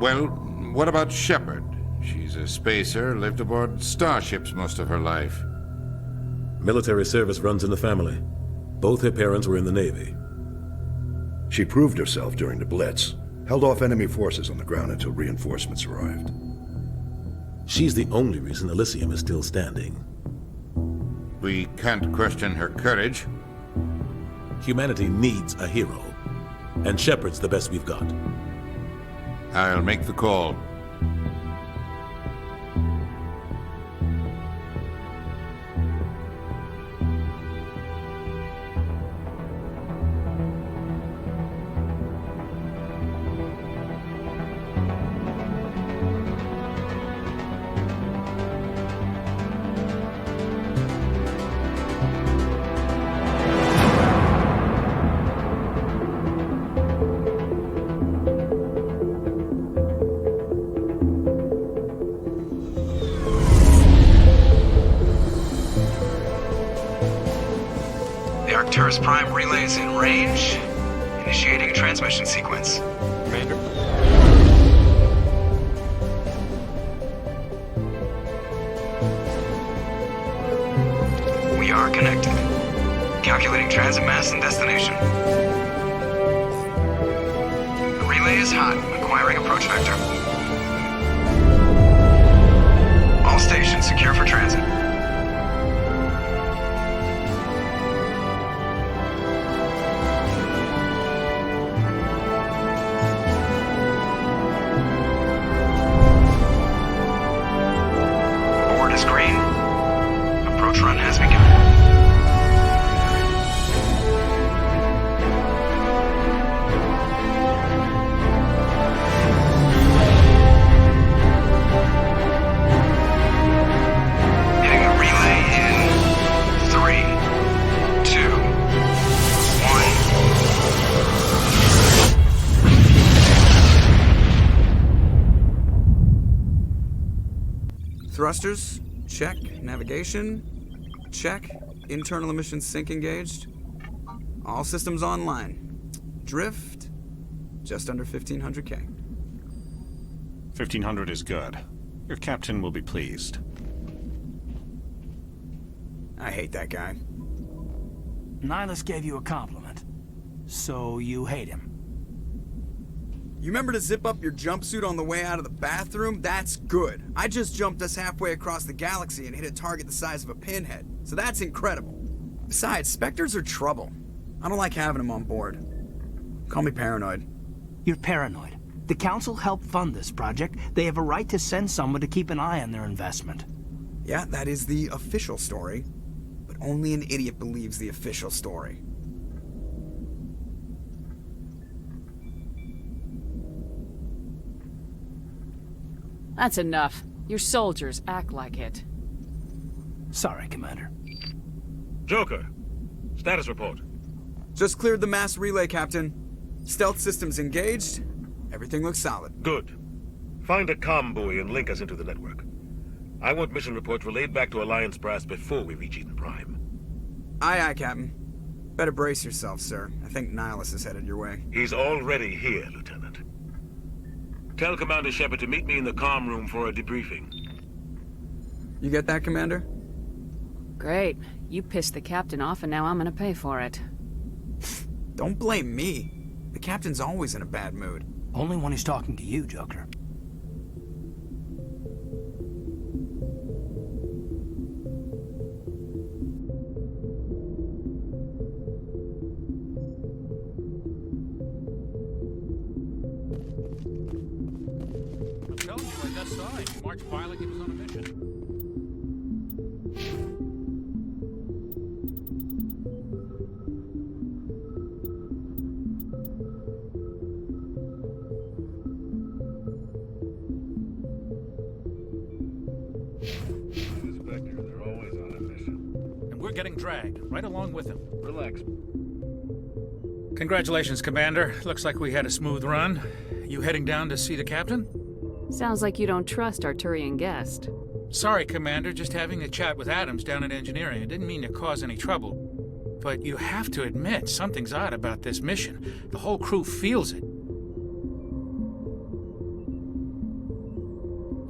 Well, what about Shepard? She's a spacer, lived aboard starships most of her life. Military service runs in the family. Both her parents were in the Navy. She proved herself during the Blitz, held off enemy forces on the ground until reinforcements arrived. She's the only reason Elysium is still standing. We can't question her courage. Humanity needs a hero, and Shepard's the best we've got. I'll make the call. Arcturus Prime relay is in range. Initiating a transmission sequence. Commander? We are connected. Calculating transit mass and destination. The relay is hot. Acquiring approach vector. All stations secure for transit. Run has begun. Hitting the relay in 3, 2, 1. Thrusters, check. Navigation, check. Internal emissions sync engaged. All systems online. Drift, just under 1,500K. 1,500 is good. Your captain will be pleased. I hate that guy. Nihilus gave you a compliment. So you hate him. You remember to zip up your jumpsuit on the way out of the bathroom? That's good. I just jumped us halfway across the galaxy and hit a target the size of a pinhead. So that's incredible. Besides, Spectres are trouble. I don't like having them on board. Call me paranoid. You're paranoid. The Council helped fund this project. They have a right to send someone to keep an eye on their investment. Yeah, that is the official story. But only an idiot believes the official story. That's enough. Your soldiers act like it. Sorry, Commander. Joker, status report. Just cleared the mass relay, Captain. Stealth systems engaged. Everything looks solid. Good. Find a comm buoy and link us into the network. I want mission reports relayed back to Alliance Brass before we reach Eden Prime. Aye, aye, Captain. Better brace yourself, sir. I think Nihilus is headed your way. He's already here, Lieutenant. Tell Commander Shepard to meet me in the comm room for a debriefing. You get that, Commander? Great. You pissed the captain off and now I'm gonna pay for it. Don't blame me. The captain's always in a bad mood. Only when he's talking to you, Joker. I'm telling you, I got signs. March pilot, he was on a mission. Inspector, they're always on a mission. And we're getting dragged, right along with him. Relax. Congratulations, Commander. Looks like we had a smooth run. You heading down to see the captain? Sounds like you don't trust Arturian guest. Sorry, Commander, just having a chat with Adams down at engineering. I didn't mean to cause any trouble. But you have to admit, something's odd about this mission. The whole crew feels it.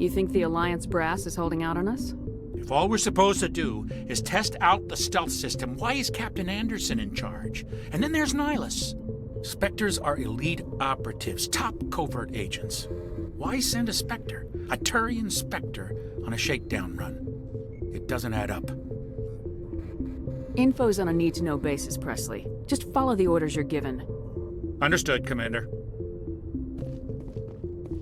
You think the Alliance brass is holding out on us? If all we're supposed to do is test out the stealth system, why is Captain Anderson in charge? And then there's Nihilus. Spectres are elite operatives, top covert agents. Why send a Spectre, a Turian Spectre, on a shakedown run? It doesn't add up. Info's on a need-to-know basis, Presley. Just follow the orders you're given. Understood, Commander.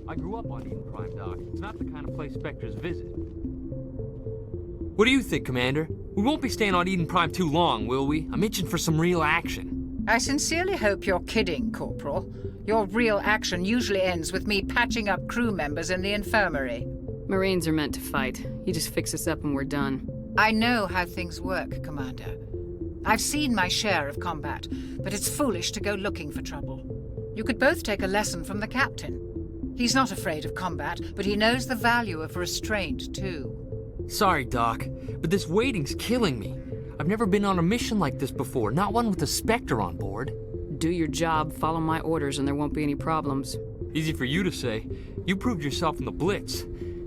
I grew up on Eden Prime, Doc. It's not the kind of place Spectres visit. What do you think, Commander? We won't be staying on Eden Prime too long, will we? I'm itching for some real action. I sincerely hope you're kidding, Corporal. Your real action usually ends with me patching up crew members in the infirmary. Marines are meant to fight. You just fix us up and we're done. I know how things work, Commander. I've seen my share of combat, but it's foolish to go looking for trouble. You could both take a lesson from the captain. He's not afraid of combat, but he knows the value of restraint, too. Sorry, Doc, but this waiting's killing me. I've never been on a mission like this before, not one with a Spectre on board. Do your job, follow my orders, and there won't be any problems. Easy for you to say. You proved yourself in the Blitz.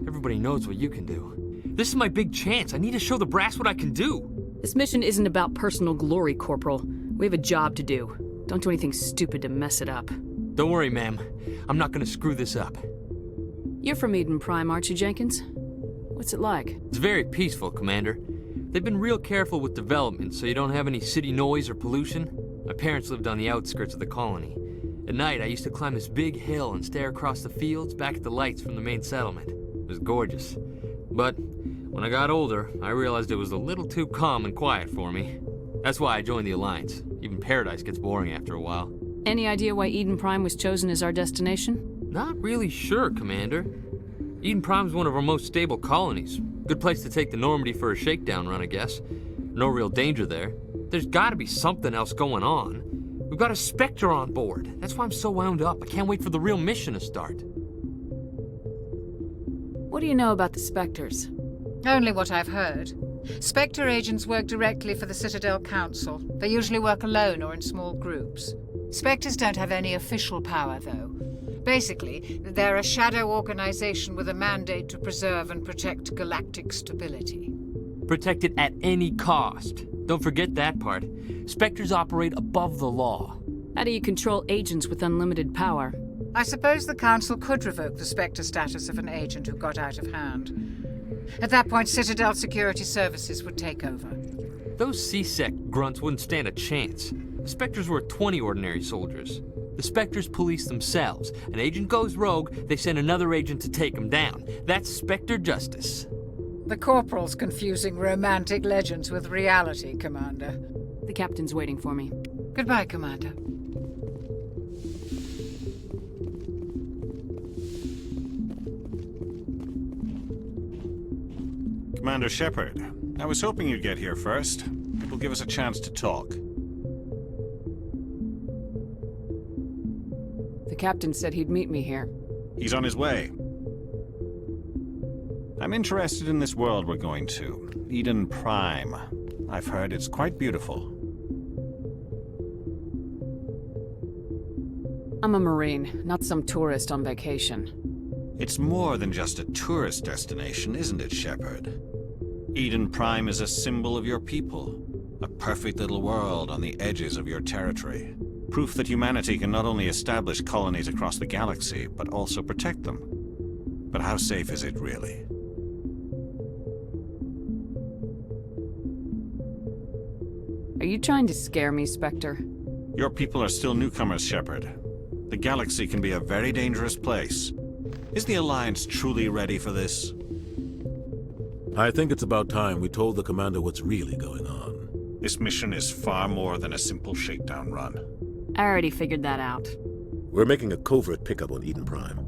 Everybody knows what you can do. This is my big chance. I need to show the brass what I can do. This mission isn't about personal glory, Corporal. We have a job to do. Don't do anything stupid to mess it up. Don't worry, ma'am. I'm not gonna screw this up. You're from Eden Prime, aren't you, Jenkins? What's it like? It's very peaceful, Commander. They've been real careful with development, so you don't have any city noise or pollution. My parents lived on the outskirts of the colony. At night, I used to climb this big hill and stare across the fields back at the lights from the main settlement. It was gorgeous. But when I got older, I realized it was a little too calm and quiet for me. That's why I joined the Alliance. Even Paradise gets boring after a while. Any idea why Eden Prime was chosen as our destination? Not really sure, Commander. Eden Prime's one of our most stable colonies. Good place to take the Normandy for a shakedown run, I guess. No real danger there. There's gotta be something else going on. We've got a Spectre on board. That's why I'm so wound up. I can't wait for the real mission to start. What do you know about the Spectres? Only what I've heard. Spectre agents work directly for the Citadel Council. They usually work alone or in small groups. Spectres don't have any official power, though. Basically, they're a shadow organization with a mandate to preserve and protect galactic stability. Protect it at any cost. Don't forget that part. Spectres operate above the law. How do you control agents with unlimited power? I suppose the Council could revoke the Spectre status of an agent who got out of hand. At that point, Citadel Security Services would take over. Those C-Sec grunts wouldn't stand a chance. The Spectres were 20 ordinary soldiers. The Spectres police themselves. An agent goes rogue, they send another agent to take him down. That's Spectre justice. The Corporal's confusing romantic legends with reality, Commander. The captain's waiting for me. Goodbye, Commander. Commander Shepard, I was hoping you'd get here first. It will give us a chance to talk. The captain said he'd meet me here. He's on his way. I'm interested in this world we're going to, Eden Prime. I've heard it's quite beautiful. I'm a Marine, not some tourist on vacation. It's more than just a tourist destination, isn't it, Shepard? Eden Prime is a symbol of your people. A perfect little world on the edges of your territory. Proof that humanity can not only establish colonies across the galaxy, but also protect them. But how safe is it, really? Are you trying to scare me, Spectre? Your people are still newcomers, Shepard. The galaxy can be a very dangerous place. Is the Alliance truly ready for this? I think it's about time we told the commander what's really going on. This mission is far more than a simple shakedown run. I already figured that out. We're making a covert pickup on Eden Prime.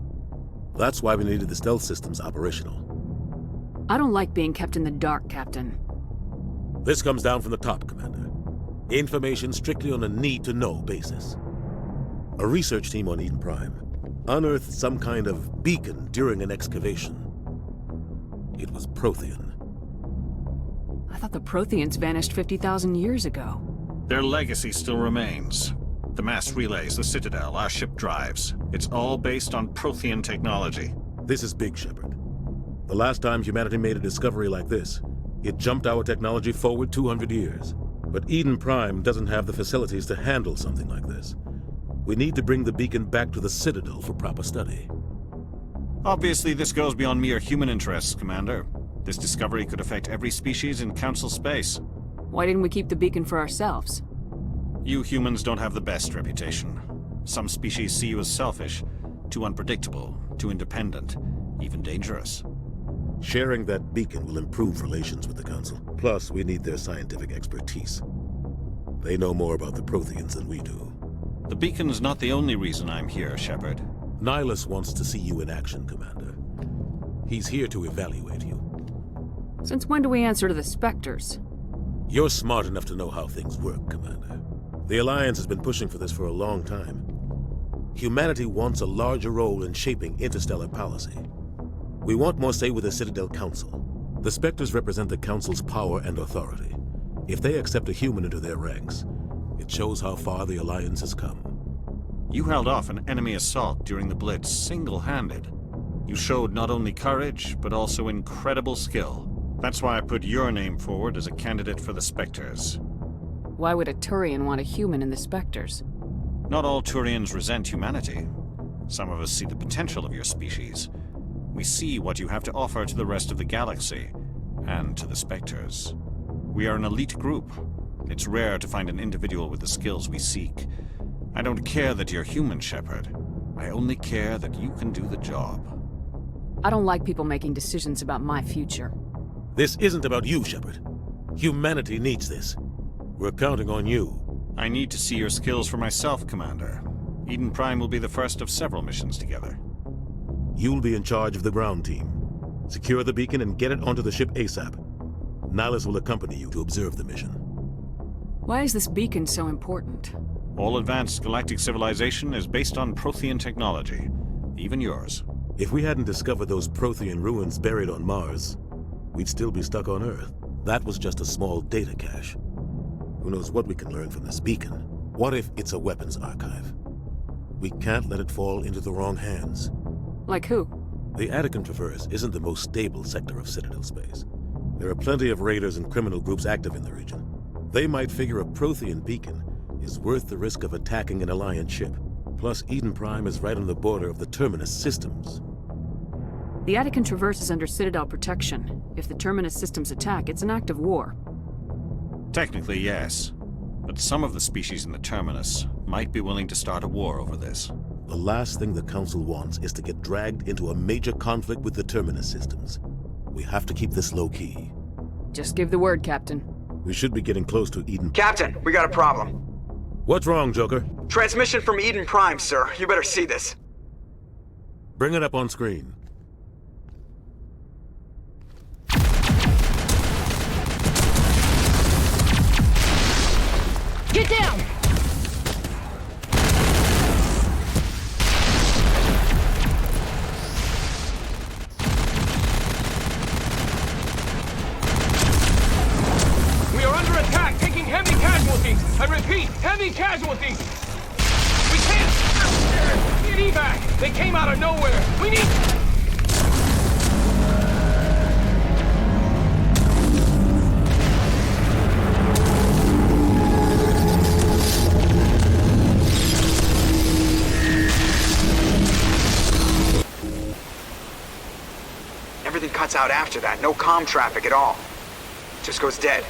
That's why we needed the stealth systems operational. I don't like being kept in the dark, Captain. This comes down from the top, Commander. Information strictly on a need-to-know basis. A research team on Eden Prime unearthed some kind of beacon during an excavation. It was Prothean. I thought the Protheans vanished 50,000 years ago. Their legacy still remains. The mass relays, the Citadel, our ship drives. It's all based on Prothean technology. This is big, Shepard. The last time humanity made a discovery like this, it jumped our technology forward 200 years. But Eden Prime doesn't have the facilities to handle something like this. We need to bring the beacon back to the Citadel for proper study. Obviously, this goes beyond mere human interests, Commander. This discovery could affect every species in Council space. Why didn't we keep the beacon for ourselves? You humans don't have the best reputation. Some species see you as selfish, too unpredictable, too independent, even dangerous. Sharing that beacon will improve relations with the Council. Plus, we need their scientific expertise. They know more about the Protheans than we do. The beacon's not the only reason I'm here, Shepard. Nihilus wants to see you in action, Commander. He's here to evaluate you. Since when do we answer to the Spectres? You're smart enough to know how things work, Commander. The Alliance has been pushing for this for a long time. Humanity wants a larger role in shaping interstellar policy. We want more say with the Citadel Council. The Spectres represent the Council's power and authority. If they accept a human into their ranks, it shows how far the Alliance has come. You held off an enemy assault during the Blitz single-handed. You showed not only courage, but also incredible skill. That's why I put your name forward as a candidate for the Spectres. Why would a Turian want a human in the Spectres? Not all Turians resent humanity. Some of us see the potential of your species. We see what you have to offer to the rest of the galaxy, and to the Spectres. We are an elite group. It's rare to find an individual with the skills we seek. I don't care that you're human, Shepard. I only care that you can do the job. I don't like people making decisions about my future. This isn't about you, Shepard. Humanity needs this. We're counting on you. I need to see your skills for myself, Commander. Eden Prime will be the first of several missions together. You'll be in charge of the ground team. Secure the beacon and get it onto the ship ASAP. Nihilus will accompany you to observe the mission. Why is this beacon so important? All advanced galactic civilization is based on Prothean technology, even yours. If we hadn't discovered those Prothean ruins buried on Mars, we'd still be stuck on Earth. That was just a small data cache. Who knows what we can learn from this beacon? What if it's a weapons archive? We can't let it fall into the wrong hands. Like who? The Attican Traverse isn't the most stable sector of Citadel space. There are plenty of raiders and criminal groups active in the region. They might figure a Prothean beacon is worth the risk of attacking an Alliance ship. Plus, Eden Prime is right on the border of the Terminus systems. The Attican Traverse is under Citadel protection. If the Terminus systems attack, it's an act of war. Technically, yes. But some of the species in the Terminus might be willing to start a war over this. The last thing the Council wants is to get dragged into a major conflict with the Terminus systems. We have to keep this low-key. Just give the word, Captain. We should be getting close to Eden. Captain, we got a problem. What's wrong, Joker? Transmission from Eden Prime, sir. You better see this. Bring it up on screen. Get down! We are under attack, taking heavy casualties. I repeat, heavy casualties. We can't. Need evac. They came out of nowhere. We need. Everything cuts out after that. No comm traffic at all. Just goes dead.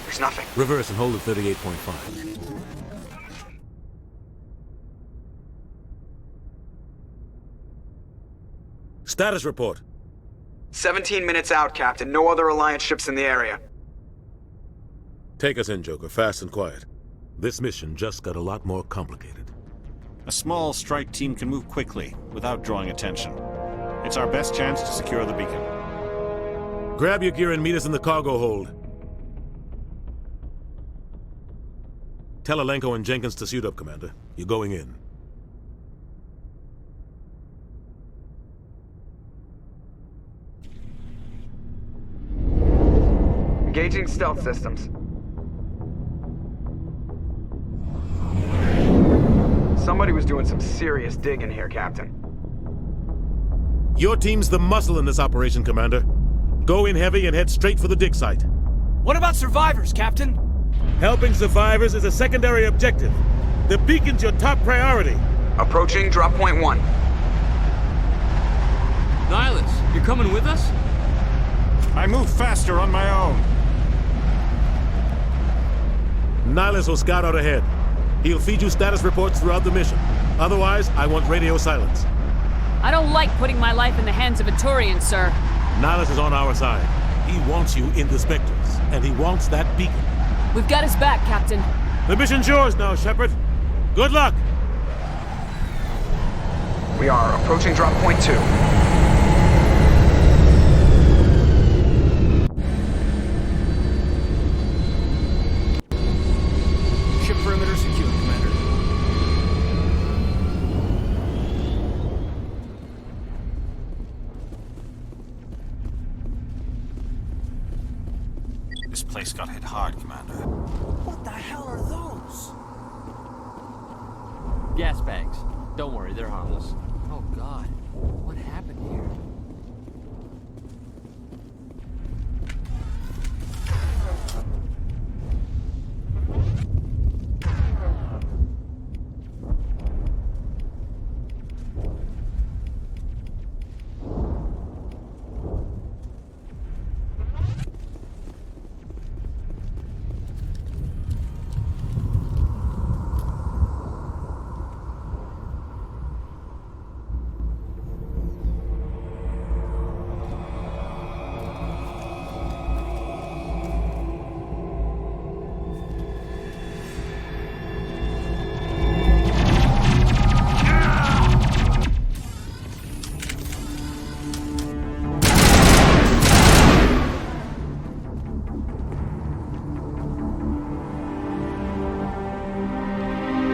There's nothing. Reverse and hold at 38.5. Status report. 17 minutes out, Captain. No other Alliance ships in the area. Take us in, Joker, fast and quiet. This mission just got a lot more complicated. A small strike team can move quickly, without drawing attention. It's our best chance to secure the beacon. Grab your gear and meet us in the cargo hold. Tell Alenko and Jenkins to suit up, Commander. You're going in. Engaging stealth systems. Somebody was doing some serious digging here, Captain. Your team's the muscle in this operation, Commander. Go in heavy and head straight for the dig site. What about survivors, Captain? Helping survivors is a secondary objective. The beacon's your top priority. Approaching drop point 1. Nihilus, you're coming with us? I move faster on my own. Nihilus will scout out ahead. He'll feed you status reports throughout the mission. Otherwise, I want radio silence. I don't like putting my life in the hands of a Turian, sir. Nihilus is on our side. He wants you in the Spectres, and he wants that beacon. We've got his back, Captain. The mission's yours now, Shepard. Good luck! We are approaching drop point 2. Ship perimeter secure, Commander. This place got hit hard, Commander. What the hell are those? Gas bags. Don't worry, they're harmless. Oh God, what happened here?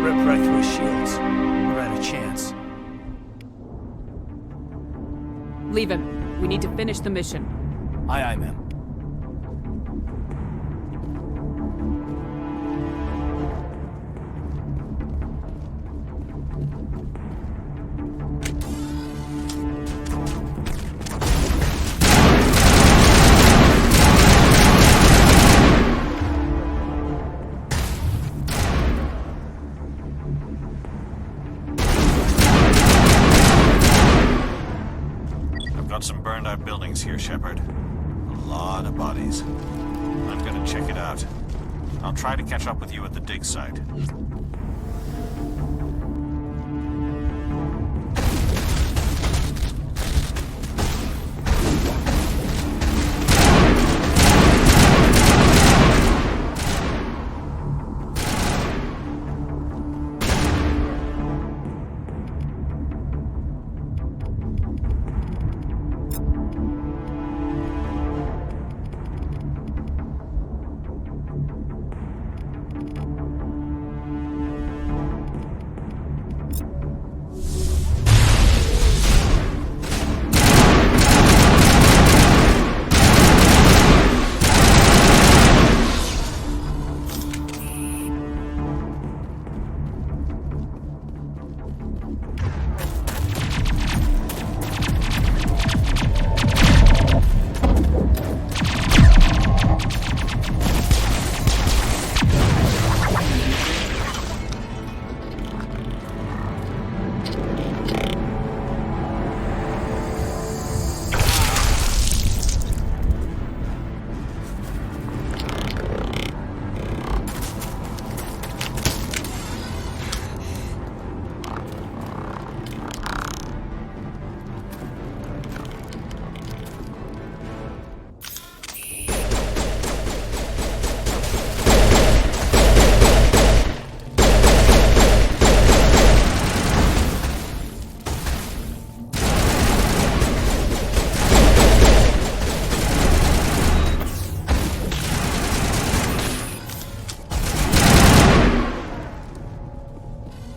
Ripped right through his shields. Never had a chance. Leave him. We need to finish the mission. Aye, aye, ma'am. Some burned out buildings here, Shepard. A lot of bodies. I'm gonna check it out. I'll try to catch up with you at the dig site.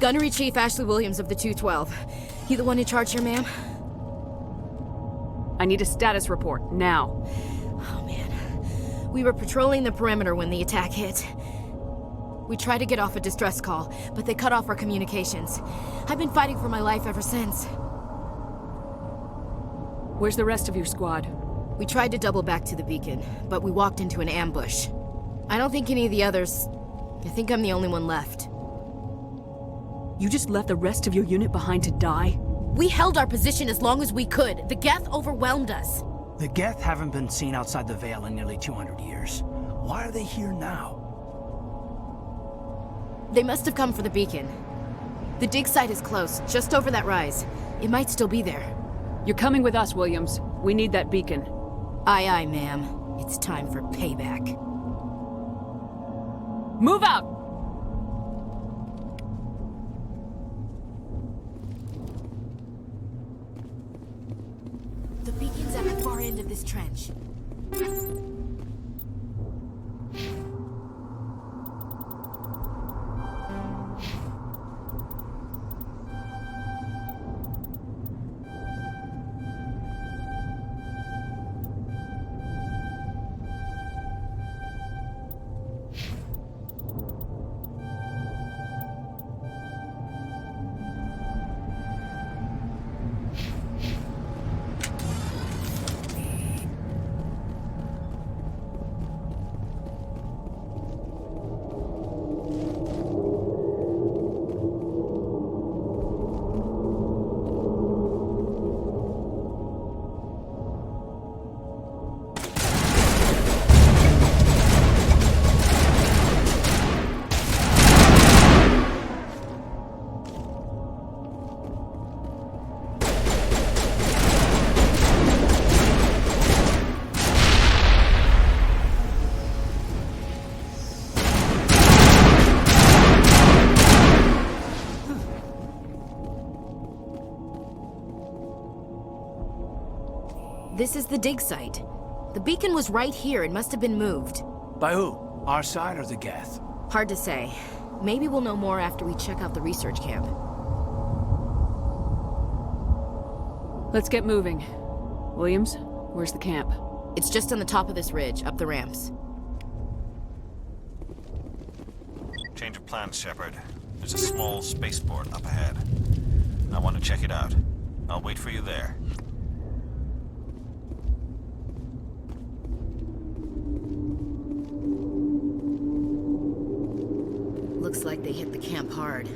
Gunnery Chief Ashley Williams of the 212. You the one in charge here, ma'am? I need a status report, now. Oh, man. We were patrolling the perimeter when the attack hit. We tried to get off a distress call, but they cut off our communications. I've been fighting for my life ever since. Where's the rest of your squad? We tried to double back to the beacon, but we walked into an ambush. I don't think any of the others... I think I'm the only one left. You just left the rest of your unit behind to die? We held our position as long as we could. The Geth overwhelmed us. The Geth haven't been seen outside the Veil in nearly 200 years. Why are they here now? They must have come for the beacon. The dig site is close, just over that rise. It might still be there. You're coming with us, Williams. We need that beacon. Aye, aye, ma'am. It's time for payback. Move out! The beacon's at the far end of this trench. This is the dig site. The beacon was right here. It must have been moved. By who? Our side or the Geth? Hard to say. Maybe we'll know more after we check out the research camp. Let's get moving. Williams, where's the camp? It's just on the top of this ridge, up the ramps. Change of plans, Shepard. There's a small spaceport up ahead. I want to check it out. I'll wait for you there. Looks like they hit the camp hard.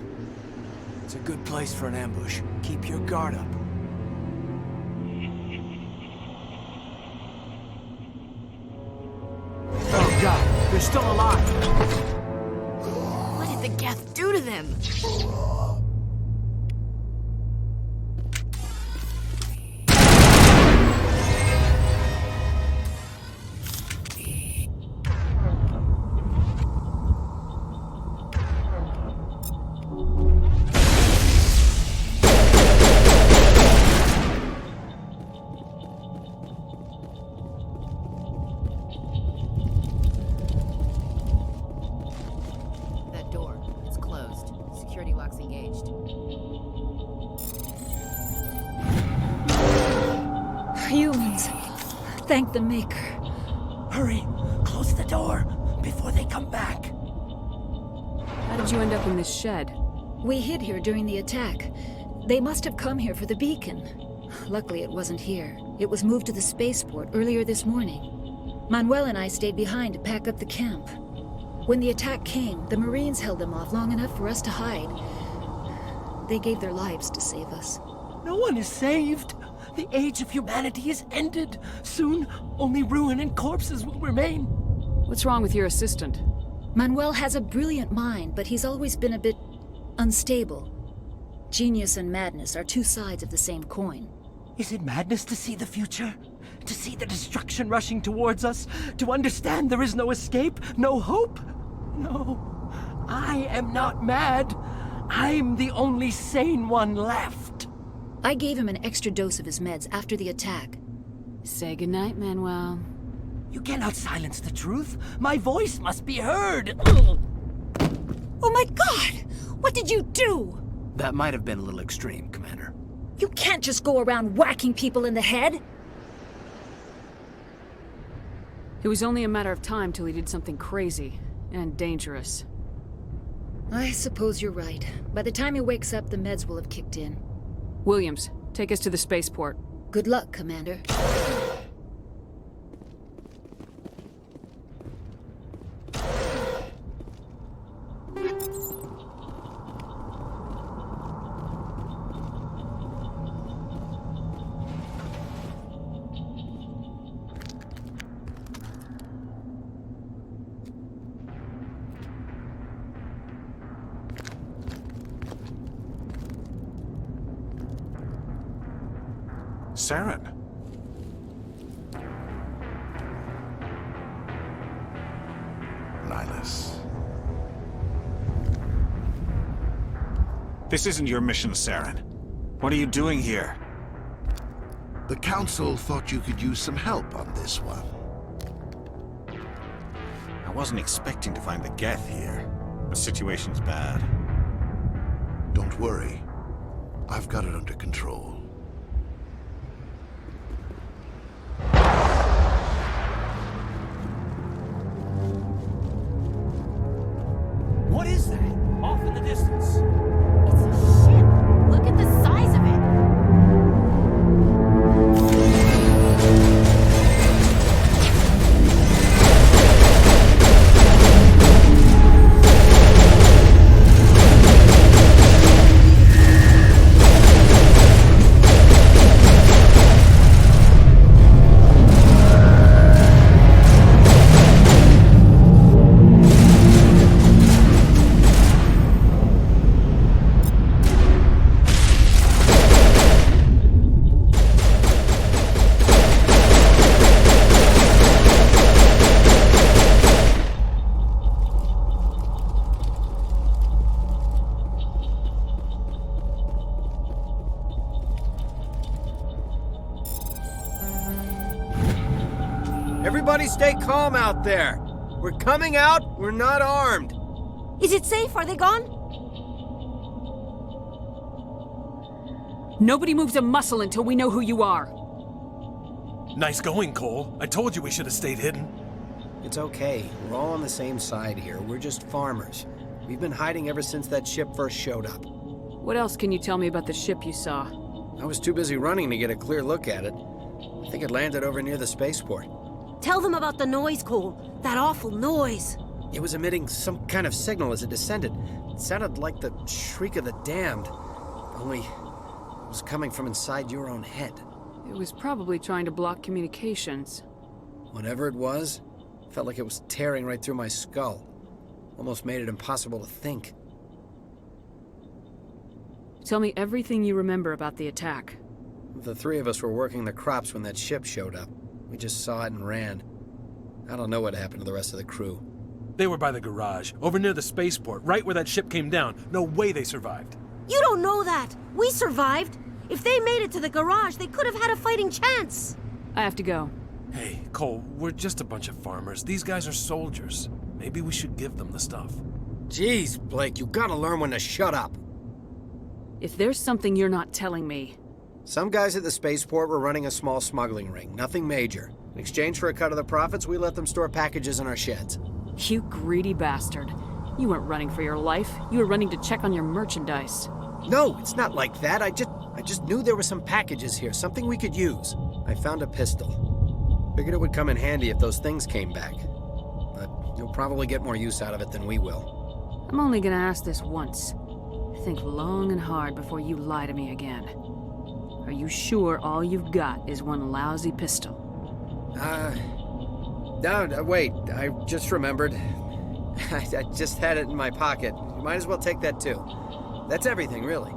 It's a good place for an ambush. Keep your guard up. Oh god, they're still alive! What did the Geth do to them? Humans. Thank the Maker. Hurry! Close the door before they come back. How did you end up in this shed? We hid here during the attack. They must have come here for the beacon. Luckily, it wasn't here. It was moved to the spaceport earlier this morning. Manuel and I stayed behind to pack up the camp. When the attack came, the Marines held them off long enough for us to hide. They gave their lives to save us. No one is saved. The age of humanity is ended. Soon, only ruin and corpses will remain. What's wrong with your assistant? Manuel has a brilliant mind, but he's always been a bit unstable. Genius and madness are two sides of the same coin. Is it madness to see the future? To see the destruction rushing towards us? To understand there is no escape? No hope? No. I am not mad. I'm the only sane one left. I gave him an extra dose of his meds after the attack. Say goodnight, Manuel. You cannot silence the truth. My voice must be heard. Oh my God! What did you do? That might have been a little extreme, Commander. You can't just go around whacking people in the head. It was only a matter of time till he did something crazy and dangerous. I suppose you're right. By the time he wakes up, the meds will have kicked in. Williams, take us to the spaceport. Good luck, Commander. Saren. Nihilus. This isn't your mission, Saren. What are you doing here? The Council thought you could use some help on this one. I wasn't expecting to find the Geth here. The situation's bad. Don't worry. I've got it under control. What is that? Off in the distance. It's a ship. Look at the size of it. Everybody stay calm out there. We're coming out, we're not armed. Is it safe? Are they gone? Nobody moves a muscle until we know who you are. Nice going, Cole. I told you we should have stayed hidden. It's okay. We're all on the same side here. We're just farmers. We've been hiding ever since that ship first showed up. What else can you tell me about the ship you saw? I was too busy running to get a clear look at it. I think it landed over near the spaceport. Tell them about the noise, Cole. That awful noise. It was emitting some kind of signal as it descended. It sounded like the shriek of the damned. Only it was coming from inside your own head. It was probably trying to block communications. Whatever it was, felt like it was tearing right through my skull. Almost made it impossible to think. Tell me everything you remember about the attack. The three of us were working the crops when that ship showed up. We just saw it and ran. I don't know what happened to the rest of the crew. They were by the garage, over near the spaceport, right where that ship came down. No way they survived. You don't know that. We survived. If they made it to the garage, they could have had a fighting chance. I have to go. Hey, Cole, we're just a bunch of farmers. These guys are soldiers. Maybe we should give them the stuff. Jeez, Blake, you gotta learn when to shut up. If there's something you're not telling me... Some guys at the spaceport were running a small smuggling ring, nothing major. In exchange for a cut of the profits, we let them store packages in our sheds. You greedy bastard. You weren't running for your life. You were running to check on your merchandise. No, it's not like that. I just knew there were some packages here, something we could use. I found a pistol. Figured it would come in handy if those things came back. But you'll probably get more use out of it than we will. I'm only gonna ask this once. Think long and hard before you lie to me again. Are you sure all you've got is one lousy pistol? No, wait, I just remembered. I just had it in my pocket. You might as well take that too. That's everything, really.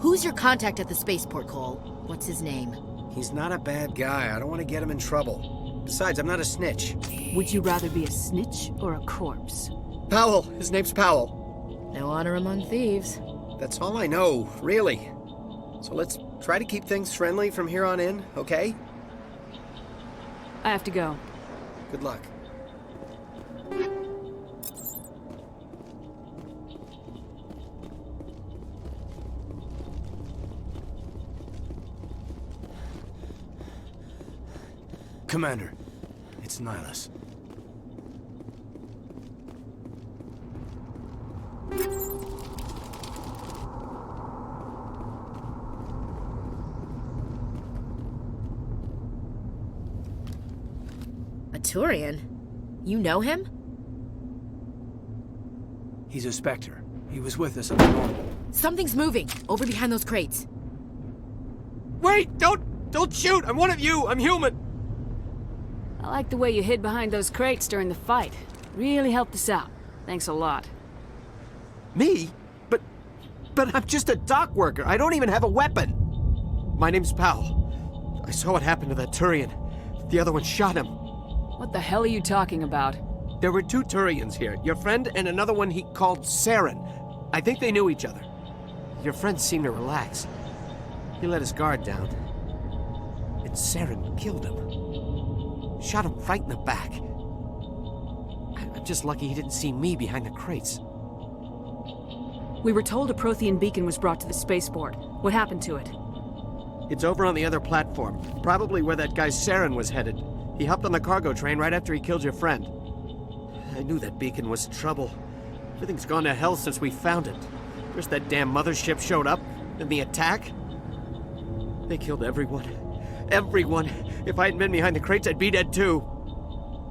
Who's your contact at the spaceport, Cole? What's his name? He's not a bad guy. I don't want to get him in trouble. Besides, I'm not a snitch. Would you rather be a snitch or a corpse? Powell. His name's Powell. No honor among thieves. That's all I know, really. So let's try to keep things friendly from here on in, okay? I have to go. Good luck. Commander, it's Nihilus. Turian? You know him? He's a Spectre. He was with us up north. Something's moving, over behind those crates. Wait! Don't shoot! I'm one of you! I'm human! I like the way you hid behind those crates during the fight. Really helped us out. Thanks a lot. Me? But I'm just a dock worker. I don't even have a weapon. My name's Powell. I saw what happened to that Turian. The other one shot him. What the hell are you talking about? There were 2 Turians here. Your friend and another one he called Saren. I think they knew each other. Your friend seemed to relax. He let his guard down. And Saren killed him. Shot him right in the back. I'm just lucky he didn't see me behind the crates. We were told a Prothean beacon was brought to the spaceport. What happened to it? It's over on the other platform. Probably where that guy Saren was headed. He hopped on the cargo train right after he killed your friend. I knew that beacon was trouble. Everything's gone to hell since we found it. First that damn mothership showed up, then the attack. They killed everyone. Everyone! If I hadn't been behind the crates, I'd be dead too.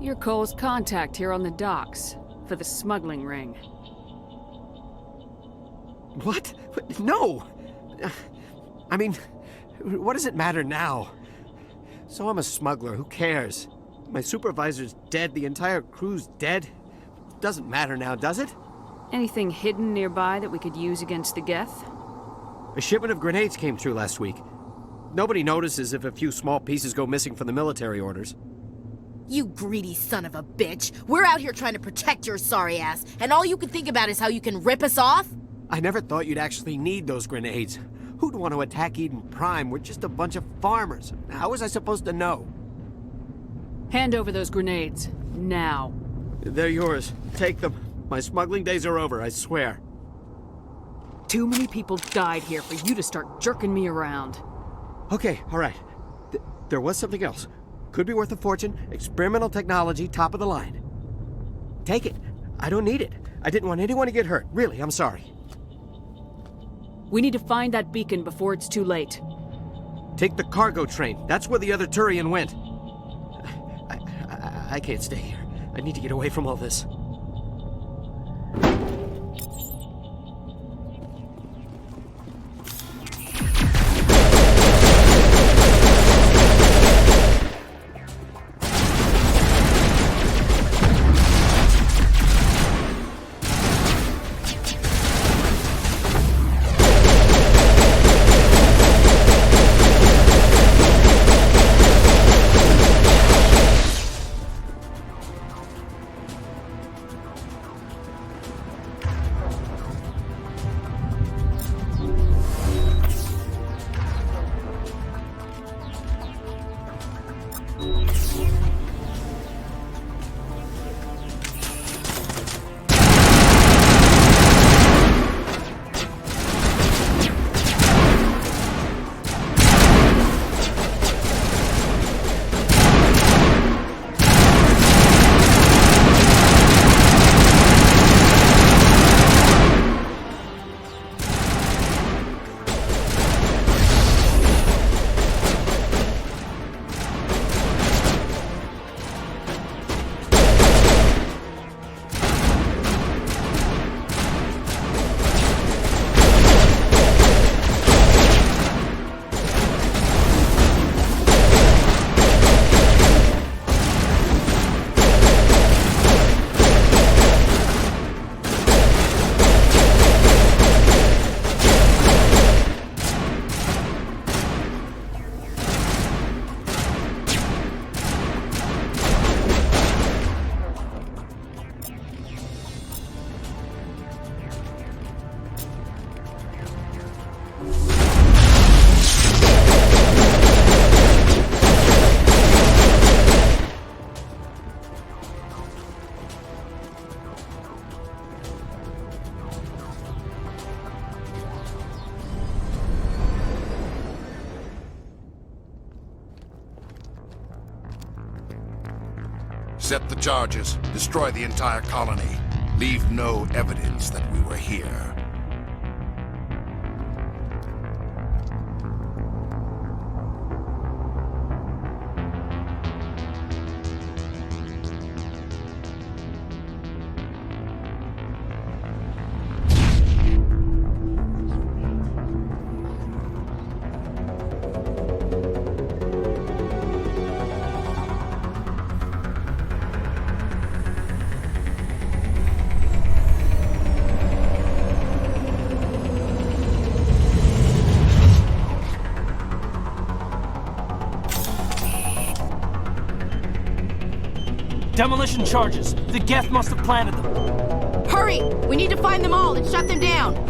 You're Cole's contact here on the docks. For the smuggling ring. What? No! I mean, what does it matter now? So I'm a smuggler, who cares? My supervisor's dead, the entire crew's dead. Doesn't matter now, does it? Anything hidden nearby that we could use against the Geth? A shipment of grenades came through last week. Nobody notices if a few small pieces go missing from the military orders. You greedy son of a bitch! We're out here trying to protect your sorry ass, and all you can think about is how you can rip us off? I never thought you'd actually need those grenades. Who'd want to attack Eden Prime? We're just a bunch of farmers. How was I supposed to know? Hand over those grenades. Now. They're yours. Take them. My smuggling days are over, I swear. Too many people died here for you to start jerking me around. Okay, all right. There was something else. Could be worth a fortune. Experimental technology, top of the line. Take it. I don't need it. I didn't want anyone to get hurt. Really, I'm sorry. We need to find that beacon before it's too late. Take the cargo train. That's where the other Turian went. I can't stay here. I need to get away from all this. Set the charges. Destroy the entire colony. Leave no evidence that we were here. Demolition charges. The Geth must have planted them. Hurry! We need to find them all and shut them down!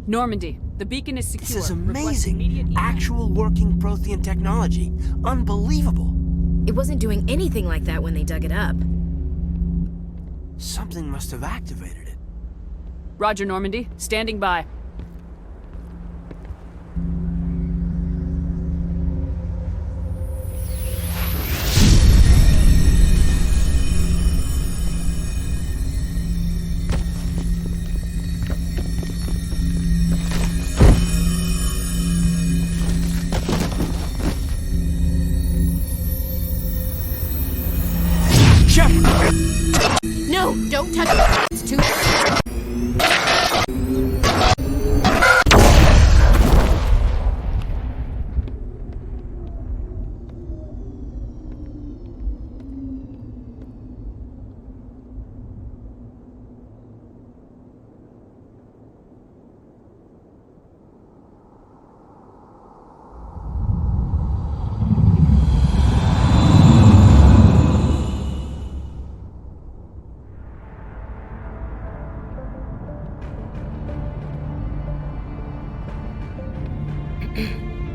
Normandy, the beacon is secure. This is amazing. Actual working Prothean technology. Unbelievable. It wasn't doing anything like that when they dug it up. Something must have activated it. Roger, Normandy. Standing by. No, don't touch it. It's too...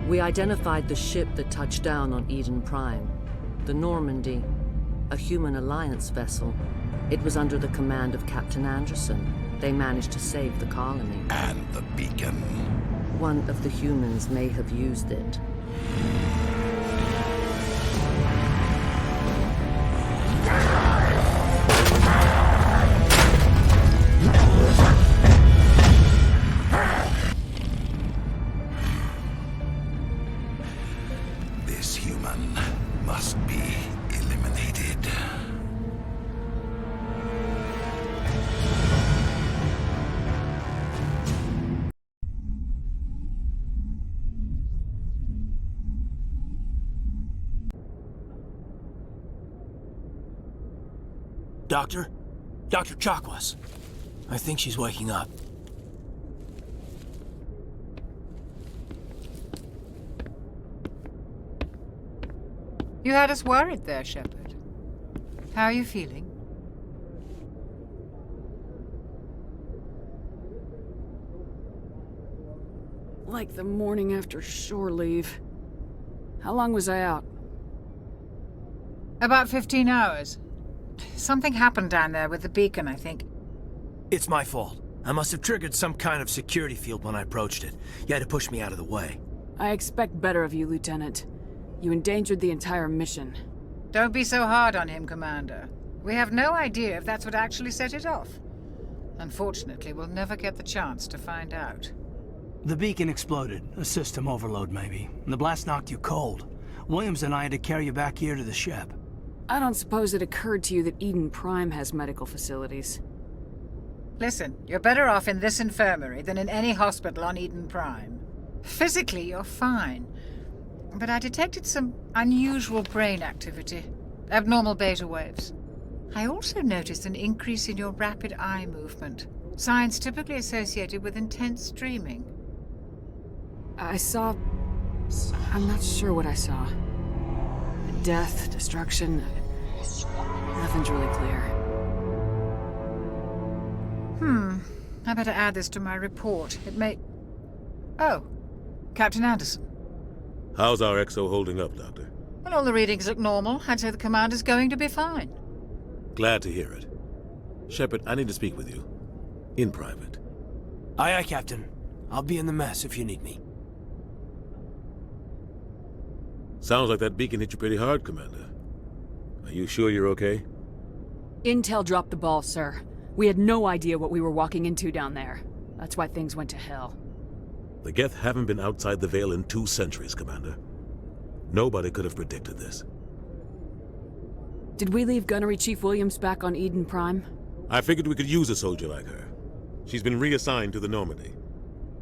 We identified the ship that touched down on Eden Prime. The Normandy, a human alliance vessel. It was under the command of Captain Anderson. They managed to save the colony. And the beacon. One of the humans may have used it. Doctor? Dr. Chakwas. I think she's waking up. You had us worried there, Shepard. How are you feeling? Like the morning after shore leave. How long was I out? About 15 hours. Something happened down there with the beacon, I think. It's my fault. I must have triggered some kind of security field when I approached it. You had to push me out of the way. I expect better of you, Lieutenant. You endangered the entire mission. Don't be so hard on him, Commander. We have no idea if that's what actually set it off. Unfortunately, we'll never get the chance to find out. The beacon exploded. A system overload, maybe. And the blast knocked you cold. Williams and I had to carry you back here to the ship. I don't suppose it occurred to you that Eden Prime has medical facilities. Listen, you're better off in this infirmary than in any hospital on Eden Prime. Physically, you're fine. But I detected some unusual brain activity. Abnormal beta waves. I also noticed an increase in your rapid eye movement. Signs typically associated with intense dreaming. I saw... I'm not sure what I saw. Death, destruction... Nothing's really clear. I better add this to my report. It may... Oh, Captain Anderson. How's our XO holding up, Doctor? Well, all the readings look normal. I'd say the commander's going to be fine. Glad to hear it. Shepard, I need to speak with you. In private. Aye, aye, Captain. I'll be in the mess if you need me. Sounds like that beacon hit you pretty hard, Commander. Are you sure you're okay? Intel dropped the ball, sir. We had no idea what we were walking into down there. That's why things went to hell. The Geth haven't been outside the Veil in 2 centuries, Commander. Nobody could have predicted this. Did we leave Gunnery Chief Williams back on Eden Prime? I figured we could use a soldier like her. She's been reassigned to the Normandy.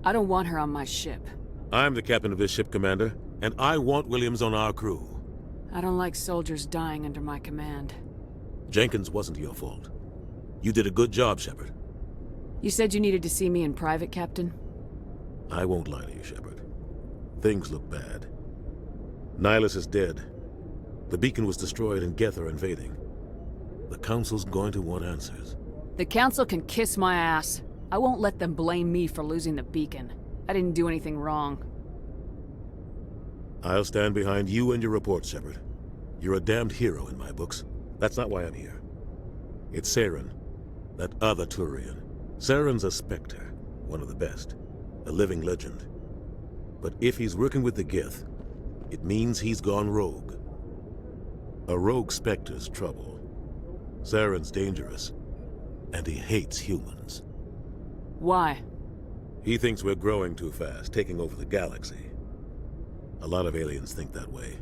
I don't want her on my ship. I'm the captain of this ship, Commander, and I want Williams on our crew. I don't like soldiers dying under my command. Jenkins wasn't your fault. You did a good job, Shepard. You said you needed to see me in private, Captain? I won't lie to you, Shepard. Things look bad. Nihilus is dead. The beacon was destroyed and Geth are invading. The Council's going to want answers. The Council can kiss my ass. I won't let them blame me for losing the beacon. I didn't do anything wrong. I'll stand behind you and your report, Shepard. You're a damned hero in my books. That's not why I'm here. It's Saren, that other Turian. Saren's a Spectre, one of the best. A living legend. But if he's working with the Geth, it means he's gone rogue. A rogue Spectre's trouble. Saren's dangerous, and he hates humans. Why? He thinks we're growing too fast, taking over the galaxy. A lot of aliens think that way.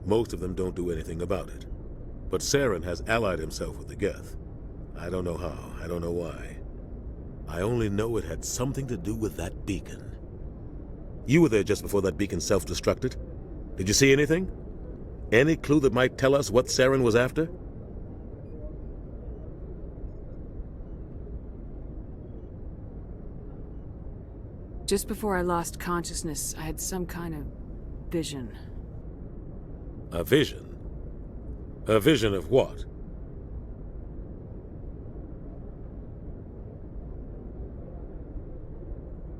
Most of them don't do anything about it. But Saren has allied himself with the Geth. I don't know how, I don't know why. I only know it had something to do with that beacon. You were there just before that beacon self-destructed. Did you see anything? Any clue that might tell us what Saren was after? Just before I lost consciousness, I had some kind of vision. A vision? A vision of what?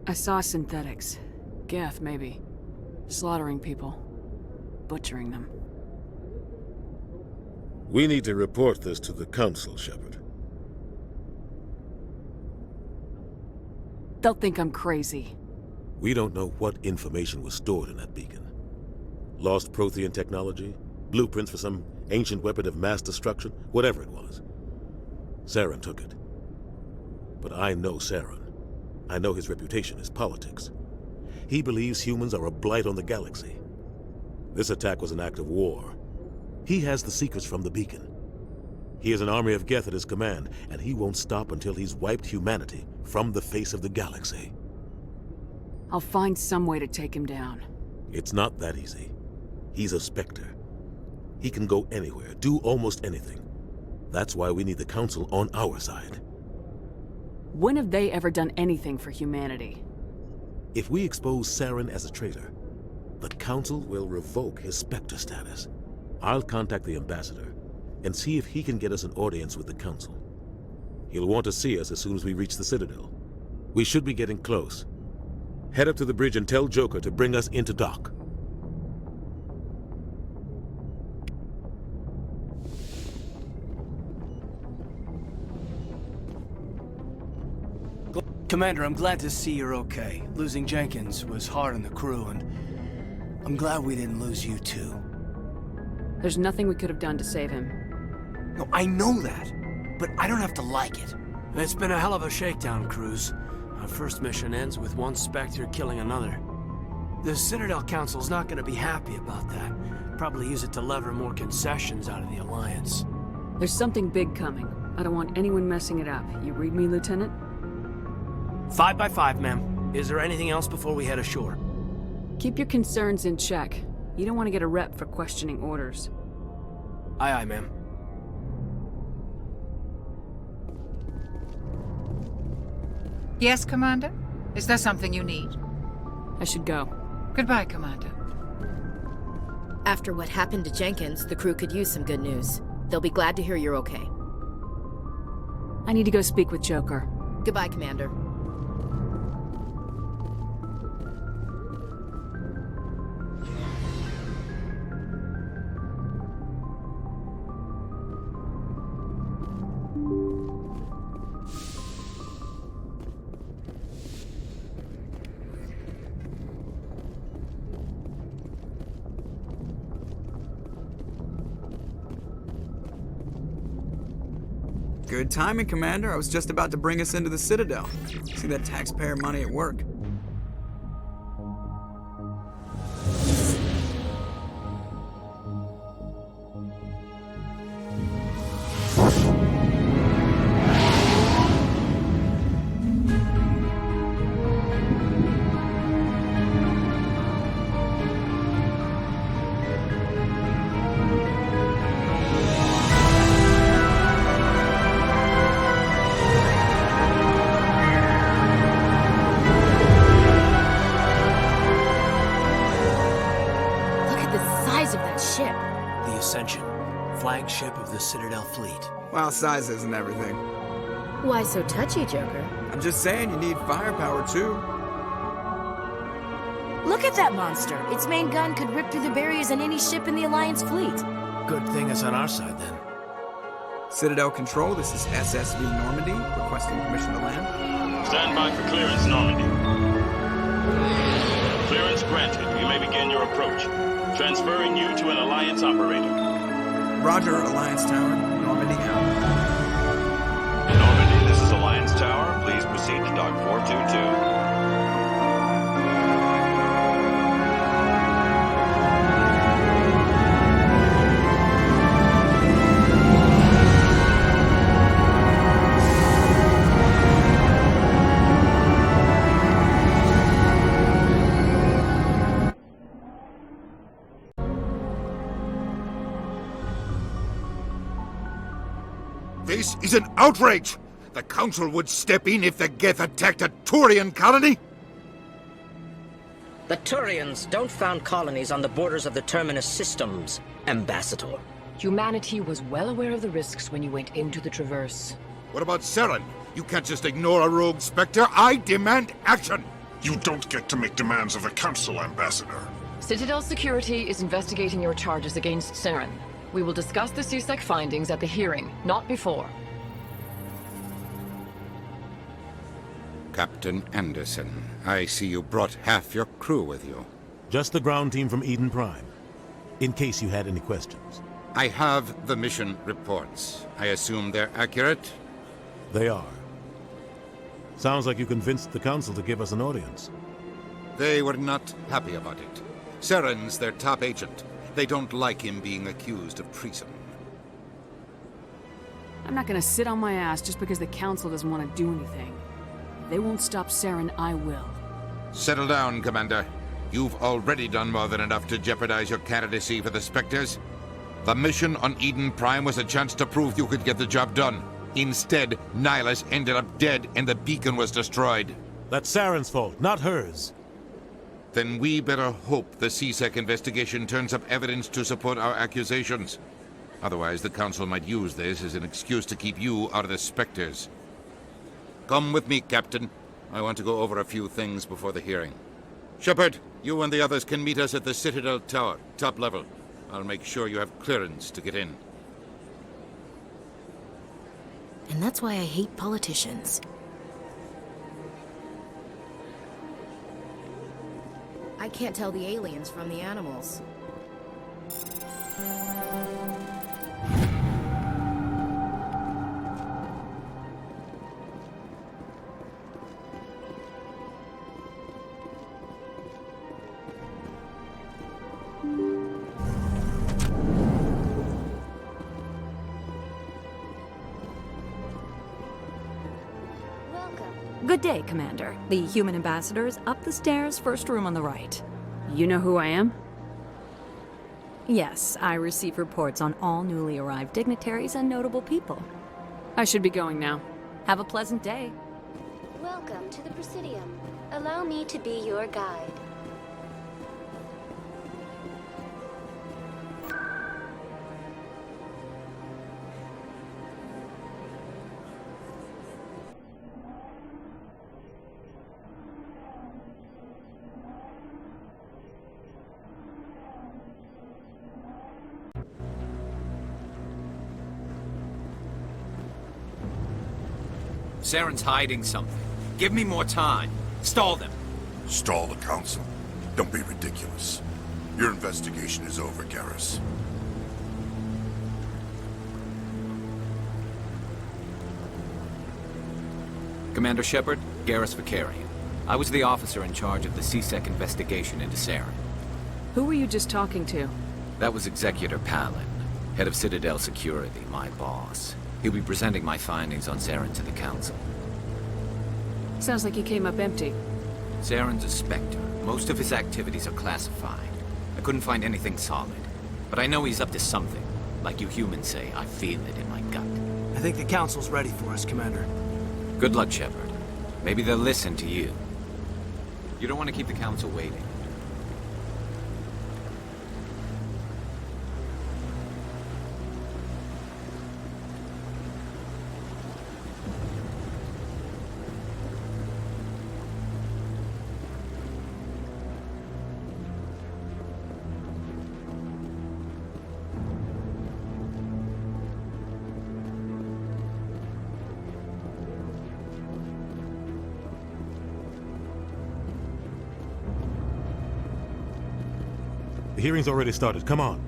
I saw synthetics. Geth, maybe. Slaughtering people. Butchering them. We need to report this to the Council, Shepard. They'll think I'm crazy. We don't know what information was stored in that beacon. Lost Prothean technology? Blueprints for some ancient weapon of mass destruction? Whatever it was. Saren took it. But I know Saren. I know his reputation is politics. He believes humans are a blight on the galaxy. This attack was an act of war. He has the secrets from the beacon. He has an army of Geth at his command, and he won't stop until he's wiped humanity from the face of the galaxy. I'll find some way to take him down. It's not that easy. He's a Spectre. He can go anywhere, do almost anything. That's why we need the Council on our side. When have they ever done anything for humanity? If we expose Saren as a traitor, the Council will revoke his Spectre status. I'll contact the Ambassador and see if he can get us an audience with the Council. He'll want to see us as soon as we reach the Citadel. We should be getting close. Head up to the bridge and tell Joker to bring us into dock. Commander, I'm glad to see you're okay. Losing Jenkins was hard on the crew, and I'm glad we didn't lose you too. There's nothing we could have done to save him. No, I know that, but I don't have to like it. It's been a hell of a shakedown, Cruz. Our first mission ends with one Spectre killing another. The Citadel Council's not going to be happy about that. Probably use it to lever more concessions out of the Alliance. There's something big coming. I don't want anyone messing it up. You read me, Lieutenant? 5 by 5, ma'am. Is there anything else before we head ashore? Keep your concerns in check. You don't want to get a rep for questioning orders. Aye, aye, ma'am. Yes, Commander? Is there something you need? I should go. Goodbye, Commander. After what happened to Jenkins, the crew could use some good news. They'll be glad to hear you're okay. I need to go speak with Joker. Goodbye, Commander. Good timing, Commander. I was just about to bring us into the Citadel. See that taxpayer money at work. Flagship of the Citadel fleet. Well, size isn't everything. Why so touchy, Joker? I'm just saying you need firepower, too. Look at that monster! Its main gun could rip through the barriers in any ship in the Alliance fleet. Good thing it's on our side, then. Citadel Control, this is SSV Normandy, requesting permission to land. Stand by for clearance, Normandy. Clearance granted. You may begin your approach. Transferring you to an Alliance operator. Roger, Alliance Tower. Normandy out. Normandy, this is Alliance Tower. Please proceed to Dock 422. This is an outrage! The Council would step in if the Geth attacked a Turian colony? The Turians don't found colonies on the borders of the Terminus systems, Ambassador. Humanity was well aware of the risks when you went into the Traverse. What about Saren? You can't just ignore a rogue Spectre. I demand action! You don't get to make demands of the Council, Ambassador. Citadel Security is investigating your charges against Saren. We will discuss the CSEC findings at the hearing, not before. Captain Anderson, I see you brought half your crew with you. Just the ground team from Eden Prime, in case you had any questions. I have the mission reports. I assume they're accurate? They are. Sounds like you convinced the Council to give us an audience. They were not happy about it. Saren's their top agent. They don't like him being accused of treason. I'm not gonna sit on my ass just because the Council doesn't want to do anything. If they won't stop Saren, I will. Settle down, Commander. You've already done more than enough to jeopardize your candidacy for the Spectres. The mission on Eden Prime was a chance to prove you could get the job done. Instead, Nihilus ended up dead and the beacon was destroyed. That's Saren's fault, not hers. Then we better hope the CSEC investigation turns up evidence to support our accusations. Otherwise, the Council might use this as an excuse to keep you out of the Spectres. Come with me, Captain. I want to go over a few things before the hearing. Shepard, you and the others can meet us at the Citadel Tower, top level. I'll make sure you have clearance to get in. And that's why I hate politicians. I can't tell the aliens from the animals. Good day, Commander. The human ambassador is up the stairs, first room on the right. You know who I am? Yes, I receive reports on all newly arrived dignitaries and notable people. I should be going now. Have a pleasant day. Welcome to the Presidium. Allow me to be your guide. Saren's hiding something. Give me more time. Stall them. Stall the Council? Don't be ridiculous. Your investigation is over, Garrus. Commander Shepard, Garrus Vicarian. I was the officer in charge of the CSEC investigation into Saren. Who were you just talking to? That was Executor Palin, head of Citadel Security, my boss. He'll be presenting my findings on Saren to the Council. Sounds like he came up empty. Saren's a Spectre. Most of his activities are classified. I couldn't find anything solid. But I know he's up to something. Like you humans say, I feel it in my gut. I think the Council's ready for us, Commander. Good luck, Shepard. Maybe they'll listen to you. You don't want to keep the Council waiting. The hearing's already started. Come on.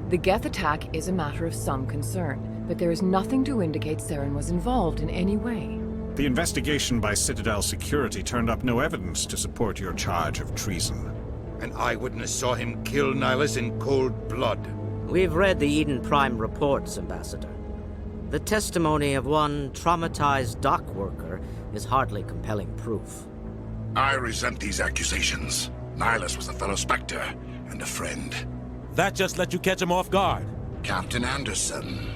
The Geth attack is a matter of some concern, but there is nothing to indicate Saren was involved in any way. The investigation by Citadel Security turned up no evidence to support your charge of treason. An eyewitness saw him kill Nihilus in cold blood. We've read the Eden Prime reports, Ambassador. The testimony of one traumatized dock worker is hardly compelling proof. I resent these accusations. Nihilus was a fellow Spectre and a friend. That just let you catch him off guard. Captain Anderson,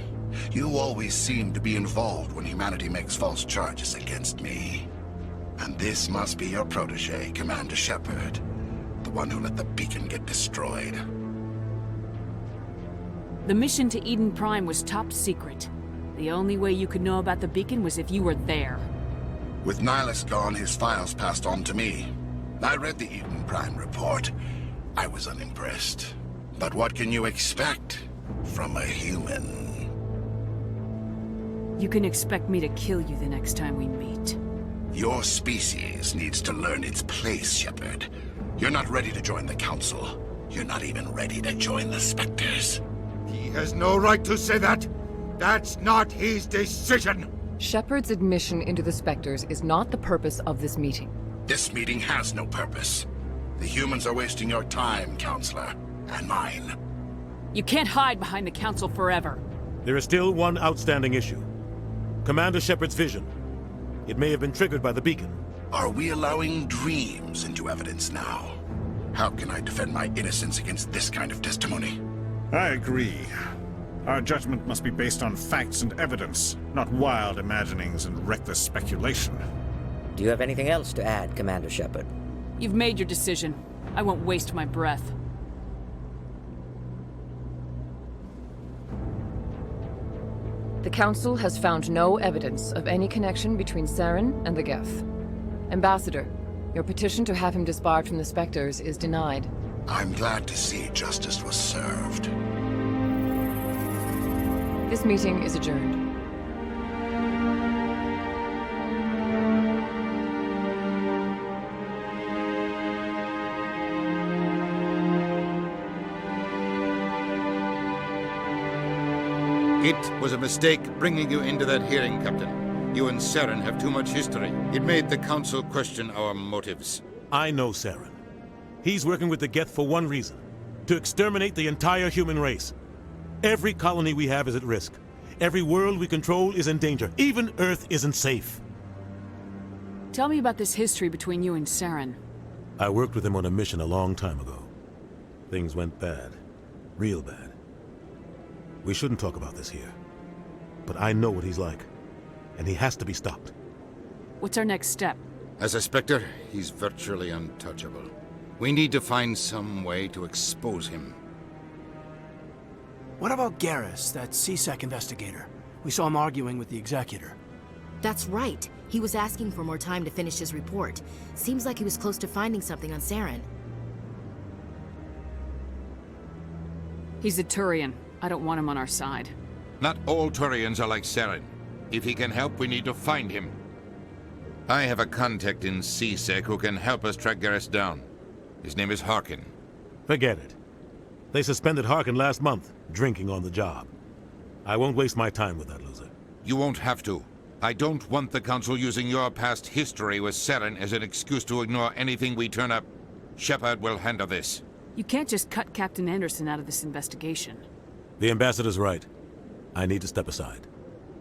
you always seem to be involved when humanity makes false charges against me. And this must be your protege, Commander Shepard, the one who let the beacon get destroyed. The mission to Eden Prime was top secret. The only way you could know about the beacon was if you were there. With Nihilus gone, his files passed on to me. I read the Eden Prime report. I was unimpressed. But what can you expect from a human? You can expect me to kill you the next time we meet. Your species needs to learn its place, Shepard. You're not ready to join the Council. You're not even ready to join the Spectres. He has no right to say that. That's not his decision. Shepard's admission into the Spectres is not the purpose of this meeting. This meeting has no purpose. The humans are wasting your time, Counselor, and mine. You can't hide behind the Council forever. There is still one outstanding issue. Commander Shepard's vision. It may have been triggered by the beacon. Are we allowing dreams into evidence now? How can I defend my innocence against this kind of testimony? I agree. Our judgment must be based on facts and evidence, not wild imaginings and reckless speculation. Do you have anything else to add, Commander Shepard? You've made your decision. I won't waste my breath. The Council has found no evidence of any connection between Saren and the Geth. Ambassador, your petition to have him disbarred from the Spectres is denied. I'm glad to see justice was served. This meeting is adjourned. It was a mistake bringing you into that hearing, Captain. You and Saren have too much history. It made the Council question our motives. I know Saren. He's working with the Geth for one reason: to exterminate the entire human race. Every colony we have is at risk. Every world we control is in danger. Even Earth isn't safe. Tell me about this history between you and Saren. I worked with him on a mission a long time ago. Things went bad. Real bad. We shouldn't talk about this here. But I know what he's like. And he has to be stopped. What's our next step? As a Spectre, he's virtually untouchable. We need to find some way to expose him. What about Garrus, that CSEC investigator? We saw him arguing with the Executor. That's right. He was asking for more time to finish his report. Seems like he was close to finding something on Saren. He's a Turian. I don't want him on our side. Not all Turians are like Saren. If he can help, we need to find him. I have a contact in CSEC who can help us track Garrus down. His name is Harkin. Forget it. They suspended Harkin last month, drinking on the job. I won't waste my time with that loser. You won't have to. I don't want the Council using your past history with Saren as an excuse to ignore anything we turn up. Shepard will handle this. You can't just cut Captain Anderson out of this investigation. The Ambassador's right. I need to step aside.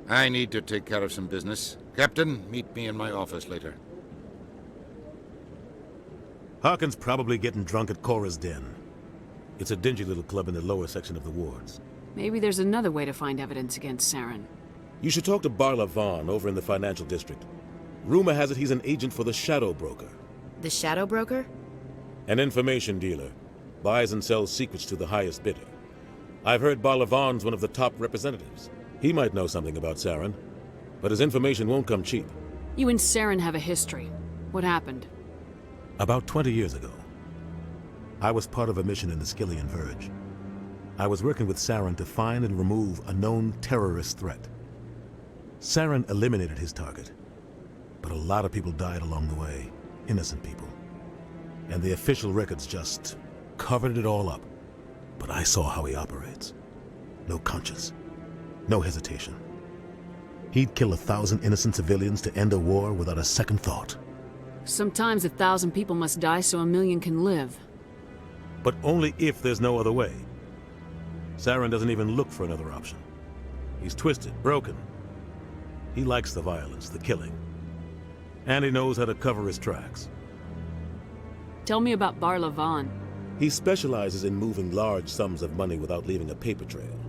I need to take care of some business. Captain, meet me in my office later. Harkin's probably getting drunk at Cora's Den. It's a dingy little club in the lower section of the wards. Maybe there's another way to find evidence against Saren. You should talk to Barla Vaughn over in the financial district. Rumor has it he's an agent for the Shadow Broker. The Shadow Broker? An information dealer. Buys and sells secrets to the highest bidder. I've heard Barla Vaughn's one of the top representatives. He might know something about Saren, but his information won't come cheap. You and Saren have a history. What happened? About 20 years ago, I was part of a mission in the Skillian Verge. I was working with Saren to find and remove a known terrorist threat. Saren eliminated his target, but a lot of people died along the way, innocent people. And the official records just covered it all up. But I saw how he operates. No conscience, no hesitation. He'd kill 1,000 innocent civilians to end a war without a second thought. Sometimes 1,000 people must die so 1,000,000 can live. But only if there's no other way. Saren doesn't even look for another option. He's twisted, broken. He likes the violence, the killing. And he knows how to cover his tracks. Tell me about Barla Vaughn. He specializes in moving large sums of money without leaving a paper trail.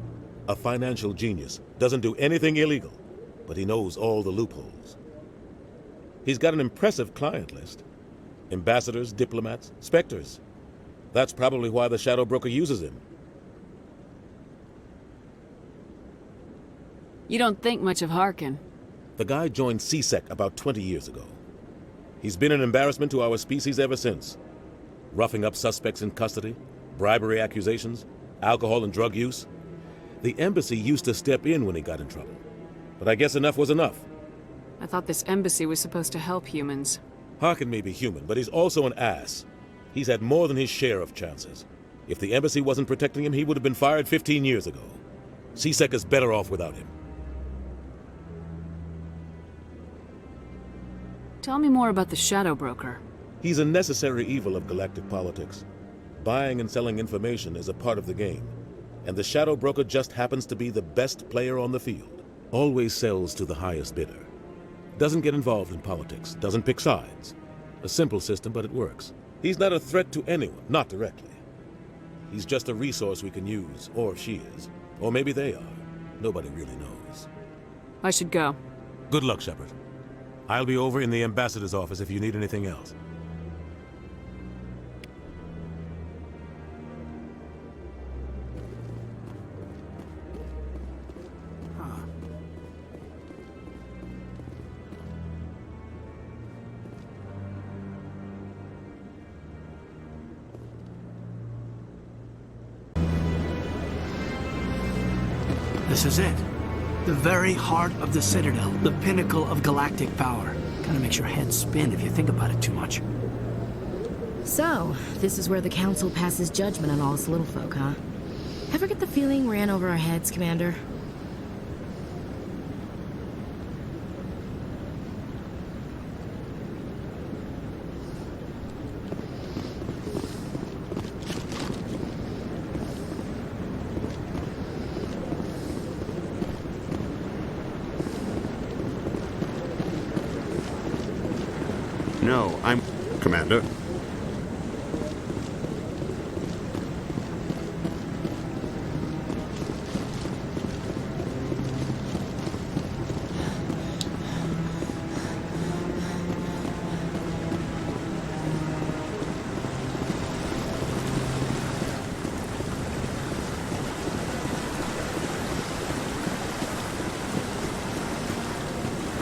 A financial genius, doesn't do anything illegal, but he knows all the loopholes. He's got an impressive client list. Ambassadors, diplomats, specters. That's probably why the Shadow Broker uses him. You don't think much of Harkin. The guy joined CSEC about 20 years ago. He's been an embarrassment to our species ever since. Roughing up suspects in custody, bribery accusations, alcohol and drug use. The embassy used to step in when he got in trouble. But I guess enough was enough. I thought this embassy was supposed to help humans. Harkin may be human, but he's also an ass. He's had more than his share of chances. If the embassy wasn't protecting him, he would have been fired 15 years ago. CSEC is better off without him. Tell me more about the Shadow Broker. He's a necessary evil of galactic politics. Buying and selling information is a part of the game. And the Shadow Broker just happens to be the best player on the field. Always sells to the highest bidder. Doesn't get involved in politics, doesn't pick sides. A simple system, but it works. He's not a threat to anyone, not directly. He's just a resource we can use, or she is. Or maybe they are. Nobody really knows. I should go. Good luck, Shepard. I'll be over in the ambassador's office if you need anything else. This is it. The very heart of the Citadel, the pinnacle of galactic power. Kinda makes your head spin if you think about it too much. So, this is where the Council passes judgment on all us little folk, huh? Ever get the feeling we're in over our heads, Commander? No, I'm... Commander.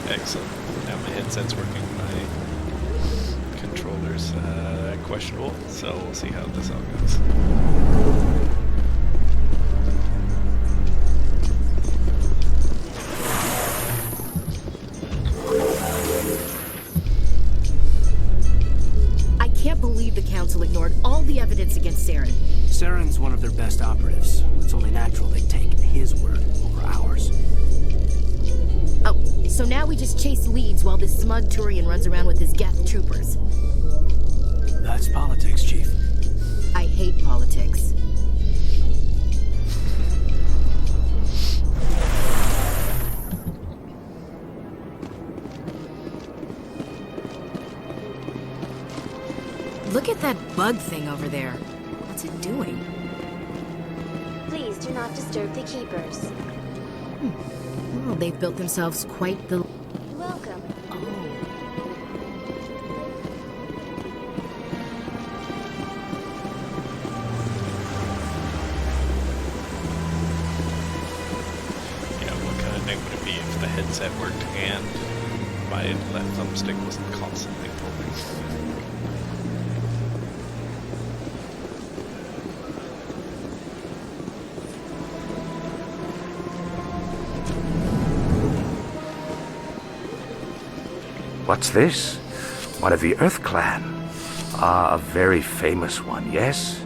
Excellent. Now my headset's working. My controller's questionable, so we'll see how this all goes. I can't believe the Council ignored all the evidence against Saren. Saren's one of their best operatives. It's only natural they take his word over ours. Oh, so now we just chase leads while this smug Turian runs around with his Geth troopers. That's politics, Chief. I hate politics. Look at that bug thing over there. What's it doing? Please do not disturb the keepers. Well, they've built themselves quite the... Welcome. Yeah, what kind of thing would it be if the headset worked and my left thumbstick wasn't constantly pulling? What's this? One of the Earth Clan. Ah, a very famous one, yes?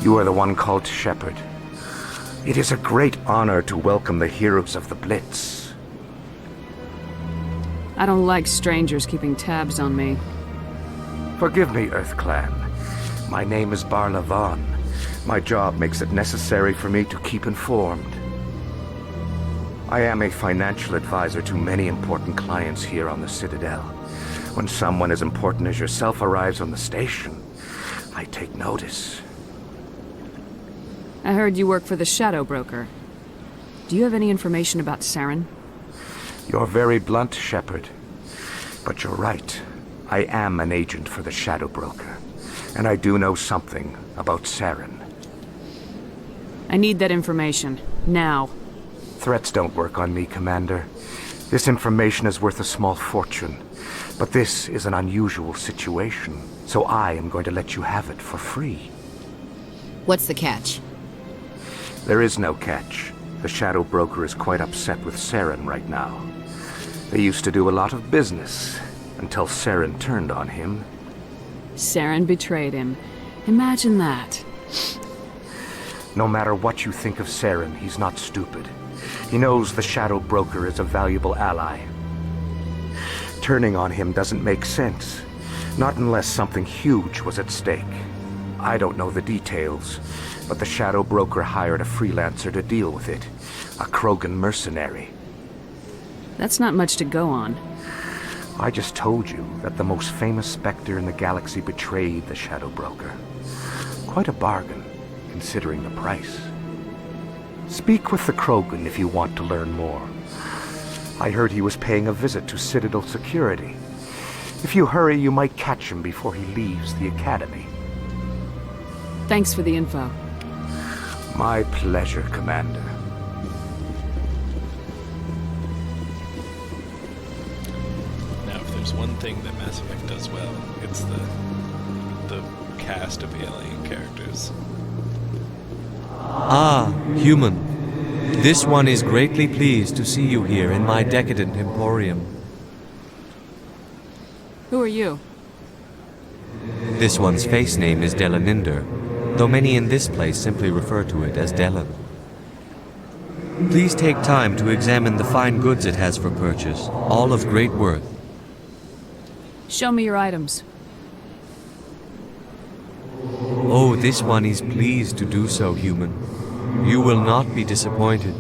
You are the one called Shepard. It is a great honor to welcome the heroes of the Blitz. I don't like strangers keeping tabs on me. Forgive me, Earth Clan. My name is Barla Vaughn. My job makes it necessary for me to keep informed. I am a financial advisor to many important clients here on the Citadel. When someone as important as yourself arrives on the station, I take notice. I heard you work for the Shadow Broker. Do you have any information about Saren? You're very blunt, Shepard. But you're right. I am an agent for the Shadow Broker. And I do know something about Saren. I need that information. Now. Threats don't work on me, Commander. This information is worth a small fortune. But this is an unusual situation, so I am going to let you have it for free. What's the catch? There is no catch. The Shadow Broker is quite upset with Saren right now. They used to do a lot of business, until Saren turned on him. Saren betrayed him. Imagine that. No matter what you think of Saren, he's not stupid. He knows the Shadow Broker is a valuable ally. Turning on him doesn't make sense. Not unless something huge was at stake. I don't know the details, but the Shadow Broker hired a freelancer to deal with it. A Krogan mercenary. That's not much to go on. I just told you that the most famous Spectre in the galaxy betrayed the Shadow Broker. Quite a bargain, considering the price. Speak with the Krogan if you want to learn more. I heard he was paying a visit to Citadel security. If you hurry, you might catch him before he leaves the Academy. Thanks for the info. My pleasure, Commander. Now, if there's one thing that Mass Effect does well, it's the cast of alien characters. Ah, human. This one is greatly pleased to see you here in my decadent emporium. Who are you? This one's face name is Delaninder, though many in this place simply refer to it as Delan. Please take time to examine the fine goods it has for purchase, all of great worth. Show me your items. Oh, this one is pleased to do so, human. You will not be disappointed.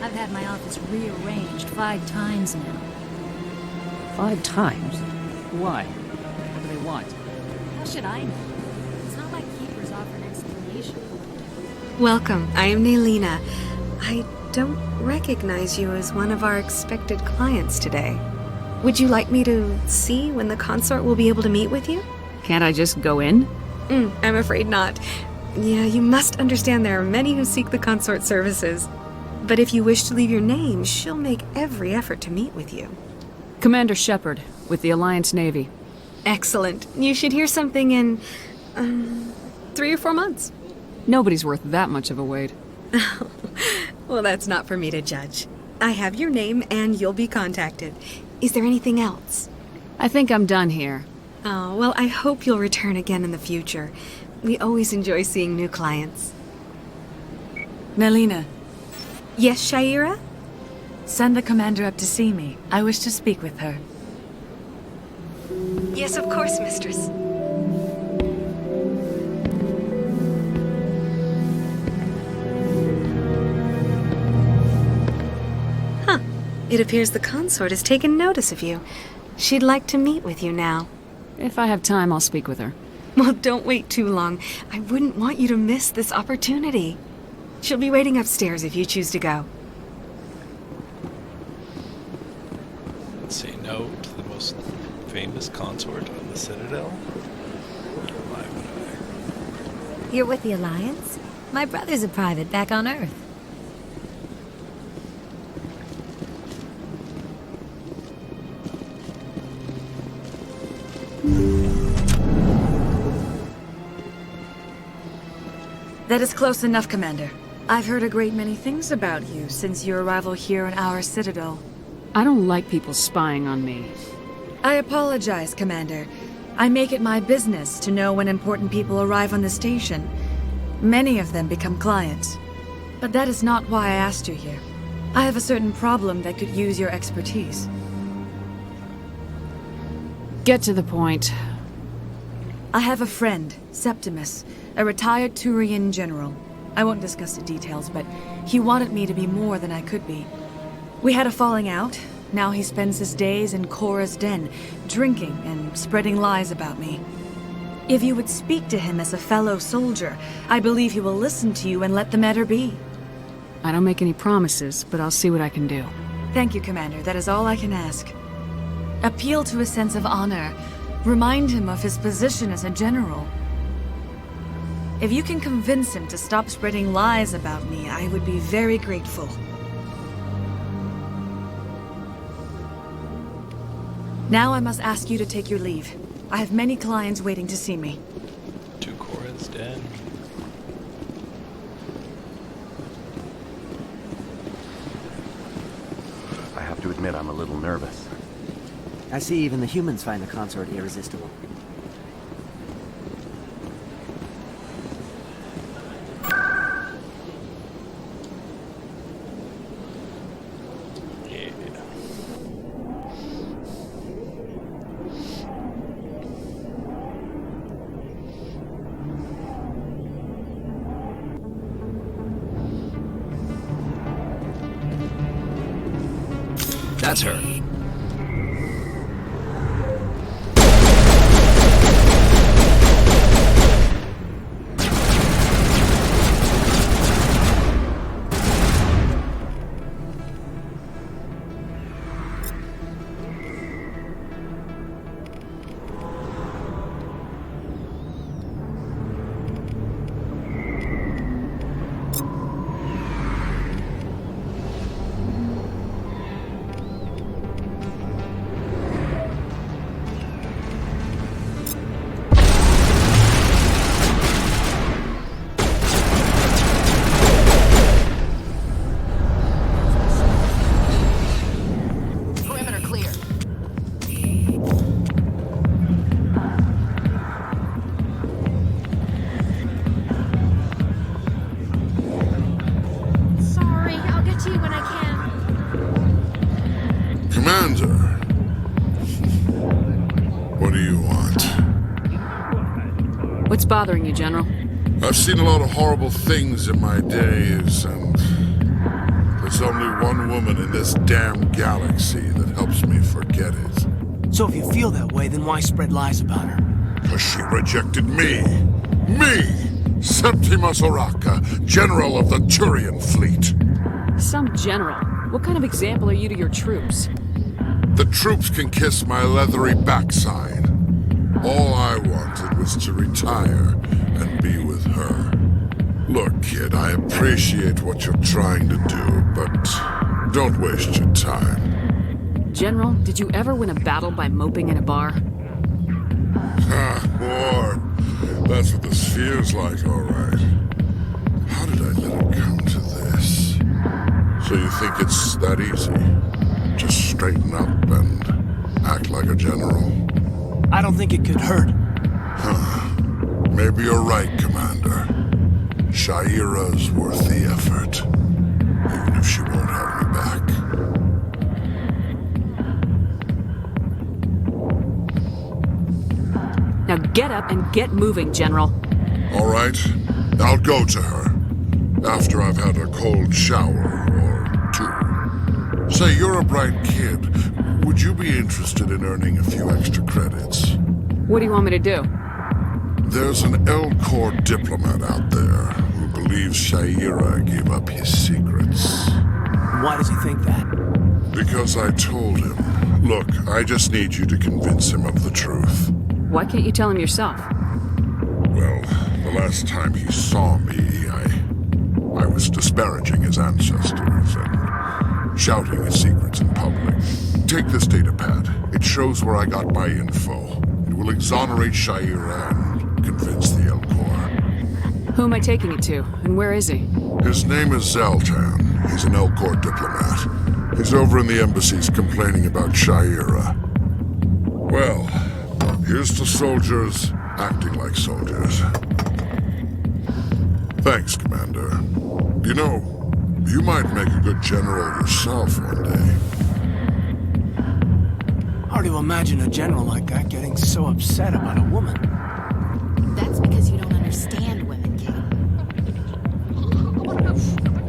I've had my office rearranged 5 times now. 5 times? Why? What do they want? How should I know? It's not like keepers offer an explanation. Welcome, I am Naylina. I don't recognize you as one of our expected clients today. Would you like me to see when the consort will be able to meet with you? Can't I just go in? I'm afraid not. Yeah, you must understand there are many who seek the consort services. But if you wish to leave your name, she'll make every effort to meet with you. Commander Shepard, with the Alliance Navy. Excellent. You should hear something in, 3 or 4 months. Nobody's worth that much of a wait. Well, that's not for me to judge. I have your name and you'll be contacted. Is there anything else? I think I'm done here. Oh, well, I hope you'll return again in the future. We always enjoy seeing new clients. Naylina. Yes, Shaira? Send the commander up to see me. I wish to speak with her. Yes, of course, mistress. Huh. It appears the consort has taken notice of you. She'd like to meet with you now. If I have time, I'll speak with her. Well, don't wait too long. I wouldn't want you to miss this opportunity. She'll be waiting upstairs if you choose to go. Say no to the most famous consort of the Citadel? Why would I? You're with the Alliance? My brother's a private back on Earth. That is close enough, Commander. I've heard a great many things about you since your arrival here in our Citadel. I don't like people spying on me. I apologize, Commander. I make it my business to know when important people arrive on the station. Many of them become clients. But that is not why I asked you here. I have a certain problem that could use your expertise. Get to the point. I have a friend, Septimus, a retired Turian general. I won't discuss the details, but he wanted me to be more than I could be. We had a falling out. Now he spends his days in Cora's den, drinking and spreading lies about me. If you would speak to him as a fellow soldier, I believe he will listen to you and let the matter be. I don't make any promises, but I'll see what I can do. Thank you, Commander. That is all I can ask. Appeal to his sense of honor. Remind him of his position as a general. If you can convince him to stop spreading lies about me, I would be very grateful. Now I must ask you to take your leave. I have many clients waiting to see me. Cora's dead. I have to admit I'm a little nervous. I see even the humans find the consort irresistible. That's her. Commander, what do you want? What's bothering you, General? I've seen a lot of horrible things in my days, and there's only one woman in this damn galaxy that helps me forget it. So if you feel that way, then why spread lies about her? Because she rejected me! Me! Septimus Oraka, General of the Turian Fleet! Some general? What kind of example are you to your troops? The troops can kiss my leathery backside. All I wanted was to retire and be with her. Look, kid, I appreciate what you're trying to do, but don't waste your time. General, did you ever win a battle by moping in a bar? War. That's what this feels like, all right. How did I let it come to this? So you think it's that easy? Just straighten up and act like a general? I don't think it could hurt. Maybe you're right, Commander. Shaira's worth the effort, even if she won't have me back. Now get up and get moving, General. All right, I'll go to her after I've had a cold shower or two. Say, you're a bright kid. Would you be interested in earning a few extra credits? What do you want me to do? There's an L-Corps diplomat out there who believes Shaira gave up his secrets. Why does he think that? Because I told him. Look, I just need you to convince him of the truth. Why can't you tell him yourself? Well, the last time he saw me, I was disparaging his ancestors and shouting his secrets in public. Take this data pad. It shows where I got my info. It will exonerate Shaira and convince the L-Corps. Who am I taking it to, and where is he? His name is Zaltan. He's an L-Corps diplomat. He's over in the embassies complaining about Shaira. Well, here's to soldiers acting like soldiers. Thanks, Commander. You know, you might make a good general yourself one day. Hard to imagine a general like that getting so upset about a woman. That's because you don't understand women, King.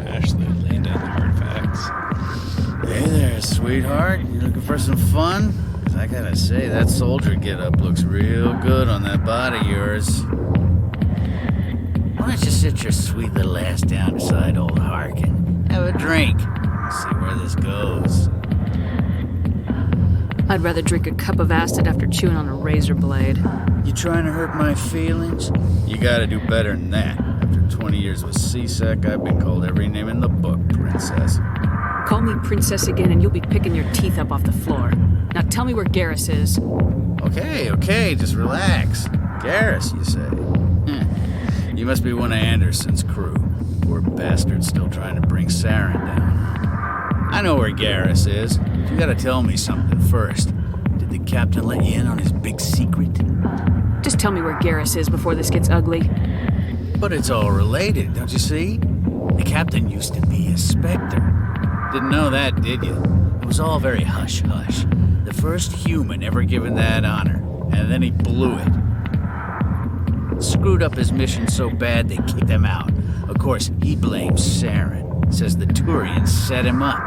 Ashley laying down the hard facts. Hey there, sweetheart. You looking for some fun? 'Cause I gotta say, that soldier getup looks real good on that body of yours. Why don't you sit your sweet little ass down beside old Harkin? Have a drink. See where this goes. I'd rather drink a cup of acid after chewing on a razor blade. You trying to hurt my feelings? You gotta do better than that. After 20 years with C-Sec, I've been called every name in the book, princess. Call me princess again and you'll be picking your teeth up off the floor. Now tell me where Garrus is. Okay, just relax. Garrus, you say? You must be one of Anderson's crew. Poor bastard still trying to bring Saren down. I know where Garrus is. You gotta tell me something first. Did the captain let you in on his big secret? Just tell me where Garrus is before this gets ugly. But it's all related, don't you see? The captain used to be a Spectre. Didn't know that, did you? It was all very hush-hush. The first human ever given that honor, and then he blew it. Screwed up his mission so bad they kicked him out. Of course, he blames Saren. Says the Turians set him up.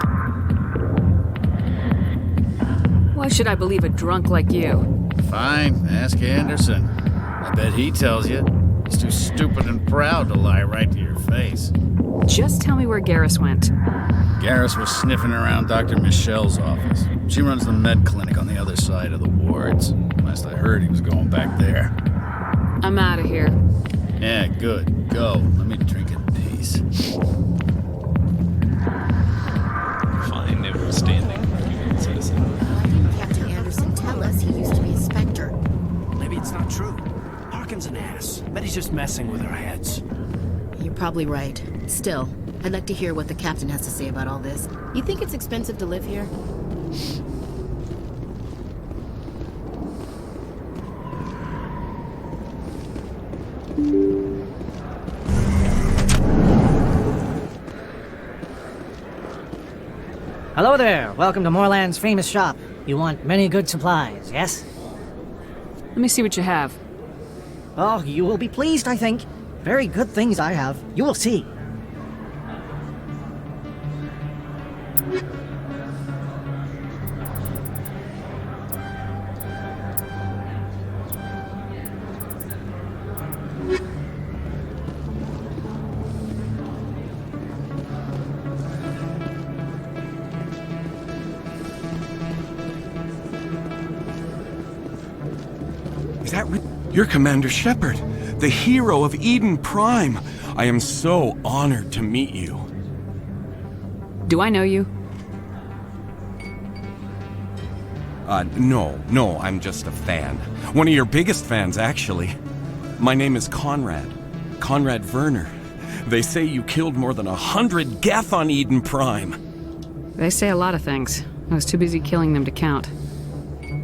Why should I believe a drunk like you? Fine, ask Anderson. I bet he tells you. He's too stupid and proud to lie right to your face. Just tell me where Garrus went. Garrus was sniffing around Dr. Michelle's office. She runs the med clinic on the other side of the wards. Last I heard, he was going back there. I'm out of here. Yeah, good. Go. Let me drink in peace. Fine, they were standing. Citizen. Why didn't Captain Anderson tell us he used to be a Spectre? Maybe it's not true. Harkin's an ass. Bet he's just messing with our heads. You're probably right. Still, I'd like to hear what the captain has to say about all this. You think it's expensive to live here? Hello there. Welcome to Moorland's famous shop. You want many good supplies, yes? Let me see what you have. Oh, you will be pleased, I think. Very good things I have. You will see. Is that You're Commander Shepard, the hero of Eden Prime. I am so honored to meet you. Do I know you? No, I'm just a fan. One of your biggest fans, actually. My name is Conrad. Conrad Werner. They say you killed more than 100 Geth on Eden Prime. They say a lot of things. I was too busy killing them to count.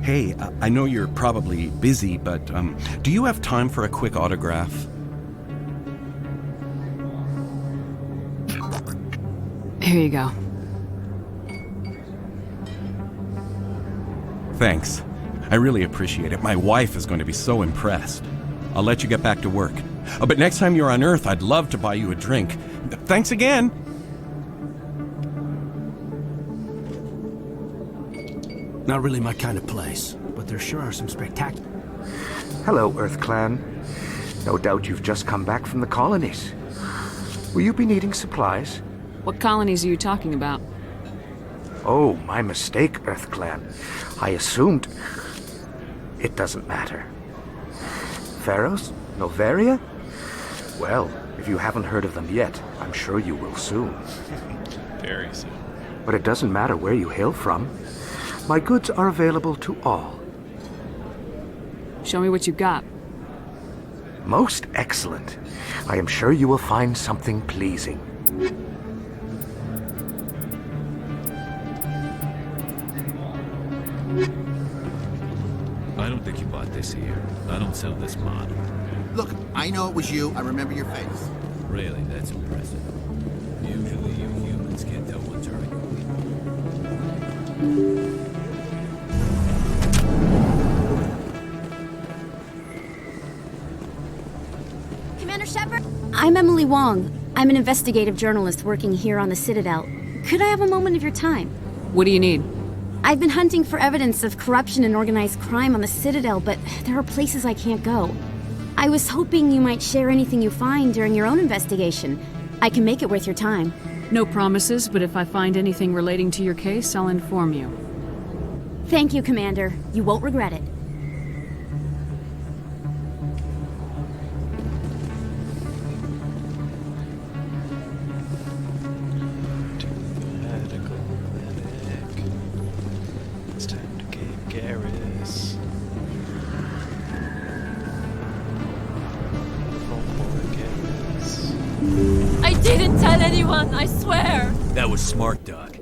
Hey, I know you're probably busy, but do you have time for a quick autograph? Here you go. Thanks. I really appreciate it. My wife is going to be so impressed. I'll let you get back to work. But next time you're on Earth, I'd love to buy you a drink. Thanks again! Not really my kind of place, but there sure are some spectacular... Hello, Earth Clan. No doubt you've just come back from the colonies. Will you be needing supplies? What colonies are you talking about? Oh, my mistake, Earth Clan. I assumed... It doesn't matter. Pharos? Novaria? Well, if you haven't heard of them yet, I'm sure you will soon. Very soon. But it doesn't matter where you hail from. My goods are available to all. Show me what you've got. Most excellent. I am sure you will find something pleasing. I don't think you bought this here. I don't sell this mod. Look, I know it was you. I remember your face. Really, that's impressive. Usually you humans can't tell what's hurting. Commander Shepard? I'm Emily Wong. I'm an investigative journalist working here on the Citadel. Could I have a moment of your time? What do you need? I've been hunting for evidence of corruption and organized crime on the Citadel, but there are places I can't go. I was hoping you might share anything you find during your own investigation. I can make it worth your time. No promises, but if I find anything relating to your case, I'll inform you. Thank you, Commander. You won't regret it. Garrus. Oh boy, Garrus. I didn't tell anyone, I swear! That was smart, Doc.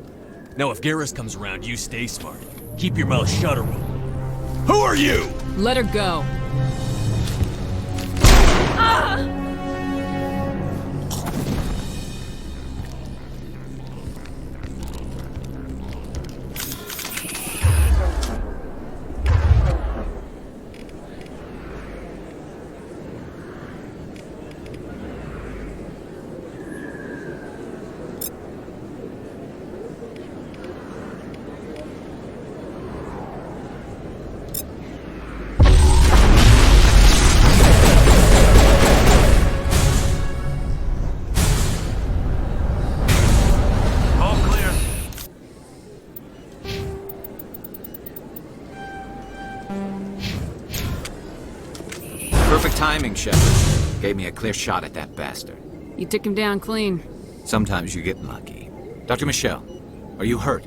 Now if Garrus comes around, you stay smart. Keep your mouth shut or we'll... Who are you? Let her go. Ah! Perfect timing, Shepard. Gave me a clear shot at that bastard. You took him down clean. Sometimes you get lucky. Dr. Michelle, are you hurt?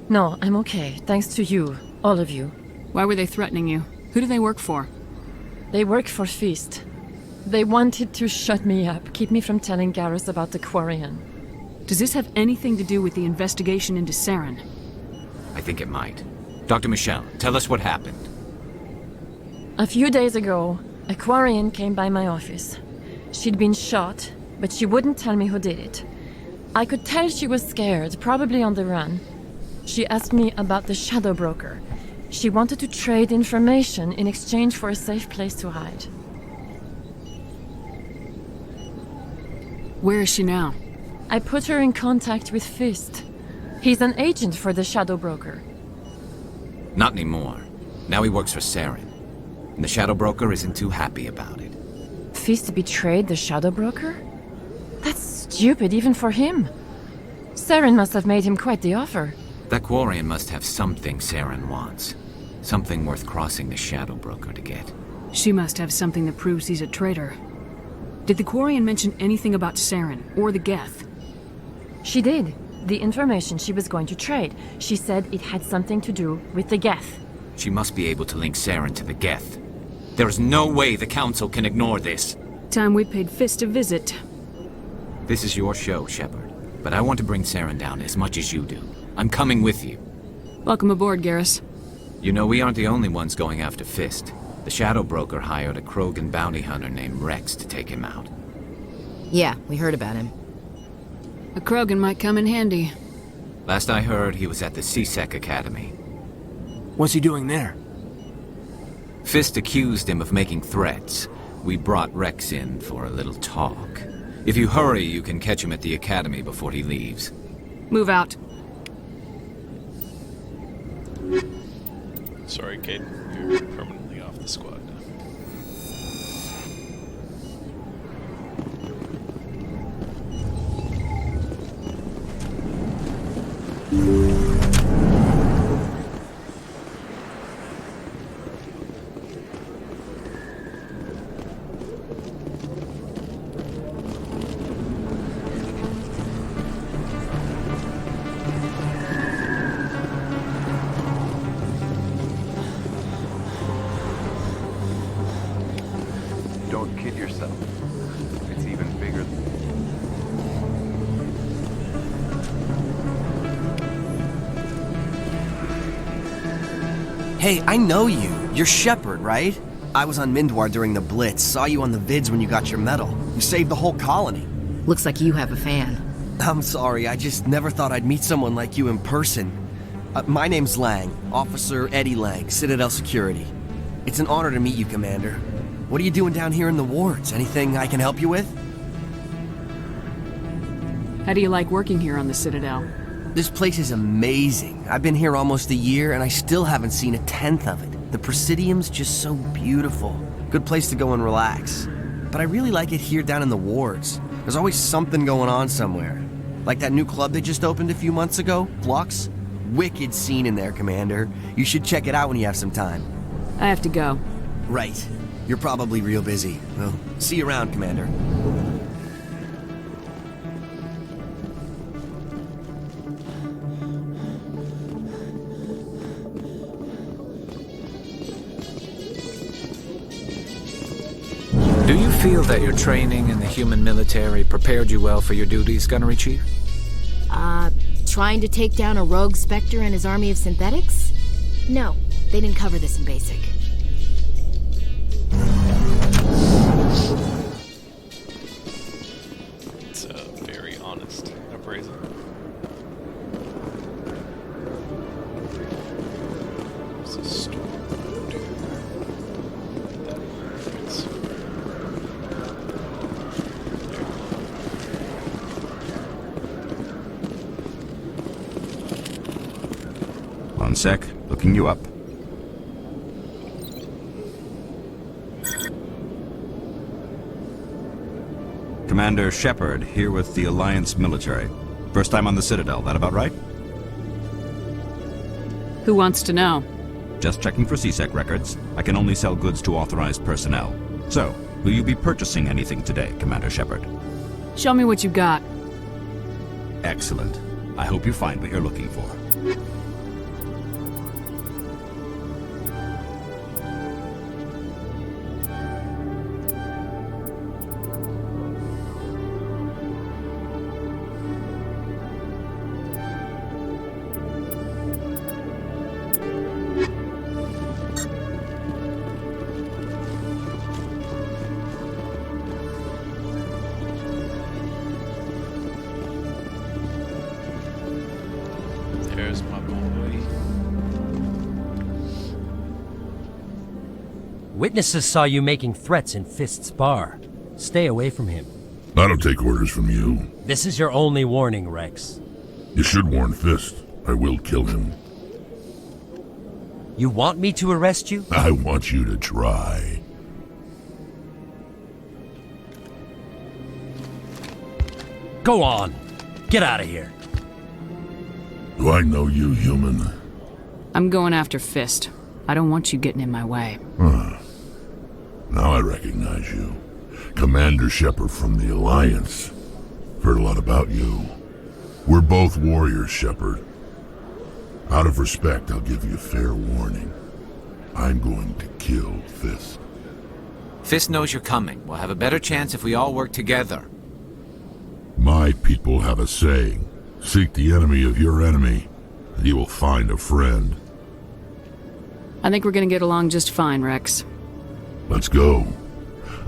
No, I'm okay. Thanks to you. All of you. Why were they threatening you? Who do they work for? They work for Feast. They wanted to shut me up, keep me from telling Garrus about the Quarian. Does this have anything to do with the investigation into Saren? I think it might. Dr. Michelle, tell us what happened. A few days ago, a Quarian came by my office. She'd been shot, but she wouldn't tell me who did it. I could tell she was scared, probably on the run. She asked me about the Shadow Broker. She wanted to trade information in exchange for a safe place to hide. Where is she now? I put her in contact with Fist. He's an agent for the Shadow Broker. Not anymore. Now he works for Saren. And the Shadow Broker isn't too happy about it. Fist betrayed the Shadow Broker? That's stupid even for him. Saren must have made him quite the offer. That Quarian must have something Saren wants. Something worth crossing the Shadow Broker to get. She must have something that proves he's a traitor. Did the Quarian mention anything about Saren or the Geth? She did. The information she was going to trade. She said it had something to do with the Geth. She must be able to link Saren to the Geth. There is no way the Council can ignore this. Time we paid Fist a visit. This is your show, Shepard. But I want to bring Saren down as much as you do. I'm coming with you. Welcome aboard, Garrus. You know, we aren't the only ones going after Fist. The Shadow Broker hired a Krogan bounty hunter named Rex to take him out. Yeah, we heard about him. A Krogan might come in handy. Last I heard, he was at the CSEC Academy. What's he doing there? Fist accused him of making threats. We brought Rex in for a little talk. If you hurry, you can catch him at the Academy before he leaves. Move out. Sorry, Kate. You're permanently off the squad. Don't kid yourself. It's even bigger than... Hey, I know you. You're Shepard, right? I was on Mindwar during the Blitz. Saw you on the vids when you got your medal. You saved the whole colony. Looks like you have a fan. I'm sorry, I just never thought I'd meet someone like you in person. My name's Lang, Officer Eddie Lang, Citadel Security. It's an honor to meet you, Commander. What are you doing down here in the wards? Anything I can help you with? How do you like working here on the Citadel? This place is amazing. I've been here almost a year, and I still haven't seen a tenth of it. The Presidium's just so beautiful. Good place to go and relax. But I really like it here down in the wards. There's always something going on somewhere. Like that new club they just opened a few months ago, Flux. Wicked scene in there, Commander. You should check it out when you have some time. I have to go. Right. You're probably real busy. Well, see you around, Commander. feel that your training in the human military prepared you well for your duties, Gunnery Chief? Trying to take down a rogue Spectre and his army of synthetics? No, they didn't cover this in basic. It's a very honest appraisal. It's a storm. One sec, looking you up. Commander Shepard, here with the Alliance military. First time on the Citadel, that about right? Who wants to know? Just checking for CSEC records. I can only sell goods to authorized personnel. So, will you be purchasing anything today, Commander Shepard? Show me what you got. Excellent. I hope you find what you're looking for. There's my boy. Witnesses saw you making threats in Fist's bar. Stay away from him. I don't take orders from you. This is your only warning, Rex. You should warn Fist. I will kill him. You want me to arrest you? I want you to try. Go on. Get out of here. Do I know you, human? I'm going after Fist. I don't want you getting in my way. Now I recognize you. Commander Shepard from the Alliance. Heard a lot about you. We're both warriors, Shepard. Out of respect, I'll give you fair warning. I'm going to kill Fist. Fist knows you're coming. We'll have a better chance if we all work together. My people have a saying. Seek the enemy of your enemy, and you will find a friend. I think we're gonna get along just fine, Rex. Let's go.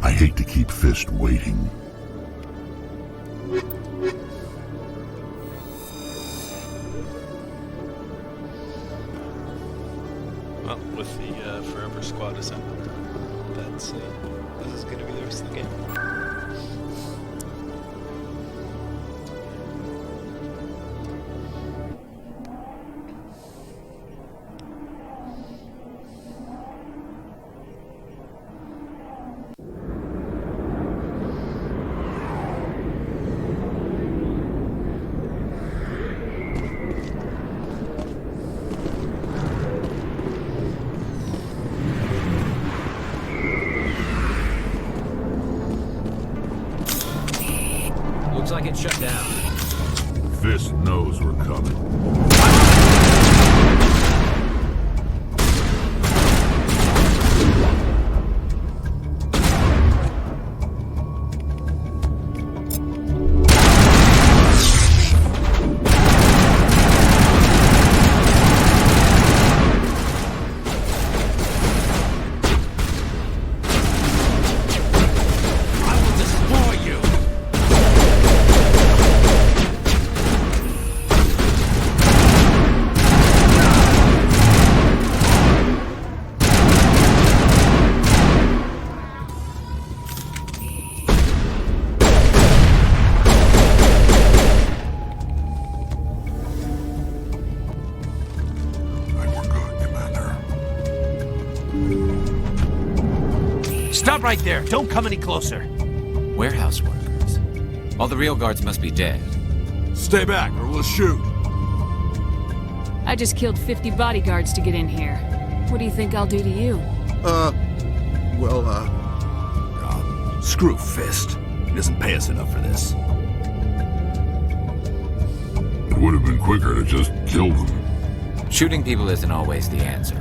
I hate to keep Fist waiting. Well, with the Forever Squad assembled, this is going to be the rest of the game. Looks like it's shut down. Fist knows we're coming. Stop right there. Don't come any closer. Warehouse workers. All the real guards must be dead. Stay back or we'll shoot. I just killed 50 bodyguards to get in here. What do you think I'll do to you? Screw Fist. He doesn't pay us enough for this. It would have been quicker to just kill them. Shooting people isn't always the answer.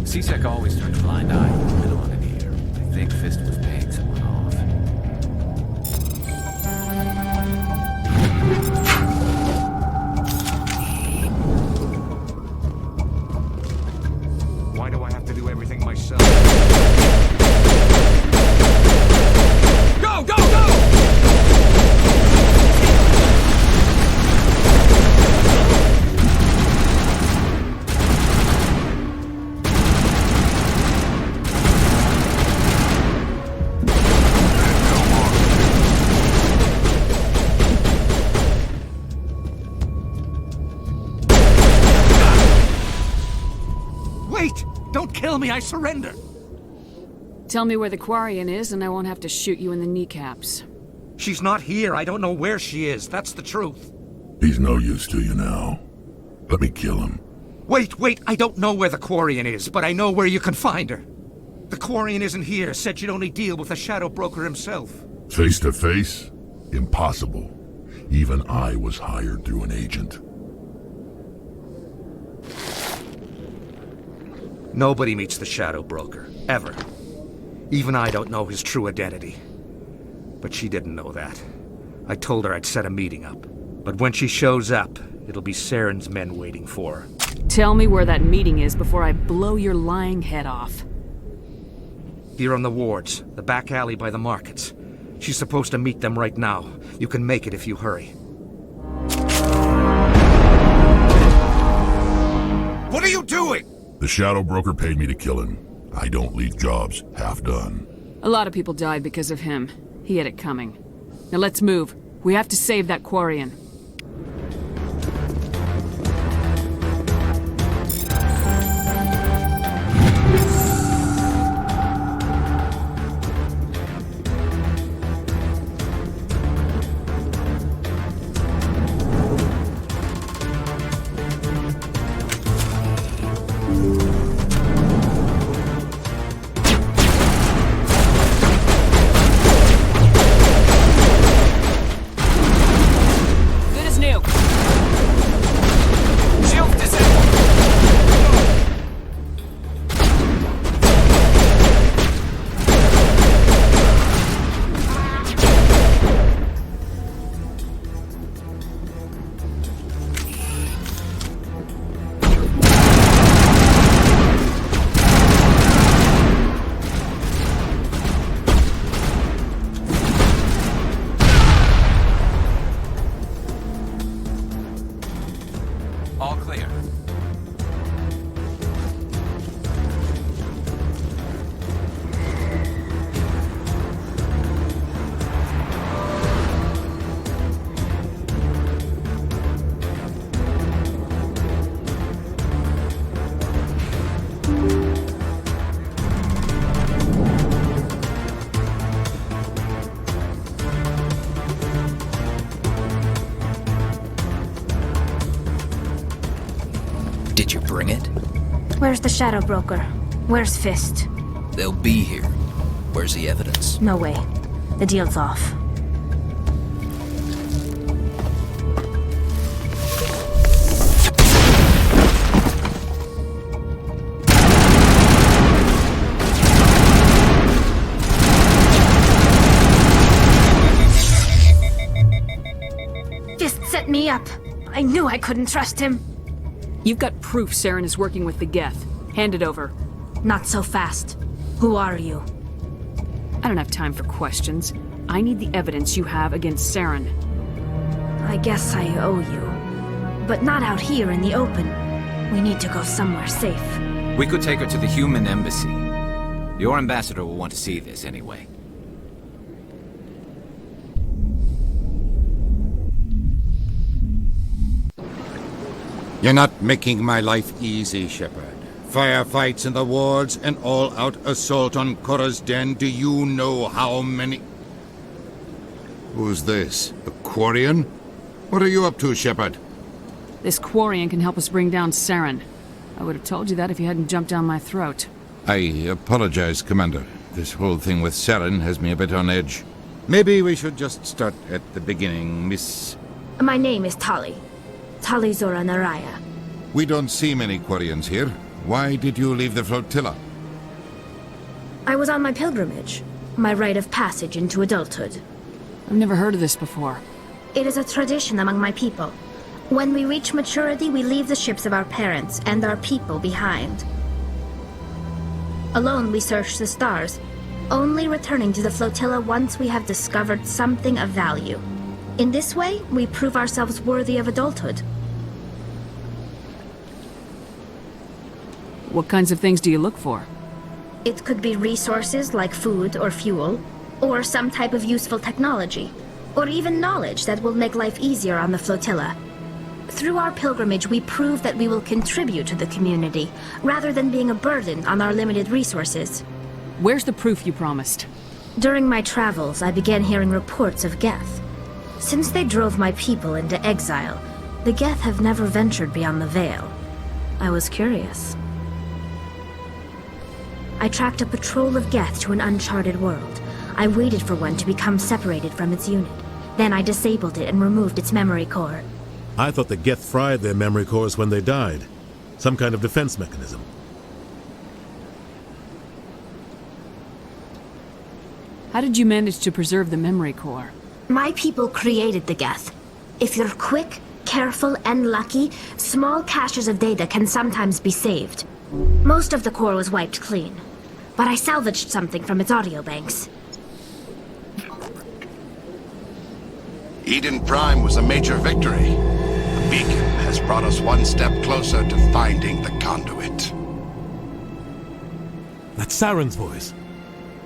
C-Sec always turned a blind eye when it went on in here. I think Fist was paying someone off. Why do I have to do everything myself? Go, go, go! Wait! Don't kill me, I surrender! Tell me where the Quarian is, and I won't have to shoot you in the kneecaps. She's not here. I don't know where she is. That's the truth. He's no use to you now. Let me kill him. Wait, I don't know where the Quarian is, but I know where you can find her. The Quarian isn't here, said you'd only deal with the Shadow Broker himself. Face to face? Impossible. Even I was hired through an agent. Nobody meets the Shadow Broker, ever. Even I don't know his true identity. But she didn't know that. I told her I'd set a meeting up. But when she shows up, it'll be Saren's men waiting for her. Tell me where that meeting is before I blow your lying head off. Here on the wards, the back alley by the markets. She's supposed to meet them right now. You can make it if you hurry. What are you doing? The Shadow Broker paid me to kill him. I don't leave jobs half done. A lot of people died because of him. He had it coming. Now let's move. We have to save that Quarian. All clear. Did you bring it? Where's the Shadow Broker? Where's Fist? They'll be here. Where's the evidence? No way. The deal's off. Fist set me up. I knew I couldn't trust him. You've got proof Saren is working with the Geth. Hand it over. Not so fast. Who are you? I don't have time for questions. I need the evidence you have against Saren. I guess I owe you. But not out here in the open. We need to go somewhere safe. We could take her to the human embassy. Your ambassador will want to see this anyway. You're not making my life easy, Shepard. Firefights in the wards, an all-out assault on Korra's den. Do you know how many... Who's this? The Quarian? What are you up to, Shepard? This Quarian can help us bring down Saren. I would have told you that if you hadn't jumped down my throat. I apologize, Commander. This whole thing with Saren has me a bit on edge. Maybe we should just start at the beginning, Miss... My name is Tali. Tali Zora Naraya. We don't see many Quarians here. Why did you leave the flotilla? I was on my pilgrimage, my rite of passage into adulthood. I've never heard of this before. It is a tradition among my people. When we reach maturity, we leave the ships of our parents and our people behind. Alone, we search the stars, only returning to the flotilla once we have discovered something of value. In this way, we prove ourselves worthy of adulthood. What kinds of things do you look for? It could be resources like food or fuel, or some type of useful technology, or even knowledge that will make life easier on the flotilla. Through our pilgrimage, we prove that we will contribute to the community, rather than being a burden on our limited resources. Where's the proof you promised? During my travels, I began hearing reports of Geth. Since they drove my people into exile, the Geth have never ventured beyond the Veil. I was curious. I tracked a patrol of Geth to an uncharted world. I waited for one to become separated from its unit. Then I disabled it and removed its memory core. I thought the Geth fried their memory cores when they died. Some kind of defense mechanism. How did you manage to preserve the memory core? My people created the Geth. If you're quick, careful, and lucky, small caches of data can sometimes be saved. Most of the core was wiped clean, but I salvaged something from its audio banks. Eden Prime was a major victory. The beacon has brought us one step closer to finding the conduit. That's Saren's voice.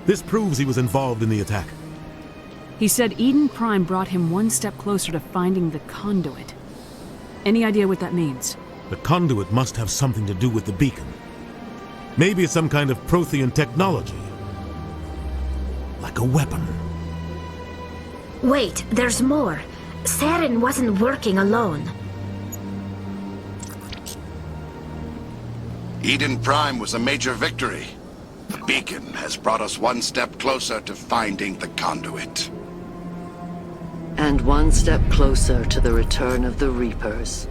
This proves he was involved in the attack. He said Eden Prime brought him one step closer to finding the conduit. Any idea what that means? The conduit must have something to do with the beacon. Maybe it's some kind of Prothean technology. Like a weapon. Wait, there's more. Saren wasn't working alone. Eden Prime was a major victory. The beacon has brought us one step closer to finding the conduit. And one step closer to the return of the Reapers.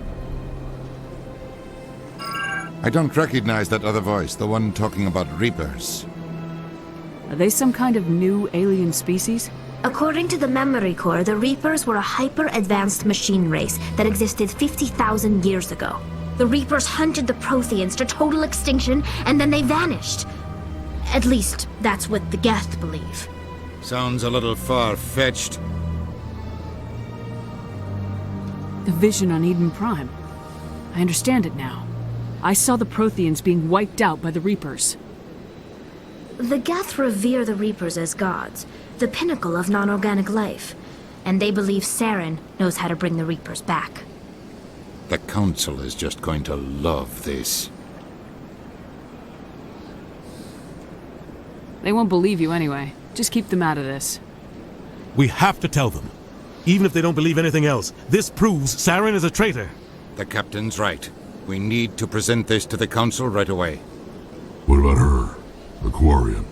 I don't recognize that other voice, the one talking about Reapers. Are they some kind of new alien species? According to the memory core, the Reapers were a hyper-advanced machine race that existed 50,000 years ago. The Reapers hunted the Protheans to total extinction, and then they vanished. At least, that's what the Geth believe. Sounds a little far-fetched. The vision on Eden Prime. I understand it now. I saw the Protheans being wiped out by the Reapers. The Geth revere the Reapers as gods, the pinnacle of non-organic life, and they believe Saren knows how to bring the Reapers back. The Council is just going to love this. They won't believe you anyway. Just keep them out of this. We have to tell them. Even if they don't believe anything else, this proves Saren is a traitor. The Captain's right. We need to present this to the Council right away. What about her? Aquarian.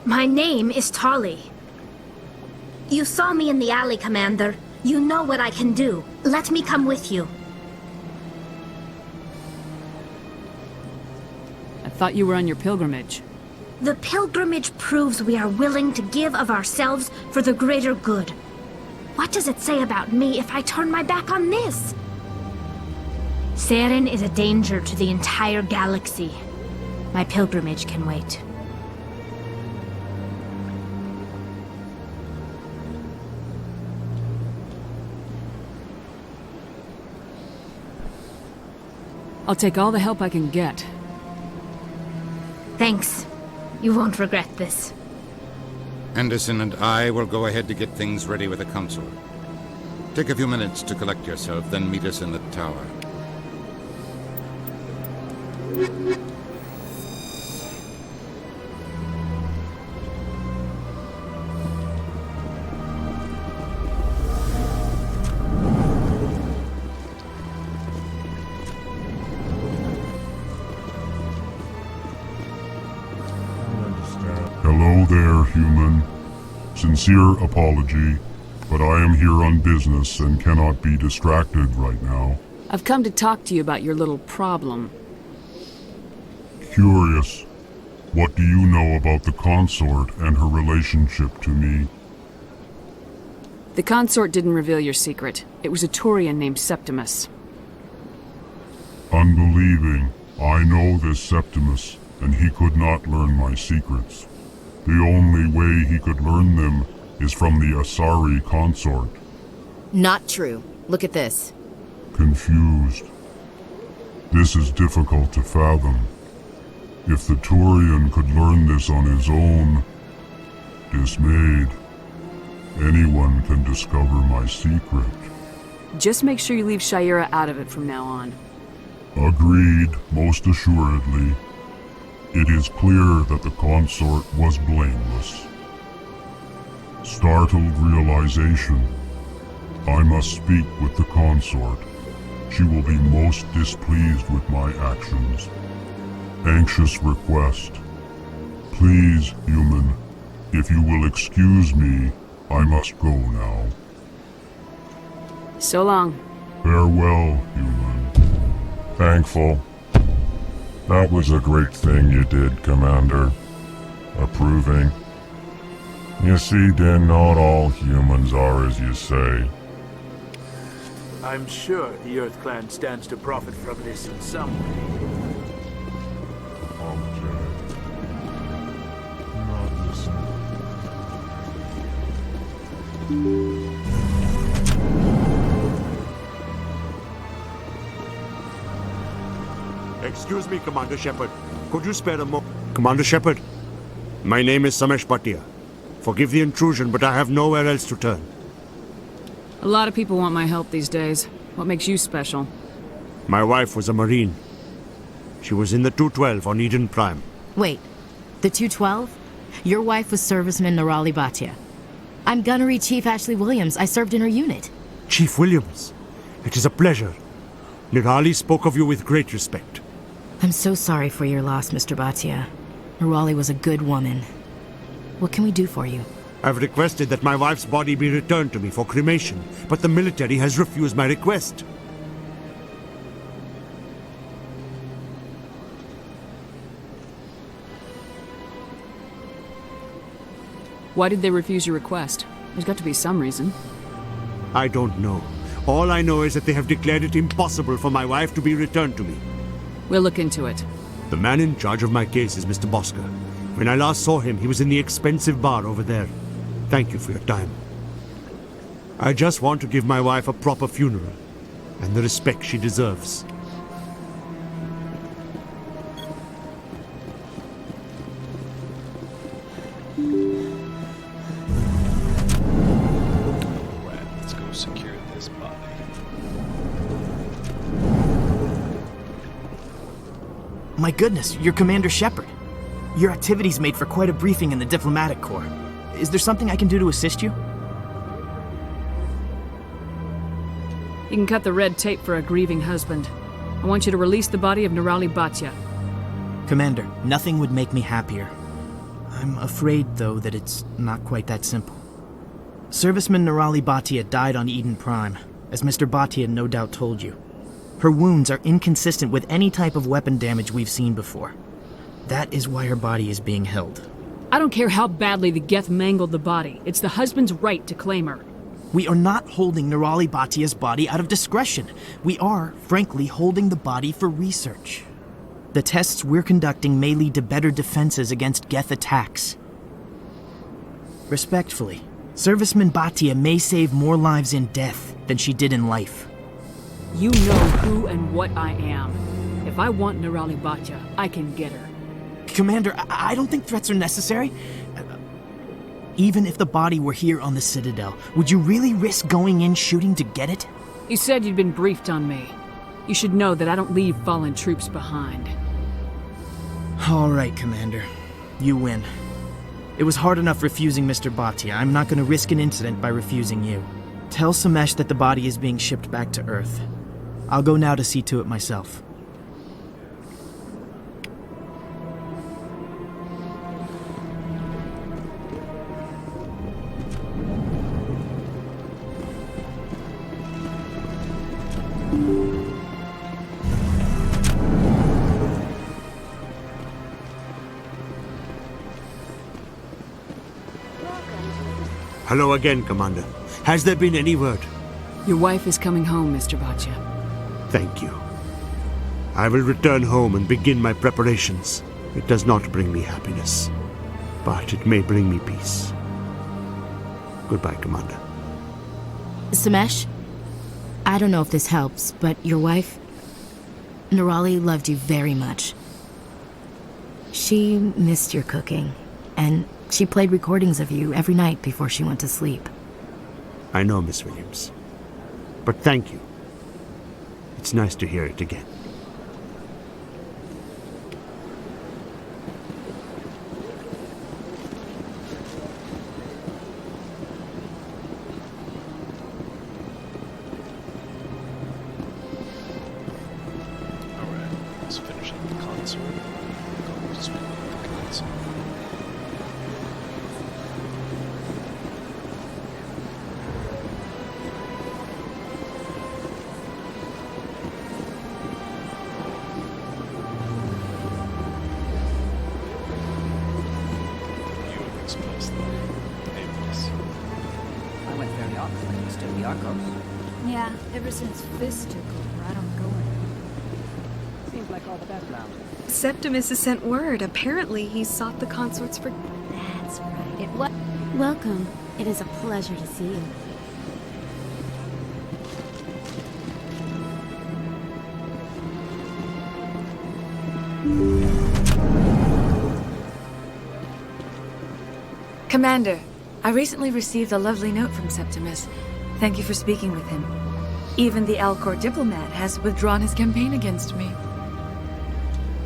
My name is Tali. You saw me in the alley, Commander. You know what I can do. Let me come with you. I thought you were on your pilgrimage. The pilgrimage proves we are willing to give of ourselves for the greater good. What does it say about me if I turn my back on this? Saren is a danger to the entire galaxy. My pilgrimage can wait. I'll take all the help I can get. Thanks. You won't regret this. Anderson and I will go ahead to get things ready with the Council. Take a few minutes to collect yourself, then meet us in the tower. Hello there, human. Sincere apology, but I am here on business and cannot be distracted right now. I've come to talk to you about your little problem. curious. What do you know about the consort and her relationship to me? The consort didn't reveal your secret. It was a Turian named Septimus. Unbelieving. I know this Septimus, and he could not learn my secrets. The only way he could learn them is from the Asari consort. Not true. Look at this. Confused. This is difficult to fathom. If the Turian could learn this on his own, dismayed, anyone can discover my secret. Just make sure you leave Shayera out of it from now on. Agreed, most assuredly. It is clear that the consort was blameless. Startled realization. I must speak with the consort. She will be most displeased with my actions. Anxious request. Please, human, if you will excuse me, I must go now. So long. Farewell, human. Thankful. That was a great thing you did, Commander. Approving. You see, then not all humans are as you say. I'm sure the Earth Clan stands to profit from this in some way. Not listening. Excuse me, Commander Shepard. Could you spare a moment? Commander Shepard, my name is Samesh Bhatia. Forgive the intrusion, but I have nowhere else to turn. A lot of people want my help these days. What makes you special? My wife was a Marine. She was in the 212 on Eden Prime. Wait, the 212? Your wife was serviceman Nirali Bhatia. I'm Gunnery Chief Ashley Williams. I served in her unit. Chief Williams, it is a pleasure. Nirali spoke of you with great respect. I'm so sorry for your loss, Mr. Bhatia. Nirali was a good woman. What can we do for you? I've requested that my wife's body be returned to me for cremation, but the military has refused my request. Why did they refuse your request? There's got to be some reason. I don't know. All I know is that they have declared it impossible for my wife to be returned to me. We'll look into it. The man in charge of my case is Mr. Bosker. When I last saw him, he was in the expensive bar over there. Thank you for your time. I just want to give my wife a proper funeral, and the respect she deserves. Alright, let's go secure this body. My goodness, you're Commander Shepard. Your activities made for quite a briefing in the diplomatic corps. Is there something I can do to assist you? You can cut the red tape for a grieving husband. I want you to release the body of Nirali Bhatia. Commander, nothing would make me happier. I'm afraid, though, that it's not quite that simple. Serviceman Nirali Bhatia died on Eden Prime, as Mr. Bhatia no doubt told you. Her wounds are inconsistent with any type of weapon damage we've seen before. That is why her body is being held. I don't care how badly the Geth mangled the body. It's the husband's right to claim her. We are not holding Nirali Bhatia's body out of discretion. We are, frankly, holding the body for research. The tests we're conducting may lead to better defenses against Geth attacks. Respectfully, Serviceman Bhatia may save more lives in death than she did in life. You know who and what I am. If I want Nirali Bhatia, I can get her. Commander, I don't think threats are necessary. Even if the body were here on the Citadel, would you really risk going in shooting to get it? You said you'd been briefed on me. You should know that I don't leave fallen troops behind. All right, Commander. You win. It was hard enough refusing Mr. Bhatia. I'm not going to risk an incident by refusing you. Tell Samesh that the body is being shipped back to Earth. I'll go now to see to it myself. Hello again, Commander. Has there been any word? Your wife is coming home, Mr. Bhatia. Thank you. I will return home and begin my preparations. It does not bring me happiness, but it may bring me peace. Goodbye, Commander. Samesh, I don't know if this helps, but your wife, Nerali, loved you very much. She missed your cooking, and she played recordings of you every night before she went to sleep. I know, Miss Williams. But thank you. It's nice to hear it again. Let's finish up the consort. Go speak with the consort. You have exposed the nameless. I went very often when he was still the Arcos. Yeah, ever since Fist took over, I don't go anymore. Seems like all the best now. Septimus has sent word. Apparently, he sought the consorts for... That's right. It was. Welcome. It is a pleasure to see you. Commander, I recently received a lovely note from Septimus. Thank you for speaking with him. Even the Alcor diplomat has withdrawn his campaign against me.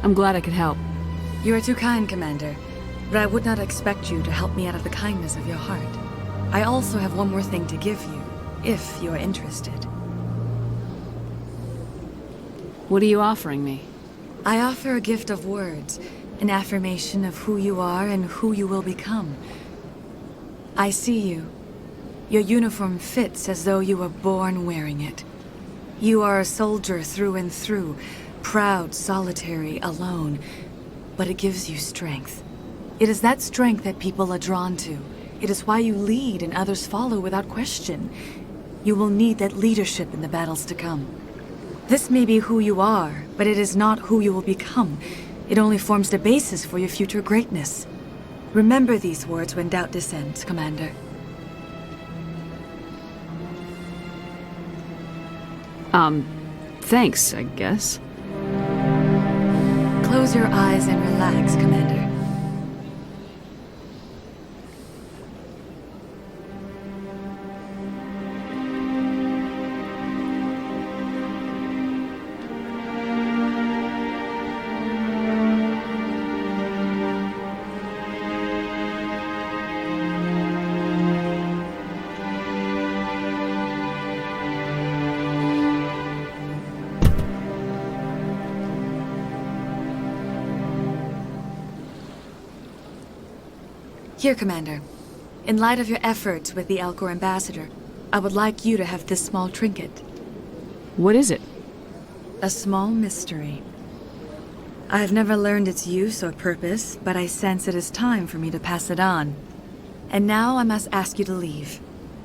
I'm glad I could help. You are too kind, Commander, but I would not expect you to help me out of the kindness of your heart. I also have one more thing to give you, if you are interested. What are you offering me? I offer a gift of words, an affirmation of who you are and who you will become. I see you. Your uniform fits as though you were born wearing it. You are a soldier through and through, proud, solitary, alone, but it gives you strength. It is that strength that people are drawn to. It is why you lead and others follow without question. You will need that leadership in the battles to come. This may be who you are, but it is not who you will become. It only forms the basis for your future greatness. Remember these words when doubt descends, Commander. Thanks, I guess. Close your eyes and relax, Commander. Here, Commander. In light of your efforts with the Alcor ambassador, I would like you to have this small trinket. What is it? A small mystery. I have never learned its use or purpose, but I sense it is time for me to pass it on. And now I must ask you to leave.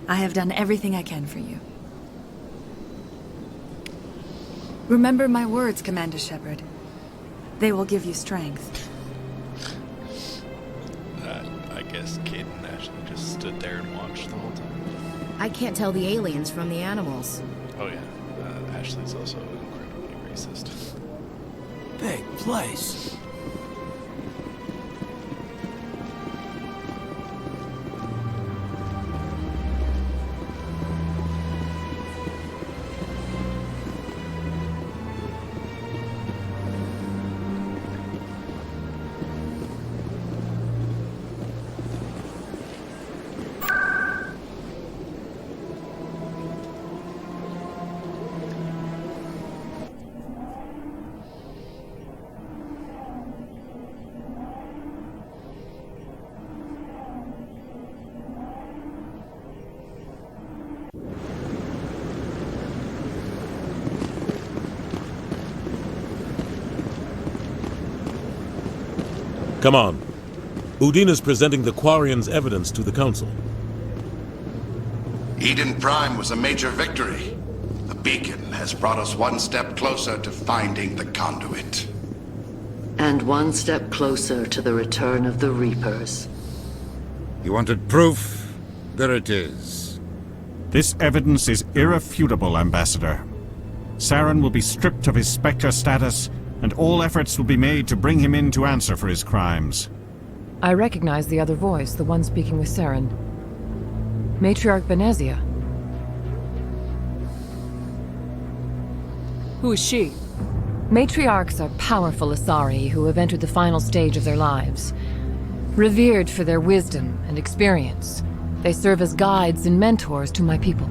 I have done everything I can for you. Remember my words, Commander Shepard. They will give you strength. I guess Kate and Ashley just stood there and watched the whole time. I can't tell the aliens from the animals. Oh yeah, Ashley's also incredibly racist. Big place. Come on. Udina's presenting the Quarians' evidence to the Council. Eden Prime was a major victory. The beacon has brought us one step closer to finding the conduit. And one step closer to the return of the Reapers. You wanted proof? There it is. This evidence is irrefutable, Ambassador. Saren will be stripped of his Spectre status, and all efforts will be made to bring him in to answer for his crimes. I recognize the other voice, the one speaking with Saren. Matriarch Benezia. Who is she? Matriarchs are powerful Asari who have entered the final stage of their lives. Revered for their wisdom and experience, they serve as guides and mentors to my people.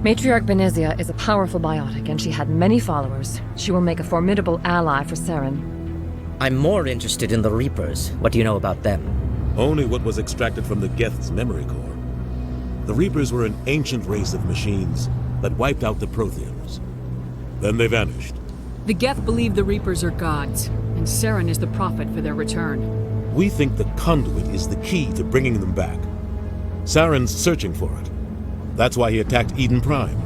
Matriarch Benezia is a powerful biotic, and she had many followers. She will make a formidable ally for Saren. I'm more interested in the Reapers. What do you know about them? Only what was extracted from the Geth's memory core. The Reapers were an ancient race of machines that wiped out the Protheans. Then they vanished. The Geth believe the Reapers are gods, and Saren is the prophet for their return. We think the conduit is the key to bringing them back. Saren's searching for it. That's why he attacked Eden Prime.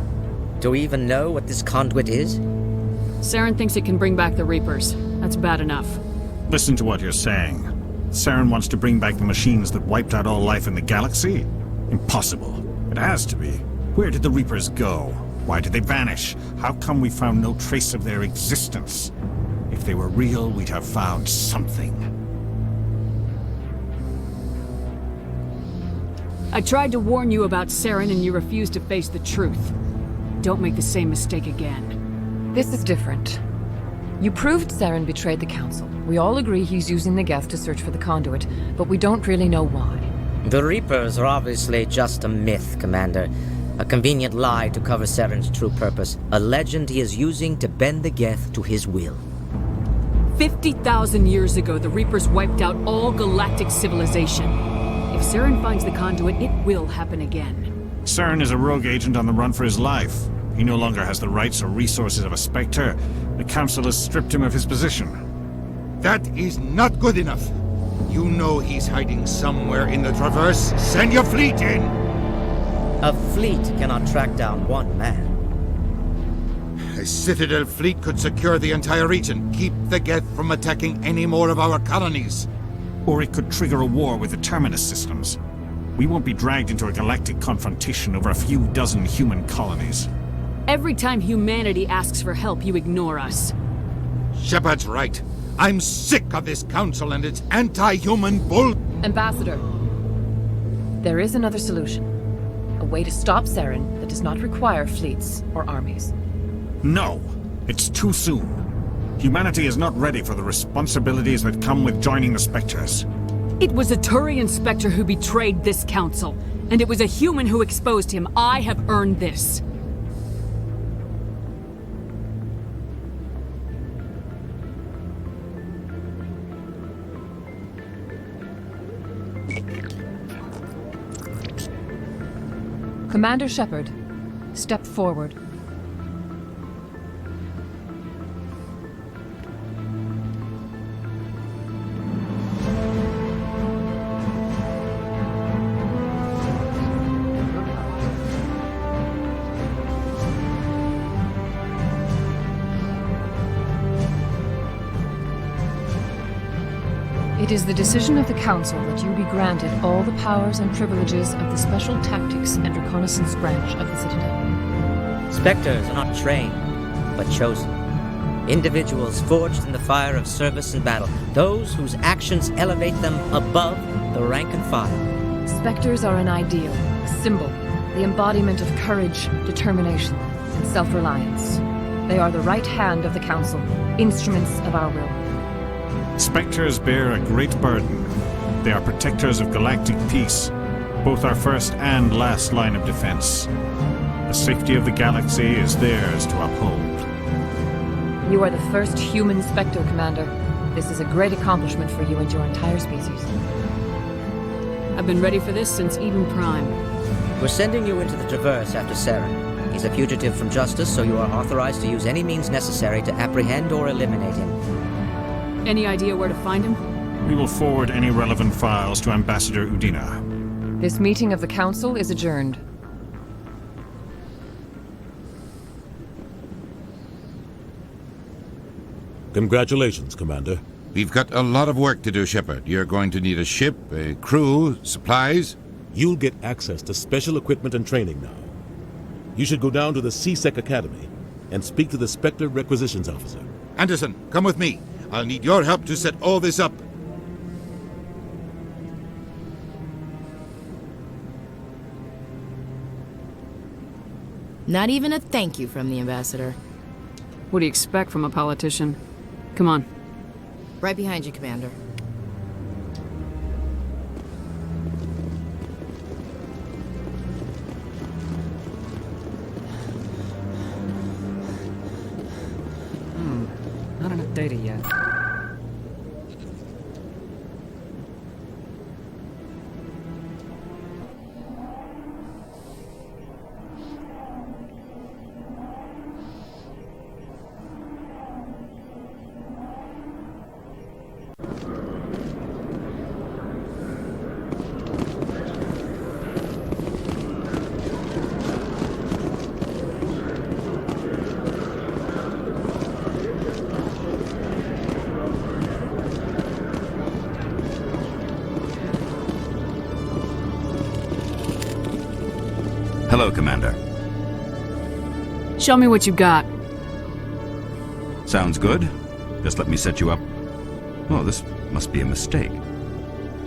Do we even know what this conduit is? Saren thinks it can bring back the Reapers. That's bad enough. Listen to what you're saying. Saren wants to bring back the machines that wiped out all life in the galaxy? Impossible. It has to be. Where did the Reapers go? Why did they vanish? How come we found no trace of their existence? If they were real, we'd have found something. I tried to warn you about Saren and you refused to face the truth. Don't make the same mistake again. This is different. You proved Saren betrayed the Council. We all agree he's using the Geth to search for the conduit, but we don't really know why. The Reapers are obviously just a myth, Commander. A convenient lie to cover Saren's true purpose. A legend he is using to bend the Geth to his will. 50,000 years ago, the Reapers wiped out all galactic civilization. If Saren finds the conduit, it will happen again. Saren is a rogue agent on the run for his life. He no longer has the rights or resources of a Spectre. The Council has stripped him of his position. That is not good enough. You know he's hiding somewhere in the Traverse. Send your fleet in! A fleet cannot track down one man. A Citadel fleet could secure the entire region, keep the Geth from attacking any more of our colonies. Or it could trigger a war with the Terminus systems. We won't be dragged into a galactic confrontation over a few dozen human colonies. Every time humanity asks for help, you ignore us. Shepard's right. I'm sick of this council and its anti-human bull... Ambassador, there is another solution. A way to stop Saren that does not require fleets or armies. No, it's too soon. Humanity is not ready for the responsibilities that come with joining the Spectres. It was a Turian Spectre who betrayed this council, and it was a human who exposed him. I have earned this. Commander Shepard, step forward. It is the decision of the Council that you be granted all the powers and privileges of the Special Tactics and Reconnaissance Branch of the Citadel. Spectres are not trained, but chosen. Individuals forged in the fire of service and battle. Those whose actions elevate them above the rank and file. Spectres are an ideal, a symbol, the embodiment of courage, determination, and self-reliance. They are the right hand of the Council, instruments of our will. Spectres bear a great burden. They are protectors of galactic peace, both our first and last line of defense. The safety of the galaxy is theirs to uphold. You are the first human Spectre, Commander. This is a great accomplishment for you and your entire species. I've been ready for this since Eden Prime. We're sending you into the Traverse after Saren. He's a fugitive from justice, so you are authorized to use any means necessary to apprehend or eliminate him. Any idea where to find him? We will forward any relevant files to Ambassador Udina. This meeting of the Council is adjourned. Congratulations, Commander. We've got a lot of work to do, Shepard. You're going to need a ship, a crew, supplies. You'll get access to special equipment and training now. You should go down to the C-Sec Academy and speak to the Spectre Requisitions Officer. Anderson, come with me. I'll need your help to set all this up. Not even a thank you from the ambassador. What do you expect from a politician? Come on. Right behind you, Commander. Not enough data yet. Hello, Commander. Show me what you got. Sounds good. Just let me set you up. Oh, this must be a mistake.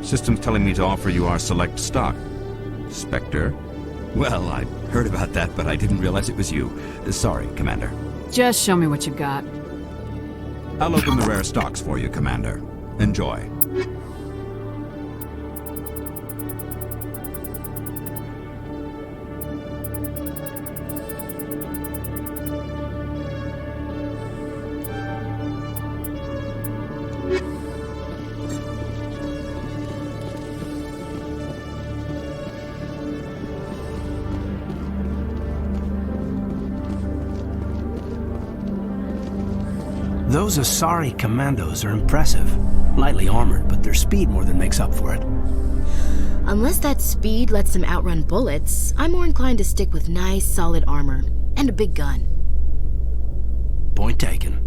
System's telling me to offer you our select stock. Spectre? Well, I heard about that, but I didn't realize it was you. Sorry, Commander. Just show me what you got. I'll open the rare stocks for you, Commander. Enjoy. Those Asari commandos are impressive. Lightly armored, but their speed more than makes up for it. Unless that speed lets them outrun bullets, I'm more inclined to stick with nice, solid armor. And a big gun. Point taken.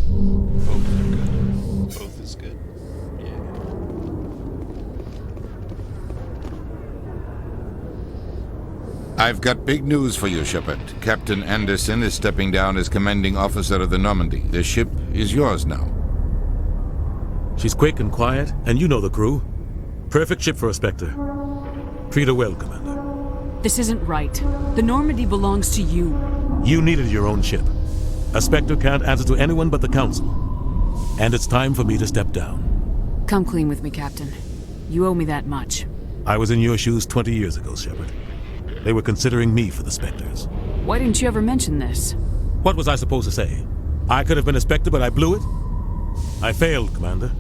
Both are good. Both is good. Yeah. I've got big news for you, Shepard. Captain Anderson is stepping down as commanding officer of the Normandy. The ship is yours now. She's quick and quiet, and you know the crew. Perfect ship for a Spectre. Treat her well, Commander. This isn't right. The Normandy belongs to you. You needed your own ship. A Spectre can't answer to anyone but the Council. And it's time for me to step down. Come clean with me, Captain. You owe me that much. I was in your shoes 20 years ago, Shepard. They were considering me for the Spectres. Why didn't you ever mention this? What was I supposed to say? I could have been a Spectre, but I blew it? I failed, Commander.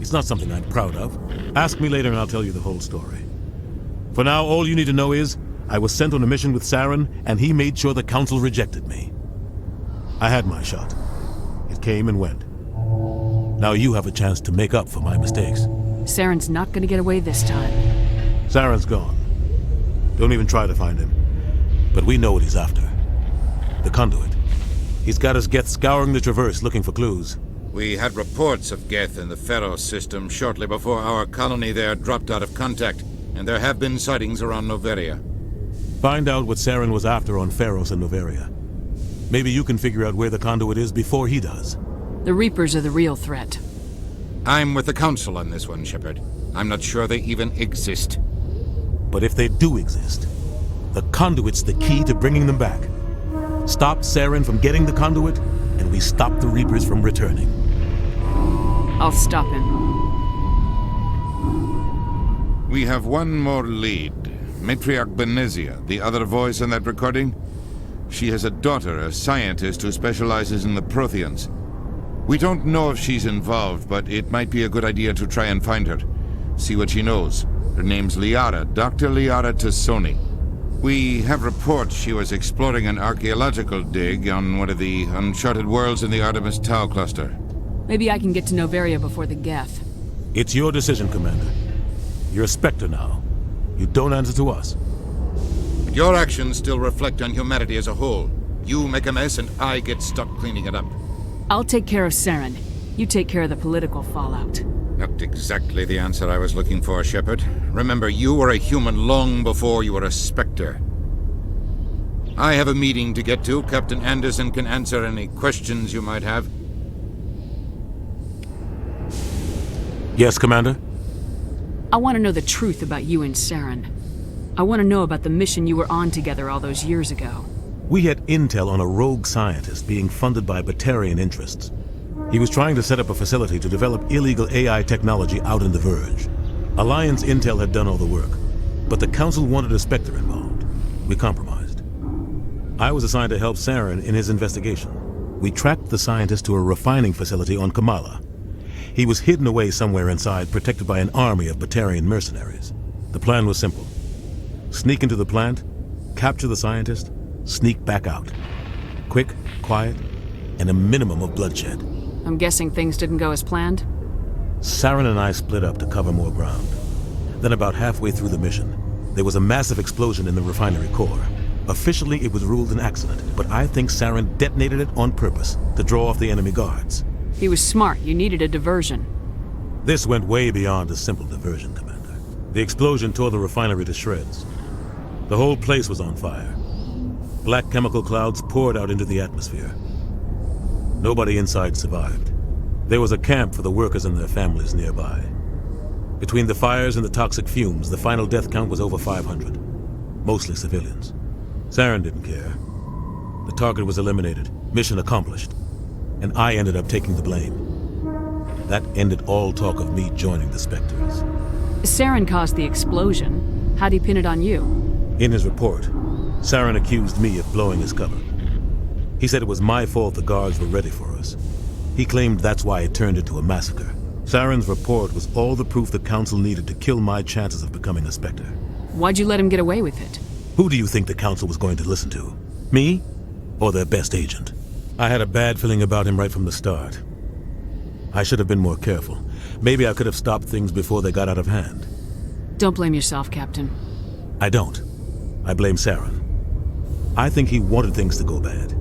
It's not something I'm proud of. Ask me later and I'll tell you the whole story. For now, all you need to know is, I was sent on a mission with Saren, and he made sure the Council rejected me. I had my shot. It came and went. Now you have a chance to make up for my mistakes. Saren's not gonna get away this time. Saren's gone. Don't even try to find him. But we know what he's after. The conduit. He's got his Geth scouring the Traverse looking for clues. We had reports of Geth in the Pharos system shortly before our colony there dropped out of contact, and there have been sightings around Noveria. Find out what Saren was after on Pharos and Noveria. Maybe you can figure out where the conduit is before he does. The Reapers are the real threat. I'm with the Council on this one, Shepard. I'm not sure they even exist. But if they do exist, the conduit's the key to bringing them back. Stop Saren from getting the conduit, and we stop the Reapers from returning. I'll stop him. We have one more lead. Matriarch Benezia, the other voice in that recording. She has a daughter, a scientist who specializes in the Protheans. We don't know if she's involved, but it might be a good idea to try and find her. See what she knows. Her name's Liara, Dr. Liara Tassoni. We have reports she was exploring an archaeological dig on one of the uncharted worlds in the Artemis Tau cluster. Maybe I can get to Noveria before the Geth. It's your decision, Commander. You're a Spectre now. You don't answer to us. But your actions still reflect on humanity as a whole. You make a mess and I get stuck cleaning it up. I'll take care of Saren. You take care of the political fallout. Not exactly the answer I was looking for, Shepard. Remember, you were a human long before you were a Spectre. I have a meeting to get to. Captain Anderson can answer any questions you might have. Yes, Commander? I want to know the truth about you and Saren. I want to know about the mission you were on together all those years ago. We had intel on a rogue scientist being funded by Batarian interests. He was trying to set up a facility to develop illegal AI technology out in the Verge. Alliance intel had done all the work, but the Council wanted a Spectre involved. We compromised. I was assigned to help Saren in his investigation. We tracked the scientist to a refining facility on Kamala. He was hidden away somewhere inside, protected by an army of Batarian mercenaries. The plan was simple. Sneak into the plant, capture the scientist, sneak back out. Quick, quiet, and a minimum of bloodshed. I'm guessing things didn't go as planned? Saren and I split up to cover more ground. Then about halfway through the mission, there was a massive explosion in the refinery core. Officially, it was ruled an accident, but I think Saren detonated it on purpose to draw off the enemy guards. He was smart. You needed a diversion. This went way beyond a simple diversion, Commander. The explosion tore the refinery to shreds. The whole place was on fire. Black chemical clouds poured out into the atmosphere. Nobody inside survived. There was a camp for the workers and their families nearby. Between the fires and the toxic fumes, the final death count was over 500. Mostly civilians. Saren didn't care. The target was eliminated, mission accomplished, and I ended up taking the blame. That ended all talk of me joining the Spectres. Saren caused the explosion. How'd he pin it on you? In his report, Saren accused me of blowing his cover. He said it was my fault the guards were ready for us. He claimed that's why it turned into a massacre. Saren's report was all the proof the Council needed to kill my chances of becoming a Spectre. Why'd you let him get away with it? Who do you think the Council was going to listen to? Me? Or their best agent? I had a bad feeling about him right from the start. I should have been more careful. Maybe I could have stopped things before they got out of hand. Don't blame yourself, Captain. I don't. I blame Saren. I think he wanted things to go bad.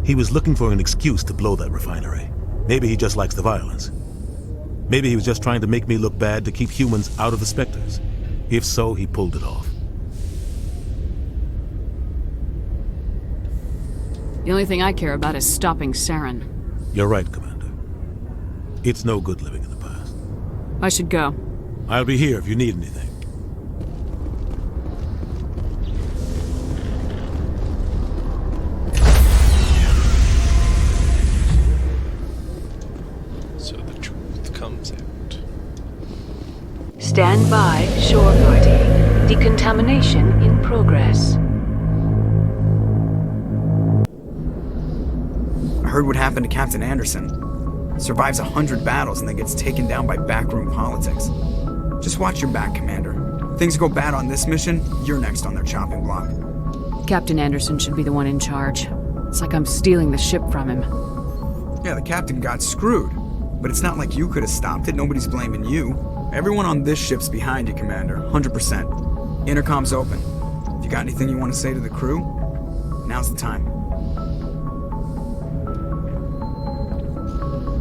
He was looking for an excuse to blow that refinery. Maybe he just likes the violence. Maybe he was just trying to make me look bad to keep humans out of the Spectres. If so, he pulled it off. The only thing I care about is stopping Saren. You're right, Commander. It's no good living in the past. I should go. I'll be here if you need anything. So the truth comes out. Stand by, shore party. Decontamination in progress. I heard what happened to Captain Anderson. Survives 100 battles and then gets taken down by backroom politics. Just watch your back, Commander. Things go bad on this mission, you're next on their chopping block. Captain Anderson should be the one in charge. It's like I'm stealing the ship from him. Yeah, the captain got screwed. But it's not like you could have stopped it. Nobody's blaming you. Everyone on this ship's behind you, Commander. 100%. Intercom's open. If you got anything you want to say to the crew, now's the time.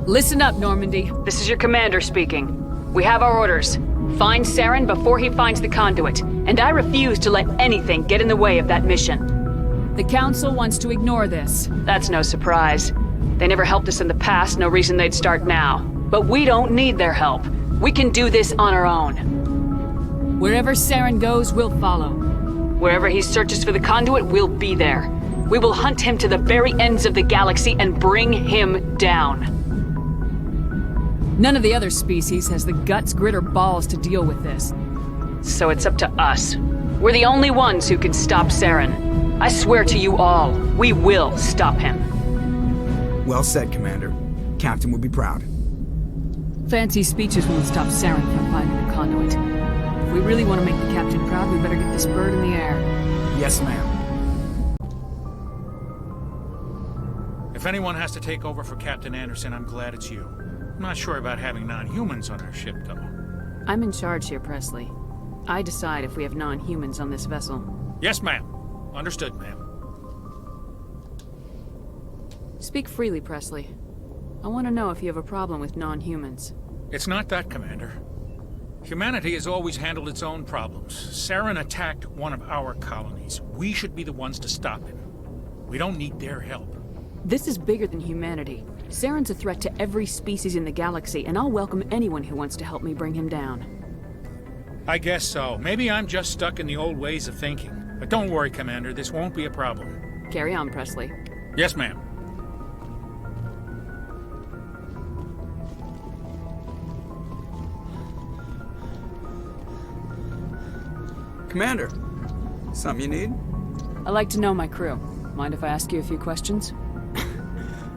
Listen up, Normandy. This is your commander speaking. We have our orders. Find Saren before he finds the conduit, and I refuse to let anything get in the way of that mission. The Council wants to ignore this. That's no surprise. They never helped us in the past, no reason they'd start now. But we don't need their help. We can do this on our own. Wherever Saren goes, we'll follow. Wherever he searches for the conduit, we'll be there. We will hunt him to the very ends of the galaxy and bring him down. None of the other species has the guts, grit, or balls to deal with this. So it's up to us. We're the only ones who can stop Saren. I swear to you all, we will stop him. Well said, Commander. Captain would be proud. Fancy speeches won't stop Saren from finding the conduit. If we really want to make the captain proud, we better get this bird in the air. Yes, ma'am. If anyone has to take over for Captain Anderson, I'm glad it's you. I'm not sure about having non-humans on our ship, though. I'm in charge here, Presley. I decide if we have non-humans on this vessel. Yes, ma'am. Understood, ma'am. Speak freely, Presley. I want to know if you have a problem with non-humans. It's not that, Commander. Humanity has always handled its own problems. Saren attacked one of our colonies. We should be the ones to stop him. We don't need their help. This is bigger than humanity. Saren's a threat to every species in the galaxy, and I'll welcome anyone who wants to help me bring him down. I guess so. Maybe I'm just stuck in the old ways of thinking. But don't worry, Commander. This won't be a problem. Carry on, Presley. Yes, ma'am. Commander, something you need? I like to know my crew. Mind if I ask you a few questions?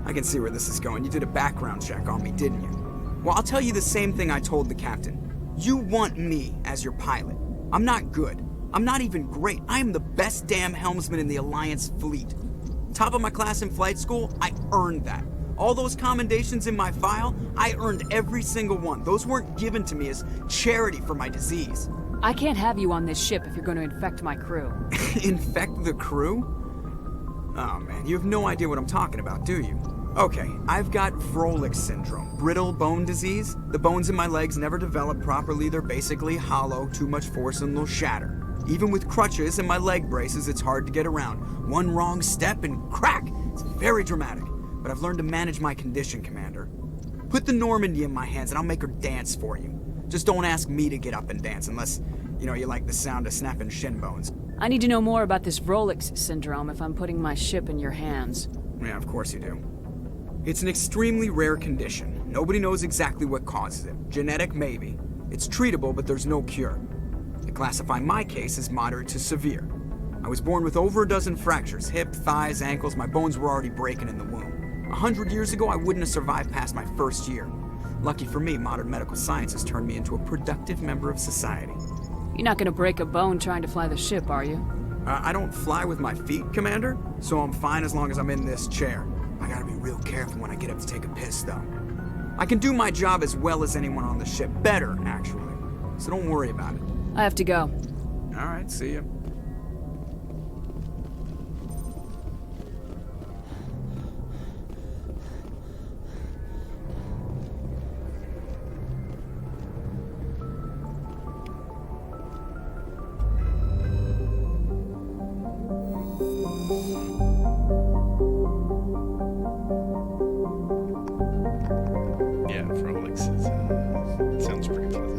I can see where this is going. You did a background check on me, didn't you? Well, I'll tell you the same thing I told the captain. You want me as your pilot. I'm not good. I'm not even great. I am the best damn helmsman in the Alliance fleet. Top of my class in flight school, I earned that. All those commendations in my file, I earned every single one. Those weren't given to me as charity for my disease. I can't have you on this ship if you're going to infect my crew. Infect the crew? Oh man, you have no idea what I'm talking about, do you? Okay, I've got Vrolich syndrome, brittle bone disease. The bones in my legs never develop properly. They're basically hollow, too much force and they'll shatter. Even with crutches and my leg braces, it's hard to get around. One wrong step and crack! It's very dramatic. But I've learned to manage my condition, Commander. Put the Normandy in my hands and I'll make her dance for you. Just don't ask me to get up and dance unless, you like the sound of snapping shin bones. I need to know more about this Vrolich syndrome if I'm putting my ship in your hands. Yeah, of course you do. It's an extremely rare condition. Nobody knows exactly what causes it. Genetic, maybe. It's treatable, but there's no cure. They classify my case as moderate to severe. I was born with over a dozen fractures, hip, thighs, ankles. My bones were already breaking in the womb. 100 years ago, I wouldn't have survived past my first year. Lucky for me, modern medical science has turned me into a productive member of society. You're not gonna break a bone trying to fly the ship, are you? I don't fly with my feet, Commander, so I'm fine as long as I'm in this chair. I gotta be real careful when I get up to take a piss, though. I can do my job as well as anyone on the ship. Better, actually. So don't worry about it. I have to go. All right, see ya. Yeah, Frolix sounds pretty pleasant.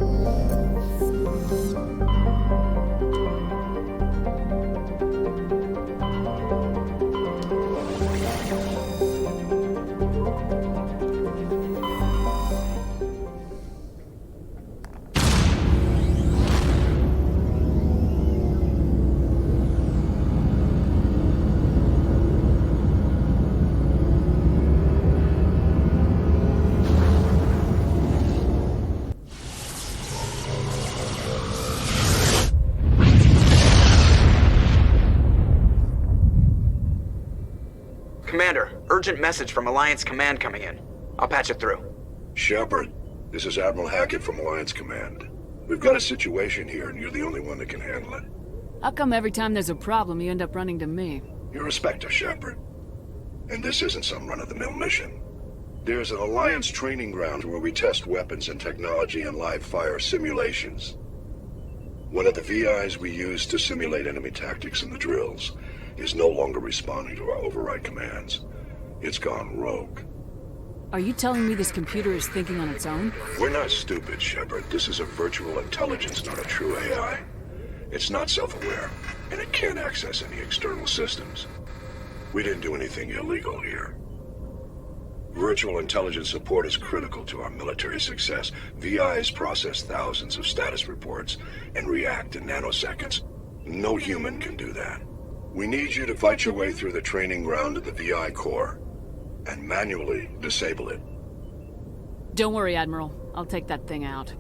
Commander, urgent message from Alliance Command coming in. I'll patch it through. Shepard, this is Admiral Hackett from Alliance Command. We've got a situation here, and you're the only one that can handle it. How come every time there's a problem, you end up running to me? You're a Spectre, Shepard. And this isn't some run-of-the-mill mission. There's an Alliance training ground where we test weapons and technology in live-fire simulations. One of the VIs we use to simulate enemy tactics in the drills is no longer responding to our override commands. It's gone rogue. Are you telling me this computer is thinking on its own? We're not stupid, Shepard. This is a virtual intelligence, not a true AI. It's not self-aware, and it can't access any external systems. We didn't do anything illegal here. Virtual intelligence support is critical to our military success. VIs process thousands of status reports and react in nanoseconds. No human can do that. We need you to fight your way through the training ground of the VI core and manually disable it. Don't worry, Admiral. I'll take that thing out.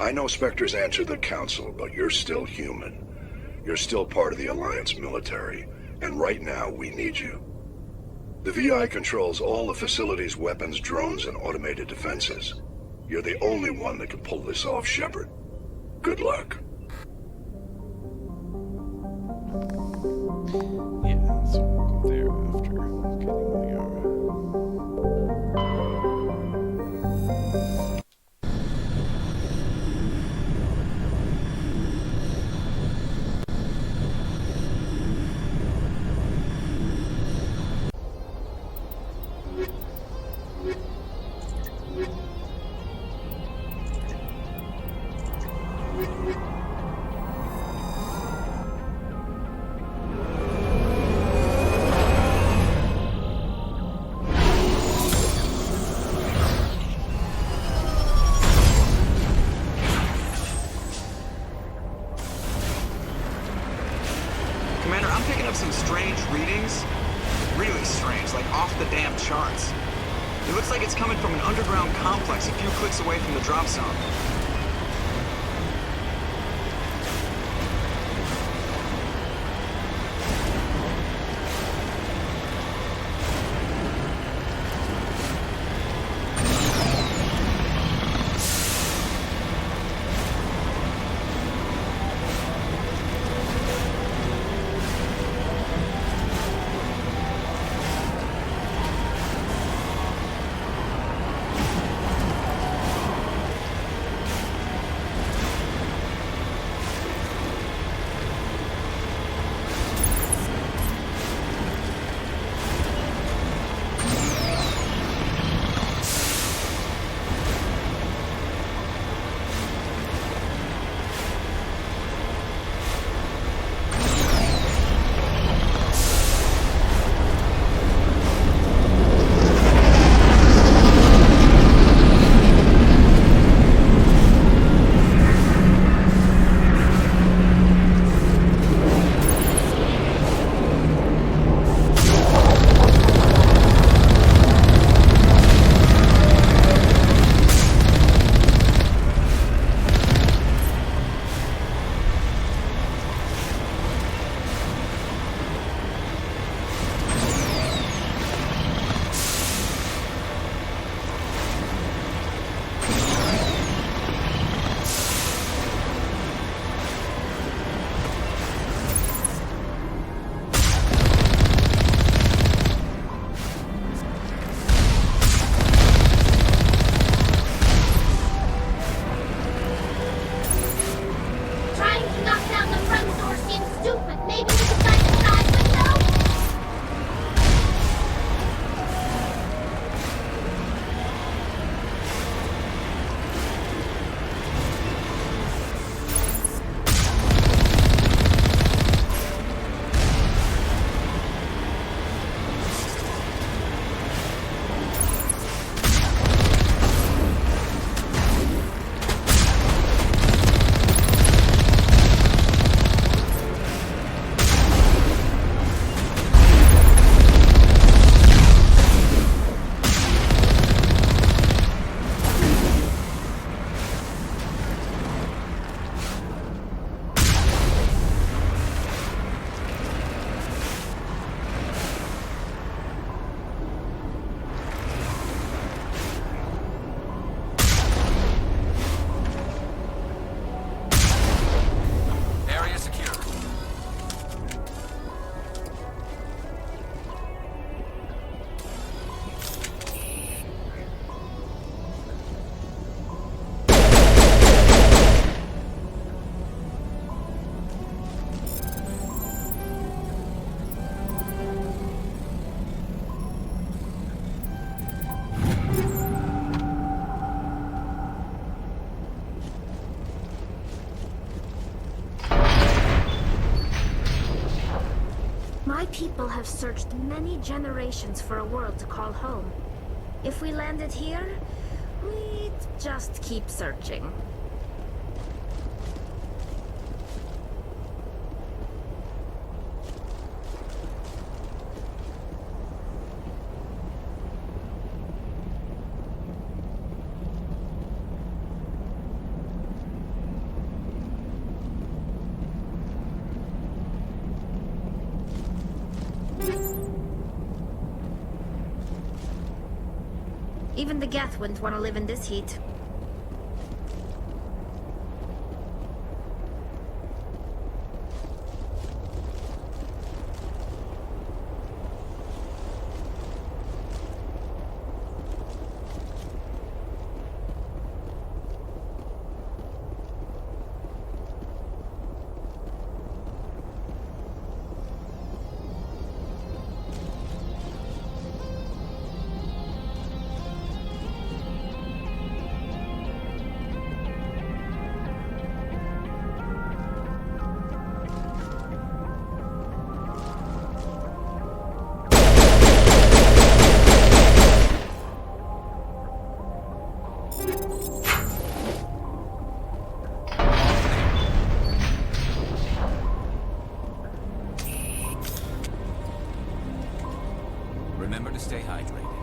I know Spectres answer the Council, but you're still human. You're still part of the Alliance military, and right now we need you. The VI controls all the facility's weapons, drones, and automated defenses. You're the only one that can pull this off, Shepard. Good luck. Yeah, so we'll go there after getting the armor. some strange readings. Really strange, like off the damn charts. It looks like it's coming from an underground complex a few clicks away from the drop zone. My people have searched many generations for a world to call home. If we landed here, we'd just keep searching. Even the Geth wouldn't want to live in this heat. Remember to stay hydrated.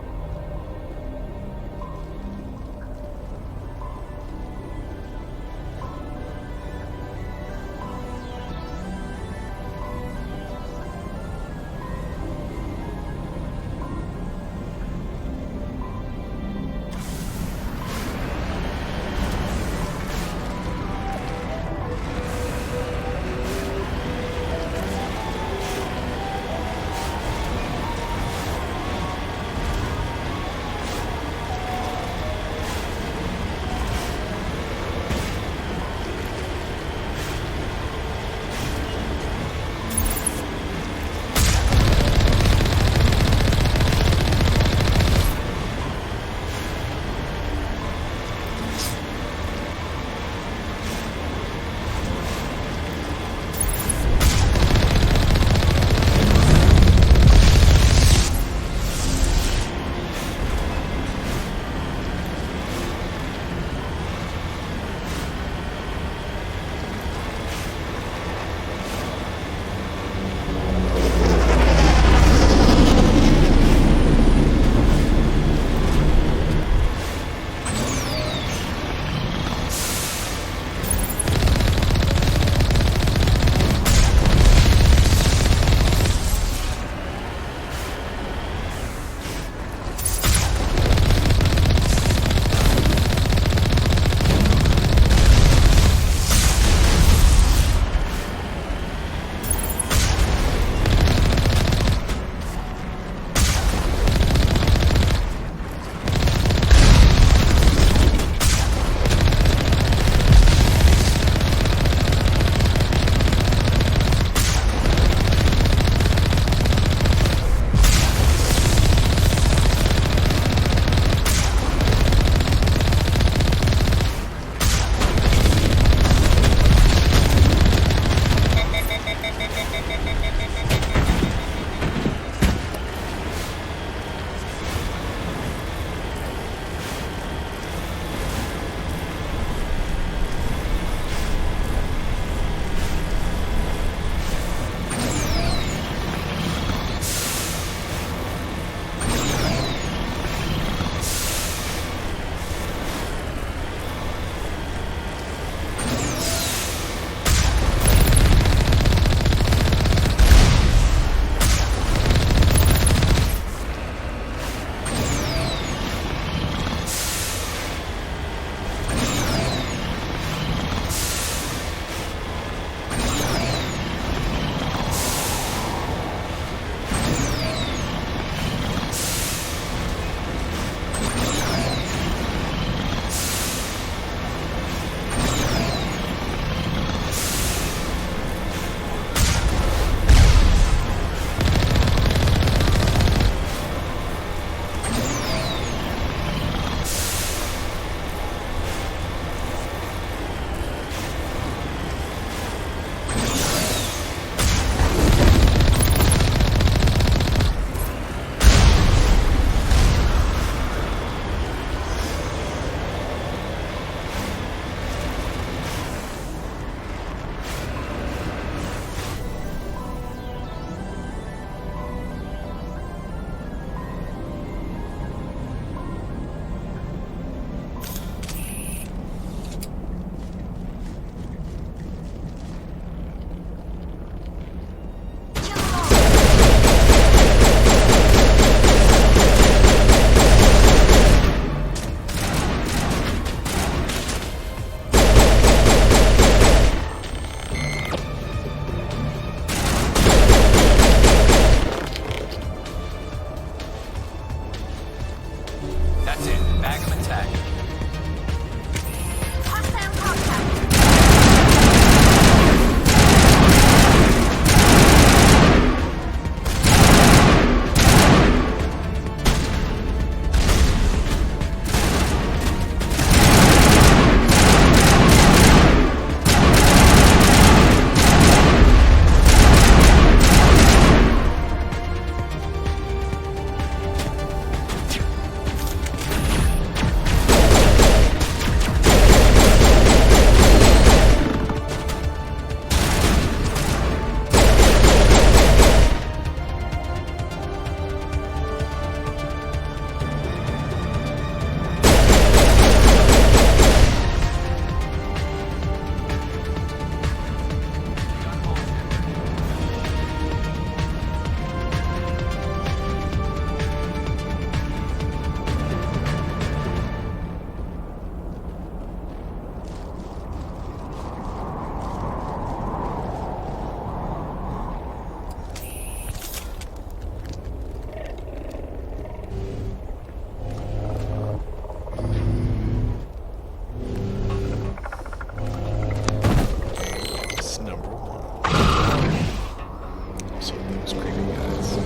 guys.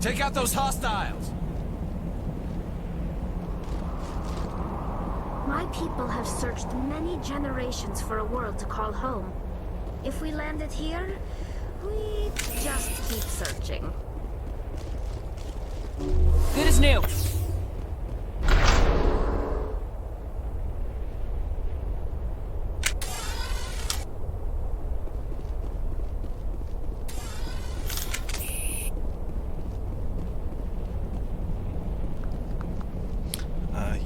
Take out those hostiles! My people have searched many generations for a world to call home. If we landed here, we'd just keep searching. Good as new.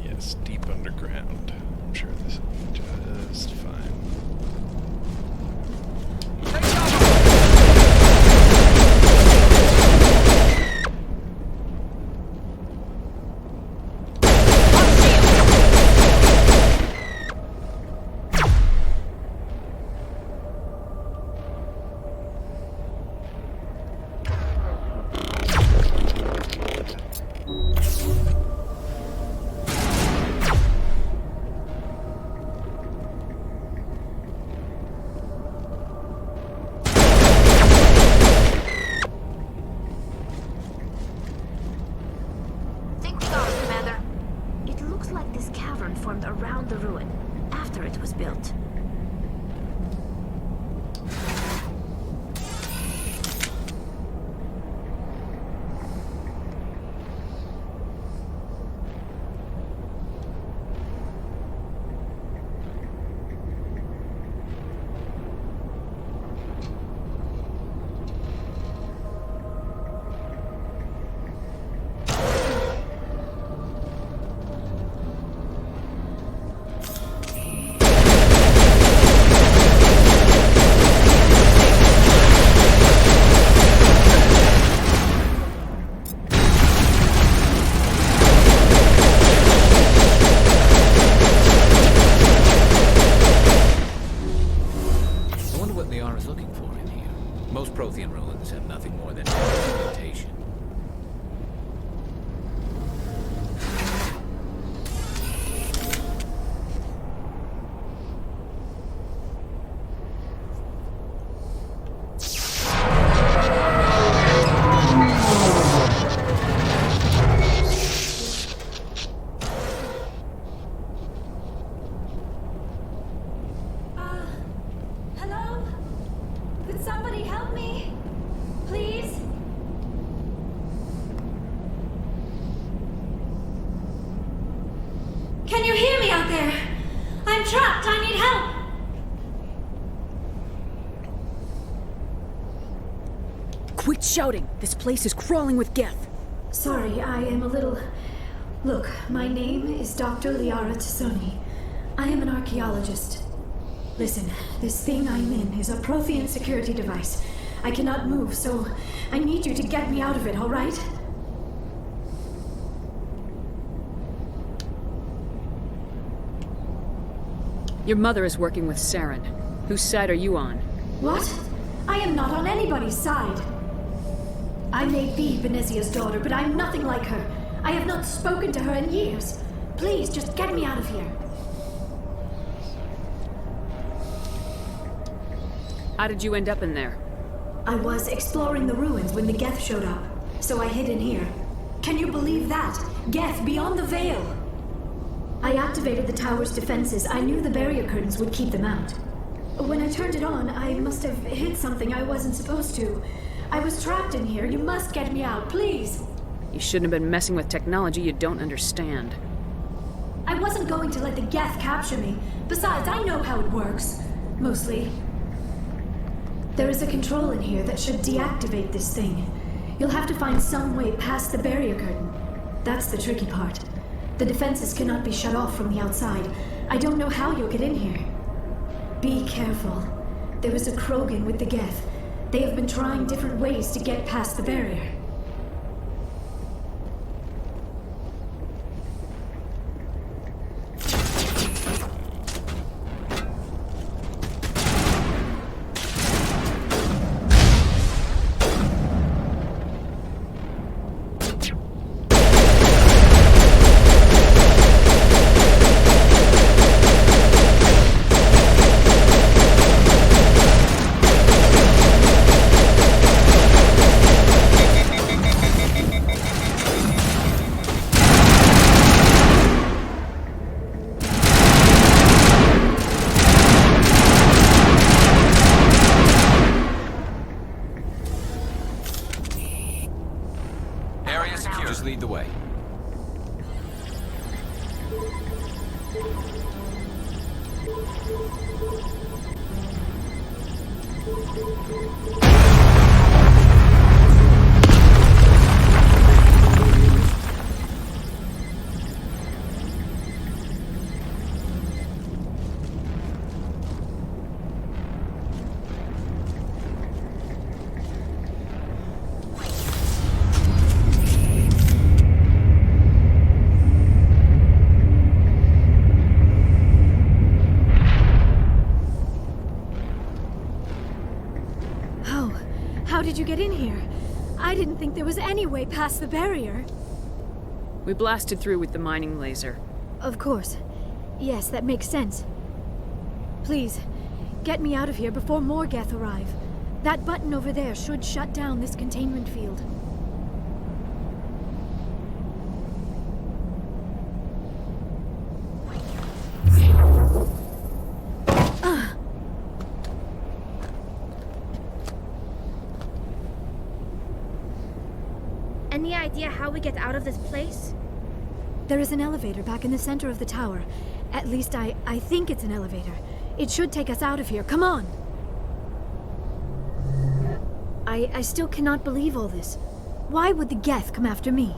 Yes, deep underground. I'm sure this will be just fine. Formed around the ruin after it was built. Most Prothean ruins have nothing more than indentation. Hello? Could somebody help me? Please? Can you hear me out there? I'm trapped. I need help. Quit shouting. This place is crawling with death. Sorry, I am a little... Look, my name is Dr. Liara Tassoni. I am an archaeologist. Listen, this thing I'm in is a Prothean security device. I cannot move, so I need you to get me out of it, all right? Your mother is working with Saren. Whose side are you on? What? I am not on anybody's side. I may be Benezia's daughter, but I'm nothing like her. I have not spoken to her in years. Please, just get me out of here. How did you end up in there? I was exploring the ruins when the Geth showed up, so I hid in here. Can you believe that? Geth beyond the veil! I activated the tower's defenses. I knew the barrier curtains would keep them out. When I turned it on, I must have hit something I wasn't supposed to. I was trapped in here. You must get me out, please! You shouldn't have been messing with technology you don't understand. I wasn't going to let the Geth capture me. Besides, I know how it works. Mostly. There is a control in here that should deactivate this thing. You'll have to find some way past the barrier curtain. That's the tricky part. The defenses cannot be shut off from the outside. I don't know how you'll get in here. Be careful. There is a Krogan with the Geth. They have been trying different ways to get past the barrier. Lead the way. How did you get in here? I didn't think there was any way past the barrier. We blasted through with the mining laser. Of course. Yes, that makes sense. Please, get me out of here before more Geth arrive. That button over there should shut down this containment field. Any idea how we get out of this place? There is an elevator back in the center of the tower. At least I think it's an elevator. It should take us out of here. Come on! I still cannot believe all this. Why would the Geth come after me?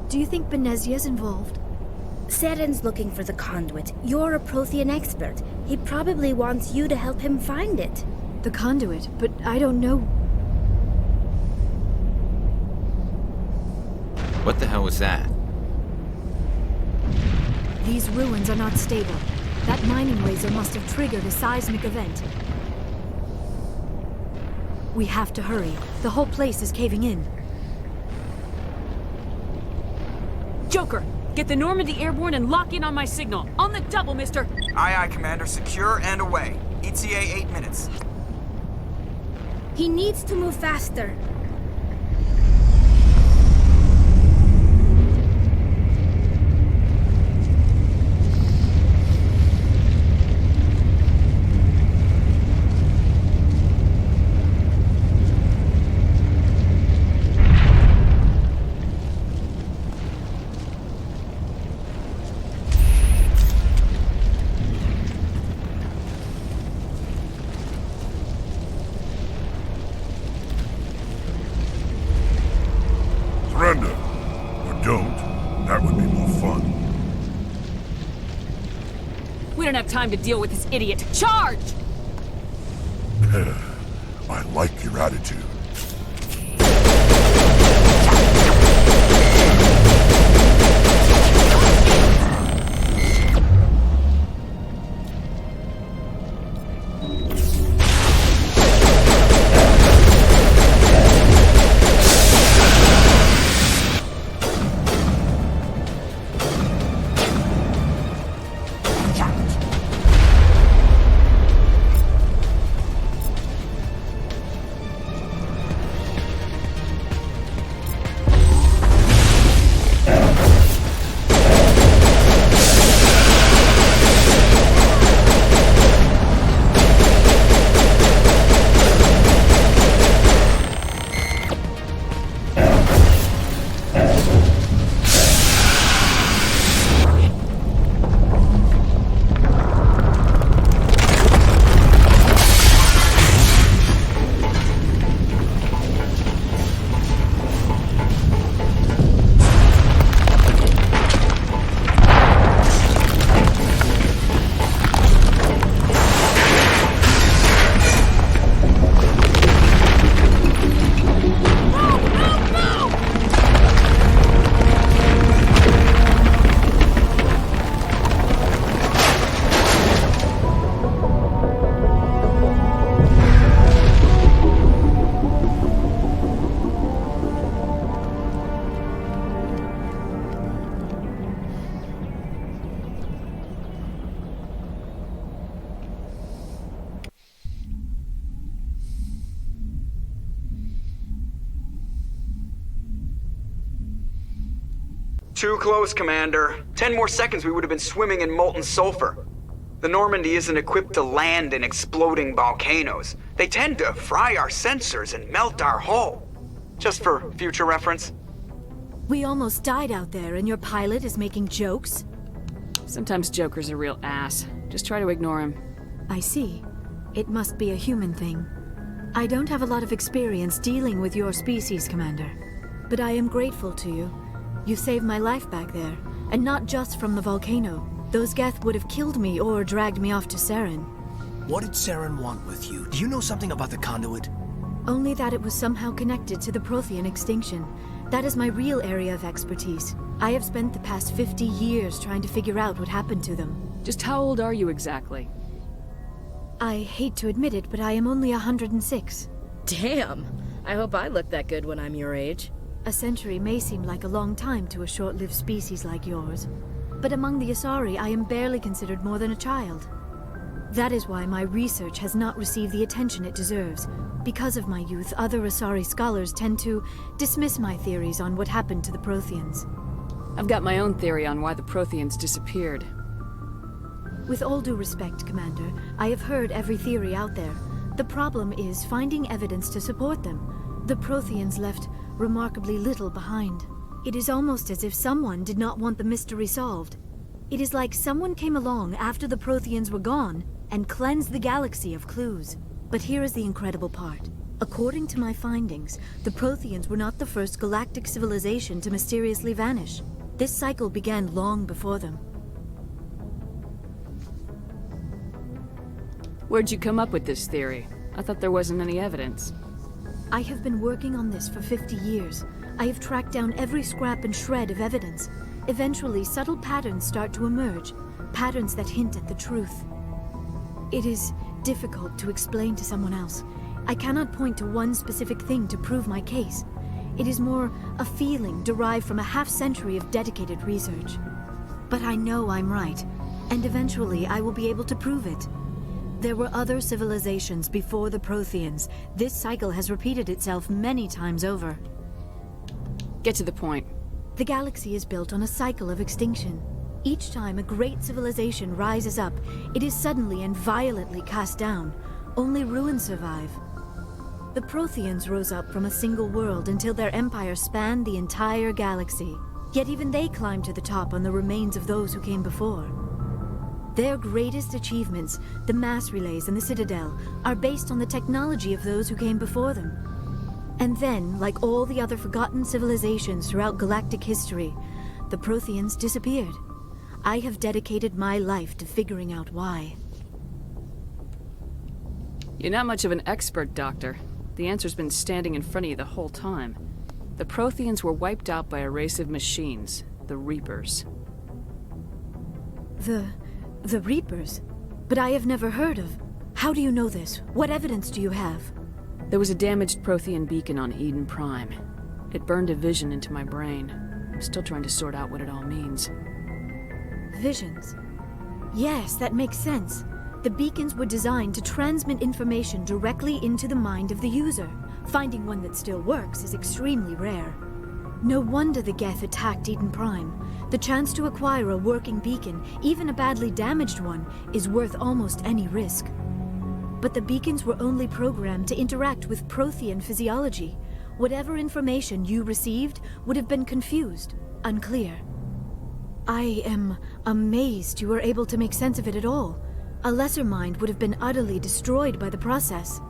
Do you think Benezia's involved? Saren's looking for the conduit. You're a Prothean expert. He probably wants you to help him find it. The conduit? But I don't know... What the hell was that? These ruins are not stable. That mining laser must have triggered a seismic event. We have to hurry. The whole place is caving in. Joker, get the Normandy airborne and lock in on my signal. On the double, mister! Aye, aye, Commander. Secure and away. ETA 8 minutes. He needs to move faster. Surrender. Or don't. That would be more fun. We don't have time to deal with this idiot. Charge! I like your attitude. Too close, Commander. 10 more seconds we would have been swimming in molten sulfur. The Normandy isn't equipped to land in exploding volcanoes. They tend to fry our sensors and melt our hull. Just for future reference. We almost died out there and your pilot is making jokes? Sometimes Joker's a real ass. Just try to ignore him. I see. It must be a human thing. I don't have a lot of experience dealing with your species, Commander. But I am grateful to you. You saved my life back there, and not just from the volcano. Those Geth would have killed me or dragged me off to Saren. What did Saren want with you? Do you know something about the conduit? Only that it was somehow connected to the Prothean extinction. That is my real area of expertise. I have spent the past 50 years trying to figure out what happened to them. Just how old are you exactly? I hate to admit it, but I am only 106. Damn! I hope I look that good when I'm your age. A century may seem like a long time to a short-lived species like yours. But among the Asari, I am barely considered more than a child. That is why my research has not received the attention it deserves. Because of my youth, other Asari scholars tend to dismiss my theories on what happened to the Protheans. I've got my own theory on why the Protheans disappeared. With all due respect, Commander, I have heard every theory out there. The problem is finding evidence to support them. The Protheans left remarkably little behind. It is almost as if someone did not want the mystery solved. It is like someone came along after the Protheans were gone and cleansed the galaxy of clues. But here is the incredible part. According to my findings, the Protheans were not the first galactic civilization to mysteriously vanish. This cycle began long before them. Where'd you come up with this theory? I thought there wasn't any evidence. I have been working on this for 50 years. I have tracked down every scrap and shred of evidence. Eventually, subtle patterns start to emerge, patterns that hint at the truth. It is difficult to explain to someone else. I cannot point to one specific thing to prove my case. It is more a feeling derived from a half-century of dedicated research. But I know I'm right, and eventually I will be able to prove it. There were other civilizations before the Protheans. This cycle has repeated itself many times over. Get to the point. The galaxy is built on a cycle of extinction. Each time a great civilization rises up, it is suddenly and violently cast down. Only ruins survive. The Protheans rose up from a single world until their empire spanned the entire galaxy. Yet even they climbed to the top on the remains of those who came before. Their greatest achievements, the mass relays and the Citadel, are based on the technology of those who came before them. And then, like all the other forgotten civilizations throughout galactic history, the Protheans disappeared. I have dedicated my life to figuring out why. You're not much of an expert, Doctor. The answer's been standing in front of you the whole time. The Protheans were wiped out by a race of machines, the Reapers. The Reapers? But I have never heard of. How do you know this? What evidence do you have? There was a damaged Prothean beacon on Eden Prime. It burned a vision into my brain. I'm still trying to sort out what it all means. Visions. Yes, that makes sense. The beacons were designed to transmit information directly into the mind of the user. Finding one that still works is extremely rare. No wonder the Geth attacked Eden Prime. The chance to acquire a working beacon, even a badly damaged one, is worth almost any risk. But the beacons were only programmed to interact with Prothean physiology. Whatever information you received would have been confused, unclear. I am amazed you were able to make sense of it at all. A lesser mind would have been utterly destroyed by the process.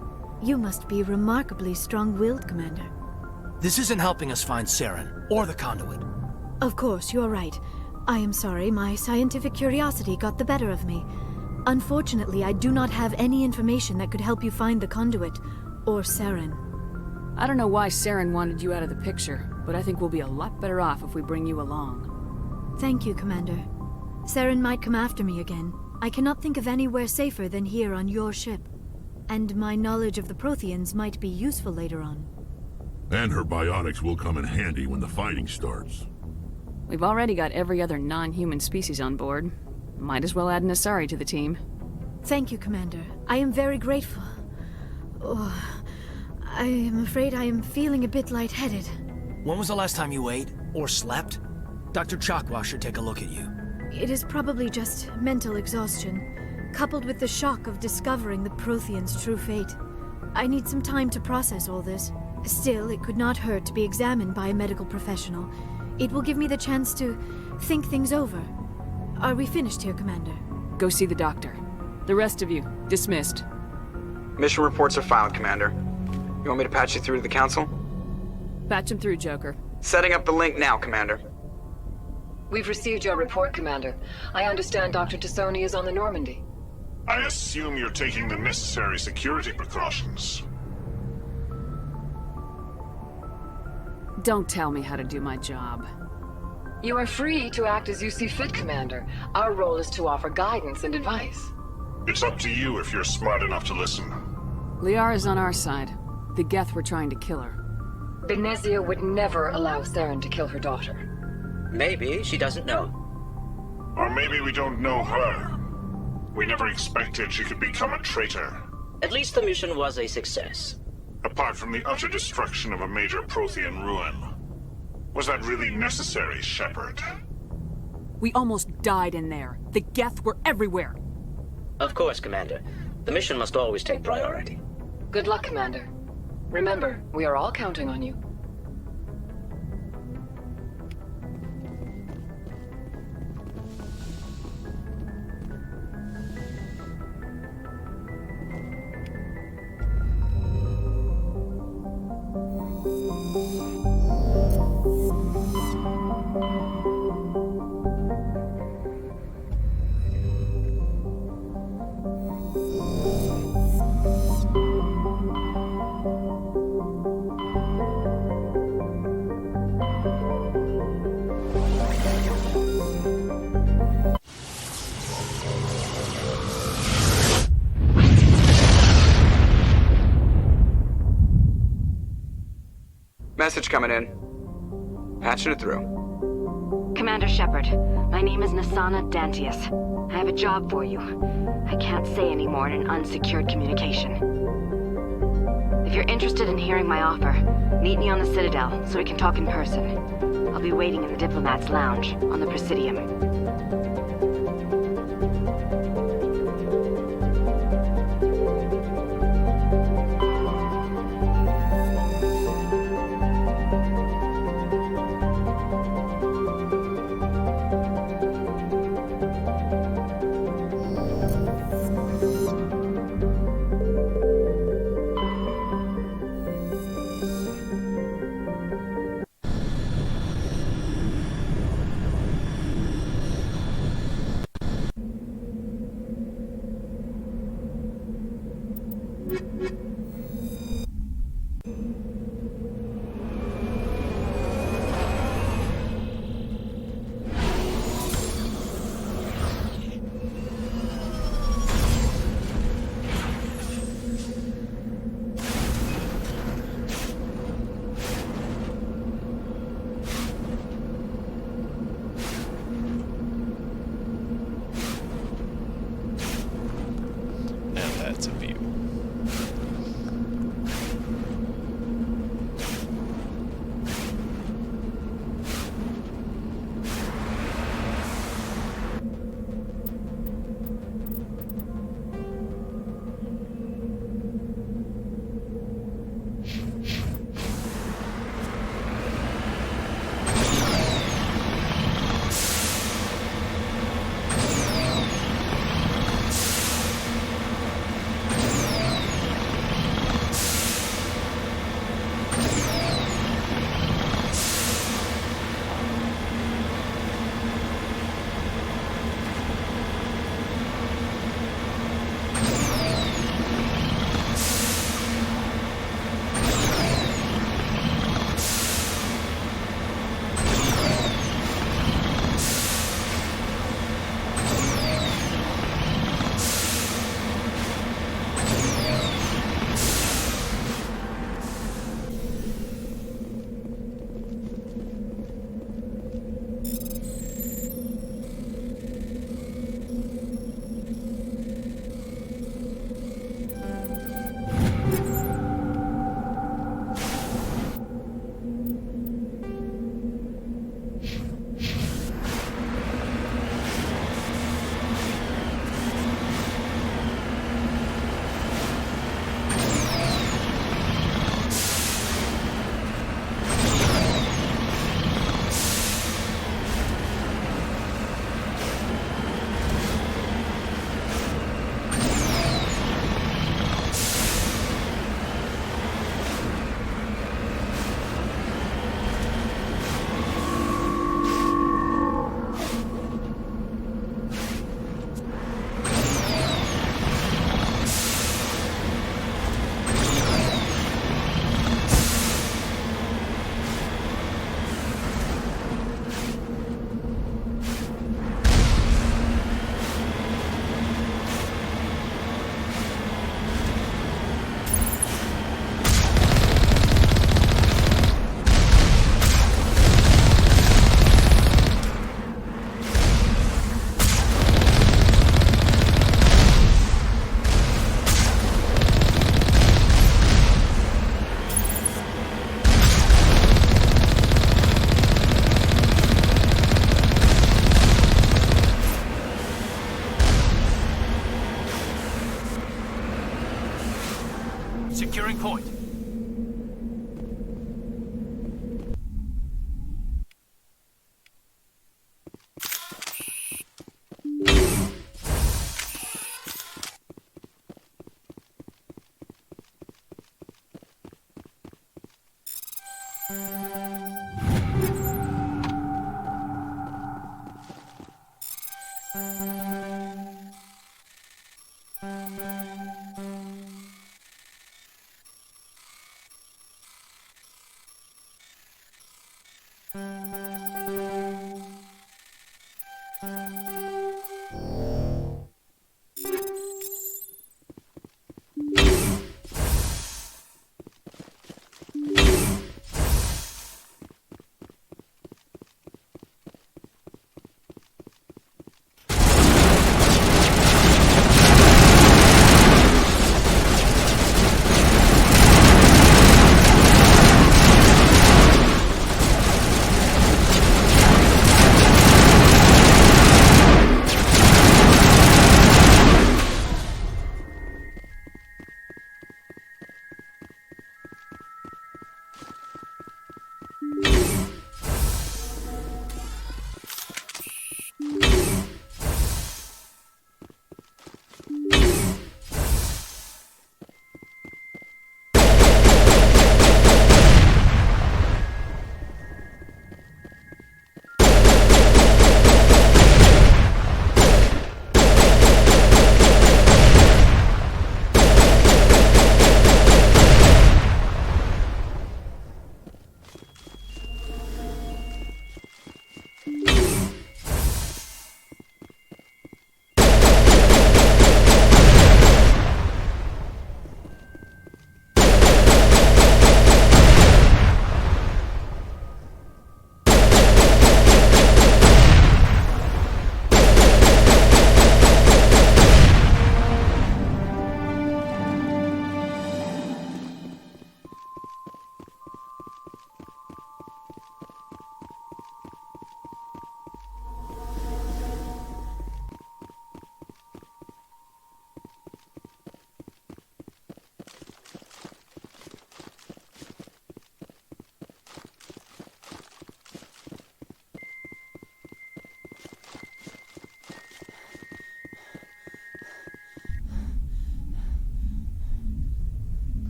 You must be remarkably strong-willed, Commander. This isn't helping us find Saren, or the conduit. Of course, you're right. I am sorry, my scientific curiosity got the better of me. Unfortunately, I do not have any information that could help you find the conduit, or Saren. I don't know why Saren wanted you out of the picture, but I think we'll be a lot better off if we bring you along. Thank you, Commander. Saren might come after me again. I cannot think of anywhere safer than here on your ship. And my knowledge of the Protheans might be useful later on. And her biotics will come in handy when the fighting starts. We've already got every other non-human species on board. Might as well add an Asari to the team. Thank you, Commander. I am very grateful. Oh, I am afraid I am feeling a bit lightheaded. When was the last time you ate, or slept? Dr. Chakwa should take a look at you. It is probably just mental exhaustion, coupled with the shock of discovering the Prothean's true fate. I need some time to process all this. Still, it could not hurt to be examined by a medical professional. It will give me the chance to think things over. Are we finished here, Commander? Go see the doctor. The rest of you, dismissed. Mission reports are filed, Commander. You want me to patch you through to the Council? Patch him through, Joker. Setting up the link now, Commander. We've received your report, Commander. I understand Dr. Tassoni is on the Normandy. I assume you're taking the necessary security precautions. Don't tell me how to do my job. You are free to act as you see fit, Commander. Our role is to offer guidance and advice. It's up to you if you're smart enough to listen. Liara's on our side. The Geth were trying to kill her. Benezia would never allow Saren to kill her daughter. Maybe she doesn't know. Or maybe we don't know her. We never expected she could become a traitor. At least the mission was a success. Apart from the utter destruction of a major Prothean ruin. Was that really necessary, Shepard? We almost died in there. The Geth were everywhere. Of course, Commander. The mission must always take priority. Good luck, Commander. Remember, we are all counting on you. Message coming in. Patching it through. Commander Shepard, my name is Nasana Dantius. I have a job for you. I can't say any more in an unsecured communication. If you're interested in hearing my offer, meet me on the Citadel so we can talk in person. I'll be waiting in the Diplomat's Lounge on the Presidium. Securing point.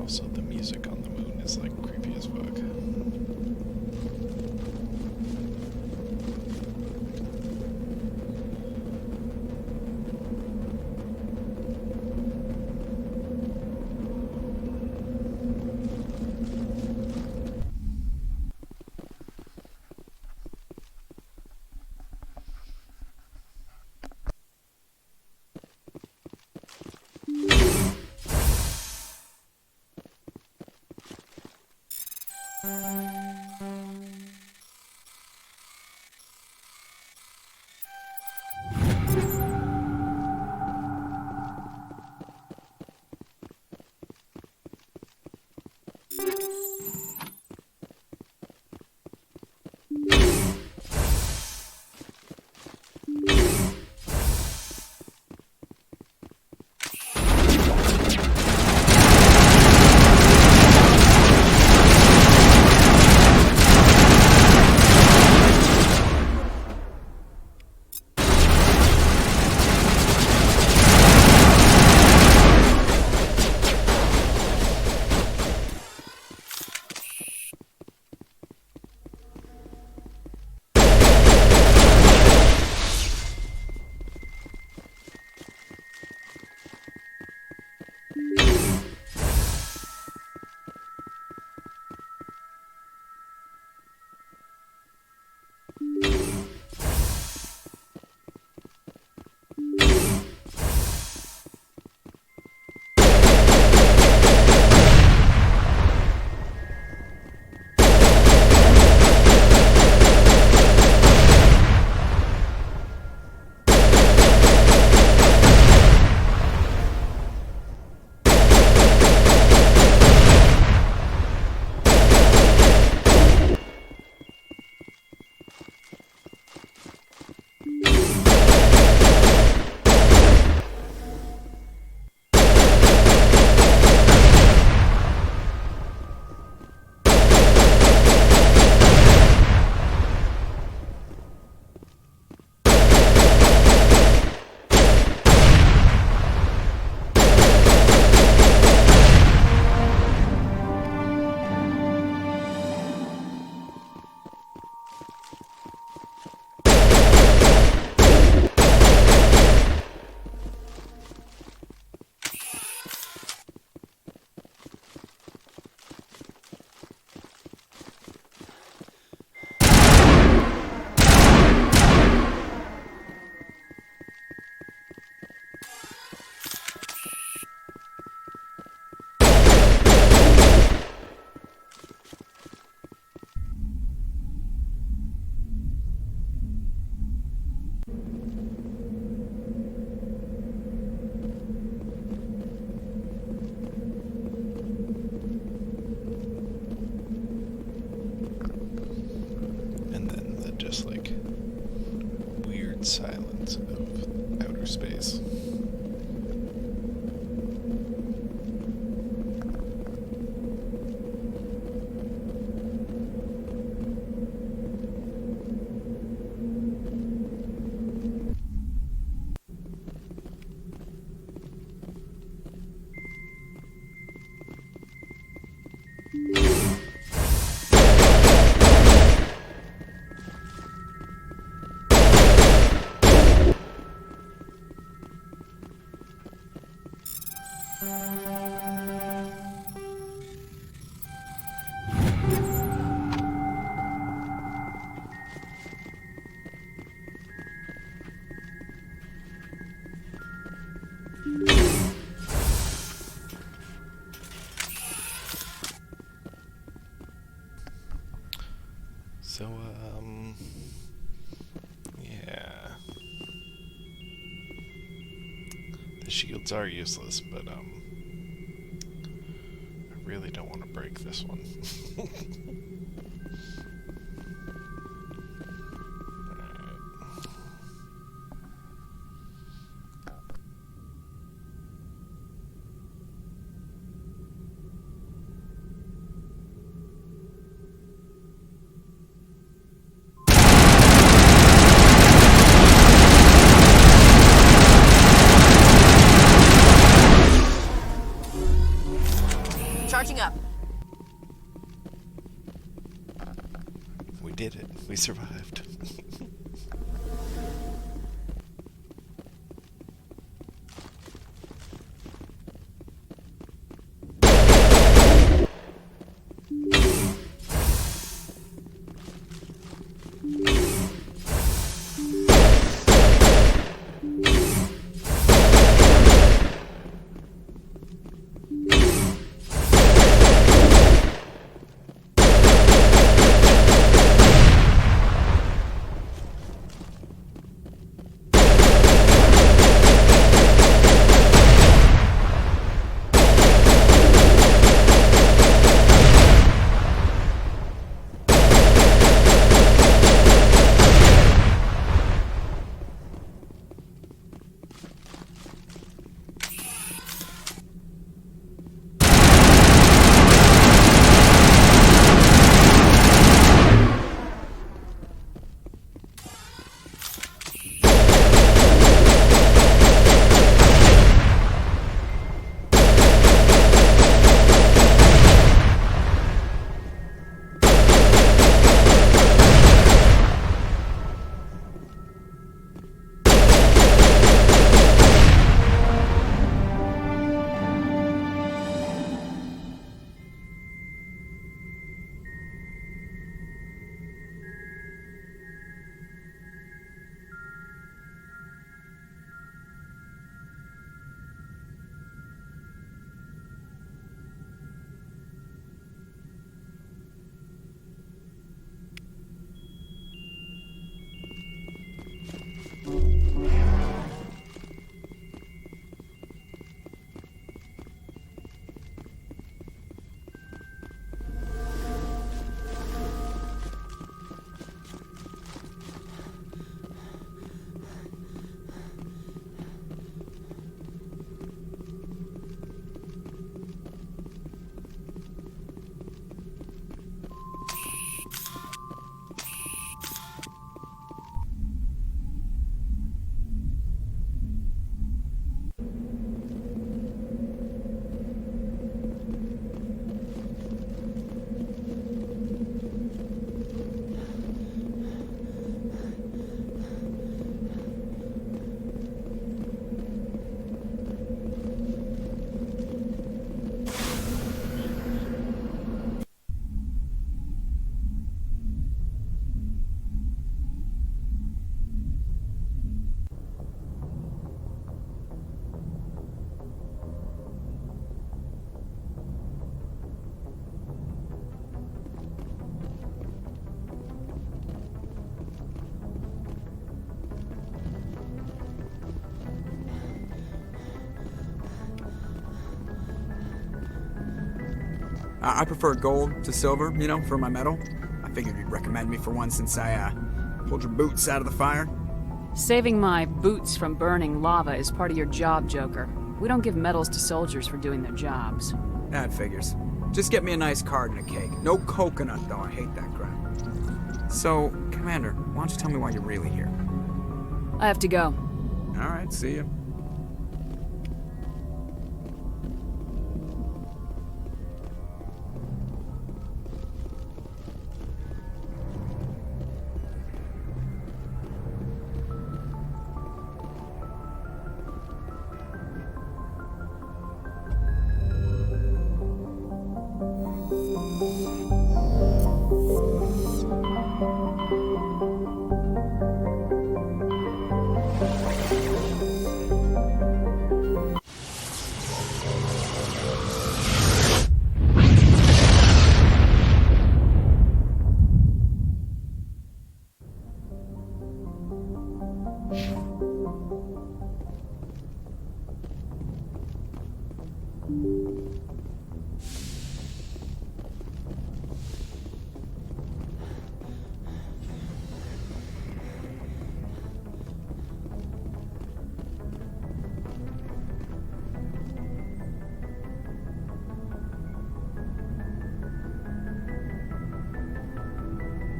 Also, the music on the moon is like creepy as fuck. weird silence of outer space. So, yeah. The shields are useless, but, I really don't want to break this one. Charging up. We did it. We survived. I prefer gold to silver, you know, for my metal. I figured you'd recommend me for one since I pulled your boots out of the fire. Saving my boots from burning lava is part of your job, Joker. We don't give medals to soldiers for doing their jobs. That figures. Just get me a nice card and a cake. No coconut, though. I hate that crap. So, Commander, why don't you tell me why you're really here? I have to go. All right, see you.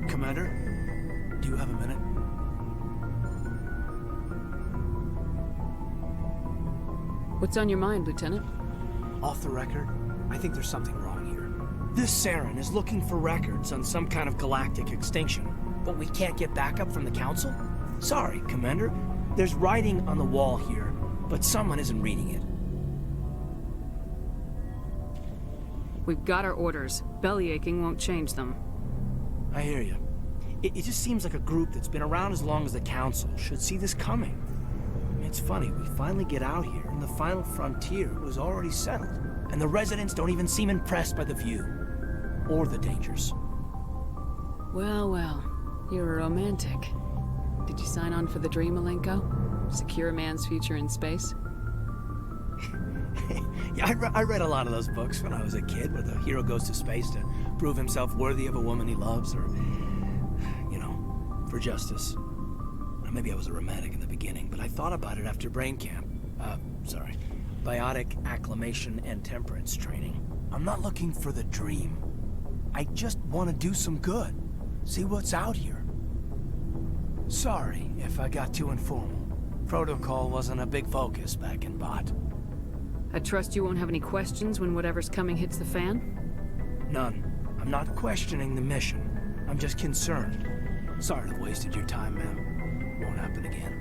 Commander, do you have a minute? What's on your mind, Lieutenant? Off the record, I think there's something wrong here. This Saren is looking for records on some kind of galactic extinction, but we can't get backup from the Council? Sorry, Commander. There's writing on the wall here, but someone isn't reading it. We've got our orders. Bellyaching won't change them. I hear you. It just seems like a group that's been around as long as the Council should see this coming. I mean, it's funny, we finally get out here, and the final frontier was already settled. And the residents don't even seem impressed by the view. Or the dangers. Well, well. You're a romantic. Did you sign on for the dream, Malenko? Secure a man's future in space? Yeah, I read a lot of those books when I was a kid, where the hero goes to space to prove himself worthy of a woman he loves, or, you know, for justice. Or maybe I was a romantic in the beginning, but I thought about it after brain camp. Biotic acclimation and temperance training. I'm not looking for the dream. I just want to do some good. See what's out here. Sorry if I got too informal. Protocol wasn't a big focus back in Bot. I trust you won't have any questions when whatever's coming hits the fan? None. I'm not questioning the mission. I'm just concerned. Sorry to have wasted your time, ma'am. Won't happen again.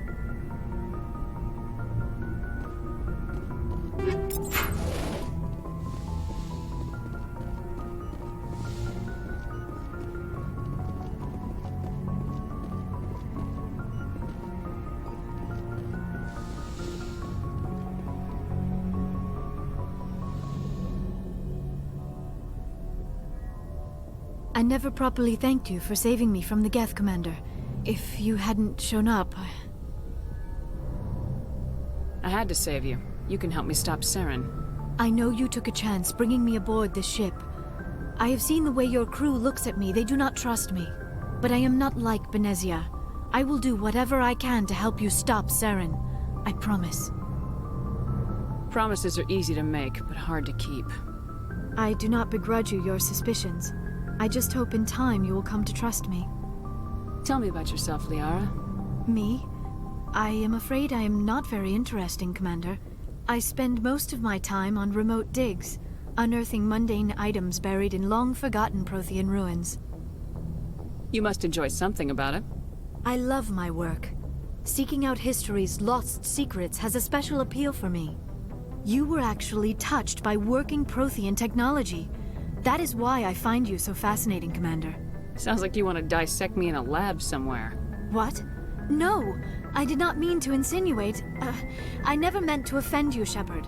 I never properly thanked you for saving me from the Geth, Commander. If you hadn't shown up, I had to save you. You can help me stop Saren. I know you took a chance bringing me aboard this ship. I have seen the way your crew looks at me. They do not trust me. But I am not like Benezia. I will do whatever I can to help you stop Saren. I promise. Promises are easy to make, but hard to keep. I do not begrudge you your suspicions. I just hope in time you will come to trust me. Tell me about yourself, Liara. Me? I am afraid I am not very interesting, Commander. I spend most of my time on remote digs, unearthing mundane items buried in long-forgotten Prothean ruins. You must enjoy something about it. I love my work. Seeking out history's lost secrets has a special appeal for me. You were actually touched by working Prothean technology. That is why I find you so fascinating, Commander. Sounds like you want to dissect me in a lab somewhere. What? No, I did not mean to insinuate. I never meant to offend you, Shepard.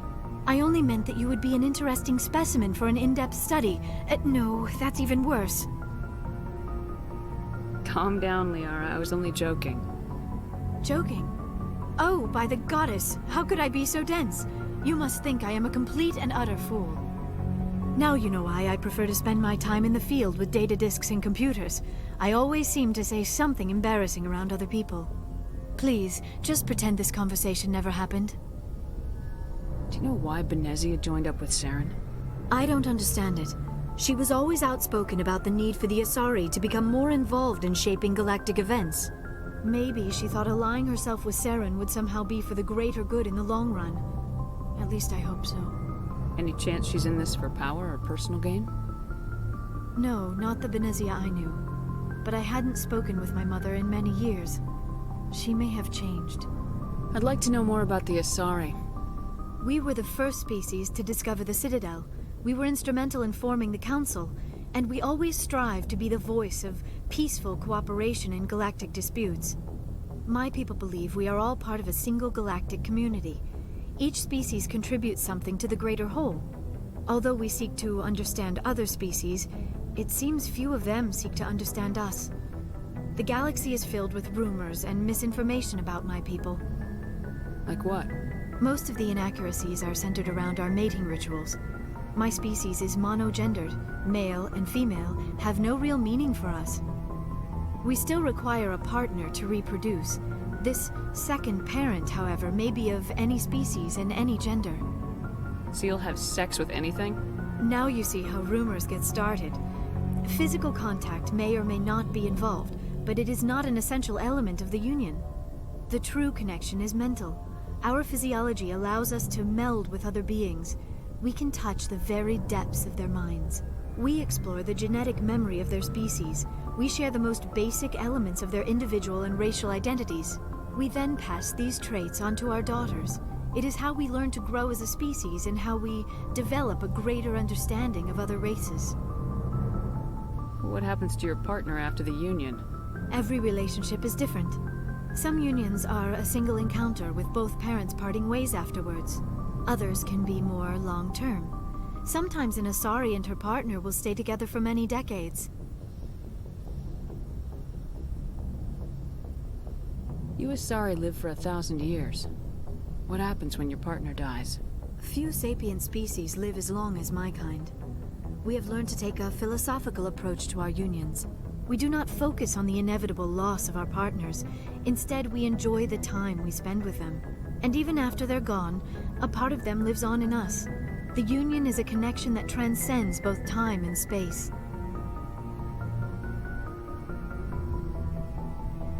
I only meant that you would be an interesting specimen for an in-depth study. No, that's even worse. Calm down, Liara. I was only joking. Joking? Oh, by the goddess, how could I be so dense? You must think I am a complete and utter fool. Now you know why I prefer to spend my time in the field with data disks and computers. I always seem to say something embarrassing around other people. Please, just pretend this conversation never happened. Do you know why Benezia joined up with Saren? I don't understand it. She was always outspoken about the need for the Asari to become more involved in shaping galactic events. Maybe she thought allying herself with Saren would somehow be for the greater good in the long run. At least I hope so. Any chance she's in this for power or personal gain? No, not the Benezia I knew. But I hadn't spoken with my mother in many years. She may have changed. I'd like to know more about the Asari. We were the first species to discover the Citadel. We were instrumental in forming the Council, and we always strive to be the voice of peaceful cooperation in galactic disputes. My people believe we are all part of a single galactic community. Each species contributes something to the greater whole. Although we seek to understand other species, it seems few of them seek to understand us. The galaxy is filled with rumors and misinformation about my people. Like what? Most of the inaccuracies are centered around our mating rituals. My species is monogendered. Male and female have no real meaning for us. We still require a partner to reproduce. This second parent, however, may be of any species and any gender. So you'll have sex with anything? Now you see how rumors get started. Physical contact may or may not be involved, but it is not an essential element of the union. The true connection is mental. Our physiology allows us to meld with other beings. We can touch the very depths of their minds. We explore the genetic memory of their species. We share the most basic elements of their individual and racial identities. We then pass these traits on to our daughters. It is how we learn to grow as a species and how we develop a greater understanding of other races. What happens to your partner after the union? Every relationship is different. Some unions are a single encounter with both parents parting ways afterwards. Others can be more long-term. Sometimes an Asari and her partner will stay together for many decades. You Asari live for 1,000 years. What happens when your partner dies? Few sapient species live as long as my kind. We have learned to take a philosophical approach to our unions. We do not focus on the inevitable loss of our partners. Instead, we enjoy the time we spend with them. And even after they're gone, a part of them lives on in us. The union is a connection that transcends both time and space.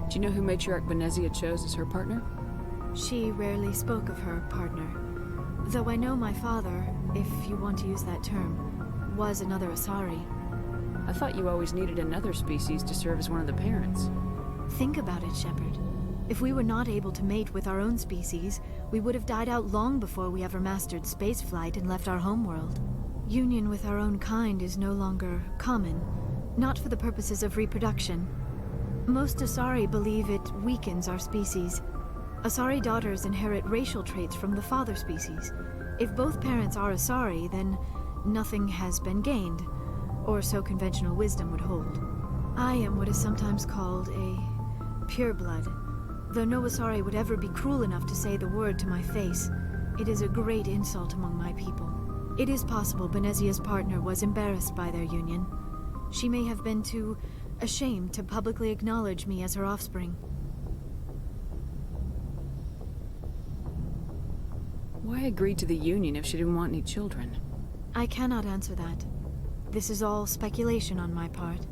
Do you know who Matriarch Benezia chose as her partner? She rarely spoke of her partner. Though I know my father, if you want to use that term, was another Asari. I thought you always needed another species to serve as one of the parents. Think about it, Shepard. If we were not able to mate with our own species, we would have died out long before we ever mastered spaceflight and left our homeworld. Union with our own kind is no longer common, not for the purposes of reproduction. Most Asari believe it weakens our species. Asari daughters inherit racial traits from the father species. If both parents are Asari, then nothing has been gained, or so conventional wisdom would hold. I am what is sometimes called a pureblood. Though no Asari would ever be cruel enough to say the word to my face, it is a great insult among my people. It is possible Benezia's partner was embarrassed by their union. She may have been too ashamed to publicly acknowledge me as her offspring. Why agree to the union if she didn't want any children? I cannot answer that. This is all speculation on my part.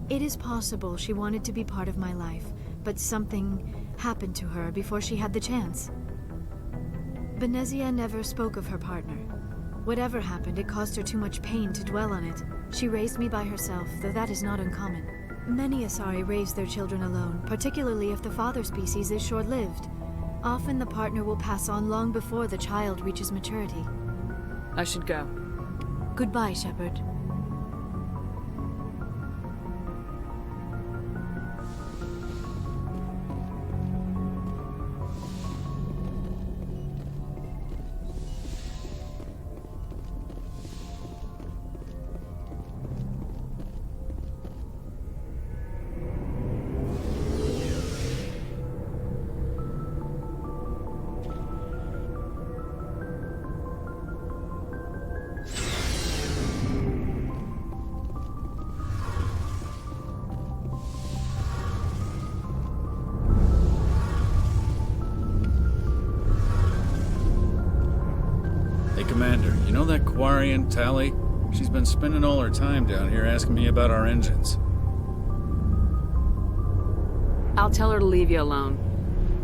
It is possible she wanted to be part of my life, but something happened to her before she had the chance. Benezia never spoke of her partner. Whatever happened, it caused her too much pain to dwell on it. She raised me by herself, though that is not uncommon. Many Asari raise their children alone, particularly if the father species is short-lived. Often the partner will pass on long before the child reaches maturity. I should go. Goodbye, Shepard. Quarian, Tally. She's been spending all her time down here asking me about our engines. I'll tell her to leave you alone.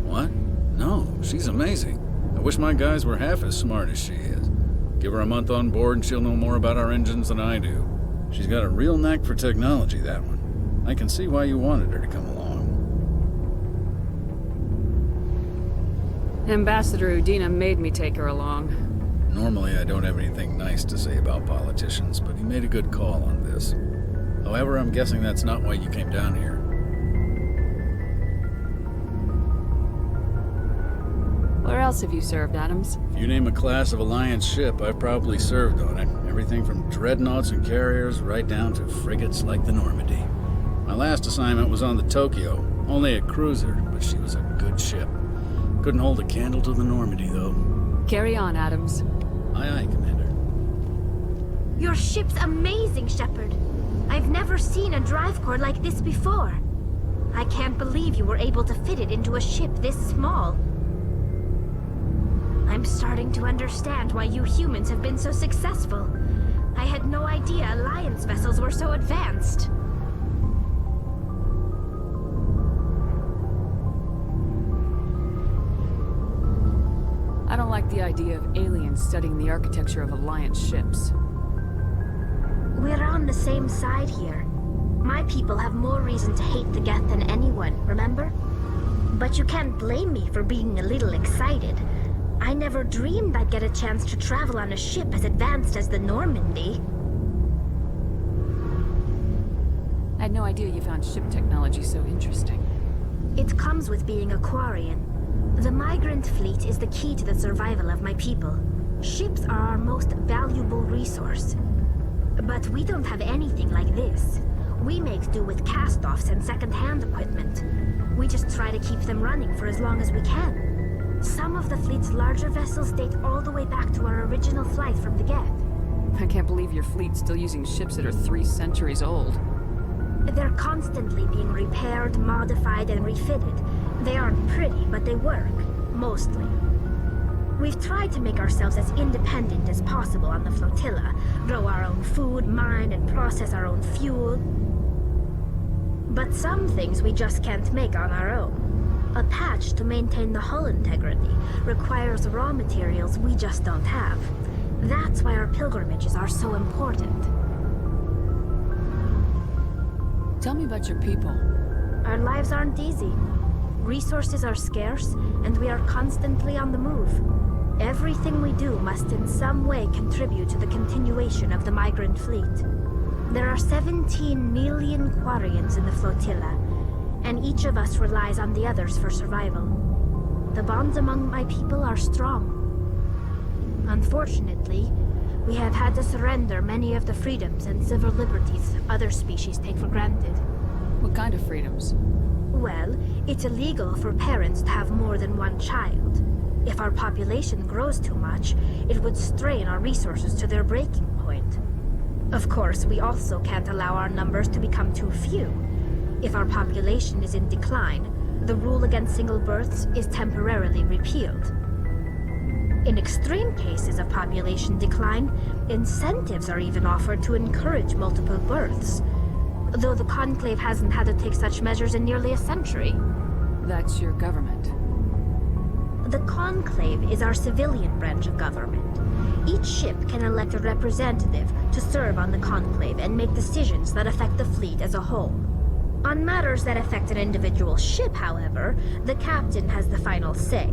What? No, she's amazing. I wish my guys were half as smart as she is. Give her a month on board and she'll know more about our engines than I do. She's got a real knack for technology, that one. I can see why you wanted her to come along. Ambassador Udina made me take her along. Normally I don't have anything nice to say about politicians, but he made a good call on this. However, I'm guessing that's not why you came down here. Where else have you served, Adams? If you name a class of Alliance ship, I've probably served on it. Everything from dreadnoughts and carriers right down to frigates like the Normandy. My last assignment was on the Tokyo, only a cruiser, but she was a good ship. Couldn't hold a candle to the Normandy, though. Carry on, Adams. Aye, aye, Commander. Your ship's amazing, Shepard. I've never seen a drive core like this before. I can't believe you were able to fit it into a ship this small. I'm starting to understand why you humans have been so successful. I had no idea Alliance vessels were so advanced. I don't like the idea of aliens studying the architecture of Alliance ships. We're on the same side here. My people have more reason to hate the Geth than anyone, remember? But you can't blame me for being a little excited. I never dreamed I'd get a chance to travel on a ship as advanced as the Normandy. I had no idea you found ship technology so interesting. It comes with being a Quarian. The migrant fleet is the key to the survival of my people. Ships are our most valuable resource. But we don't have anything like this. We make do with cast-offs and second-hand equipment. We just try to keep them running for as long as we can. Some of the fleet's larger vessels date all the way back to our original flight from the Geth. I can't believe your fleet's still using ships that are 3 centuries old. They're constantly being repaired, modified, and refitted. They aren't pretty, but they work. Mostly. We've tried to make ourselves as independent as possible on the flotilla. Grow our own food, mine, and process our own fuel. But some things we just can't make on our own. A patch to maintain the hull integrity requires raw materials we just don't have. That's why our pilgrimages are so important. Tell me about your people. Our lives aren't easy. Resources are scarce, and we are constantly on the move. Everything we do must in some way contribute to the continuation of the migrant fleet. There are 17 million Quarians in the flotilla, and each of us relies on the others for survival. The bonds among my people are strong. Unfortunately, we have had to surrender many of the freedoms and civil liberties other species take for granted. What kind of freedoms? Well, it's illegal for parents to have more than one child. If our population grows too much, it would strain our resources to their breaking point. Of course, we also can't allow our numbers to become too few. If our population is in decline, the rule against single births is temporarily repealed. In extreme cases of population decline, incentives are even offered to encourage multiple births, though the Conclave hasn't had to take such measures in nearly a century. That's your government. The Conclave is our civilian branch of government. Each ship can elect a representative to serve on the Conclave and make decisions that affect the fleet as a whole. On matters that affect an individual ship, however, the captain has the final say.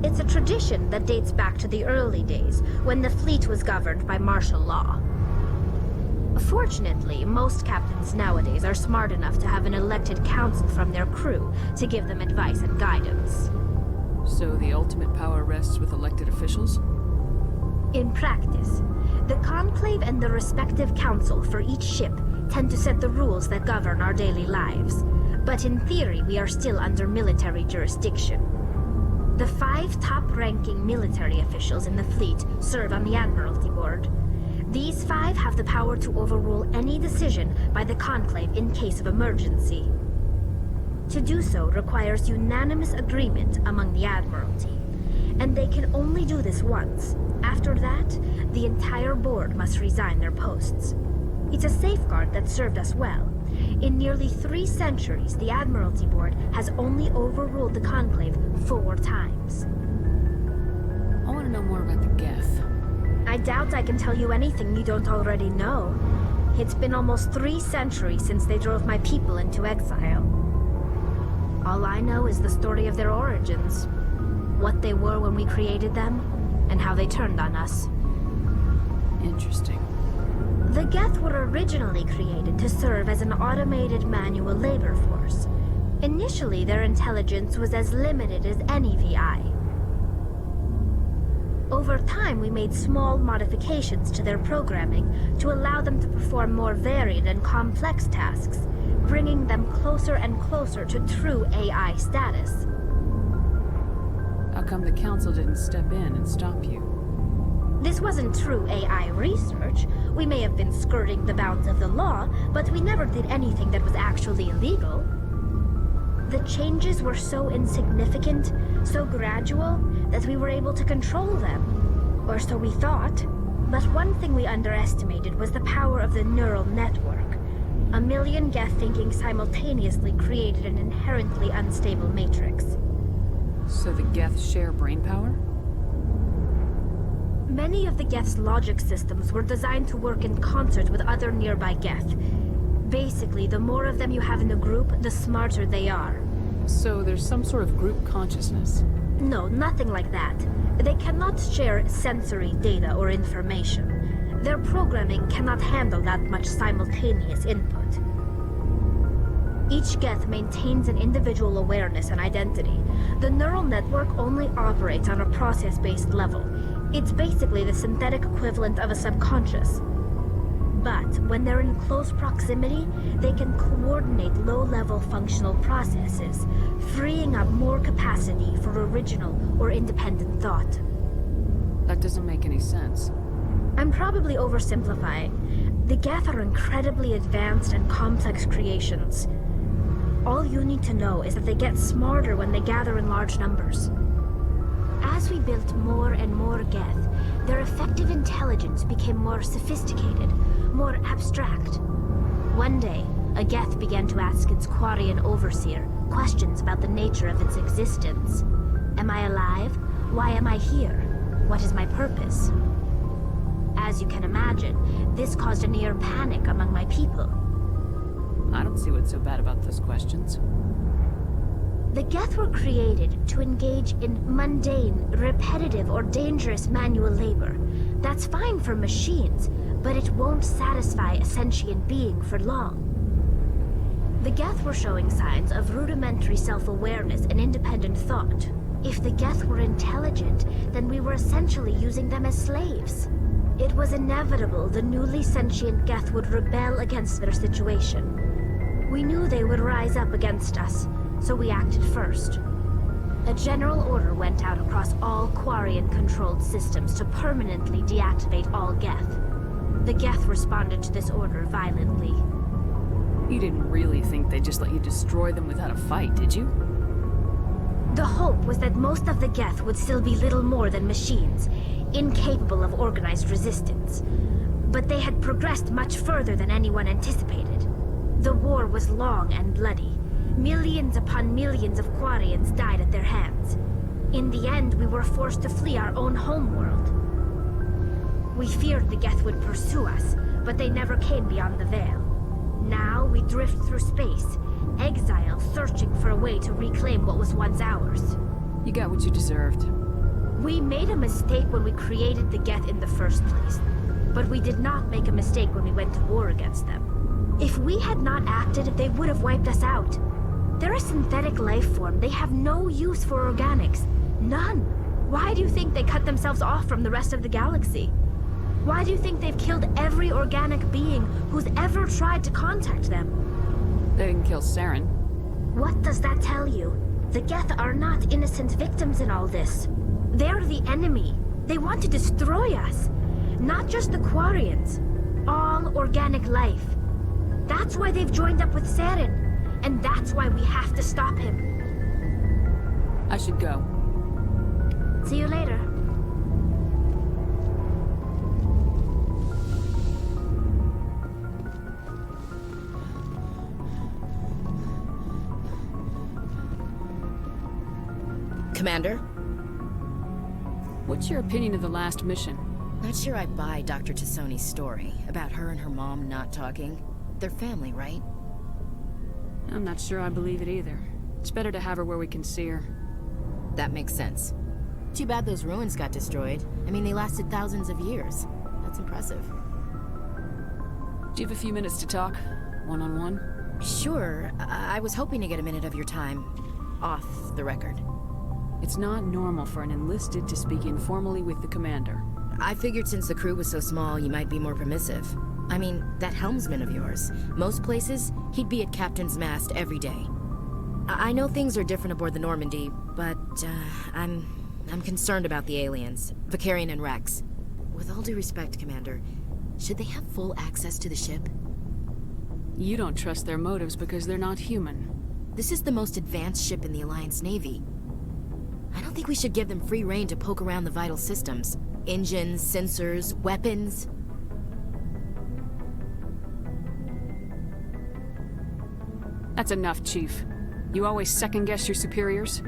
It's a tradition that dates back to the early days, when the fleet was governed by martial law. Fortunately, most captains nowadays are smart enough to have an elected council from their crew to give them advice and guidance. So the ultimate power rests with elected officials? In practice, the Conclave and the respective council for each ship tend to set the rules that govern our daily lives. But in theory, we are still under military jurisdiction. The 5 top-ranking military officials in the fleet serve on the Admiralty Board. These 5 have the power to overrule any decision by the Conclave in case of emergency. To do so requires unanimous agreement among the Admiralty, and they can only do this once. After that, the entire board must resign their posts. It's a safeguard that served us well. In nearly 3 centuries, the Admiralty Board has only overruled the Conclave 4 times. I want to know more about the Geth. I doubt I can tell you anything you don't already know. It's been almost 3 centuries since they drove my people into exile. All I know is the story of their origins. What they were when we created them, and how they turned on us. Interesting. The Geth were originally created to serve as an automated manual labor force. Initially, their intelligence was as limited as any VI. Over time, we made small modifications to their programming to allow them to perform more varied and complex tasks, bringing them closer and closer to true AI status. How come the Council didn't step in and stop you? This wasn't true AI research. We may have been skirting the bounds of the law, but we never did anything that was actually illegal. The changes were so insignificant, so gradual, that we were able to control them. Or so we thought. But one thing we underestimated was the power of the neural network. 1 million Geth thinking simultaneously created an inherently unstable matrix. So the Geth share brainpower? Many of the Geth's logic systems were designed to work in concert with other nearby Geth. Basically, the more of them you have in the group, the smarter they are. So there's some sort of group consciousness? No, nothing like that. They cannot share sensory data or information. Their programming cannot handle that much simultaneous input. Each Geth maintains an individual awareness and identity. The neural network only operates on a process-based level. It's basically the synthetic equivalent of a subconscious. But when they're in close proximity, they can coordinate low-level functional processes, freeing up more capacity for original or independent thought. That doesn't make any sense. I'm probably oversimplifying. The Geth are incredibly advanced and complex creations. All you need to know is that they get smarter when they gather in large numbers. As we built more and more Geth, their effective intelligence became more sophisticated, more abstract. One day, a Geth began to ask its Quarian overseer questions about the nature of its existence. Am I alive? Why am I here? What is my purpose? As you can imagine, this caused a near panic among my people. I don't see what's so bad about those questions. The Geth were created to engage in mundane, repetitive, or dangerous manual labor. That's fine for machines, but it won't satisfy a sentient being for long. The Geth were showing signs of rudimentary self-awareness and independent thought. If the Geth were intelligent, then we were essentially using them as slaves. It was inevitable the newly sentient Geth would rebel against their situation. We knew they would rise up against us, so we acted first. A general order went out across all Quarian-controlled systems to permanently deactivate all Geth. The Geth responded to this order violently. You didn't really think they'd just let you destroy them without a fight, did you? The hope was that most of the Geth would still be little more than machines, incapable of organized resistance. But they had progressed much further than anyone anticipated. The war was long and bloody. Millions upon millions of Quarians died at their hands. In the end, we were forced to flee our own homeworld. We feared the Geth would pursue us, but they never came beyond the Veil. Now we drift through space, exile, searching for a way to reclaim what was once ours. You got what you deserved. We made a mistake when we created the Geth in the first place, but we did not make a mistake when we went to war against them. If we had not acted, they would have wiped us out. They're a synthetic life form. They have no use for organics. None. Why do you think they cut themselves off from the rest of the galaxy? Why do you think they've killed every organic being who's ever tried to contact them? They didn't kill Saren. What does that tell you? The Geth are not innocent victims in all this. They're the enemy. They want to destroy us. Not just the Quarians. All organic life. That's why they've joined up with Saren. And that's why we have to stop him. I should go. See you later. Commander? What's your opinion of the last mission? Not sure I buy Dr. Tassoni's story about her and her mom not talking. They're family, right? I'm not sure I believe it either. It's better to have her where we can see her. That makes sense. Too bad those ruins got destroyed. I mean, they lasted thousands of years. That's impressive. Do you have a few minutes to talk? One-on-one? Sure. I was hoping to get a minute of your time. Off the record. It's not normal for an enlisted to speak informally with the commander. I figured since the crew was so small, you might be more permissive. I mean, that helmsman of yours. Most places, he'd be at Captain's Mast every day. I know things are different aboard the Normandy, but, I'm concerned about the aliens. Vicarian and Rex. With all due respect, Commander, should they have full access to the ship? You don't trust their motives because they're not human. This is the most advanced ship in the Alliance Navy. I don't think we should give them free rein to poke around the vital systems. Engines, sensors, weapons. That's enough, Chief. You always second-guess your superiors?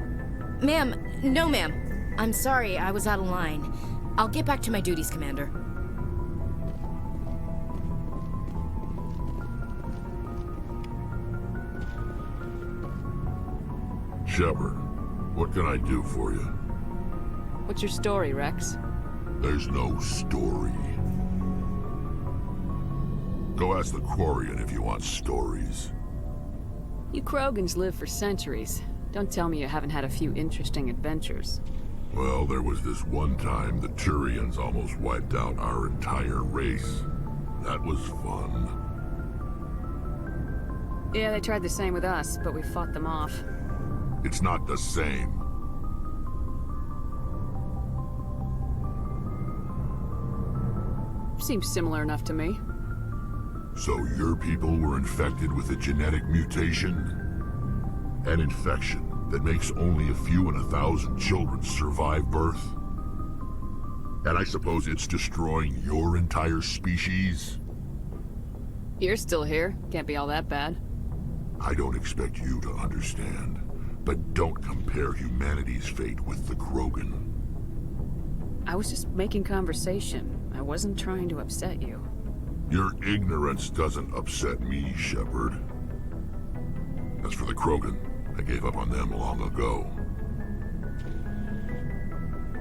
Ma'am, no ma'am. I'm sorry, I was out of line. I'll get back to my duties, Commander. Shepard, what can I do for you? What's your story, Rex? There's no story. Go ask the Quarian if you want stories. You Krogans live for centuries. Don't tell me you haven't had a few interesting adventures. Well, there was this one time the Turians almost wiped out our entire race. That was fun. Yeah, they tried the same with us, but we fought them off. It's not the same. Seems similar enough to me. So your people were infected with a genetic mutation? An infection that makes only a few in 1,000 children survive birth? And I suppose it's destroying your entire species? You're still here. Can't be all that bad. I don't expect you to understand, but don't compare humanity's fate with the Krogan. I was just making conversation. I wasn't trying to upset you. Your ignorance doesn't upset me, Shepard. As for the Krogan, I gave up on them long ago.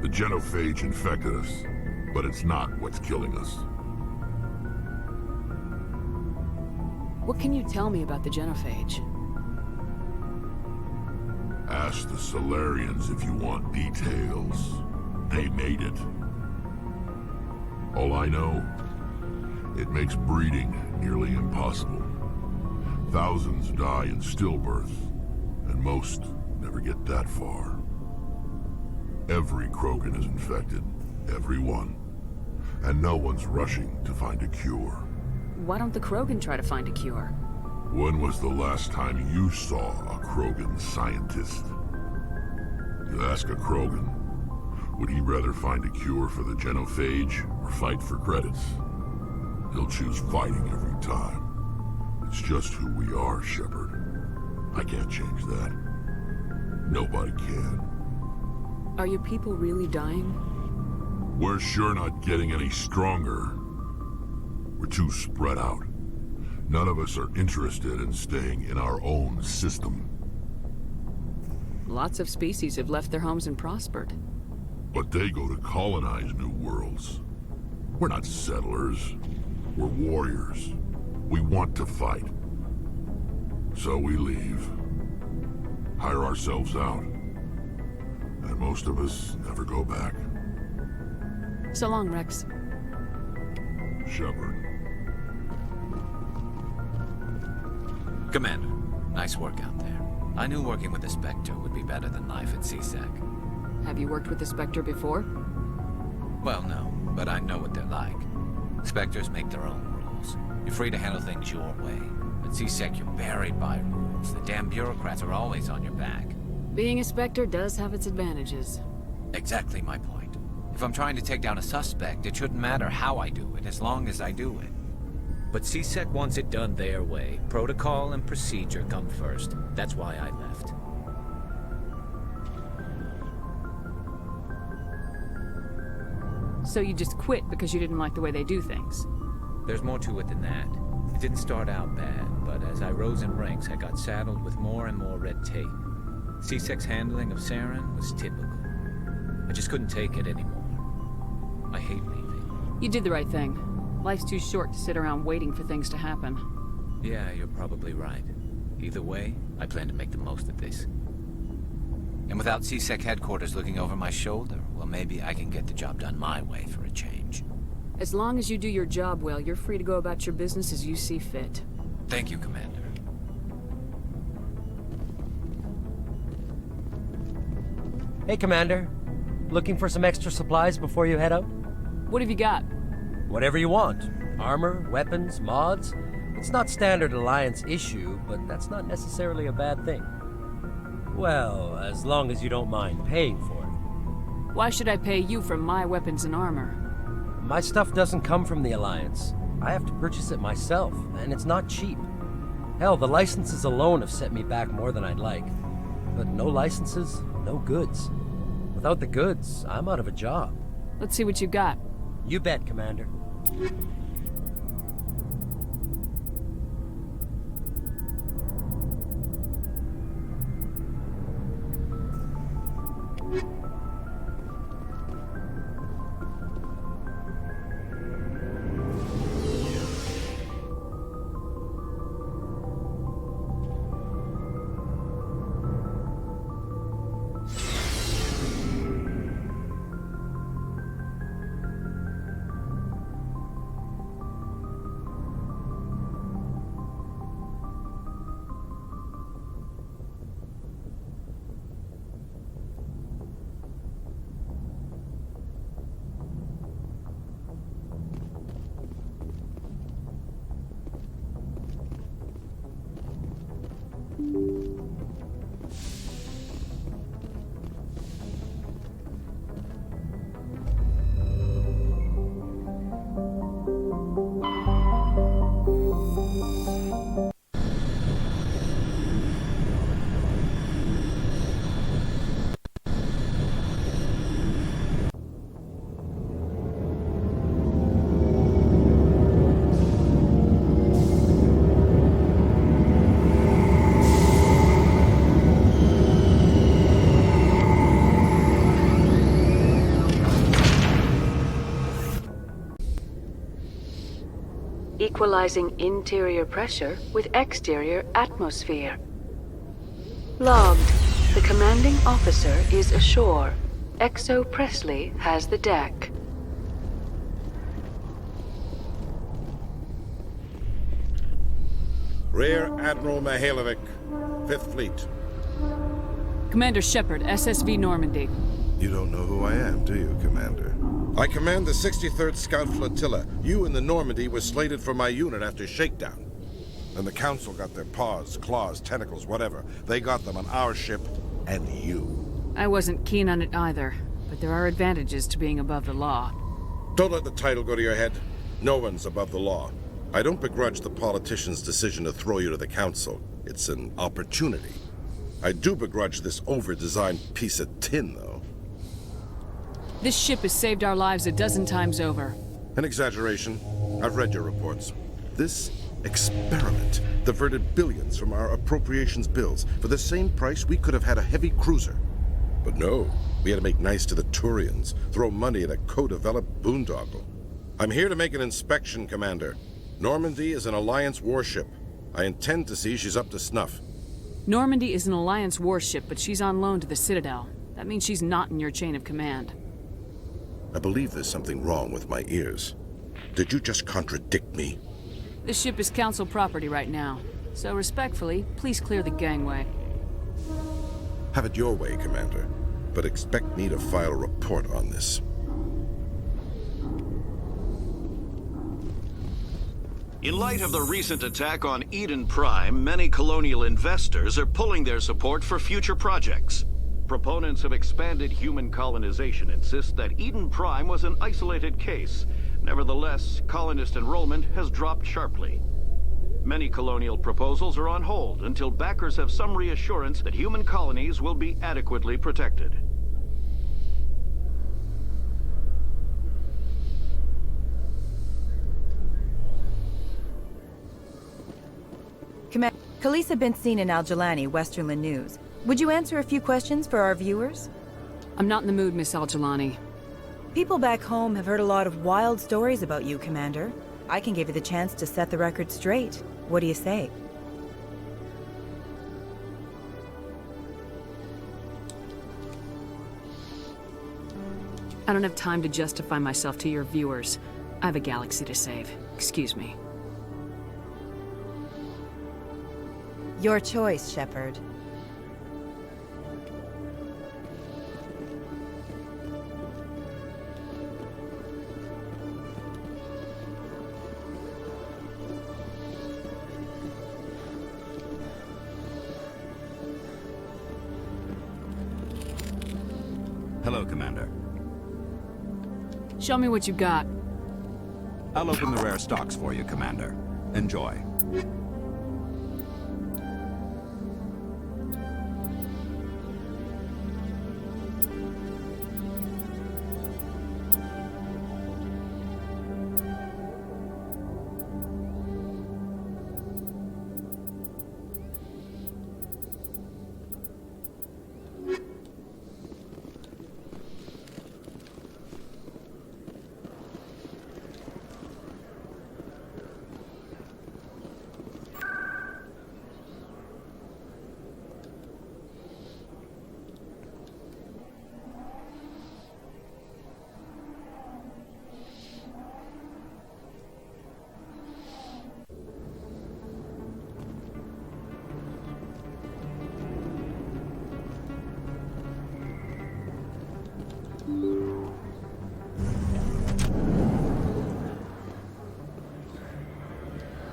The genophage infected us, but it's not what's killing us. What can you tell me about the genophage? Ask the Solarians if you want details. They made it. All I know, it makes breeding nearly impossible. Thousands die in stillbirth, and most never get that far. Every Krogan is infected, every one. And no one's rushing to find a cure. Why don't the Krogan try to find a cure? When was the last time you saw a Krogan scientist? You ask a Krogan, would he rather find a cure for the genophage or fight for credits? He'll choose fighting every time. It's just who we are, Shepard. I can't change that. Nobody can. Are your people really dying? We're sure not getting any stronger. We're too spread out. None of us are interested in staying in our own system. Lots of species have left their homes and prospered. But they go to colonize new worlds. We're not settlers. We're warriors. We want to fight. So we leave. Hire ourselves out. And most of us never go back. So long, Rex. Shepard. Commander, nice work out there. I knew working with the Spectre would be better than life at CSEC. Have you worked with the Spectre before? Well, no, but I know what they're like. Spectres make their own rules. You're free to handle things your way. At CSEC, you're buried by rules. The damn bureaucrats are always on your back. Being a Spectre does have its advantages. Exactly my point. If I'm trying to take down a suspect, it shouldn't matter how I do it, as long as I do it. But CSEC wants it done their way. Protocol and procedure come first. That's why I left. So you just quit because you didn't like the way they do things? There's more to it than that. It didn't start out bad, but as I rose in ranks, I got saddled with more and more red tape. CSEC's handling of Saren was typical. I just couldn't take it anymore. I hate leaving. You did the right thing. Life's too short to sit around waiting for things to happen. Yeah, you're probably right. Either way, I plan to make the most of this. And without CSEC headquarters looking over my shoulder, well, maybe I can get the job done my way for a change. As long as you do your job well, you're free to go about your business as you see fit. Thank you, Commander. Hey, Commander. Looking for some extra supplies before you head out? What have you got? Whatever you want. Armor, weapons, mods. It's not standard Alliance issue, but that's not necessarily a bad thing. Well, as long as you don't mind paying for it. Why should I pay you for my weapons and armor? My stuff doesn't come from the Alliance. I have to purchase it myself, and it's not cheap. Hell, the licenses alone have set me back more than I'd like. But no licenses, no goods. Without the goods, I'm out of a job. Let's see what you got. You bet, Commander. Equalizing interior pressure with exterior atmosphere. Logged. The commanding officer is ashore. Exo Presley has the deck. Rear Admiral Mihailovic, 5th Fleet. Commander Shepard, SSV Normandy. You don't know who I am, do you, Commander? I command the 63rd Scout Flotilla. You and the Normandy were slated for my unit after shakedown. Then the Council got their paws, claws, tentacles, whatever. They got them on our ship and you. I wasn't keen on it either, but there are advantages to being above the law. Don't let the title go to your head. No one's above the law. I don't begrudge the politician's decision to throw you to the Council. It's an opportunity. I do begrudge this over-designed piece of tin, though. This ship has saved our lives a dozen times over. An exaggeration. I've read your reports. This experiment diverted billions from our appropriations bills. For the same price, we could have had a heavy cruiser. But no, we had to make nice to the Turians, throw money at a co-developed boondoggle. I'm here to make an inspection, Commander. Normandy is an Alliance warship. I intend to see she's up to snuff. Normandy is an Alliance warship, but she's on loan to the Citadel. That means she's not in your chain of command. I believe there's something wrong with my ears. Did you just contradict me? This ship is Council property right now, so respectfully, please clear the gangway. Have it your way, Commander, but expect me to file a report on this. In light of the recent attack on Eden Prime, many colonial investors are pulling their support for future projects. Proponents of expanded human colonization insist that Eden Prime was an isolated case. Nevertheless, colonist enrollment has dropped sharply. Many colonial proposals are on hold until backers have some reassurance that human colonies will be adequately protected. Khaleesa been seen in Al-Jalani, Westerland News. Would you answer a few questions for our viewers? I'm not in the mood, Miss Al-Jalani. People back home have heard a lot of wild stories about you, Commander. I can give you the chance to set the record straight. What do you say? I don't have time to justify myself to your viewers. I have a galaxy to save. Excuse me. Your choice, Shepard. Hello, Commander. Show me what you got. I'll open the rare stocks for you, Commander. Enjoy.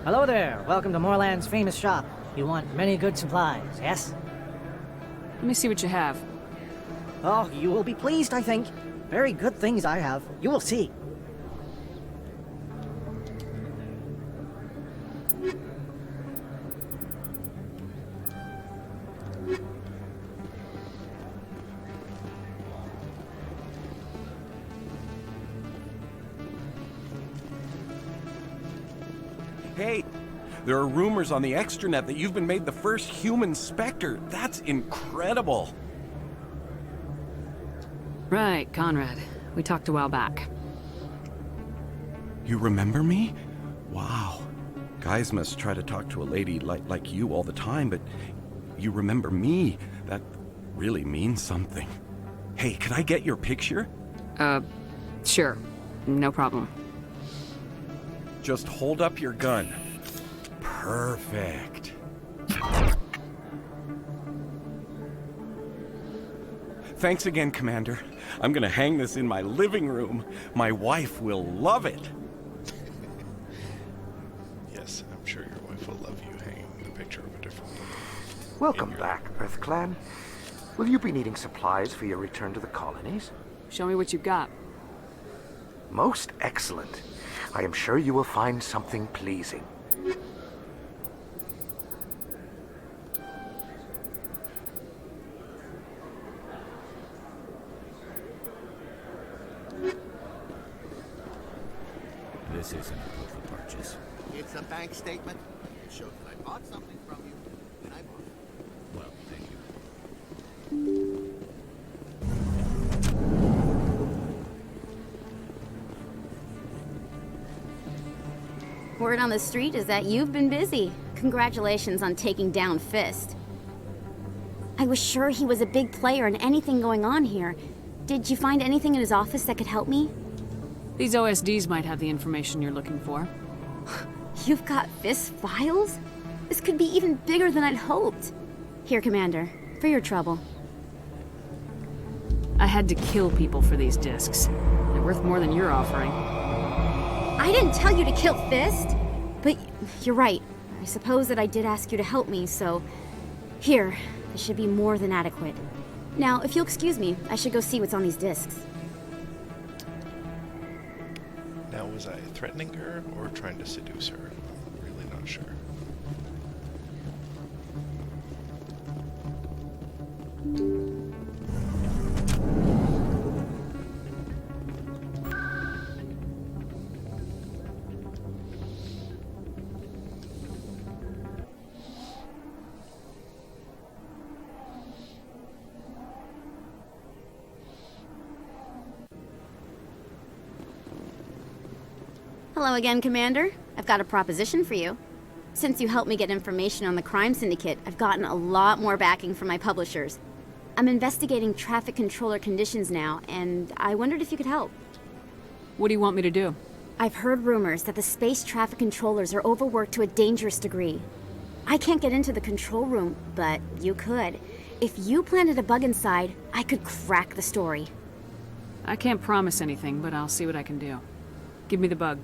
Hello there. Welcome to Moorland's famous shop. You want many good supplies, yes? Let me see what you have. Oh, you will be pleased, I think. Very good things I have. You will see. Hey, there are rumors on the extranet that you've been made the first human Spectre. That's incredible. Right, Conrad. We talked a while back. You remember me? Wow. Guys must try to talk to a lady like you all the time, but you remember me. That really means something. Hey, could I get your picture? Sure. No problem. Just hold up your gun. Perfect. Thanks again, Commander. I'm gonna hang this in my living room. My wife will love it. Yes, I'm sure your wife will love you hanging the picture of a different woman. Welcome back, Earth Clan. Will you be needing supplies for your return to the colonies? Show me what you've got. Most excellent. I am sure you will find something pleasing. This isn't a proof of purchase. It's a bank statement. It shows that I bought something from you, and I bought it. Well, thank you. Word on the street is that you've been busy. Congratulations on taking down Fist. I was sure he was a big player in anything going on here. Did you find anything in his office that could help me? These OSDs might have the information you're looking for. You've got Fist's files? This could be even bigger than I'd hoped. Here, Commander, for your trouble. I had to kill people for these discs. They're worth more than you're offering. I didn't tell you to kill Fist! But you're right. I suppose that I did ask you to help me, so... Here, this should be more than adequate. Now, if you'll excuse me, I should go see what's on these discs. Now, was I threatening her or trying to seduce her? Really not sure. Hello again, Commander. I've got a proposition for you. Since you helped me get information on the crime syndicate, I've gotten a lot more backing from my publishers. I'm investigating traffic controller conditions now, and I wondered if you could help. What do you want me to do? I've heard rumors that the space traffic controllers are overworked to a dangerous degree. I can't get into the control room, but you could. If you planted a bug inside, I could crack the story. I can't promise anything, but I'll see what I can do. Give me the bug.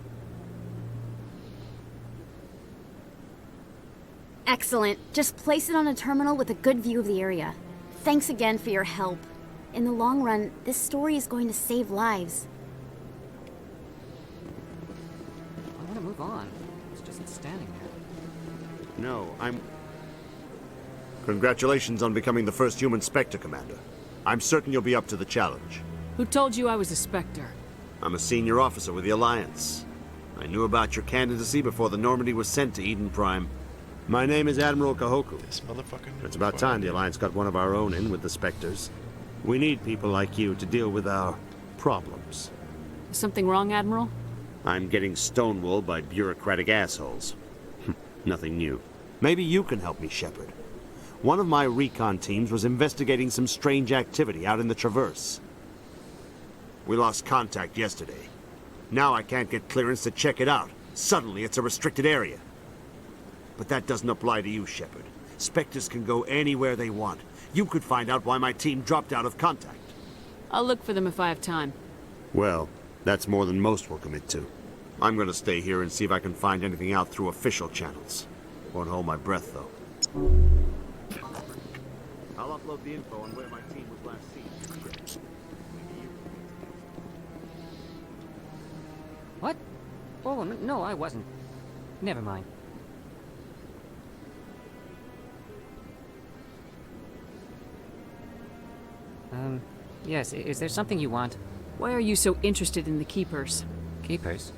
Excellent. Just place it on a terminal with a good view of the area. Thanks again for your help. In the long run, this story is going to save lives. I want to move on. It's just standing there. No, Congratulations on becoming the first human Spectre, Commander. I'm certain you'll be up to the challenge. Who told you I was a Spectre? I'm a senior officer with the Alliance. I knew about your candidacy before the Normandy was sent to Eden Prime. My name is Admiral Kahoku. This motherfucker. It's about time the Alliance got one of our own in with the Spectres. We need people like you to deal with our problems. Is something wrong, Admiral? I'm getting stonewalled by bureaucratic assholes. Nothing new. Maybe you can help me, Shepard. One of my recon teams was investigating some strange activity out in the Traverse. We lost contact yesterday. Now I can't get clearance to check it out. Suddenly it's a restricted area. But that doesn't apply to you, Shepard. Spectres can go anywhere they want. You could find out why my team dropped out of contact. I'll look for them if I have time. Well, that's more than most will commit to. I'm gonna stay here and see if I can find anything out through official channels. Won't hold my breath, though. I'll upload the info on where my team was last seen. What? Oh, no, I wasn't. Never mind. Yes, is there something you want? Why are you so interested in the Keepers? Keepers?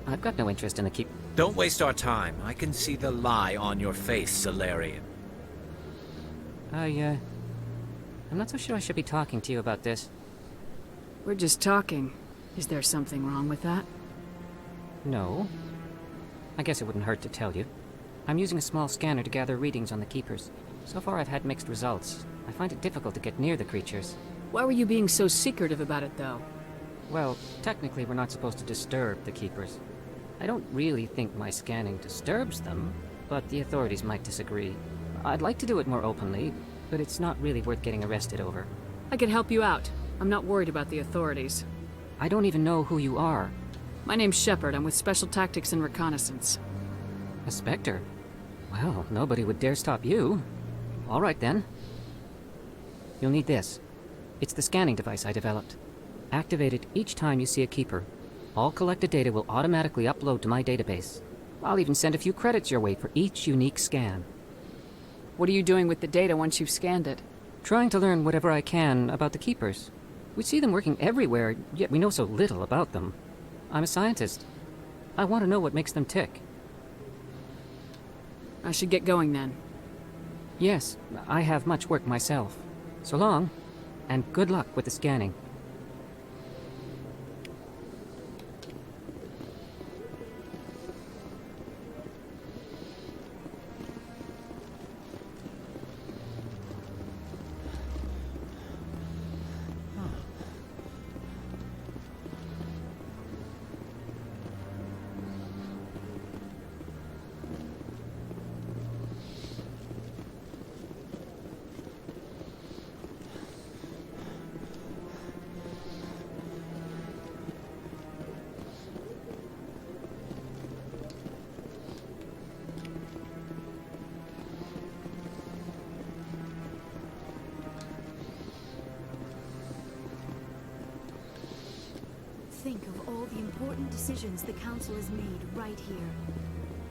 I've got no interest in the Keep... Don't waste our time. I can see the lie on your face, Solarian. I'm not so sure I should be talking to you about this. We're just talking. Is there something wrong with that? No. I guess it wouldn't hurt to tell you. I'm using a small scanner to gather readings on the Keepers. So far I've had mixed results. I find it difficult to get near the creatures. Why were you being so secretive about it, though? Well, technically we're not supposed to disturb the Keepers. I don't really think my scanning disturbs them, but the authorities might disagree. I'd like to do it more openly, but it's not really worth getting arrested over. I can help you out. I'm not worried about the authorities. I don't even know who you are. My name's Shepard. I'm with Special Tactics and Reconnaissance. A Spectre? Well, nobody would dare stop you. All right, then. You'll need this. It's the scanning device I developed. Activate it each time you see a Keeper. All collected data will automatically upload to my database. I'll even send a few credits your way for each unique scan. What are you doing with the data once you've scanned it? Trying to learn whatever I can about the Keepers. We see them working everywhere, yet we know so little about them. I'm a scientist. I want to know what makes them tick. I should get going then. Yes, I have much work myself. So long, and good luck with the scanning. think of all the important decisions the Council has made right here.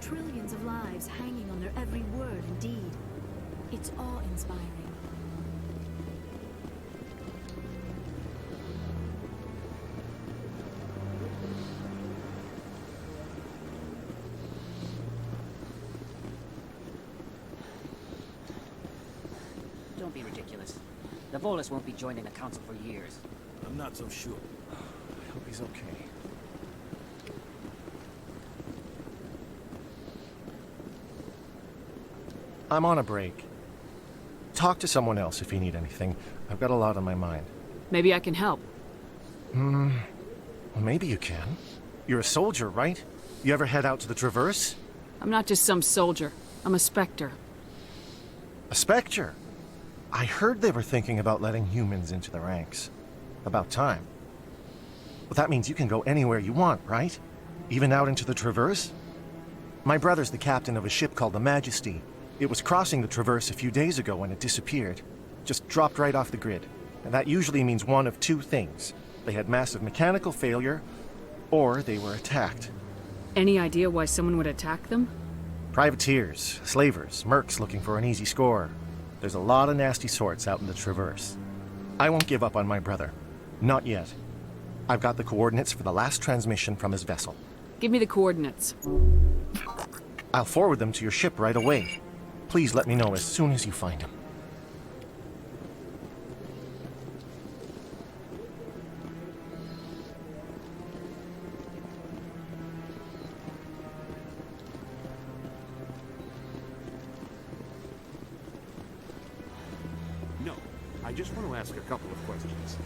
Trillions of lives hanging on their every word and deed. It's awe-inspiring. Don't be ridiculous. The Volus won't be joining the Council for years. I'm not so sure. I hope he's okay. I'm on a break. Talk to someone else if you need anything. I've got a lot on my mind. Maybe I can help. Well, maybe you can. You're a soldier, right? You ever head out to the Traverse? I'm not just some soldier. I'm a Spectre. A Spectre? I heard they were thinking about letting humans into the ranks. About time. Well, that means you can go anywhere you want, right? Even out into the Traverse? My brother's the captain of a ship called the Majesty. It was crossing the Traverse a few days ago when it disappeared. Just dropped right off the grid. And that usually means one of two things. They had massive mechanical failure, or they were attacked. Any idea why someone would attack them? Privateers, slavers, mercs looking for an easy score. There's a lot of nasty sorts out in the Traverse. I won't give up on my brother. Not yet. I've got the coordinates for the last transmission from his vessel. Give me the coordinates. I'll forward them to your ship right away. Please let me know as soon as you find him. No, I just want to ask a couple of questions.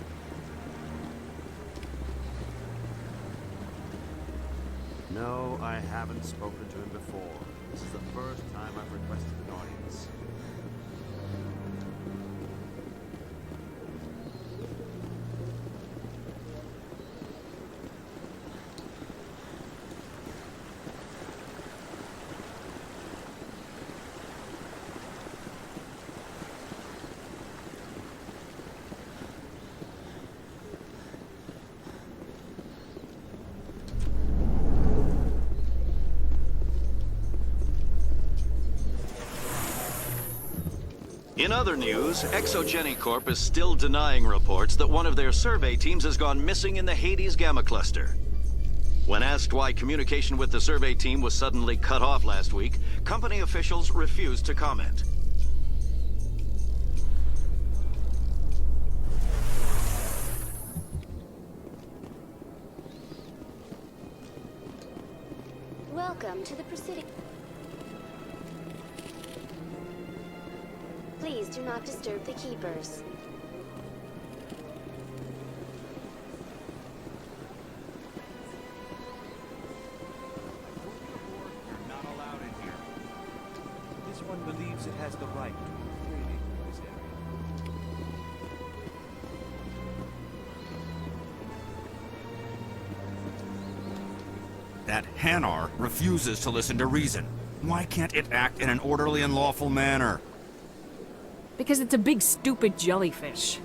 No, I haven't spoken to him before. This is the first time I've requested an audience. In other news, ExoGeniCorp is still denying reports that one of their survey teams has gone missing in the Hades Gamma Cluster. When asked why communication with the survey team was suddenly cut off last week, company officials refused to comment. Welcome to the Presidium. Please do not disturb the keepers. You're not allowed in here. This one believes it has the right to trading in this area. That Hanar refuses to listen to reason. Why can't it act in an orderly and lawful manner? Because it's a big stupid jellyfish.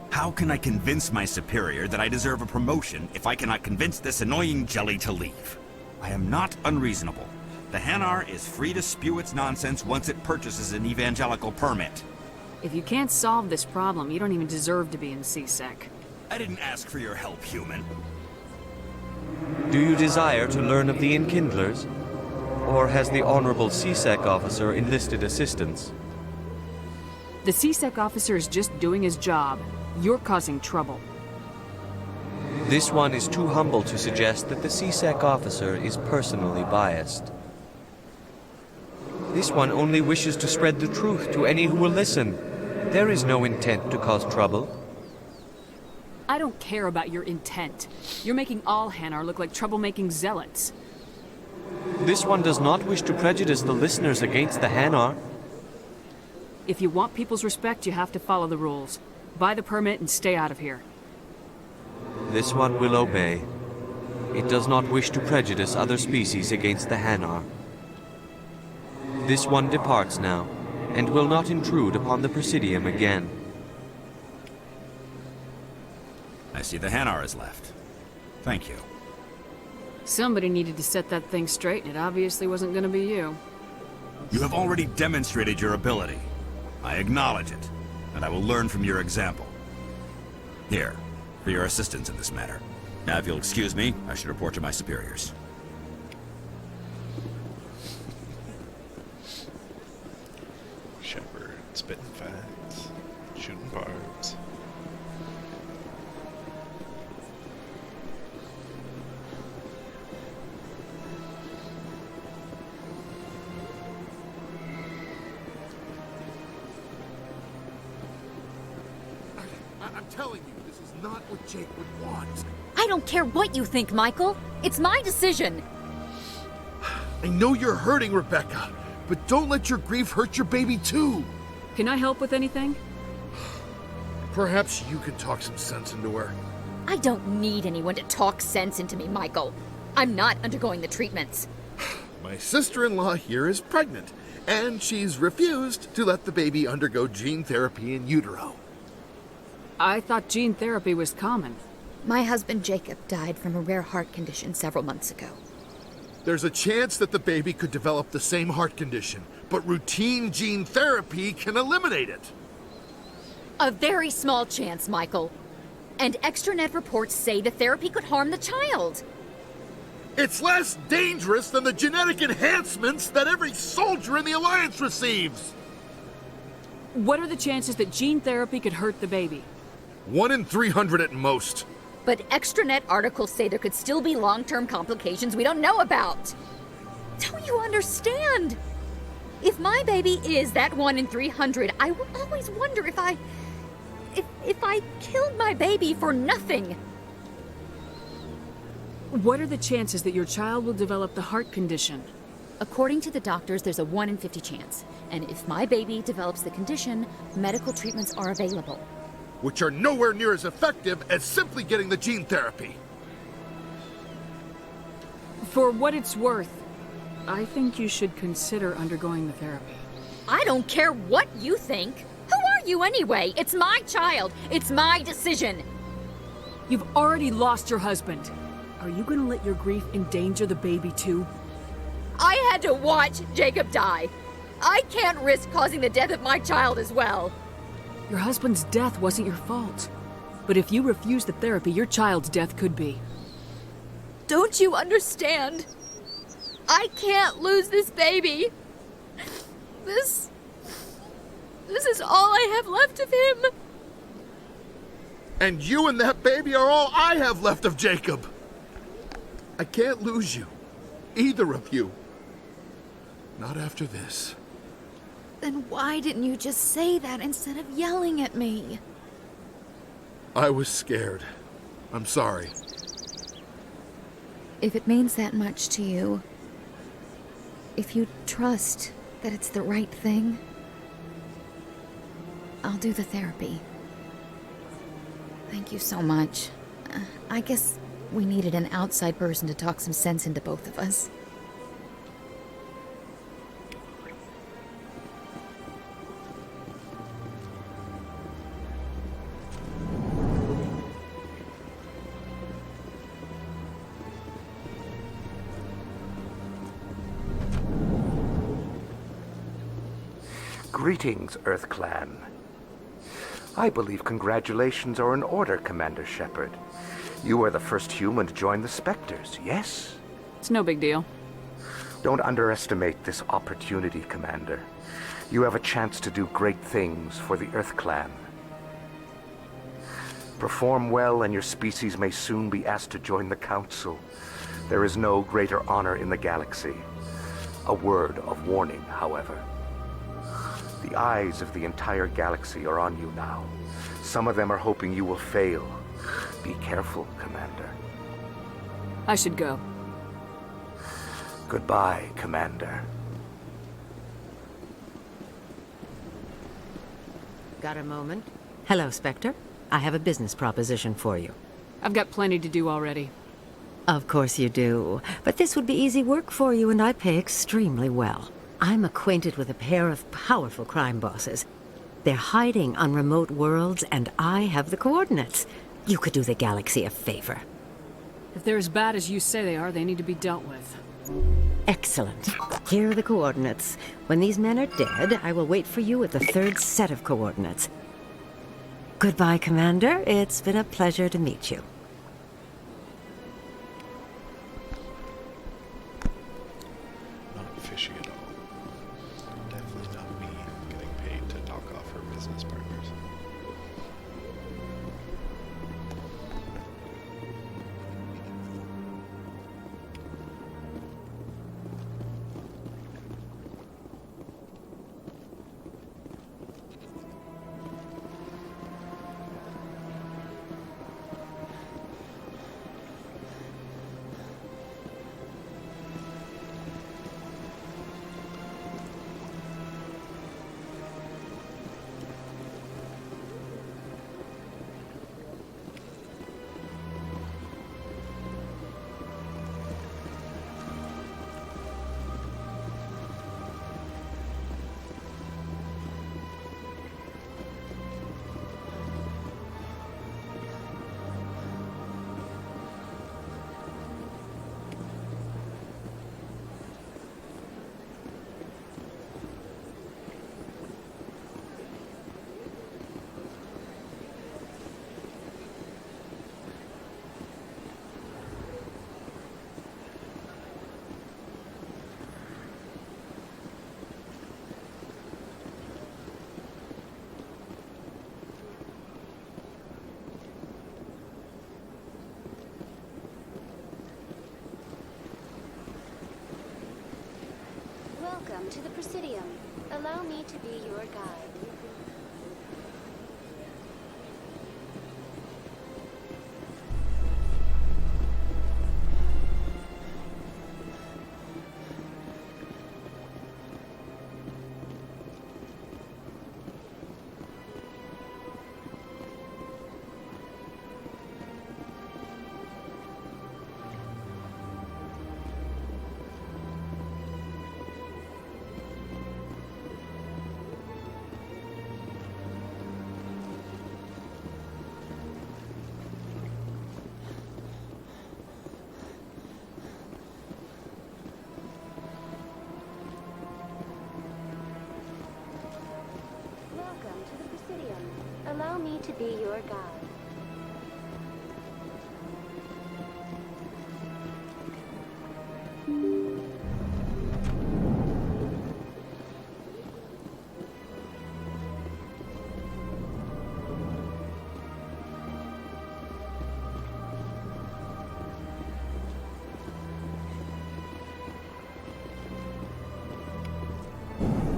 How can I convince my superior that I deserve a promotion if I cannot convince this annoying jelly to leave? I am not unreasonable. The Hanar is free to spew its nonsense once it purchases an evangelical permit. If you can't solve this problem, you don't even deserve to be in CSEC. I didn't ask for your help, human. Do you desire to learn of the Enkindlers? Or has the Honorable CSEC officer enlisted assistance? The CSEC officer is just doing his job. You're causing trouble. This one is too humble to suggest that the CSEC officer is personally biased. This one only wishes to spread the truth to any who will listen. There is no intent to cause trouble. I don't care about your intent. You're making all Hanar look like troublemaking zealots. This one does not wish to prejudice the listeners against the Hanar. If you want people's respect, you have to follow the rules. Buy the permit and stay out of here. This one will obey. It does not wish to prejudice other species against the Hanar. This one departs now, and will not intrude upon the Presidium again. I see the Hanar is left. Thank you. Somebody needed to set that thing straight, and it obviously wasn't gonna be you. You have already demonstrated your ability. I acknowledge it, and I will learn from your example. Here, for your assistance in this matter. Now, if you'll excuse me, I should report to my superiors. Shepard, spitting facts, shooting barbs. I'm telling you, this is not what Jake would want. I don't care what you think, Michael. It's my decision. I know you're hurting, Rebecca, but don't let your grief hurt your baby too. Can I help with anything? Perhaps you could talk some sense into her. I don't need anyone to talk sense into me, Michael. I'm not undergoing the treatments. My sister-in-law here is pregnant, and she's refused to let the baby undergo gene therapy in utero. I thought gene therapy was common. My husband Jacob died from a rare heart condition several months ago. There's a chance that the baby could develop the same heart condition, but routine gene therapy can eliminate it. A very small chance, Michael. And extranet reports say the therapy could harm the child. It's less dangerous than the genetic enhancements that every soldier in the Alliance receives. What are the chances that gene therapy could hurt the baby? 1 in 300 at most. But extranet articles say there could still be long-term complications we don't know about. Don't you understand? If my baby is that 1 in 300, I will always wonder if I killed my baby for nothing. What are the chances that your child will develop the heart condition? According to the doctors, there's a 1 in 50 chance. And if my baby develops the condition, medical treatments are available. Which are nowhere near as effective as simply getting the gene therapy. For what it's worth, I think you should consider undergoing the therapy. I don't care what you think. Who are you anyway? It's my child. It's my decision. You've already lost your husband. Are you gonna let your grief endanger the baby too? I had to watch Jacob die. I can't risk causing the death of my child as well. Your husband's death wasn't your fault. But if you refuse the therapy, your child's death could be. Don't you understand? I can't lose this baby. This is all I have left of him. And you and that baby are all I have left of Jacob. I can't lose you. Either of you. Not after this. Then why didn't you just say that instead of yelling at me? I was scared. I'm sorry. If it means that much to you, if you trust that it's the right thing, I'll do the therapy. Thank you so much. I guess we needed an outside person to talk some sense into both of us. Greetings, Earth Clan. I believe congratulations are in order, Commander Shepard. You are the first human to join the Spectres, yes? It's no big deal. Don't underestimate this opportunity, Commander. You have a chance to do great things for the Earth Clan. Perform well and your species may soon be asked to join the Council. There is no greater honor in the galaxy. A word of warning, however. The eyes of the entire galaxy are on you now. Some of them are hoping you will fail. Be careful, Commander. I should go. Goodbye, Commander. Got a moment? Hello, Spectre. I have a business proposition for you. I've got plenty to do already. Of course you do. But this would be easy work for you, and I pay extremely well. I'm acquainted with a pair of powerful crime bosses. They're hiding on remote worlds, and I have the coordinates. You could do the galaxy a favor. If they're as bad as you say they are, they need to be dealt with. Excellent. Here are the coordinates. When these men are dead, I will wait for you at the third set of coordinates. Goodbye, Commander. It's been a pleasure to meet you. Not fishy at all. Definitely not me getting paid to talk off her business partners. Welcome to the Presidium. Allow me to be your guide. Welcome to the Presidium. Allow me to be your guide.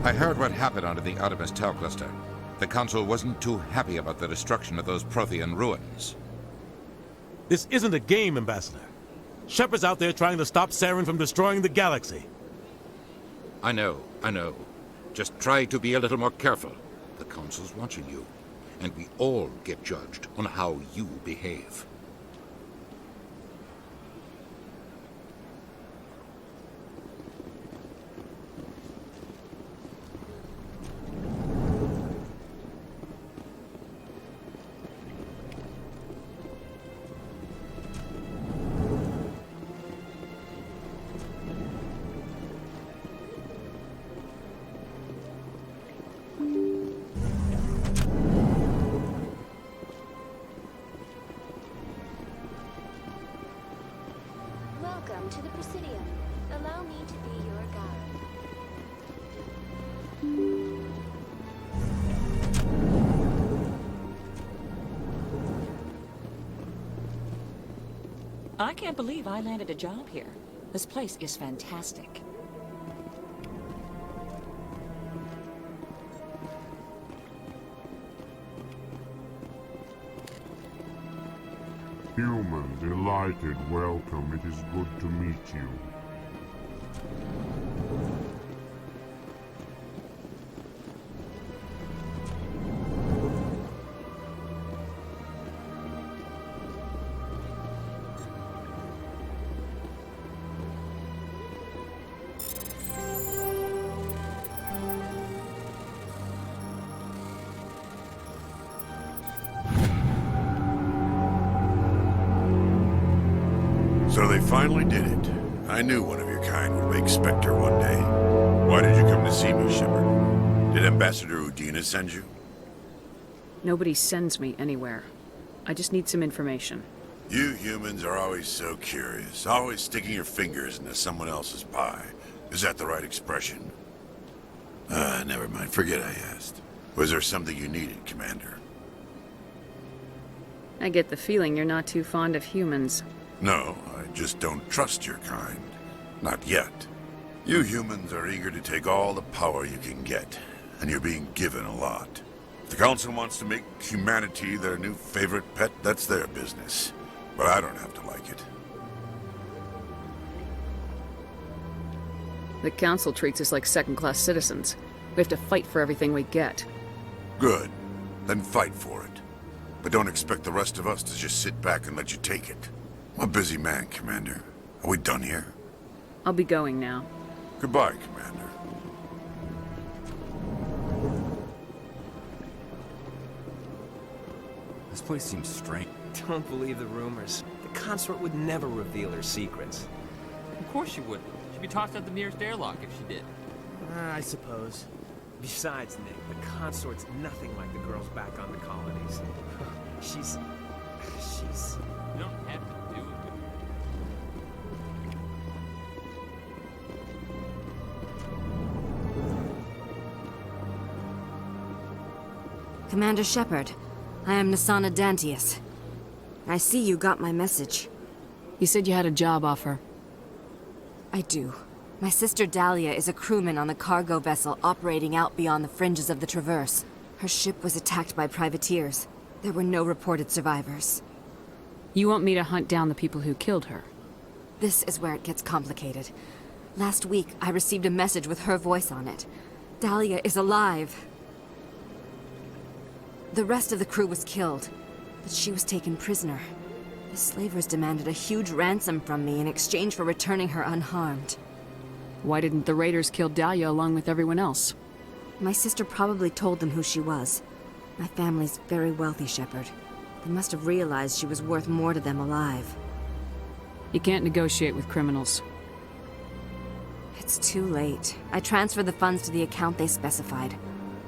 I heard what happened under the Artemis Tau cluster. The Council wasn't too happy about the destruction of those Prothean ruins. This isn't a game, Ambassador. Shep is out there trying to stop Saren from destroying the galaxy. I know. Just try to be a little more careful. The Council's watching you, and we all get judged on how you behave. Welcome to the Presidium. Allow me to be your guide. I can't believe I landed a job here. This place is fantastic. Human, delighted, welcome. It is good to meet you. So they finally did it. I knew one of your kind would wake Spectre one day. Why did you come to see me, Shepard? Did Ambassador Udina send you? Nobody sends me anywhere. I just need some information. You humans are always so curious, always sticking your fingers into someone else's pie. Is that the right expression? Never mind. Forget I asked. Was there something you needed, Commander? I get the feeling you're not too fond of humans. No, I just don't trust your kind. Not yet. You humans are eager to take all the power you can get, and you're being given a lot. If the Council wants to make humanity their new favorite pet, that's their business. But I don't have to like it. The Council treats us like second-class citizens. We have to fight for everything we get. Good. Then fight for it. But don't expect the rest of us to just sit back and let you take it. I'm a busy man, Commander. Are we done here? I'll be going now. Goodbye, Commander. This place seems strange. Don't believe the rumors. The consort would never reveal her secrets. Of course she wouldn't. She'd be tossed out the nearest airlock if she did. I suppose. Besides, Nick, the consort's nothing like the girls back on the colonies. She's... You don't have to do it. Commander Shepard, I am Nasana Dantius. I see you got my message. You said you had a job offer. I do. My sister Dahlia is a crewman on the cargo vessel operating out beyond the fringes of the Traverse. Her ship was attacked by privateers. There were no reported survivors. You want me to hunt down the people who killed her? This is where it gets complicated. Last week, I received a message with her voice on it. Dahlia is alive. The rest of the crew was killed, but she was taken prisoner. The slavers demanded a huge ransom from me in exchange for returning her unharmed. Why didn't the raiders kill Dahlia along with everyone else? My sister probably told them who she was. My family's very wealthy, Shepard. They must have realized she was worth more to them alive. You can't negotiate with criminals. It's too late. I transferred the funds to the account they specified.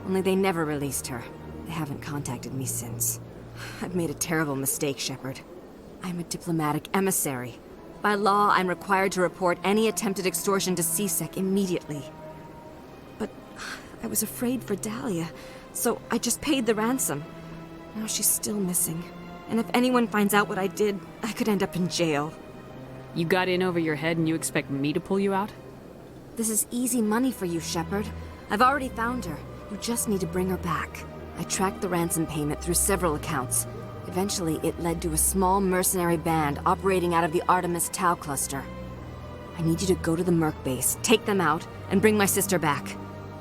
Only they never released her. They haven't contacted me since. I've made a terrible mistake, Shepard. I'm a diplomatic emissary. By law, I'm required to report any attempted extortion to CSEC immediately. But I was afraid for Dahlia, so I just paid the ransom. Now she's still missing. And if anyone finds out what I did, I could end up in jail. You got in over your head and you expect me to pull you out? This is easy money for you, Shepard. I've already found her. You just need to bring her back. I tracked the ransom payment through several accounts. Eventually, it led to a small mercenary band operating out of the Artemis Tau cluster. I need you to go to the Merc base, take them out, and bring my sister back.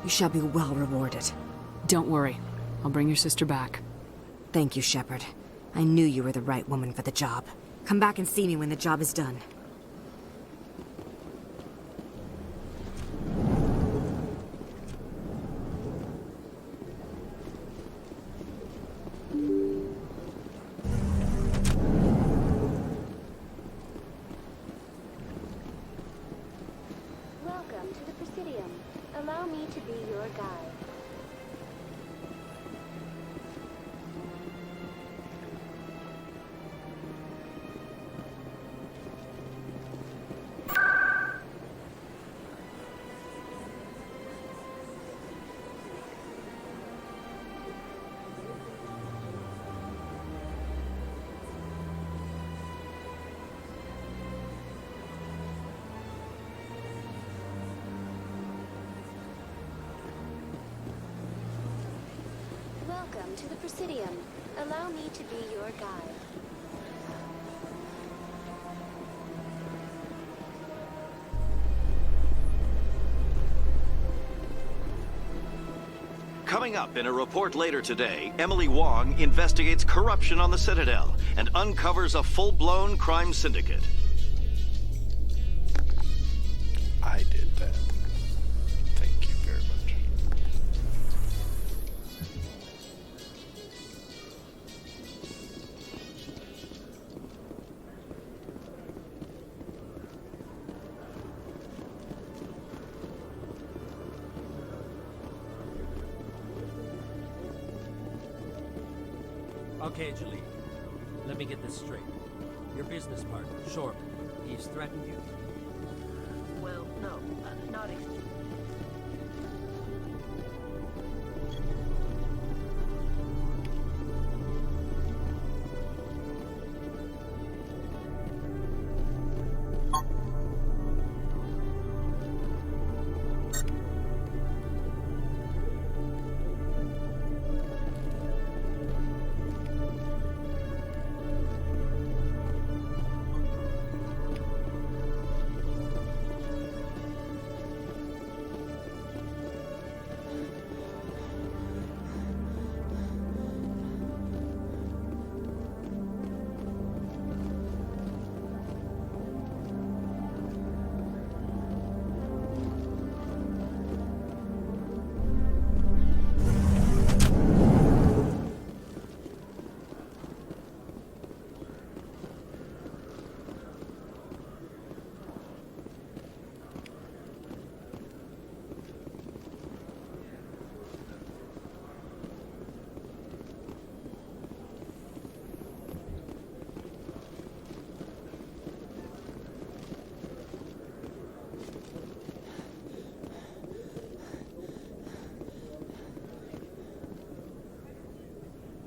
You shall be well rewarded. Don't worry. I'll bring your sister back. Thank you, Shepard. I knew you were the right woman for the job. Come back and see me when the job is done. Welcome to the Presidium. Allow me to be your guide. Welcome to the Presidium. Allow me to be your guide. Coming up in a report later today, Emily Wong investigates corruption on the Citadel and uncovers a full-blown crime syndicate. I did that. Thank you very much. Okay, Jalid. Let me get this straight. Your business partner, Shorb, he's threatened you? Well, no, not exactly.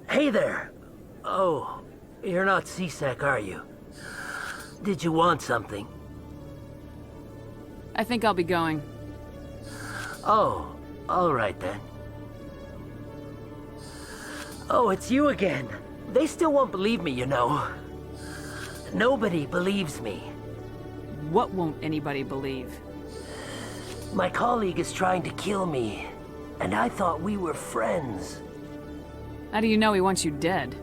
Hey there! Oh, you're not C-Sec, are you? Did you want something? I think I'll be going. Oh, alright then. Oh, it's you again. They still won't believe me, you know. Nobody believes me. What won't anybody believe? My colleague is trying to kill me, and I thought we were friends. How do you know he wants you dead?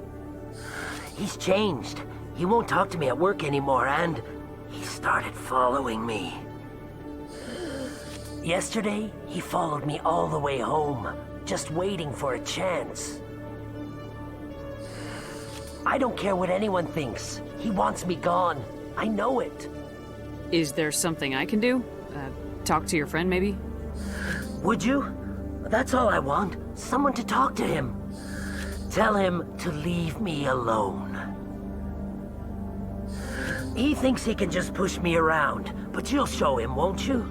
He's changed. He won't talk to me at work anymore, and he started following me. Yesterday, he followed me all the way home, just waiting for a chance. I don't care what anyone thinks. He wants me gone. I know it. Is there something I can do? Talk to your friend, maybe? Would you? That's all I want. Someone to talk to him. Tell him to leave me alone. He thinks he can just push me around, but you'll show him, won't you?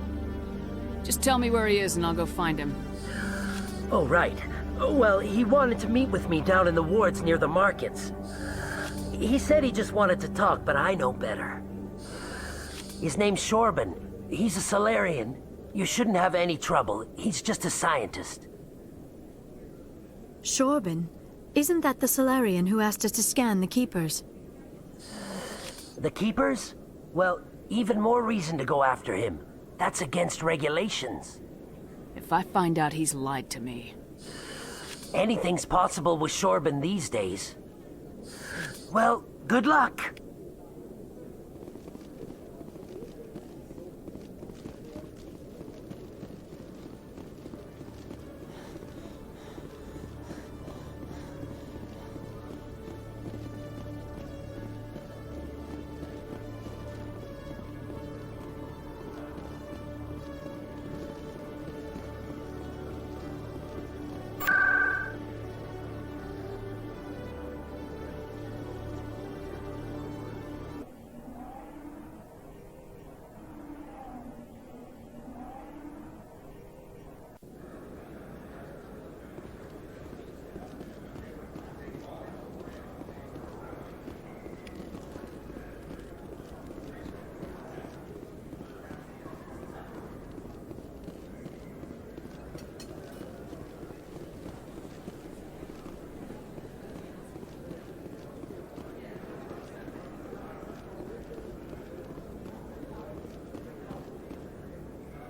Just tell me where he is and I'll go find him. Oh, right. Well, he wanted to meet with me down in the wards near the markets. He said he just wanted to talk, but I know better. His name's Shorban. He's a Solarian. You shouldn't have any trouble. He's just a scientist. Shorban? Isn't that the Solarian who asked us to scan the Keepers? The Keepers? Well, even more reason to go after him. That's against regulations. If I find out he's lied to me... Anything's possible with Shorban these days. Well, good luck!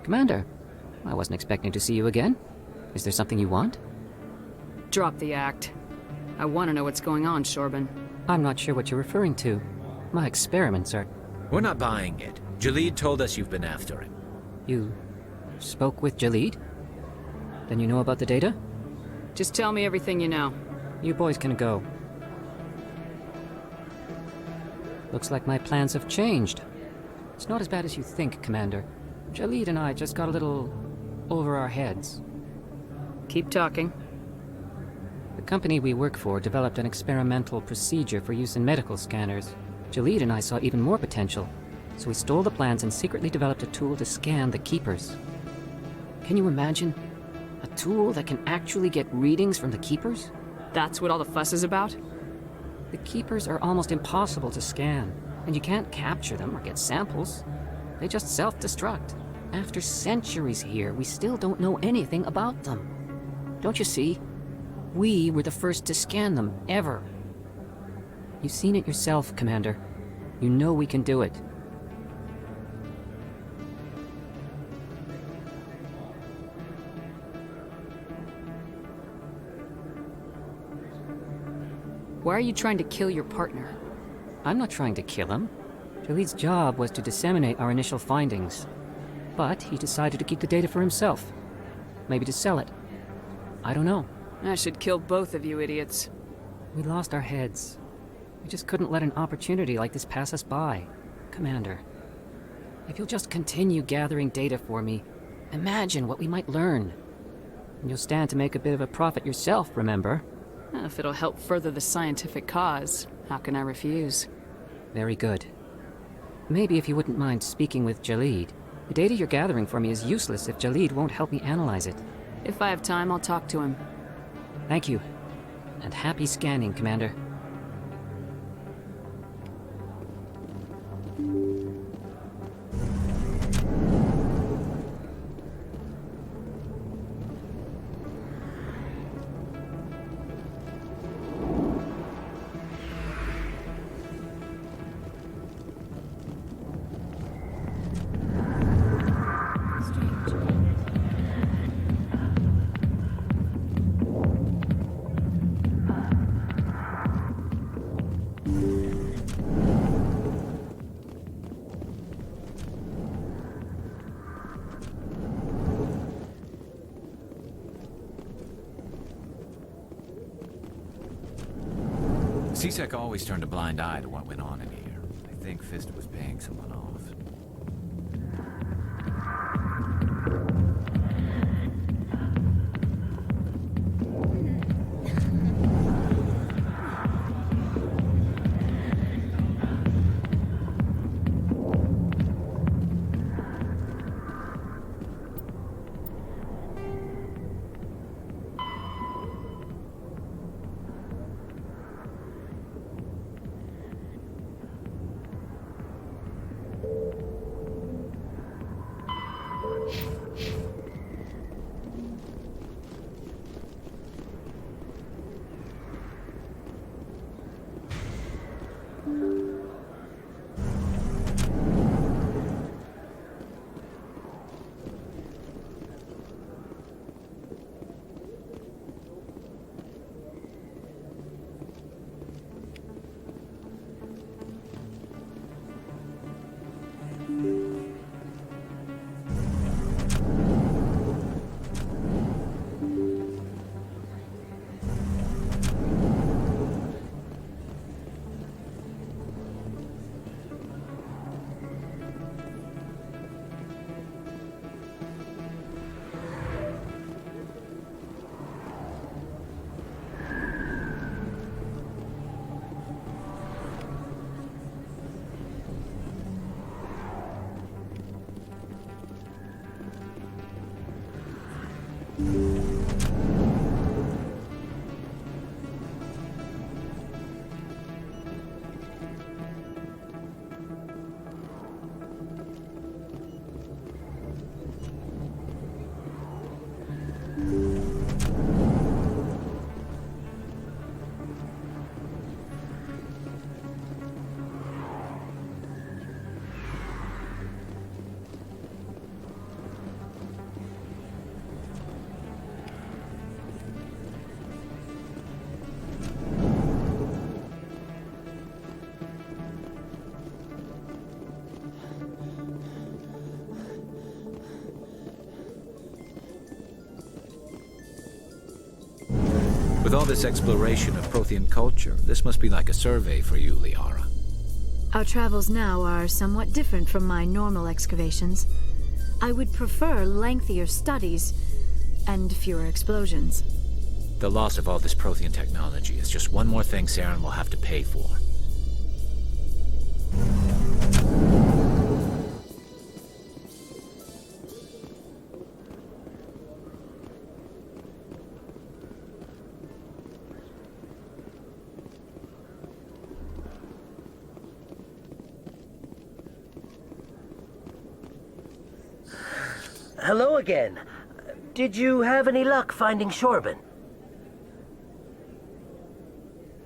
Commander, I wasn't expecting to see you again. Is there something you want? Drop the act. I want to know what's going on, Shorban. I'm not sure what you're referring to. My experiments are... We're not buying it. Jalid told us you've been after him. You spoke with Jalid? Then you know about the data? Just tell me everything you know. You boys can go. Looks like my plans have changed. It's not as bad as you think, Commander. Jalid and I just got a little over our heads. Keep talking. The company we work for developed an experimental procedure for use in medical scanners. Jalid and I saw even more potential, so we stole the plans and secretly developed a tool to scan the Keepers. Can you imagine? A tool that can actually get readings from the Keepers? That's what all the fuss is about? The Keepers are almost impossible to scan, and you can't capture them or get samples. They just self-destruct. After centuries here, we still don't know anything about them. Don't you see? We were the first to scan them, ever. You've seen it yourself, Commander. You know we can do it. Why are you trying to kill your partner? I'm not trying to kill him. Jalid's job was to disseminate our initial findings. But he decided to keep the data for himself. Maybe to sell it. I don't know. I should kill both of you idiots. We lost our heads. We just couldn't let an opportunity like this pass us by. Commander, if you'll just continue gathering data for me, imagine what we might learn. And you'll stand to make a bit of a profit yourself, remember? If it'll help further the scientific cause, how can I refuse? Very good. Maybe if you wouldn't mind speaking with Jalid. The data you're gathering for me is useless if Jalid won't help me analyze it. If I have time, I'll talk to him. Thank you. And happy scanning, Commander. CSEC always turned a blind eye to what went on in here. I think Fist was paying someone off. With all this exploration of Prothean culture, this must be like a survey for you, Liara. Our travels now are somewhat different from my normal excavations. I would prefer lengthier studies and fewer explosions. The loss of all this Prothean technology is just one more thing Saren will have to pay for. Hello again. Did you have any luck finding Shorben?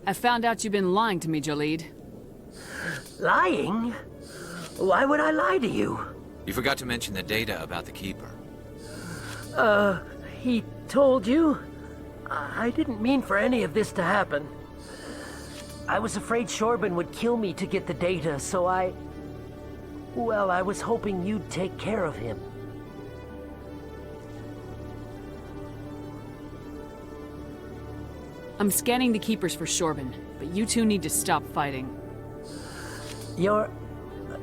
I found out you've been lying to me, Jaleed. Lying? Why would I lie to you? You forgot to mention the data about the Keeper. He told you? I didn't mean for any of this to happen. I was afraid Shorben would kill me to get the data, so well, I was hoping you'd take care of him. I'm scanning the Keepers for Shorben, but you two need to stop fighting. You're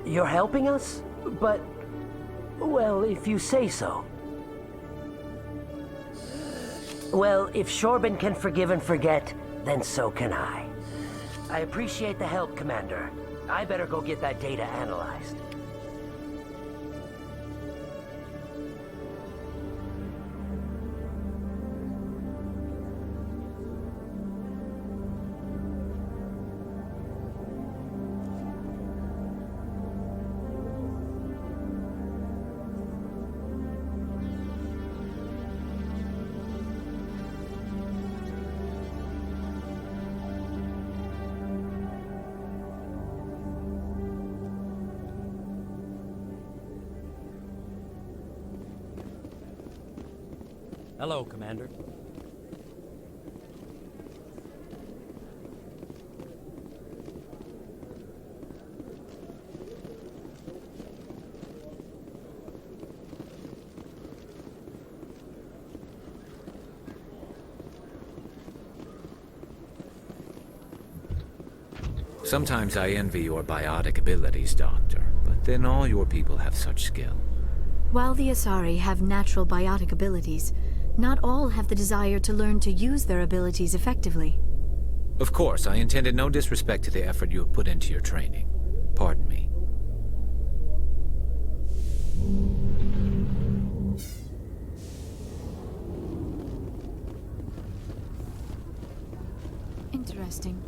helping us? But, well, if you say so. Well, if Shorben can forgive and forget, then so can I. I appreciate the help, Commander. I better go get that data analyzed. Hello, Commander. Sometimes I envy your biotic abilities, Doctor, but then all your people have such skill. While the Asari have natural biotic abilities, not all have the desire to learn to use their abilities effectively. Of course, I intended no disrespect to the effort you have put into your training. Pardon me. Interesting.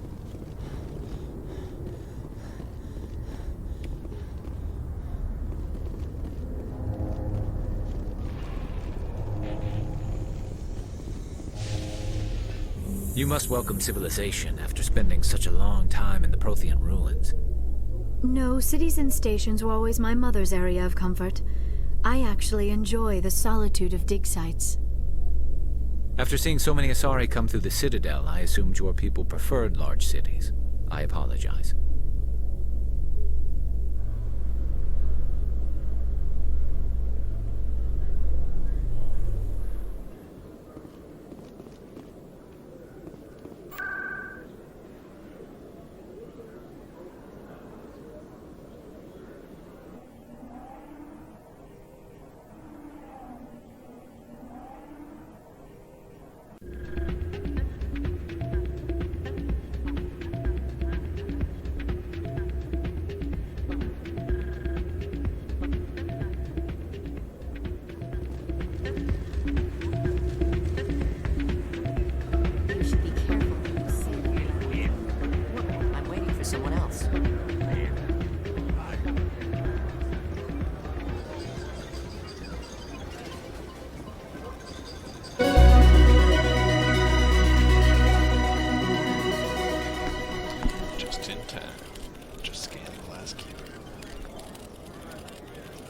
You must welcome civilization after spending such a long time in the Prothean ruins. No, cities and stations were always my mother's area of comfort. I actually enjoy the solitude of dig sites. After seeing so many Asari come through the Citadel, I assumed your people preferred large cities. I apologize.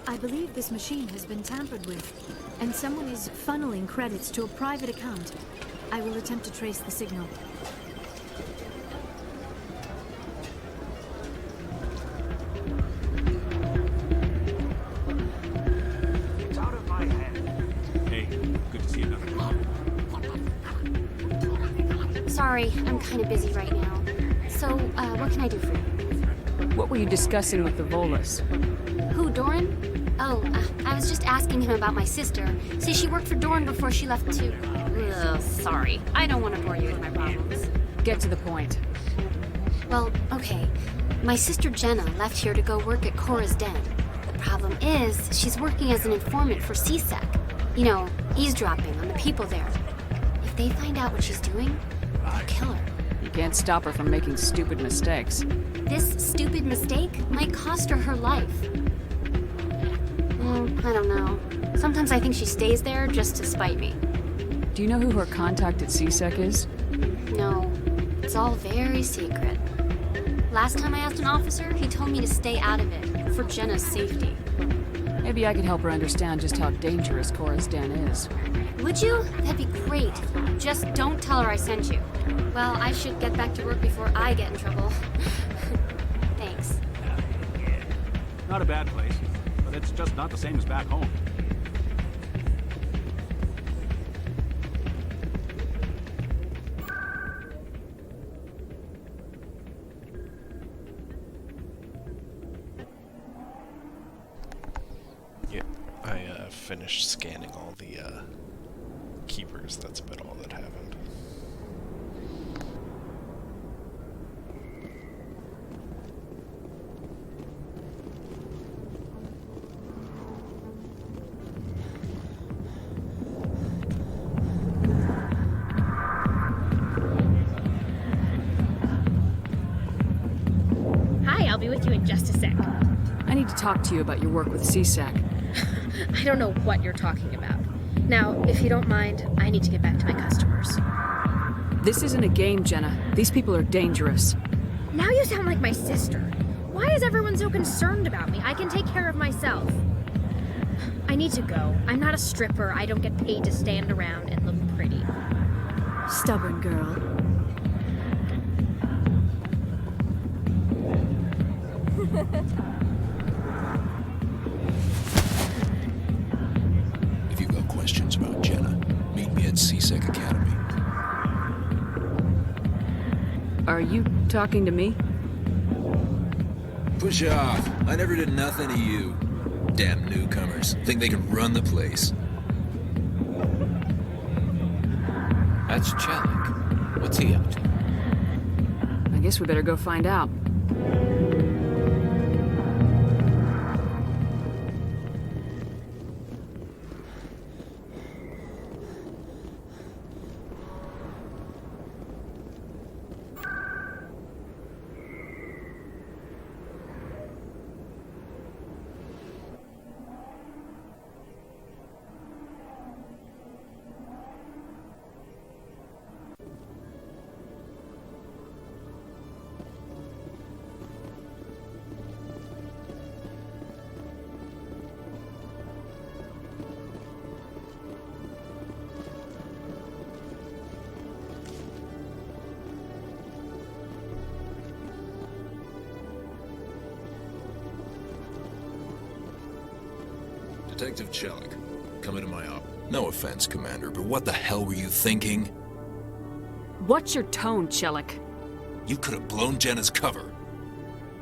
I believe this machine has been tampered with, and someone is funneling credits to a private account. I will attempt to trace the signal. It's out of my head. Hey, good to see you another time. Sorry, I'm kind of busy right now. So, what can I do for you? What were you discussing with the Volus? Who, Doran? Oh, I was just asking him about my sister. Say she worked for Doran before she left too. Ugh, sorry. I don't want to bore you with my problems. Get to the point. Well, okay. My sister Jenna left here to go work at Cora's Den. The problem is, she's working as an informant for CSEC. You know, eavesdropping on the people there. If they find out what she's doing, they'll kill her. You can't stop her from making stupid mistakes. This stupid mistake might cost her her life. I don't know. Sometimes I think she stays there just to spite me. Do you know who her contact at CSEC is? No, it's all very secret. Last time I asked an officer, he told me to stay out of it, for Jenna's safety. Maybe I could help her understand just how dangerous Cora's Den is. Would you? That'd be great. Just don't tell her I sent you. Well, I should get back to work before I get in trouble. Thanks. Not a bad place, but it's just not the same as back home. Yeah, I finished scanning all the keepers. That's about all that happened. Hi, I'll be with you in just a sec. I need to talk to you about your work with CSEC. I don't know what you're talking about. Now, if you don't mind, I need to get back to my customers. This isn't a game, Jenna. These people are dangerous. Now you sound like my sister. Why is everyone so concerned about me? I can take care of myself. I need to go. I'm not a stripper. I don't get paid to stand around and look pretty. Stubborn girl. If you've got questions about Jenna, meet me at CSEC Academy. Are you talking to me? Push off. I never did nothing to you. Damn newcomers. Think they can run the place. That's Chalik. What's he up to? I guess we better go find out. Detective Chalik, come into my office. No offense, Commander, but what the hell were you thinking? What's your tone, Chalik? You could have blown Jenna's cover.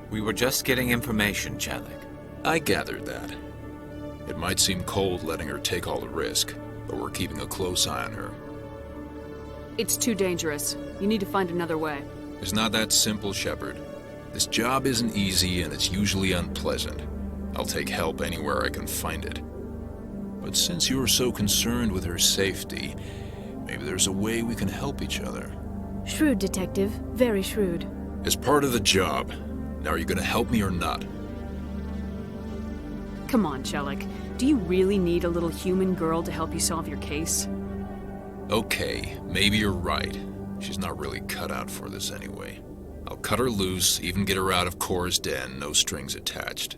We were just getting information, Chalik. I gathered that. It might seem cold letting her take all the risk, but we're keeping a close eye on her. It's too dangerous. You need to find another way. It's not that simple, Shepard. This job isn't easy and it's usually unpleasant. I'll take help anywhere I can find it. But since you're so concerned with her safety, maybe there's a way we can help each other. Shrewd, Detective. Very shrewd. It's part of the job. Now, are you gonna help me or not? Come on, Chalik. Do you really need a little human girl to help you solve your case? Okay, maybe you're right. She's not really cut out for this anyway. I'll cut her loose, even get her out of Cora's den, no strings attached.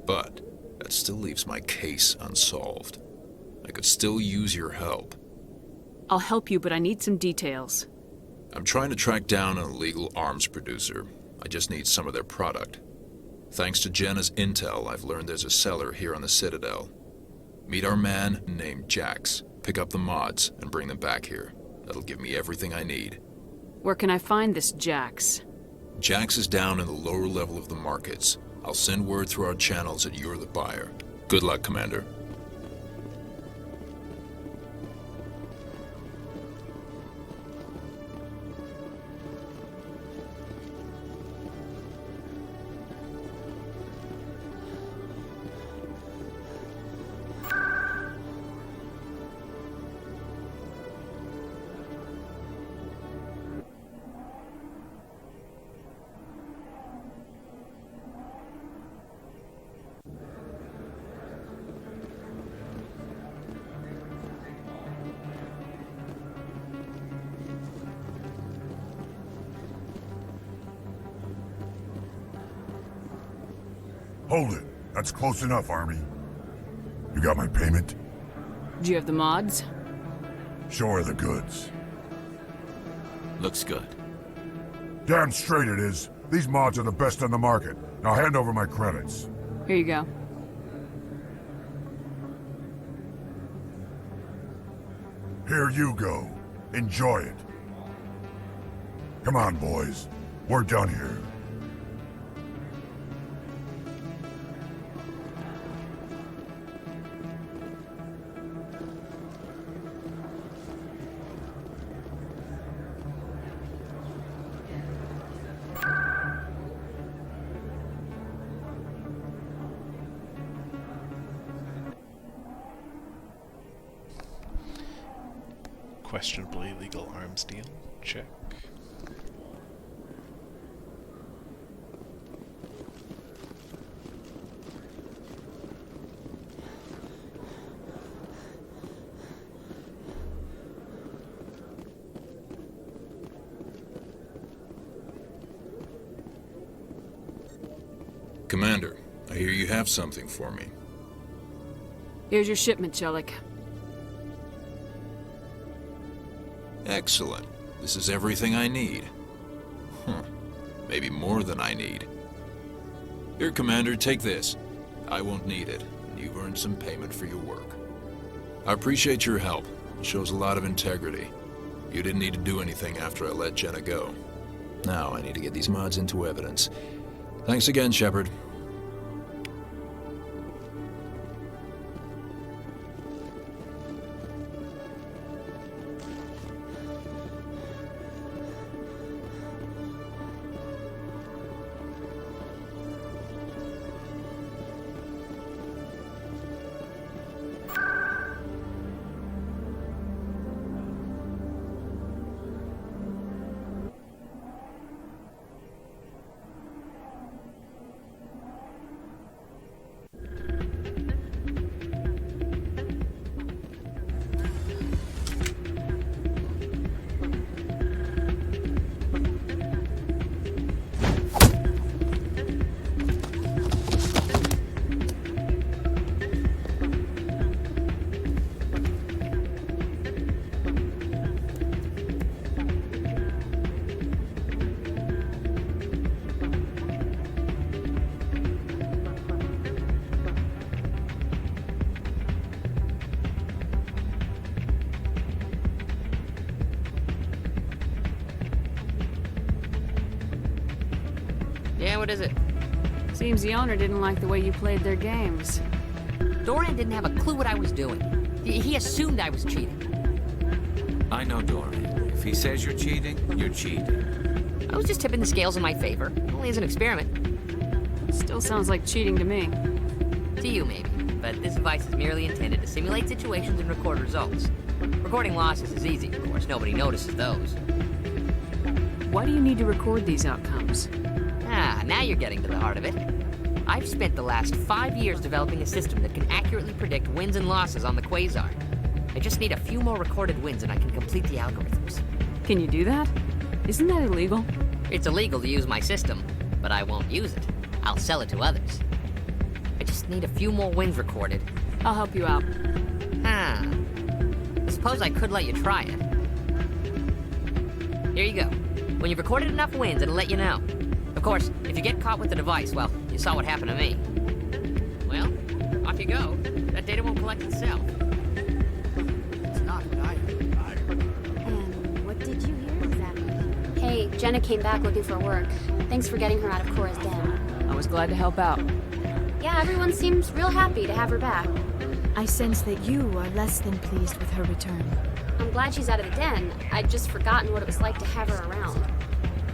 But that still leaves my case unsolved. I could still use your help. I'll help you, but I need some details. I'm trying to track down an illegal arms producer. I just need some of their product. Thanks to Jenna's intel, I've learned there's a seller here on the Citadel. Meet our man named Jax. Pick up the mods and bring them back here. That'll give me everything I need. Where can I find this Jax? Jax is down in the lower level of the markets. I'll send word through our channels that you're the buyer. Good luck, Commander. Hold it. That's close enough, Army. You got my payment? Do you have the mods? Show her the goods. Looks good. Damn straight it is. These mods are the best on the market. Now hand over my credits. Here you go. Here you go. Enjoy it. Come on, boys. We're done here. Questionably legal arms deal. Check. Commander, I hear you have something for me. Here's your shipment, Chelik. Excellent. This is everything I need. Maybe more than I need. Here, Commander, take this. I won't need it. You've earned some payment for your work. I appreciate your help. It shows a lot of integrity. You didn't need to do anything after I let Jenna go. Now I need to get these mods into evidence. Thanks again, Shepard. Yeah, what is it? Seems the owner didn't like the way you played their games. Doran didn't have a clue what I was doing. He assumed I was cheating. I know Doran. If he says you're cheating, you're cheating. I was just tipping the scales in my favor. Only as an experiment. Still sounds like cheating to me. To you, maybe. But this device is merely intended to simulate situations and record results. Recording losses is easy, of course. Nobody notices those. Why do you need to record these outcomes? Ah, now you're getting to the heart of it. I've spent the last 5 years developing a system that can accurately predict wins and losses on the Quasar. I just need a few more recorded wins and I can complete the algorithms. Can you do that? Isn't that illegal? It's illegal to use my system, but I won't use it. I'll sell it to others. I just need a few more wins recorded. I'll help you out. I suppose I could let you try it. Here you go. When you've recorded enough wins, it'll let you know. Of course, if you get caught with the device, well, you saw what happened to me. Well, off you go. That data won't collect itself. It's not what I heard. And what did you hear exactly? Hey, Jenna came back looking for work. Thanks for getting her out of Cora's den. I was glad to help out. Yeah, everyone seems real happy to have her back. I sense that you are less than pleased with her return. I'm glad she's out of the den. I'd just forgotten what it was like to have her around.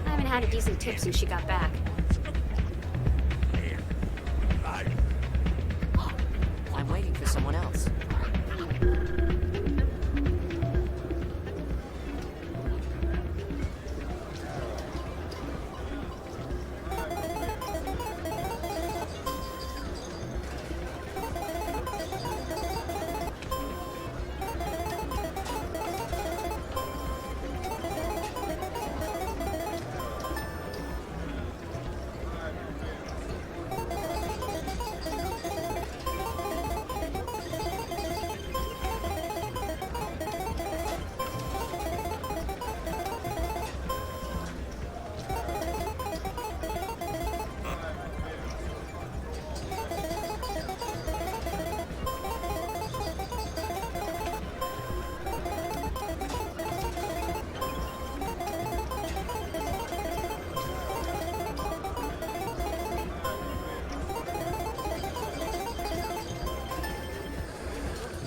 I haven't had a decent tip since she got back. I'm waiting for someone else.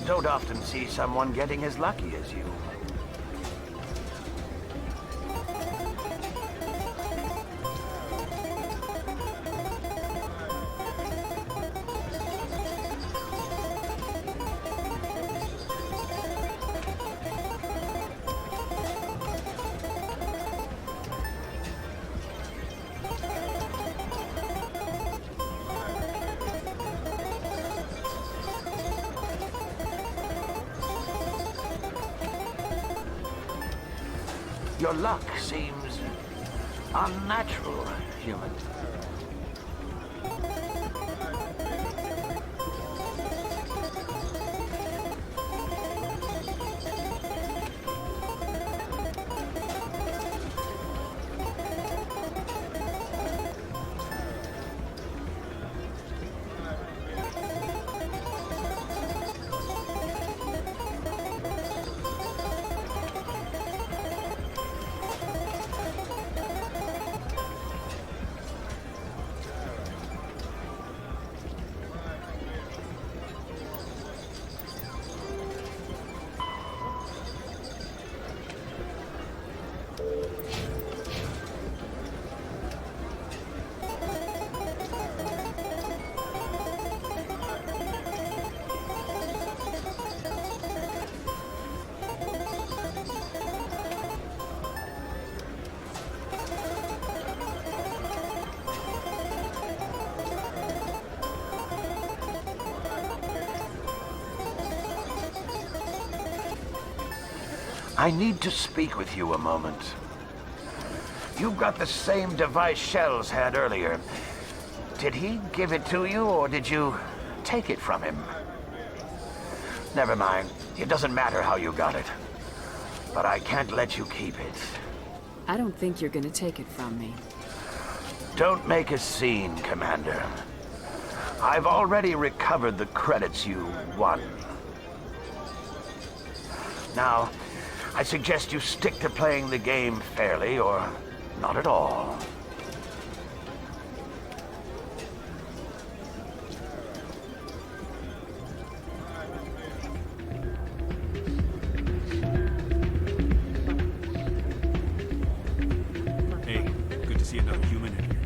Don't often see someone getting as lucky as you. Your luck seems unnatural, human. I need to speak with you a moment. You've got the same device Shells had earlier. Did he give it to you, or did you take it from him? Never mind. It doesn't matter how you got it. But I can't let you keep it. I don't think you're gonna take it from me. Don't make a scene, Commander. I've already recovered the credits you won. Now, I suggest you stick to playing the game fairly, or not at all. Hey, good to see another human in here.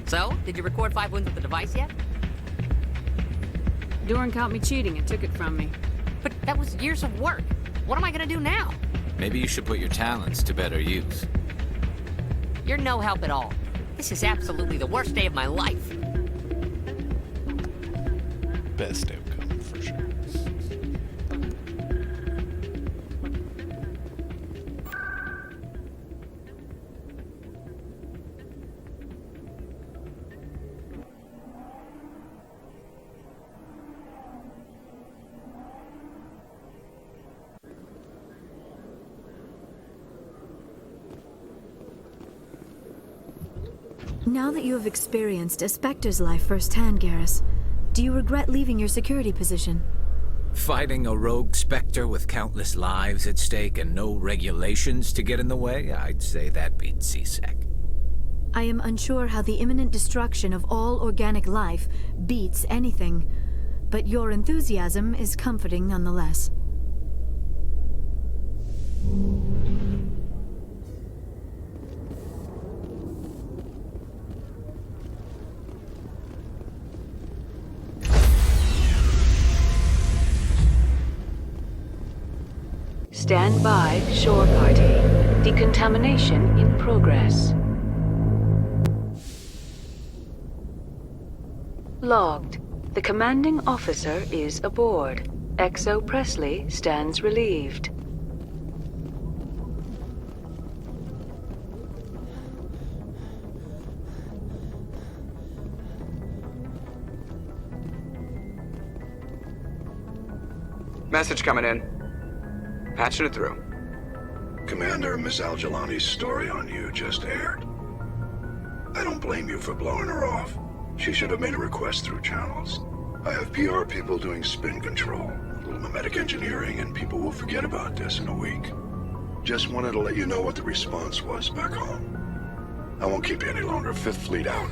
So, did you record 5 wins with the device yet? Doran caught me cheating and took it from me. But that was years of work. What am I gonna do now? Maybe you should put your talents to better use. You're no help at all. This is absolutely the worst day of my life. Best outcome, for sure. Now that you have experienced a Spectre's life firsthand, Garrus, do you regret leaving your security position? Fighting a rogue Spectre with countless lives at stake and no regulations to get in the way? I'd say that beats CSEC. I am unsure how the imminent destruction of all organic life beats anything, but your enthusiasm is comforting nonetheless. Stand by, shore party. Decontamination in progress. Logged. The commanding officer is aboard. XO Presley stands relieved. Message coming in. Patching it through. Commander, Miss Al-Jalani's story on you just aired. I don't blame you for blowing her off. She should have made a request through channels. I have PR people doing spin control, a little mimetic engineering, and people will forget about this in a week. Just wanted to let you know what the response was back home. I won't keep you any longer. Fifth Fleet out.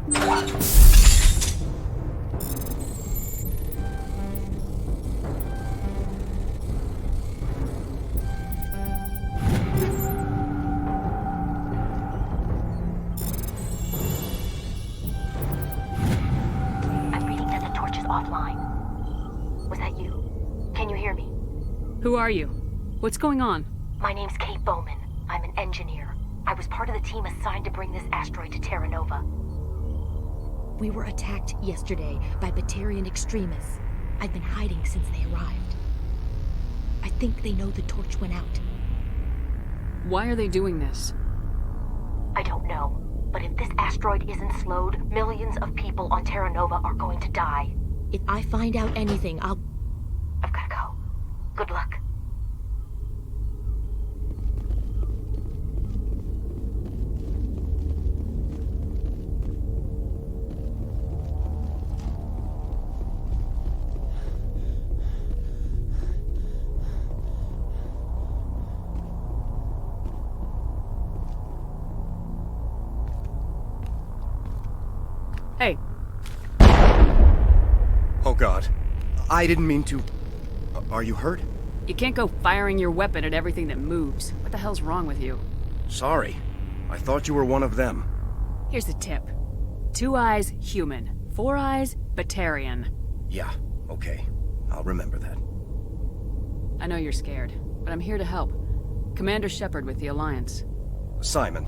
I'm reading that the torch is offline. Was that you? Can you hear me? Who are you? What's going on? My name's Kate Bowman. I'm an engineer. I was part of the team assigned to bring this asteroid to Terra Nova. We were attacked yesterday by Batarian extremists. I've been hiding since they arrived. I think they know the torch went out. Why are they doing this? I don't know, but if this asteroid isn't slowed, millions of people on Terra Nova are going to die. If I find out anything, I've gotta go. Good luck. Hey. Oh God. I didn't mean to... Are you hurt? You can't go firing your weapon at everything that moves. What the hell's wrong with you? Sorry. I thought you were one of them. Here's the tip. 2 eyes, human. 4 eyes, Batarian. Yeah, okay. I'll remember that. I know you're scared, but I'm here to help. Commander Shepard with the Alliance. Simon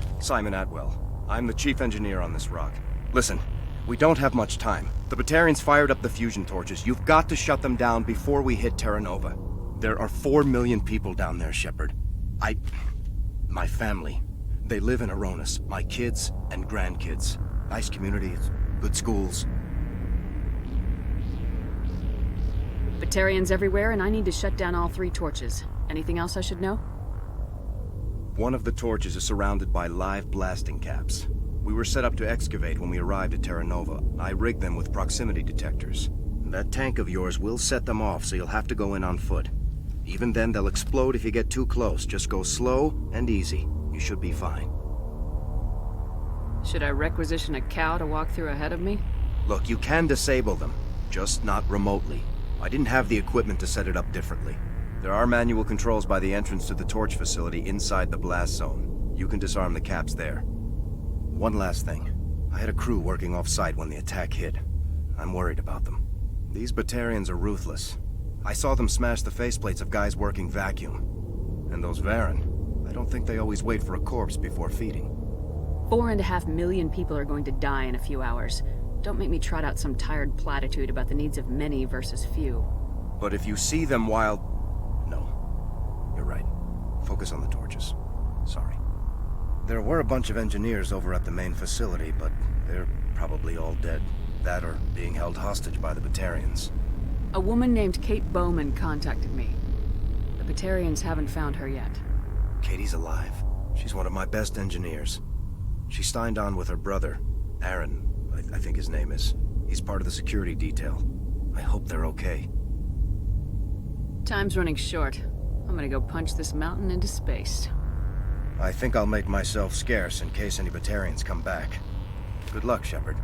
Atwell. I'm the chief engineer on this rock. Listen, we don't have much time. The Batarians fired up the fusion torches. You've got to shut them down before we hit Terra Nova. There are 4 million people down there, Shepard. My family. They live in Aronis. My kids and grandkids. Nice communities, good schools. Batarians everywhere, and I need to shut down all 3 torches. Anything else I should know? One of the torches is surrounded by live blasting caps. We were set up to excavate when we arrived at Terra Nova. I rigged them with proximity detectors. That tank of yours will set them off, so you'll have to go in on foot. Even then, they'll explode if you get too close. Just go slow and easy. You should be fine. Should I requisition a cow to walk through ahead of me? Look, you can disable them, just not remotely. I didn't have the equipment to set it up differently. There are manual controls by the entrance to the torch facility inside the blast zone. You can disarm the caps there. One last thing. I had a crew working off-site when the attack hit. I'm worried about them. These Batarians are ruthless. I saw them smash the faceplates of guys working vacuum. And those Varen, I don't think they always wait for a corpse before feeding. 4.5 million people are going to die in a few hours. Don't make me trot out some tired platitude about the needs of many versus few. But if you see them while... No. You're right. Focus on the torches. Sorry. There were a bunch of engineers over at the main facility, but they're probably all dead. That or being held hostage by the Batarians. A woman named Kate Bowman contacted me. The Batarians haven't found her yet. Katie's alive. She's one of my best engineers. She signed on with her brother, Aaron, I think his name is. He's part of the security detail. I hope they're okay. Time's running short. I'm gonna go punch this mountain into space. I think I'll make myself scarce in case any Batarians come back. Good luck, Shepard.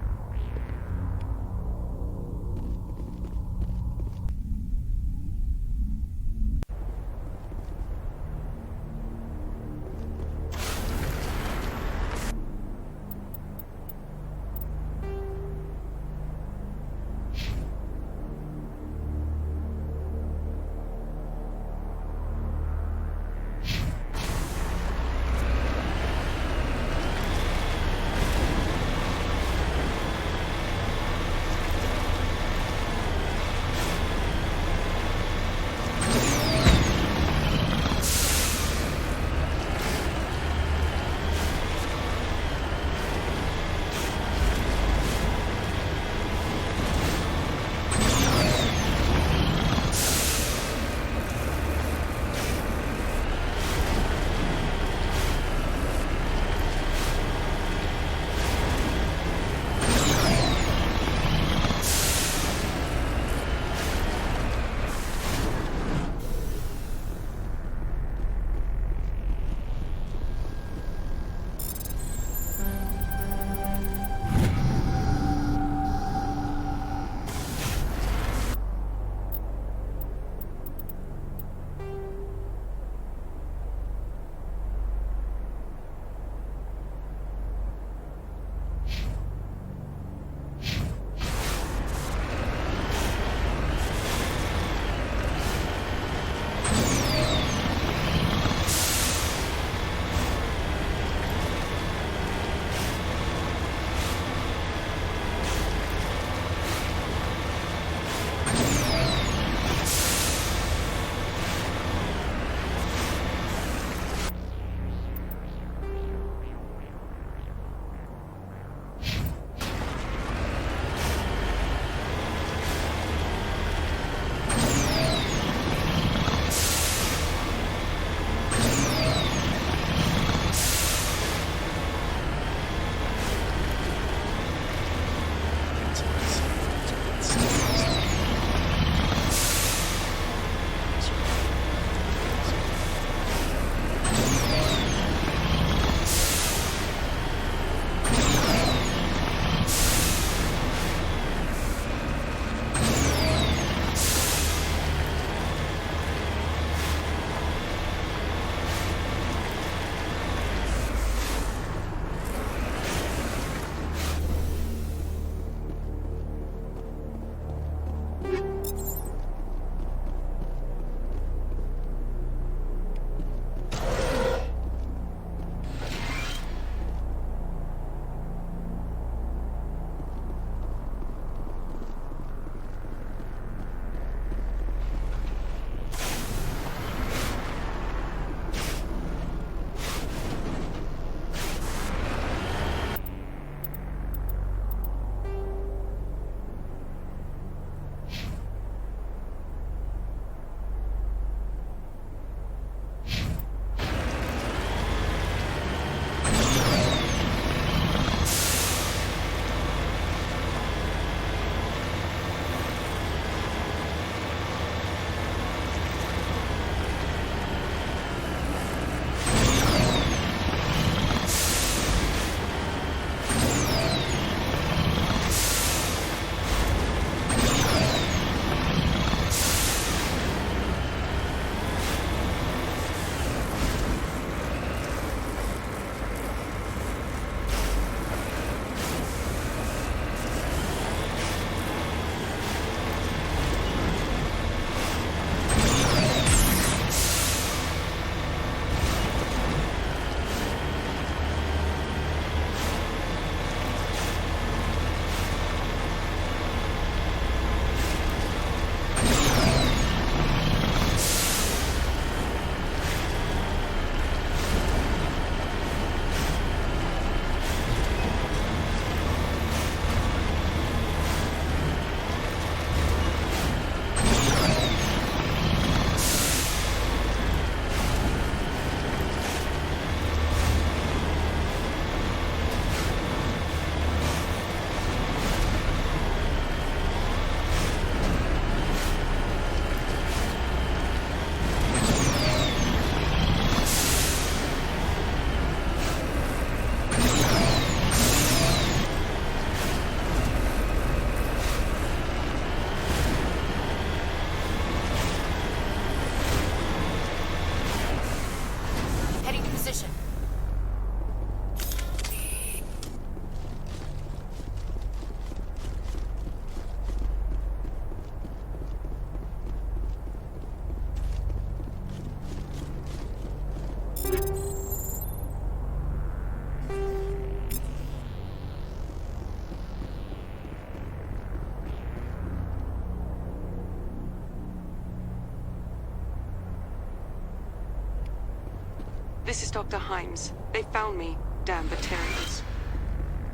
This is Dr. Himes. They found me, damn Batarians.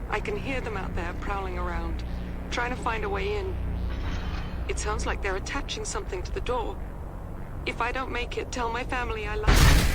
I can hear them out there prowling around, trying to find a way in. It sounds like they're attaching something to the door. If I don't make it, tell my family I love them.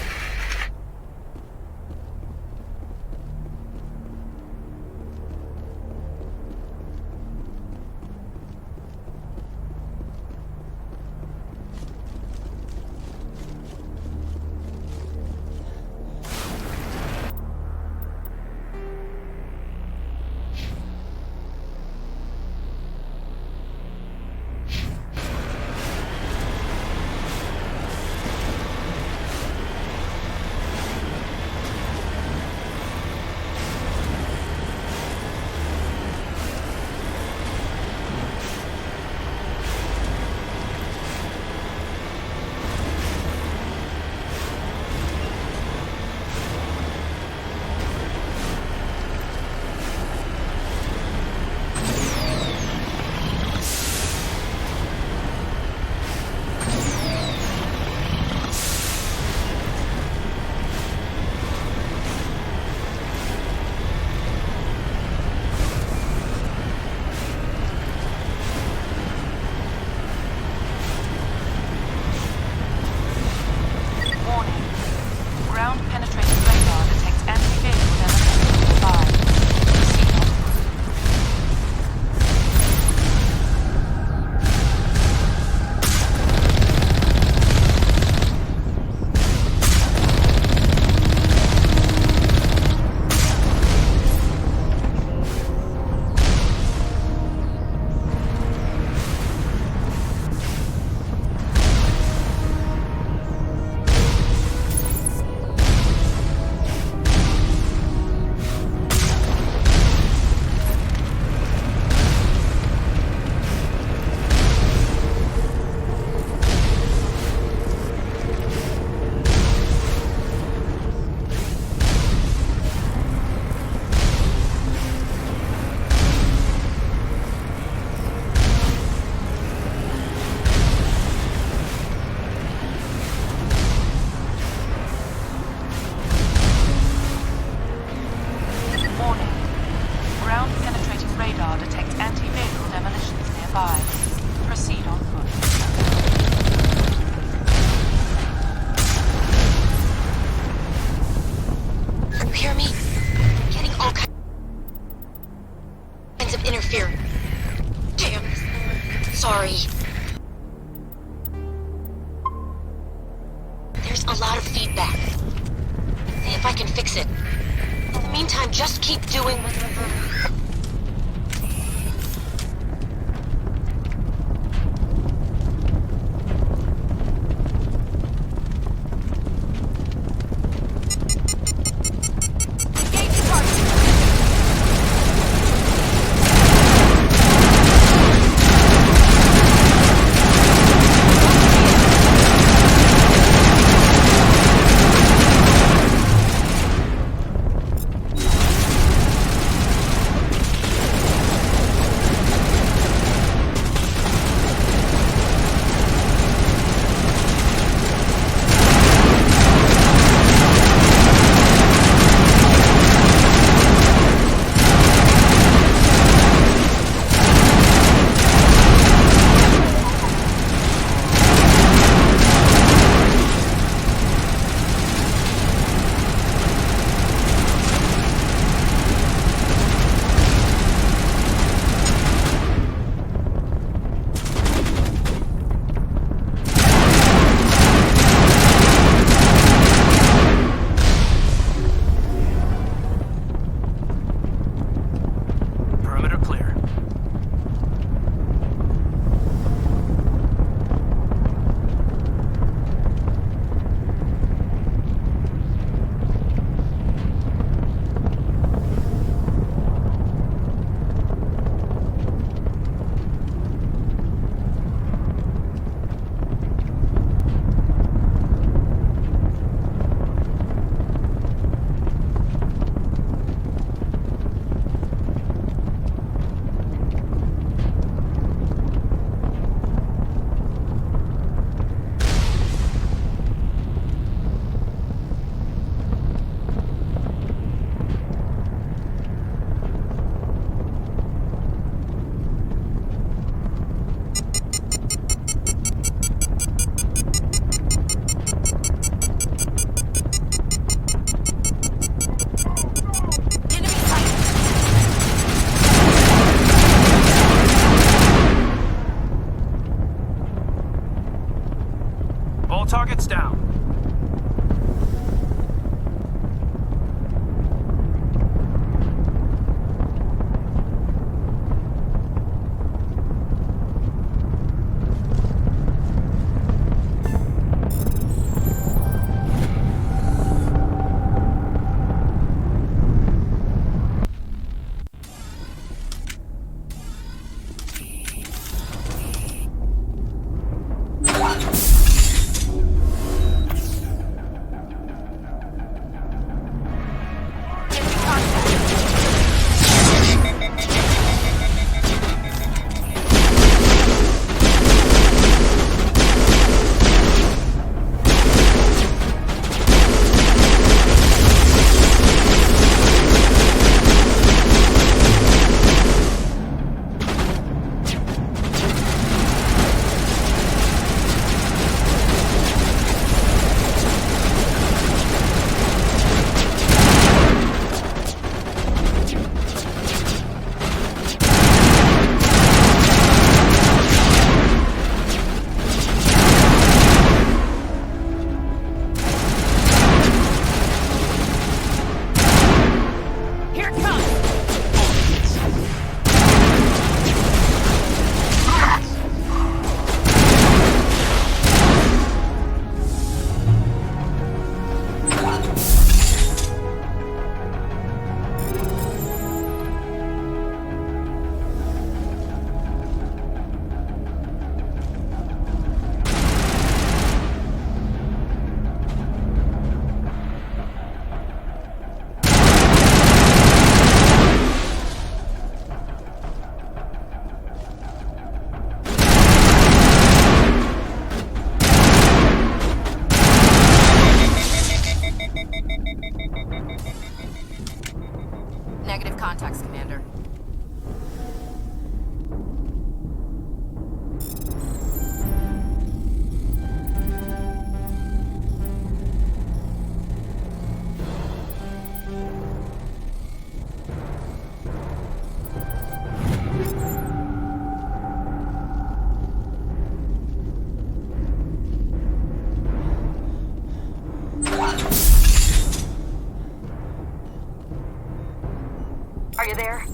you there?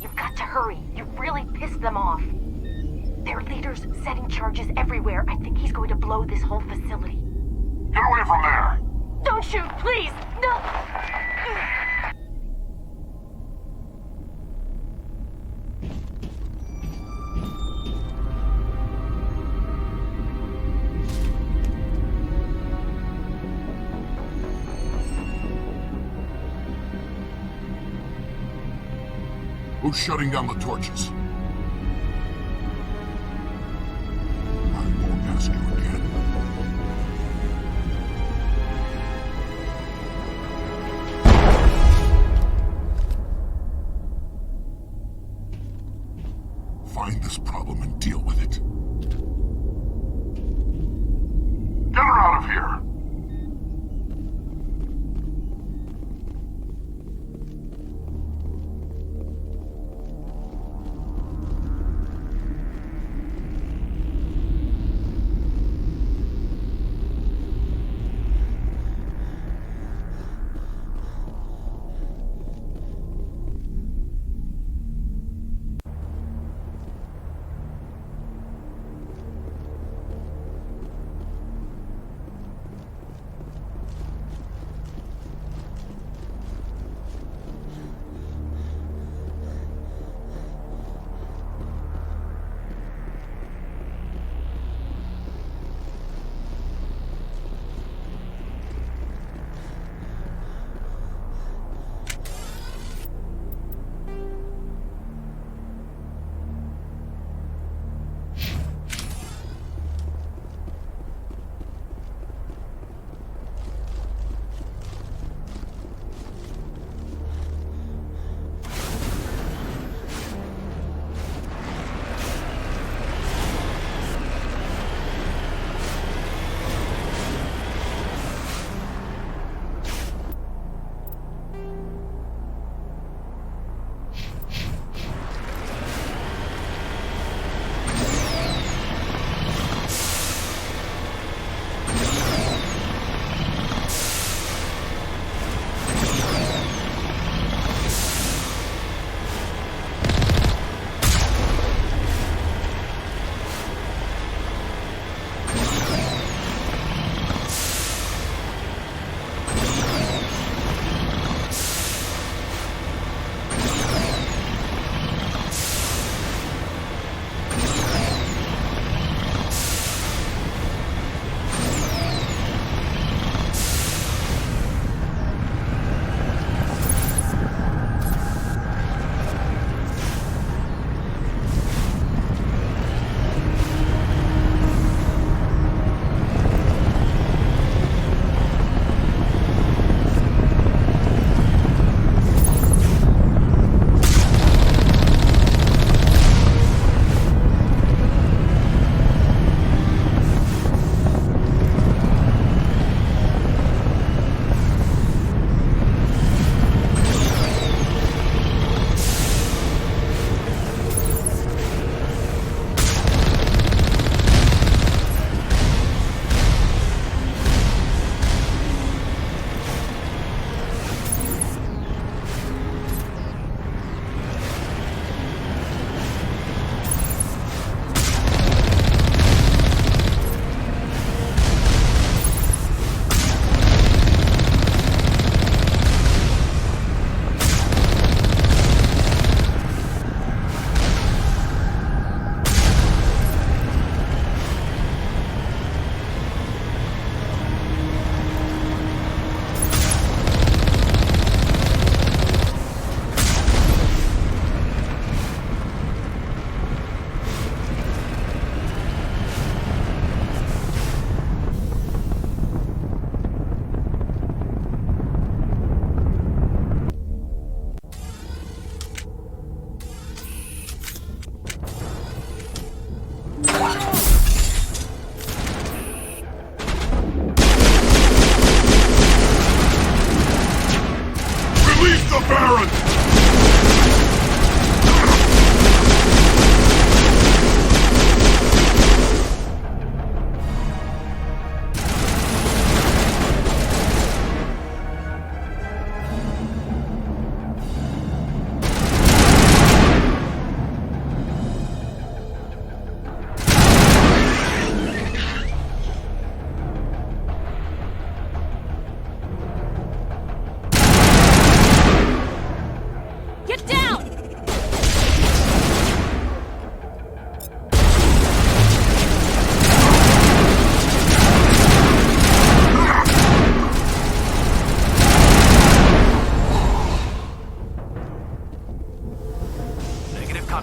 You've got to hurry. You've really pissed them off. Their leader's setting charges everywhere. I think he's going to blow this whole facility. Get away from there! Don't shoot, please! No! Who's shutting down the torches? I won't ask you again. Find this problem and deal with it. Get her out of here!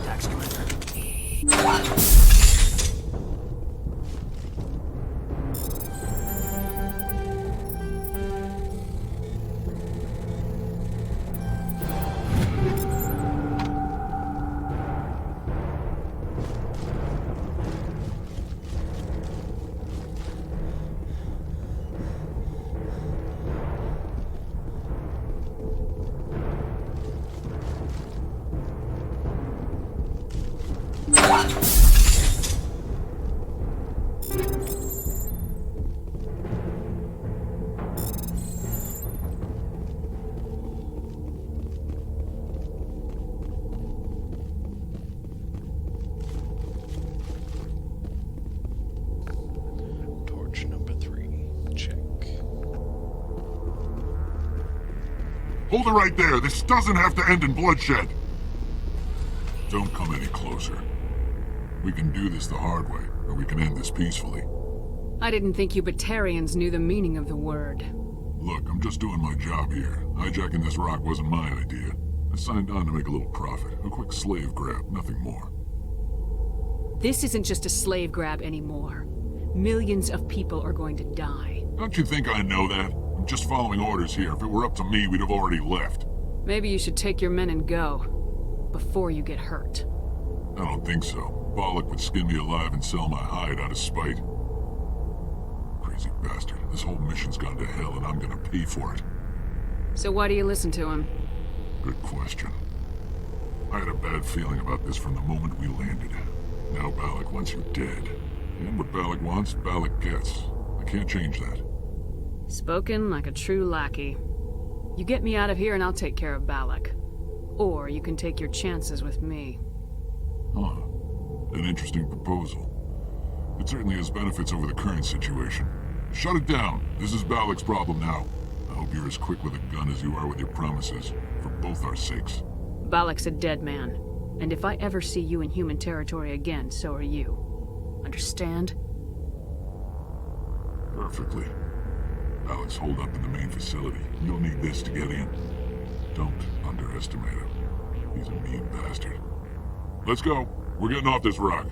contacts, Commander. Torch number 3. Check. Hold it right there. This doesn't have to end in bloodshed. Don't come any closer. We can do this the hard way, or we can end this peacefully. I didn't think you Batarians knew the meaning of the word. Look, I'm just doing my job here. Hijacking this rock wasn't my idea. I signed on to make a little profit. A quick slave grab, nothing more. This isn't just a slave grab anymore. Millions of people are going to die. Don't you think I know that? I'm just following orders here. If it were up to me, we'd have already left. Maybe you should take your men and go, before you get hurt. I don't think so. Bollock would skin me alive and sell my hide out of spite. Crazy bastard. This whole mission's gone to hell and I'm gonna pay for it. So why do you listen to him? Good question. I had a bad feeling about this from the moment we landed. Now Bollock wants you dead. And what Bollock wants, Bollock gets. I can't change that. Spoken like a true lackey. You get me out of here and I'll take care of Balak. Or you can take your chances with me. Huh. An interesting proposal. It certainly has benefits over the current situation. Shut it down. This is Balak's problem now. I hope you're as quick with a gun as you are with your promises, for both our sakes. Balak's a dead man. And if I ever see you in human territory again, so are you. Understand? Perfectly. Balak's holed up in the main facility. You'll need this to get in. Don't underestimate him. He's a mean bastard. Let's go. We're getting off this rock.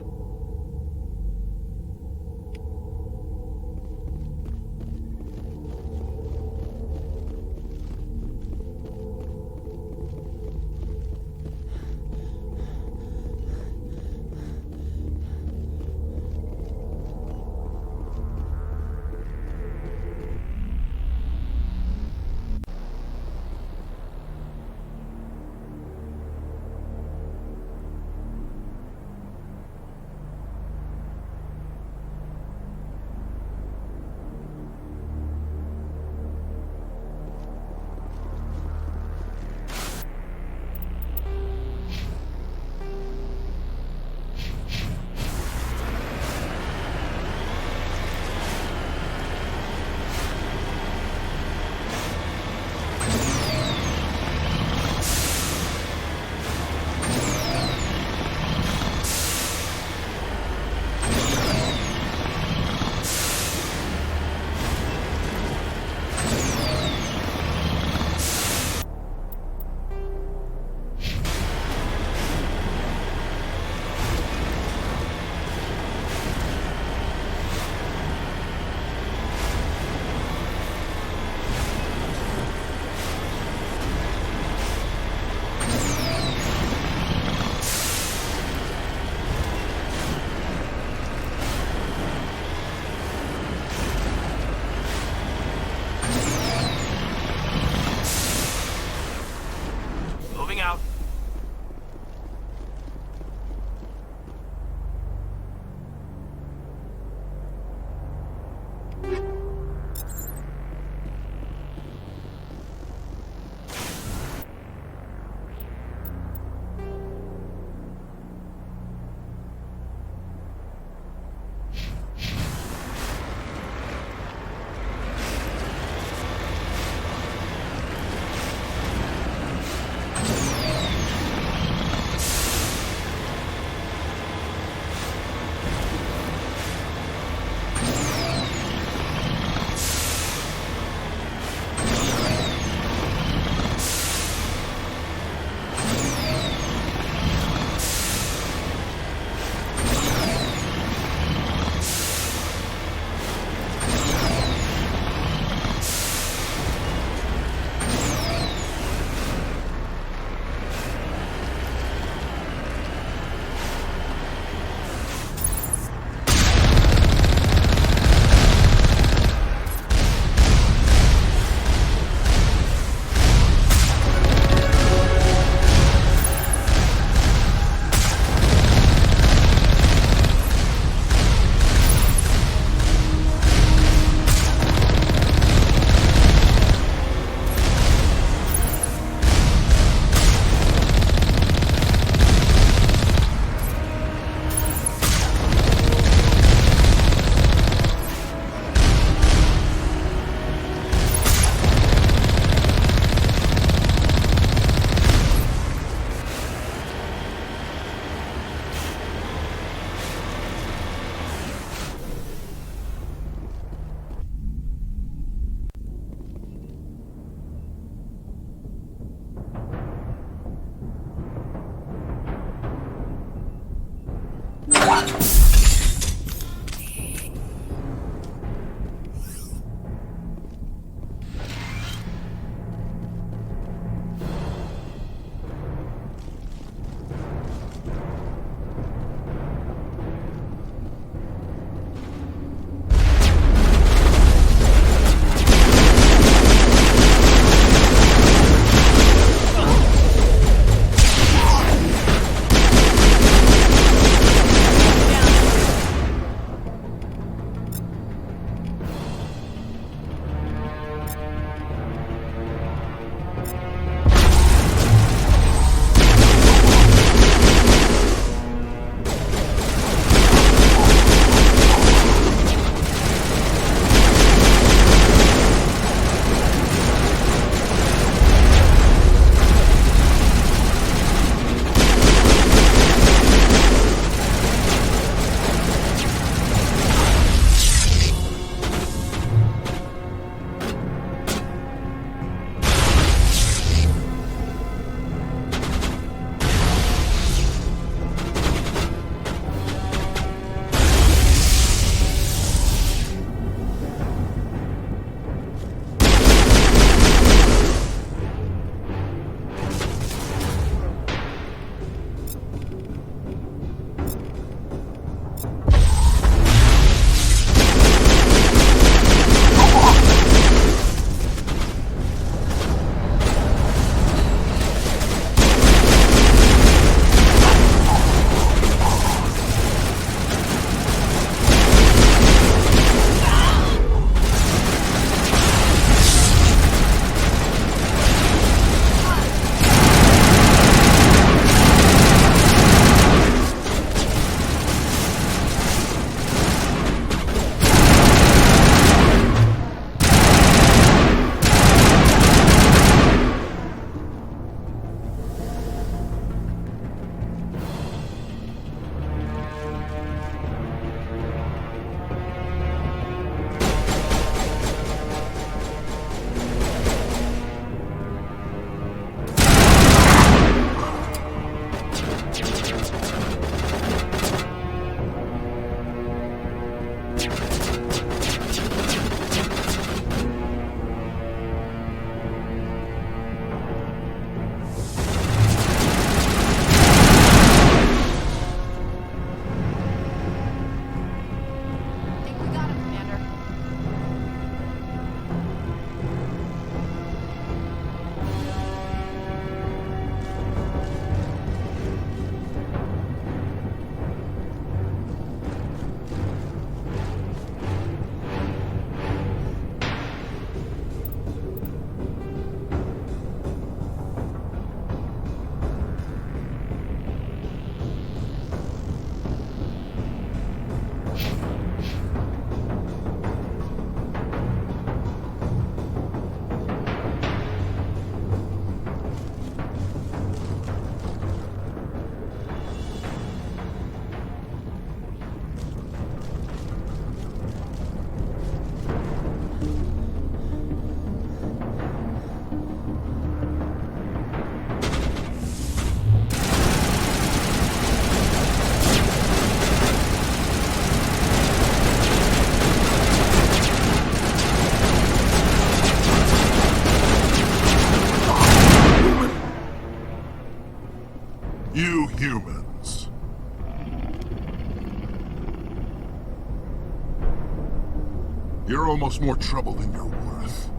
You're almost more trouble than you're worth.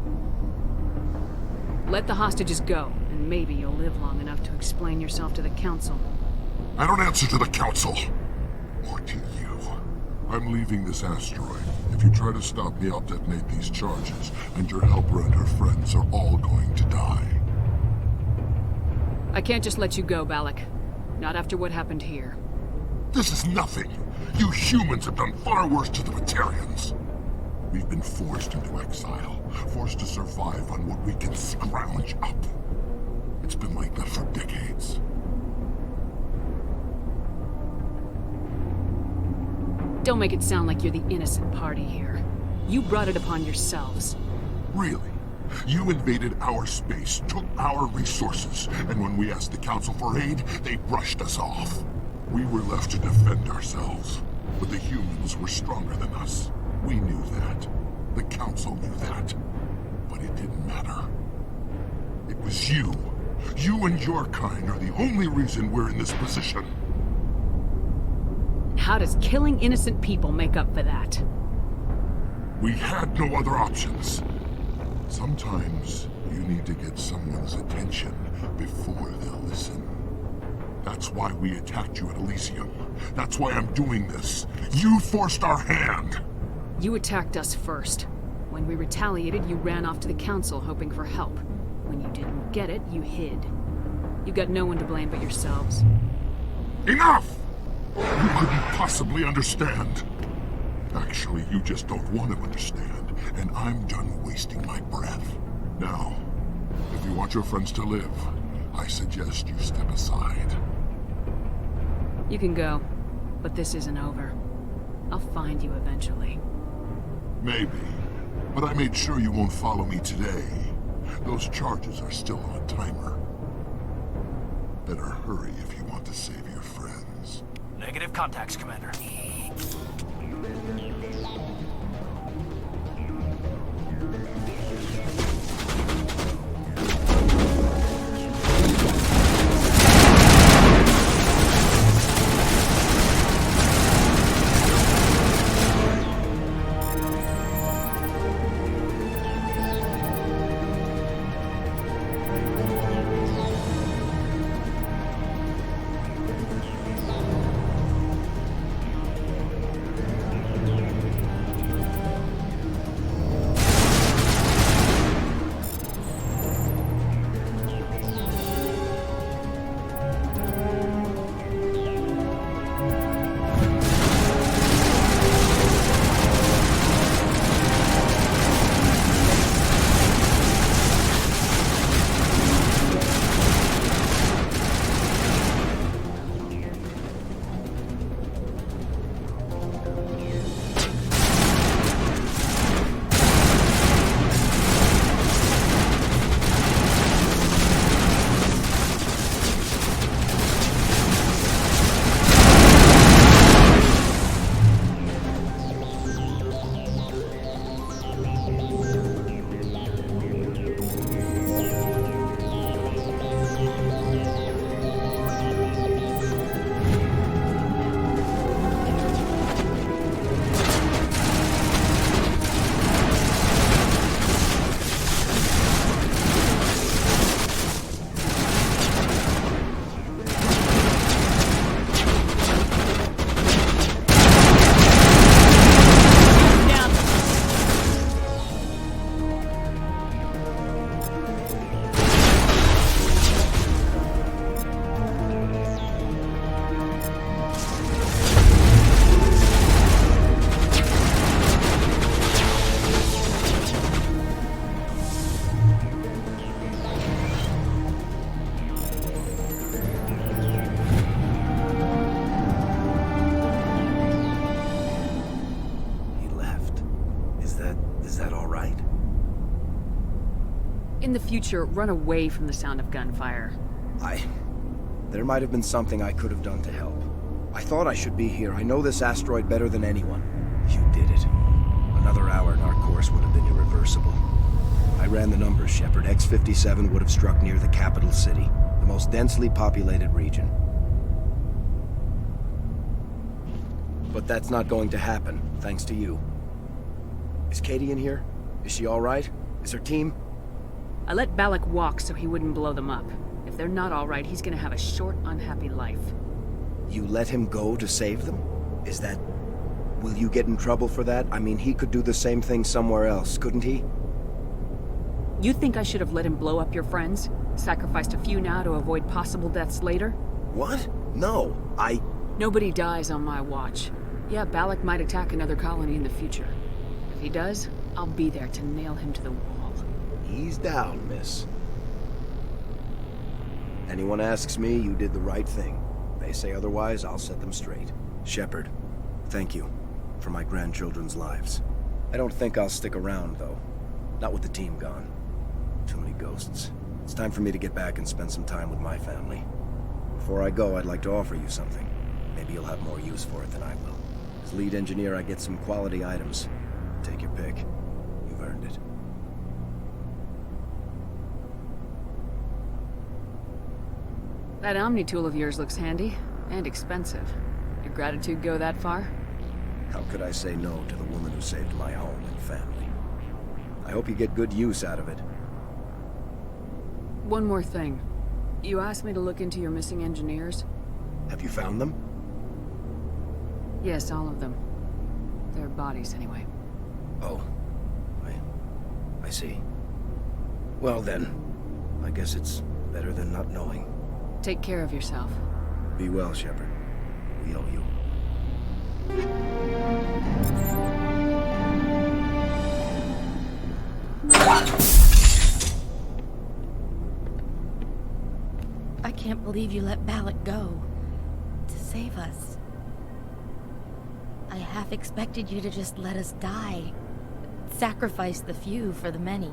Let the hostages go, and maybe you'll live long enough to explain yourself to the Council. I don't answer to the Council. Or to you. I'm leaving this asteroid. If you try to stop me, I'll detonate these charges, and your helper and her friends are all going to die. I can't just let you go, Balak. Not after what happened here. This is nothing. You humans have done far worse to the Batarians. We've been forced into exile, forced to survive on what we can scrounge up. It's been like that for decades. Don't make it sound like you're the innocent party here. You brought it upon yourselves. Really? You invaded our space, took our resources, and when we asked the Council for aid, they brushed us off. We were left to defend ourselves, but the humans were stronger than us. We knew that. The Council knew that. But it didn't matter. It was you. You and your kind are the only reason we're in this position. How does killing innocent people make up for that? We had no other options. Sometimes you need to get someone's attention before they'll listen. That's why we attacked you at Elysium. That's why I'm doing this. You forced our hand! You attacked us first. When we retaliated, you ran off to the Council hoping for help. When you didn't get it, you hid. You got no one to blame but yourselves. Enough! You couldn't possibly understand. Actually, you just don't want to understand, and I'm done wasting my breath. Now, if you want your friends to live, I suggest you step aside. You can go, but this isn't over. I'll find you eventually. Maybe, but I made sure you won't follow me today. Those charges are still on a timer. Better hurry if you want to save your friends. Negative contacts, Commander. In the future, run away from the sound of gunfire. There might have been something I could have done to help. I thought I should be here. I know this asteroid better than anyone. You did it. Another hour and our course would have been irreversible. I ran the numbers, Shepard. X-57 would have struck near the capital city, the most densely populated region. But that's not going to happen, thanks to you. Is Katie in here? Is she all right? Is her team? I let Balak walk so he wouldn't blow them up. If they're not all right, he's gonna have a short, unhappy life. You let him go to save them? Is that... Will you get in trouble for that? I mean, he could do the same thing somewhere else, couldn't he? You think I should have let him blow up your friends? Sacrificed a few now to avoid possible deaths later? What? No, Nobody dies on my watch. Yeah, Balak might attack another colony in the future. If he does, I'll be there to nail him to the wall. Ease down, miss. Anyone asks me, you did the right thing. They say otherwise, I'll set them straight. Shepard, thank you for my grandchildren's lives. I don't think I'll stick around, though. Not with the team gone. Too many ghosts. It's time for me to get back and spend some time with my family. Before I go, I'd like to offer you something. Maybe you'll have more use for it than I will. As lead engineer, I get some quality items. Take your pick. You've earned it. That Omni tool of yours looks handy, and expensive. Your gratitude go that far? How could I say no to the woman who saved my home and family? I hope you get good use out of it. One more thing. You asked me to look into your missing engineers? Have you found them? Yes, all of them. Their bodies, anyway. Oh. I see. Well then, I guess it's better than not knowing. Take care of yourself. Be well, Shepard. We owe you. I can't believe you let Balak go. To save us. I half expected you to just let us die. Sacrifice the few for the many.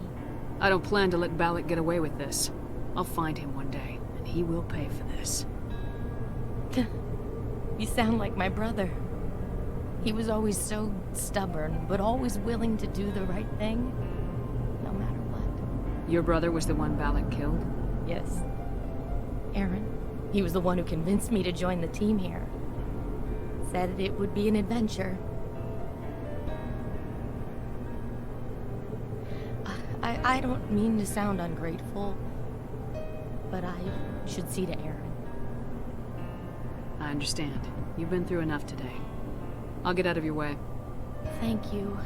I don't plan to let Balak get away with this. I'll find him one day, and he will pay for this. You sound like my brother. He was always so stubborn, but always willing to do the right thing, no matter what. Your brother was the one Balak killed? Yes. Aaron. He was the one who convinced me to join the team here. Said it would be an adventure. I don't mean to sound ungrateful, but I should see to Aaron. I understand. You've been through enough today. I'll get out of your way. Thank you.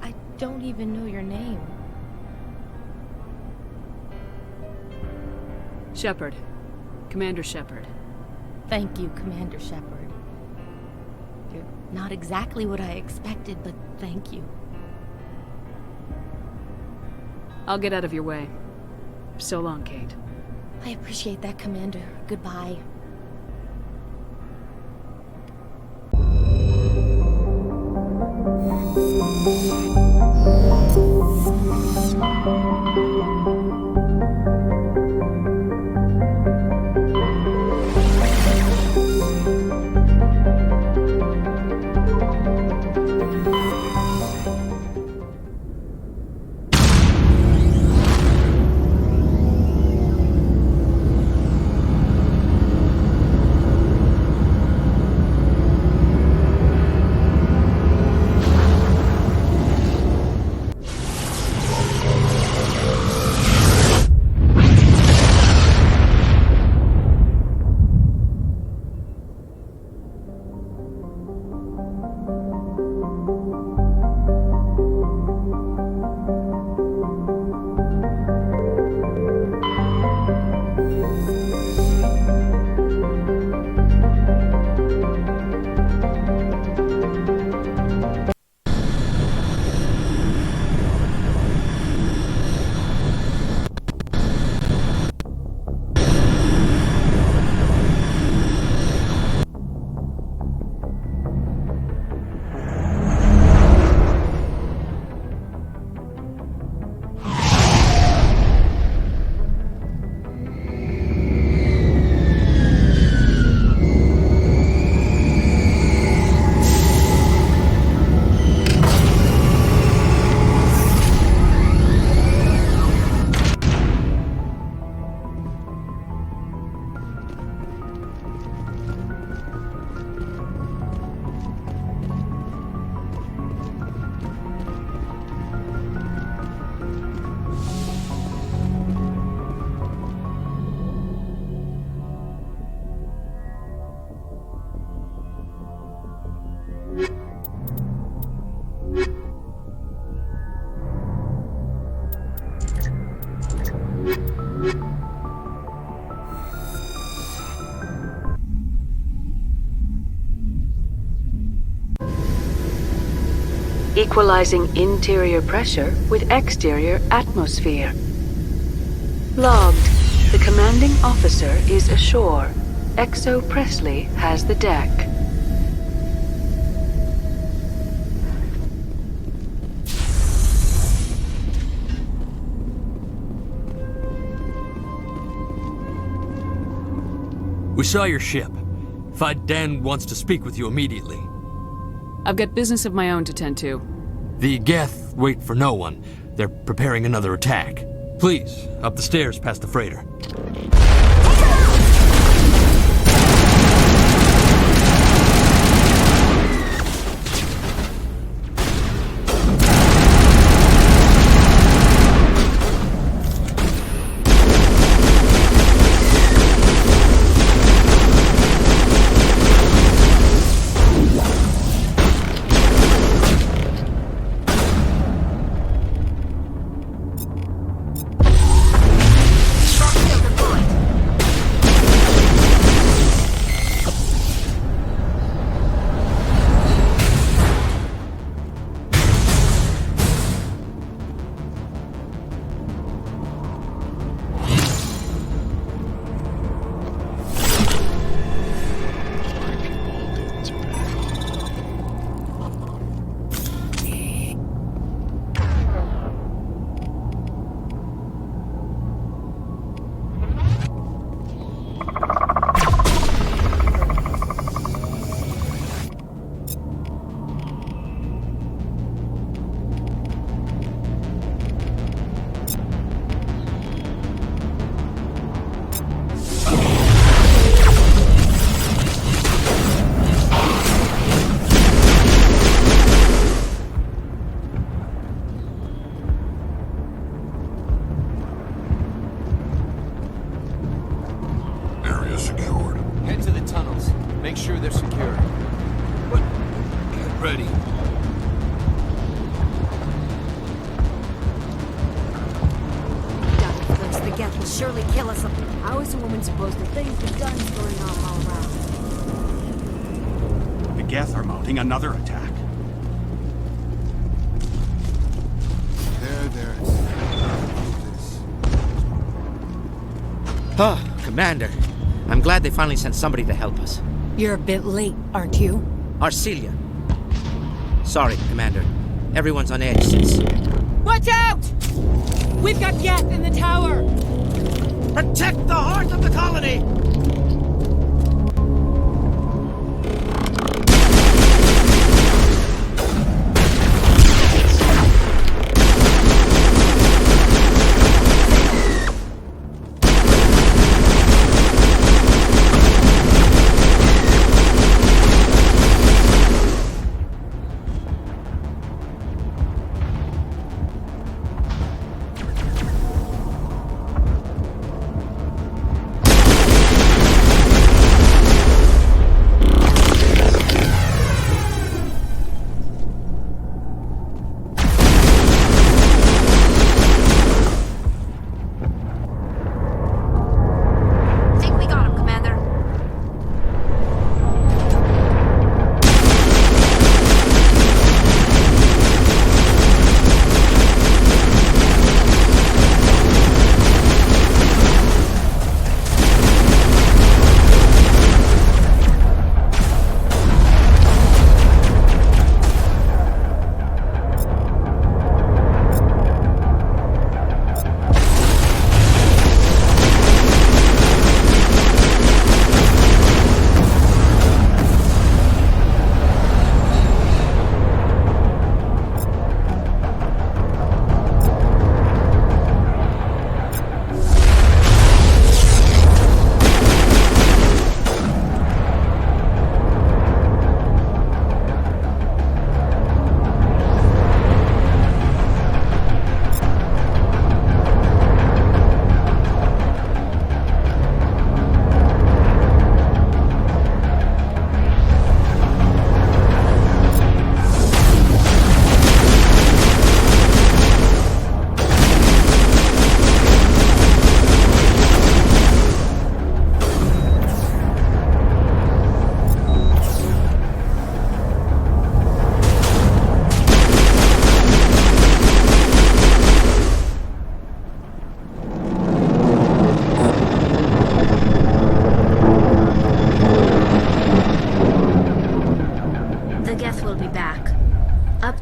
I don't even know your name. Shepard. Commander Shepard. Thank you, Commander Shepard. You're not exactly what I expected, but thank you. I'll get out of your way. So long, Kate. I appreciate that, Commander. Goodbye. equalizing interior pressure with exterior atmosphere. Logged. The commanding officer is ashore. Exo Presley has the deck. We saw your ship. Dan wants to speak with you immediately. I've got business of my own to tend to. The Geth wait for no one. They're preparing another attack. Please, up the stairs past the freighter. Surely kill us. How is a woman supposed to think with guns going off all around? The Geth are mounting another attack. There. Oh, Commander. I'm glad they finally sent somebody to help us. You're a bit late, aren't you? Arcelia. Sorry, Commander. Everyone's on edge since... Watch out! We've got Geth in the tower! Protect the heart of the colony!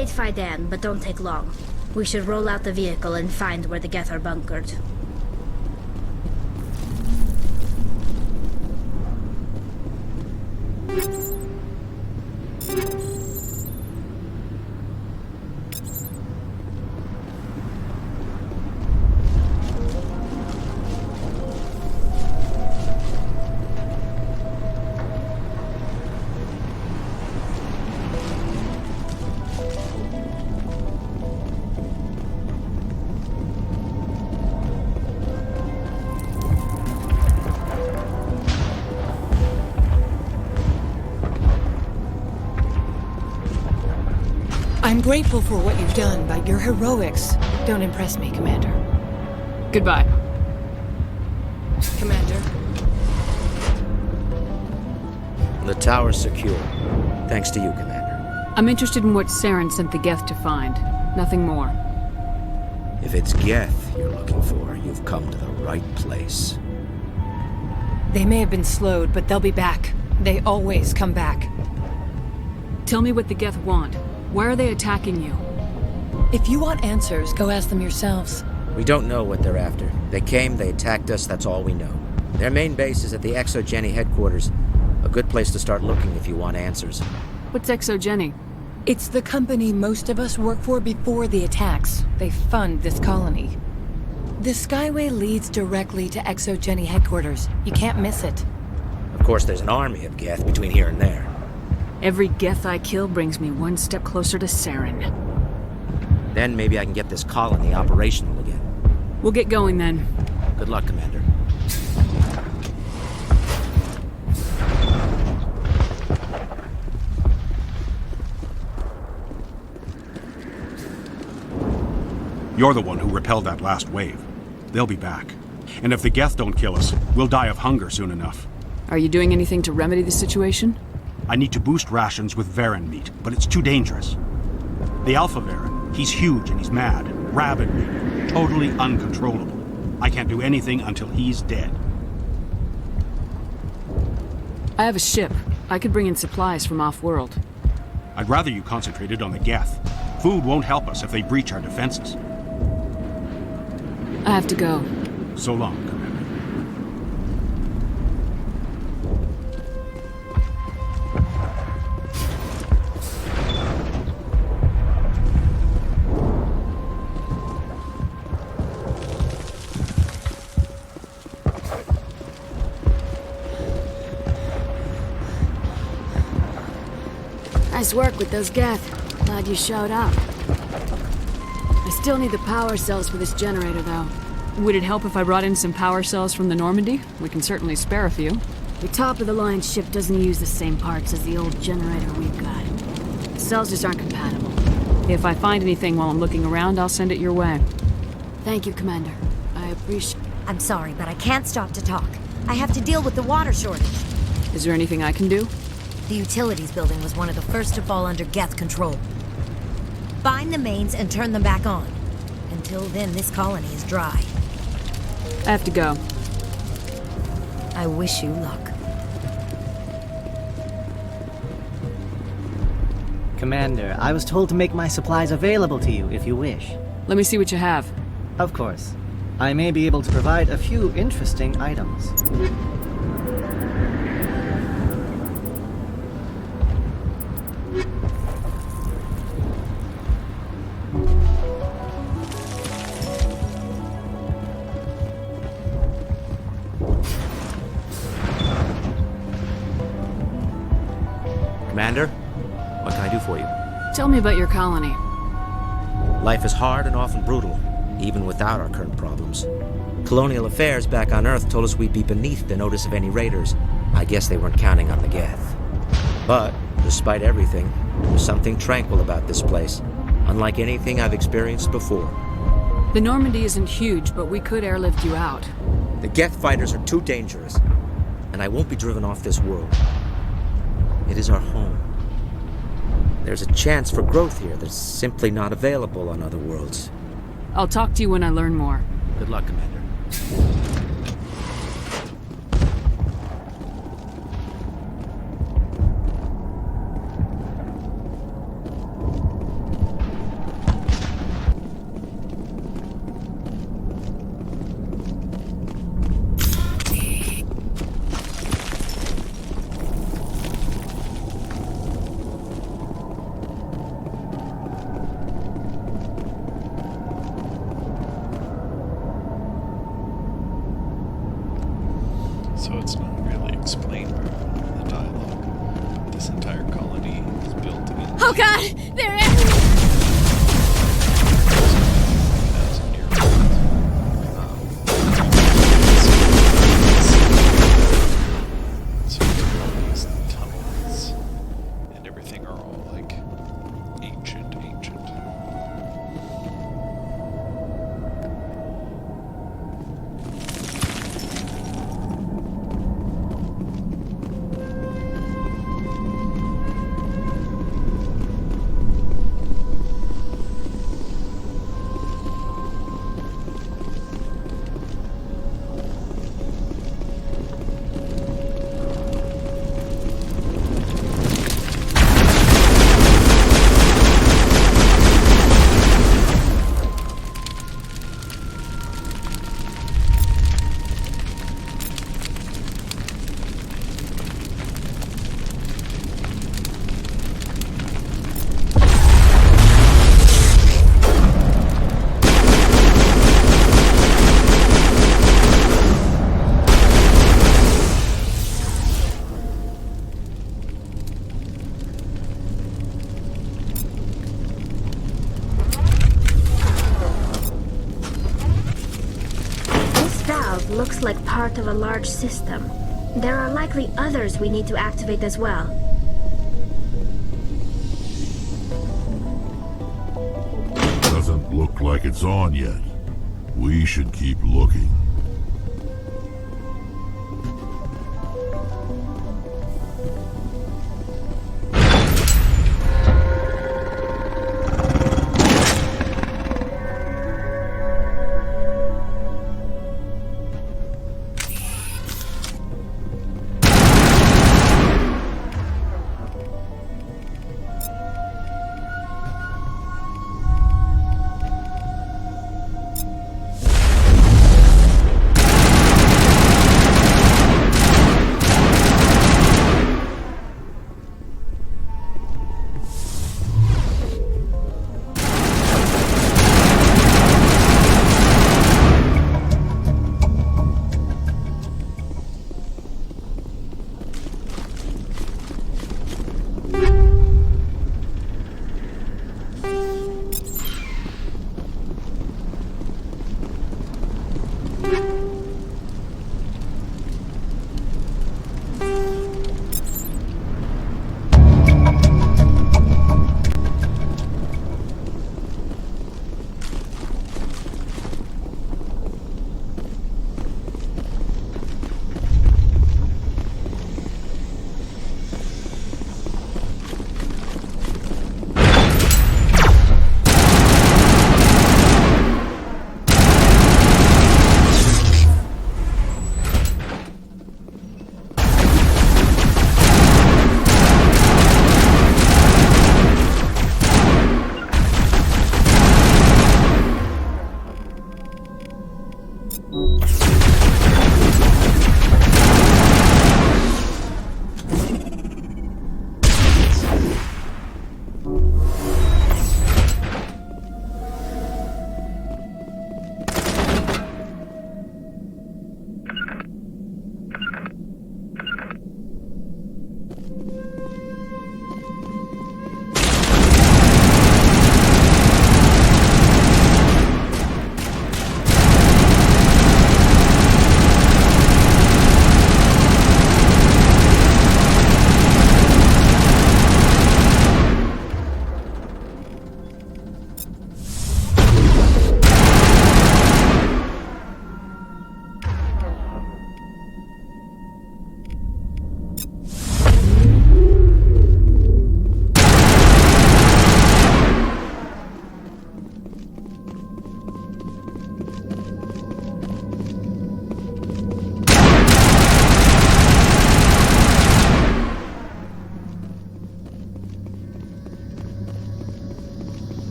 Update Fidan, but don't take long. We should roll out the vehicle and find where the Geth are bunkered. I'm grateful for what you've done, but your heroics don't impress me, Commander. Goodbye. Commander. The tower's secure. Thanks to you, Commander. I'm interested in what Saren sent the Geth to find. Nothing more. If it's Geth you're looking for, you've come to the right place. They may have been slowed, but they'll be back. They always come back. Tell me what the Geth want. Why are they attacking you? If you want answers, go ask them yourselves. We don't know what they're after. They came, they attacked us, that's all we know. Their main base is at the ExoGeni headquarters. A good place to start looking if you want answers. What's ExoGeni? It's the company most of us work for before the attacks. They fund this colony. The Skyway leads directly to ExoGeni headquarters. You can't miss it. Of course, there's an army of Geth between here and there. Every Geth I kill brings me one step closer to Saren. Then maybe I can get this colony operational again. We'll get going then. Good luck, Commander. You're the one who repelled that last wave. They'll be back. And if the Geth don't kill us, we'll die of hunger soon enough. Are you doing anything to remedy the situation? I need to boost rations with Varen meat, but it's too dangerous. The Alpha Varen, he's huge and he's mad, rabid meat, totally uncontrollable. I can't do anything until he's dead. I have a ship. I could bring in supplies from off-world. I'd rather you concentrated on the Geth. Food won't help us if they breach our defenses. I have to go. So long, Commander. Nice work with those Geth. Glad you showed up. I still need the power cells for this generator, though. Would it help if I brought in some power cells from the Normandy? We can certainly spare a few. The top-of-the-line ship doesn't use the same parts as the old generator we've got. The cells just aren't compatible. If I find anything while I'm looking around, I'll send it your way. Thank you, Commander. I appreciate... I'm sorry, but I can't stop to talk. I have to deal with the water shortage. Is there anything I can do? The utilities building was one of the first to fall under Geth control. Find the mains and turn them back on. Until then, this colony is dry. I have to go. I wish you luck. Commander, I was told to make my supplies available to you if you wish. Let me see what you have. Of course. I may be able to provide a few interesting items. Commander, what can I do for you? Tell me about your colony. Life is hard and often brutal, even without our current problems. Colonial affairs back on Earth told us we'd be beneath the notice of any raiders. I guess they weren't counting on the Geth. But, despite everything, there's something tranquil about this place, unlike anything I've experienced before. The Normandy isn't huge, but we could airlift you out. The Geth fighters are too dangerous, and I won't be driven off this world. It is our home. There's a chance for growth here that's simply not available on other worlds. I'll talk to you when I learn more. Good luck, Commander. this entire colony is built in. Oh god! They're everywhere! So these tunnels and everything are all like ancient. Looks like part of a large system. There are likely others we need to activate as well. Doesn't look like it's on yet. We should keep looking.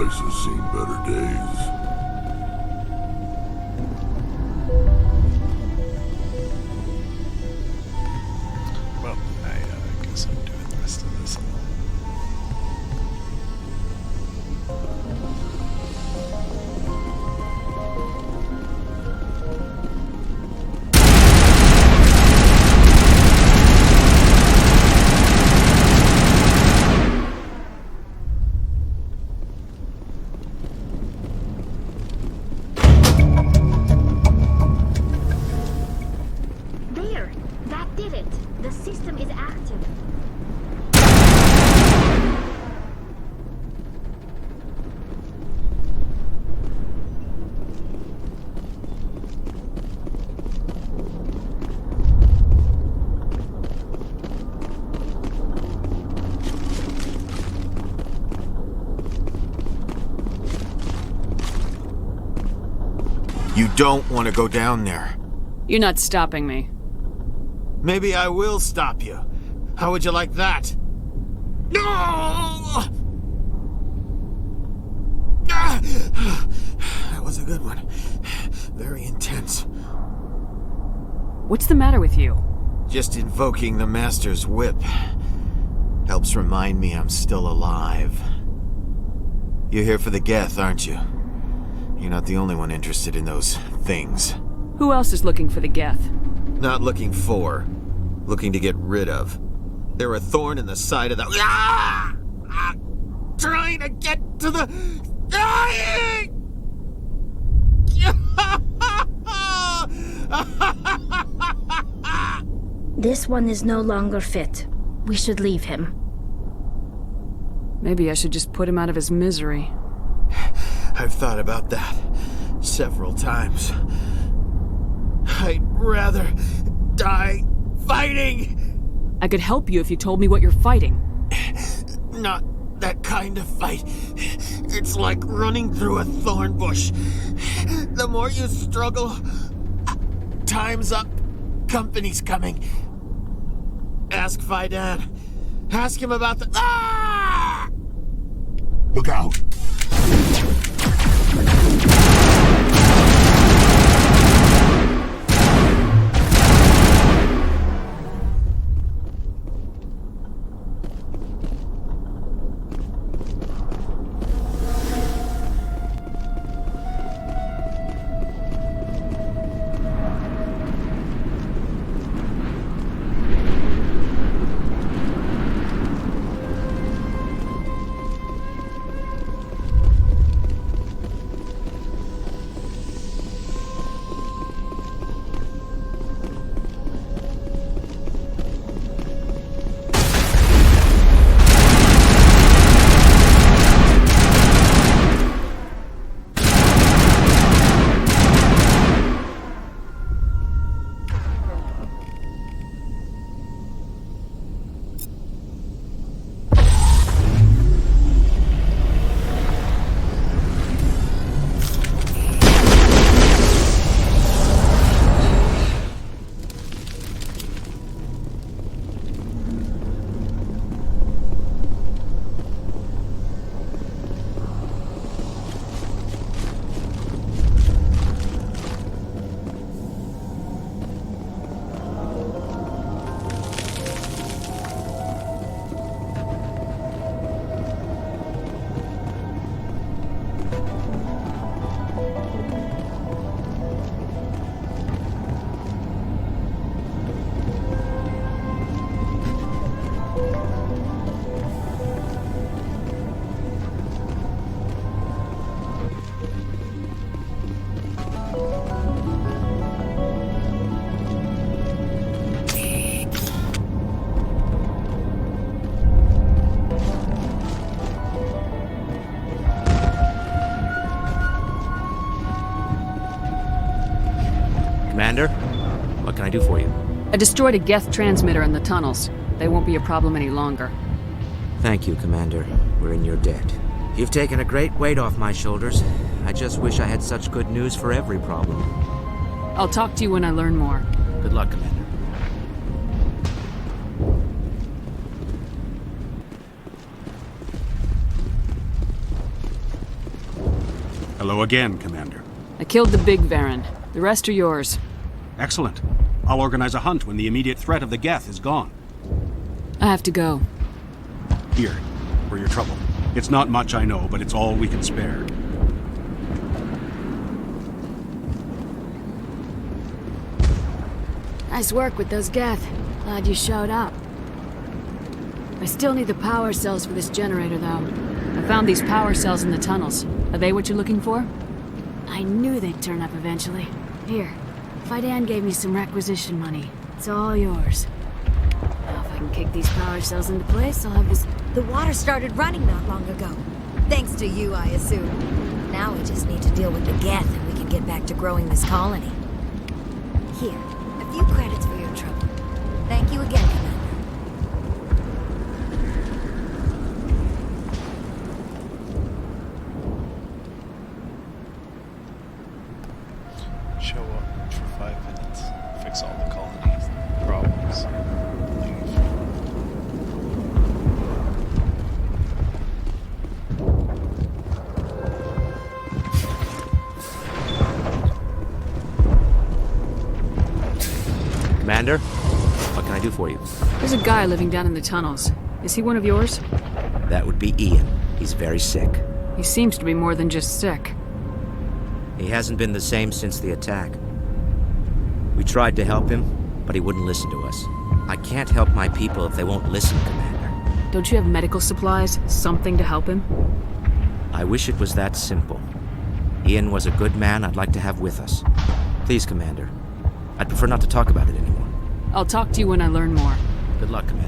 place has seen better days. Well, I guess I'm doing the rest of this. There! That did it! The system is active. You don't want to go down there. You're not stopping me. Maybe I will stop you. How would you like that? No! That was a good one. Very intense. What's the matter with you? Just invoking the Master's whip helps remind me I'm still alive. You're here for the Geth, aren't you? You're not the only one interested in those things. Who else is looking for the Geth? Not looking for. Looking to get rid of. They're a thorn in the side of the... Trying to get to the... This one is no longer fit. We should leave him. Maybe I should just put him out of his misery. I've thought about that several times. I'd rather die fighting! I could help you if you told me what you're fighting. Not that kind of fight. It's like running through a thorn bush. The more you struggle, time's up. Company's coming. Ask Fidan. Ask him about the... Ah! Look out! Commander, what can I do for you? I destroyed a Geth transmitter in the tunnels. They won't be a problem any longer. Thank you, Commander. We're in your debt. You've taken a great weight off my shoulders. I just wish I had such good news for every problem. I'll talk to you when I learn more. Good luck, Commander. Hello again, Commander. I killed the big Varen. The rest are yours. Excellent. I'll organize a hunt when the immediate threat of the Geth is gone. I have to go. Here, for your trouble. It's not much, I know, but it's all we can spare. Nice work with those Geth. Glad you showed up. I still need the power cells for this generator, though. I found these power cells in the tunnels. Are they what you're looking for? I knew they'd turn up eventually. Here, Fidan gave me some requisition money. It's all yours. Now if I can kick these power cells into place, I'll have this... The water started running not long ago. Thanks to you, I assume. Now we just need to deal with the Geth and we can get back to growing this colony. Here, a few credits for your trouble. Thank you again, Commander. Show up for 5 minutes, fix all the colony's problems, leave. Commander, what can I do for you? There's a guy living down in the tunnels. Is he one of yours? That would be Ian. He's very sick. He seems to be more than just sick. He hasn't been the same since the attack. We tried to help him, but he wouldn't listen to us. I can't help my people if they won't listen, Commander. Don't you have medical supplies? Something to help him? I wish it was that simple. Ian was a good man I'd like to have with us. Please, Commander. I'd prefer not to talk about it anymore. I'll talk to you when I learn more. Good luck, Commander.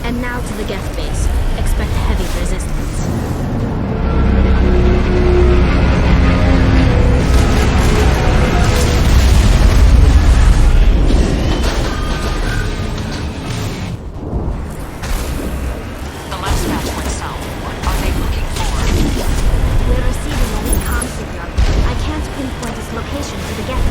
And now to the Geth base. Expect heavy resistance. The last batch went south. What are they looking for? We're receiving a weak comm signal. I can't pinpoint its location to the Geth.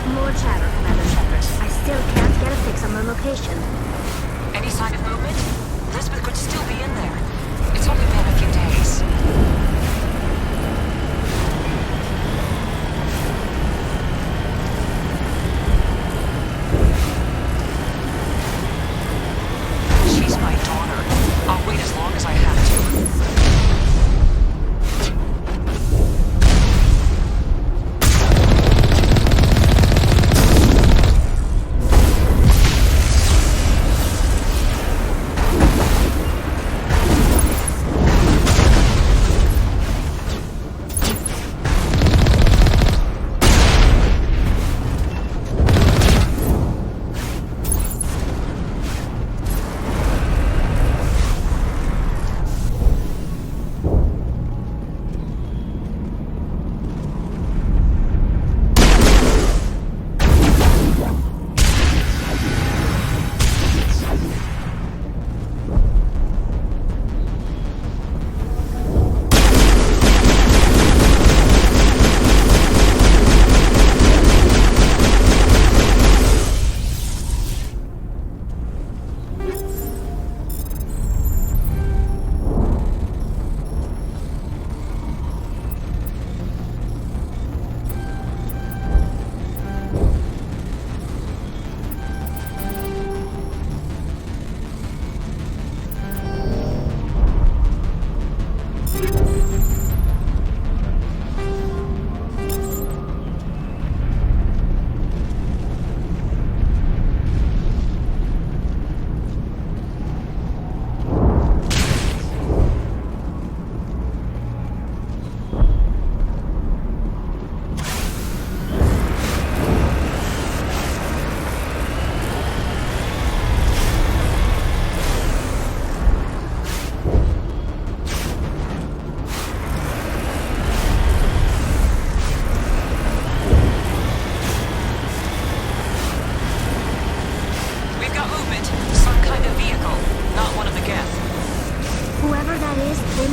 More chatter, Commander Shepard. I still can't get a fix on the location. Any sign of movement? Elizabeth could still be in there. It's only been a few days. She's my daughter. I'll wait as long as I have to.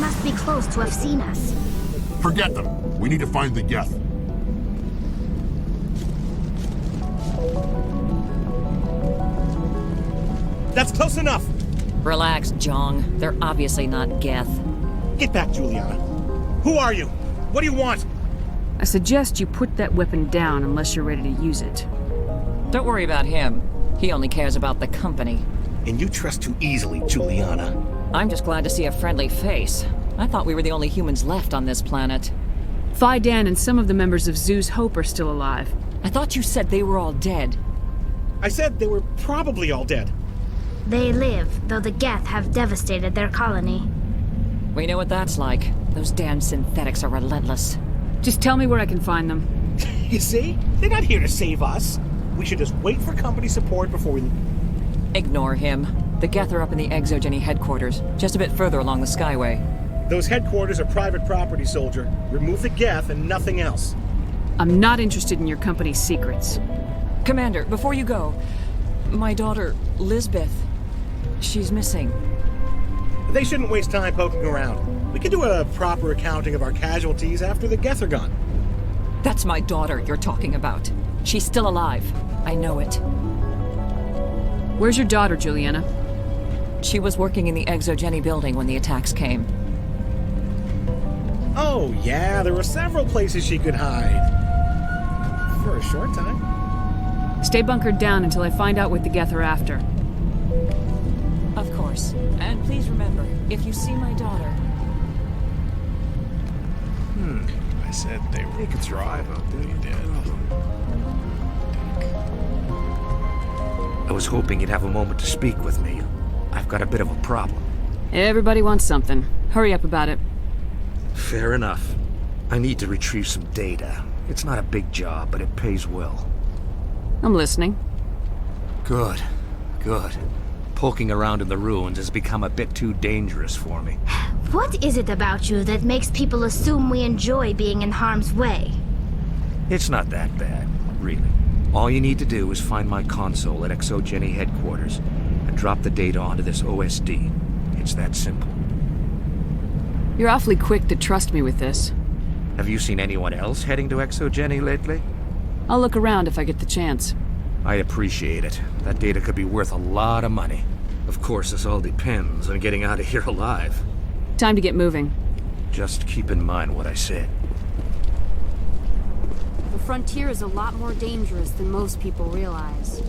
must be close to have seen us. Forget them. We need to find the Geth. That's close enough! Relax, Jong. They're obviously not Geth. Get back, Juliana. Who are you? What do you want? I suggest you put that weapon down unless you're ready to use it. Don't worry about him. He only cares about the company. And you trust too easily, Juliana. I'm just glad to see a friendly face. I thought we were the only humans left on this planet. Phi Dan and some of the members of Zoo's Hope are still alive. I thought you said they were all dead. I said they were probably all dead. They live, though the Geth have devastated their colony. We know what that's like. Those damn synthetics are relentless. Just tell me where I can find them. You see? They're not here to save us. We should just wait for company support before we... Ignore him. The Geth are up in the Exogeny headquarters, just a bit further along the Skyway. Those headquarters are private property, soldier. Remove the Geth and nothing else. I'm not interested in your company's secrets. Commander, before you go, my daughter, Lisbeth, she's missing. They shouldn't waste time poking around. We can do a proper accounting of our casualties after the Geth are gone. That's my daughter you're talking about. She's still alive. I know it. Where's your daughter, Juliana? She was working in the Exogeny building when the attacks came. Oh, yeah, there were several places she could hide. For a short time. Stay bunkered down until I find out what the Geth are after. Of course. And please remember, if you see my daughter... I said they were probably dead. I was hoping you'd have a moment to speak with me. I've got a bit of a problem. Everybody wants something. Hurry up about it. Fair enough. I need to retrieve some data. It's not a big job, but it pays well. I'm listening. Good. Poking around in the ruins has become a bit too dangerous for me. What is it about you that makes people assume we enjoy being in harm's way? It's not that bad, really. All you need to do is find my console at Exogeny headquarters and drop the data onto this OSD. It's that simple. You're awfully quick to trust me with this. Have you seen anyone else heading to Exogeny lately? I'll look around if I get the chance. I'd appreciate it. That data could be worth a lot of money. Of course, this all depends on getting out of here alive. Time to get moving. Just keep in mind what I said. The frontier is a lot more dangerous than most people realize.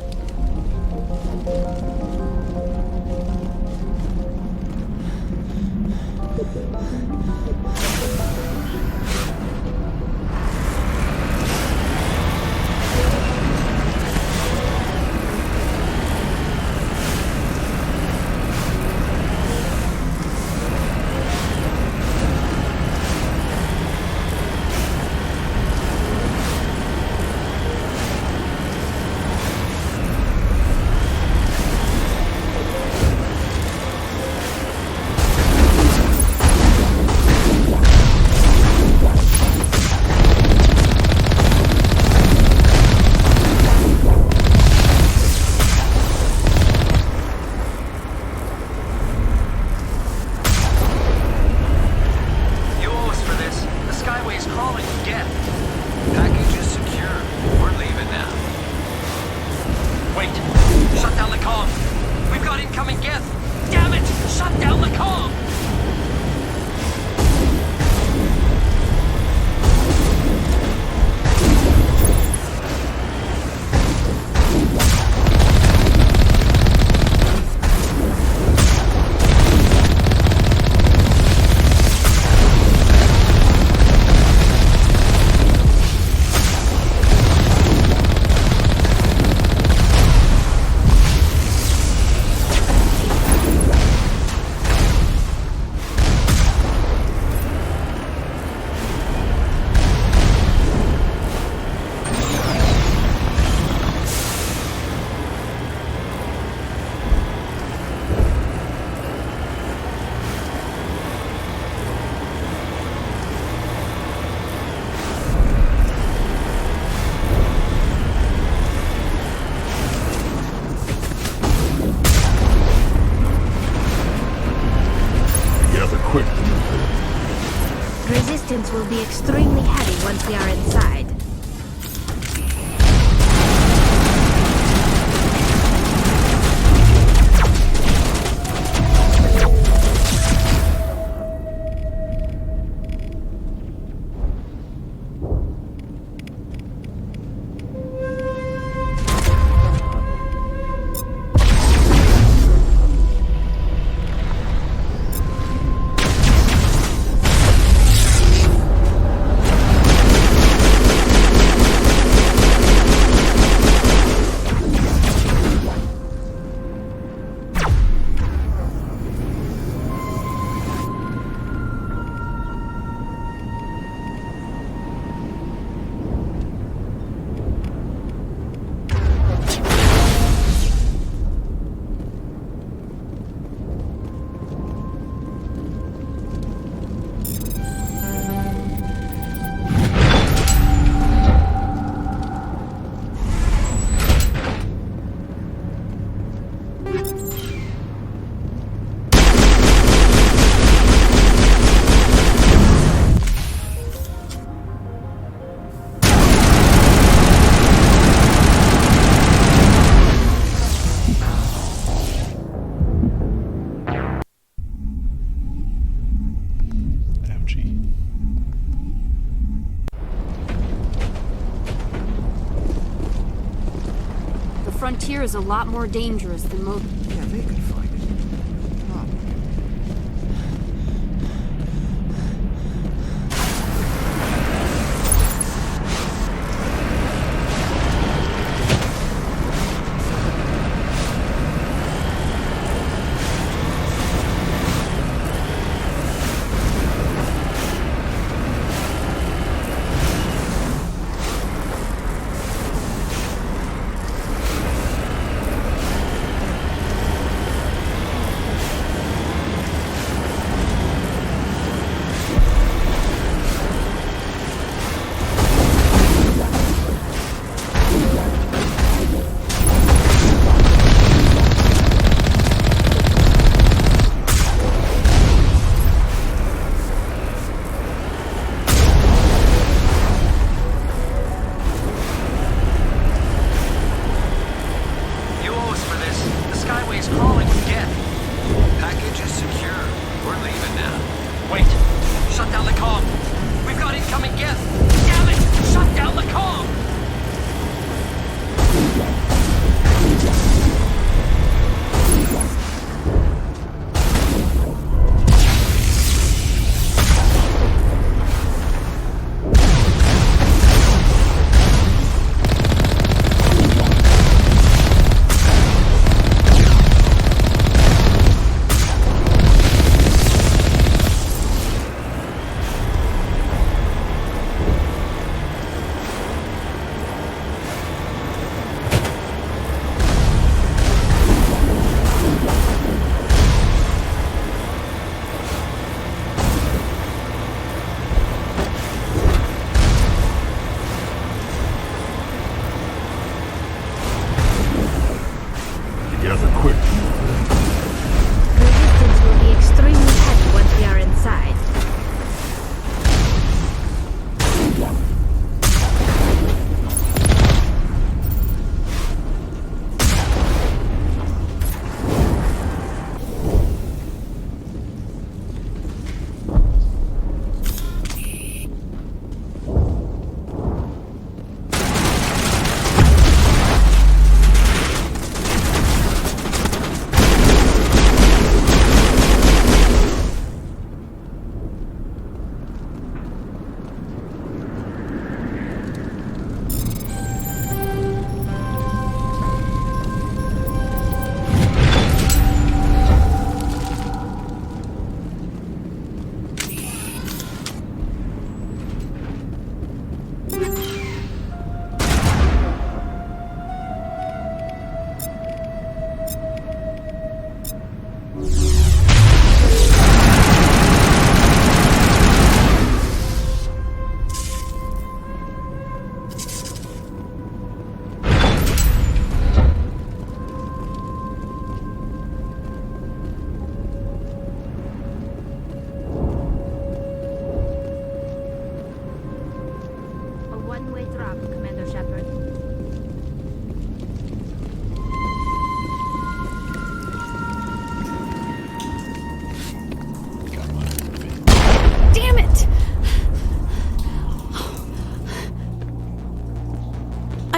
resistance will be extremely heavy once we are inside. Frontier is a lot more dangerous than most. Yeah, they could find it.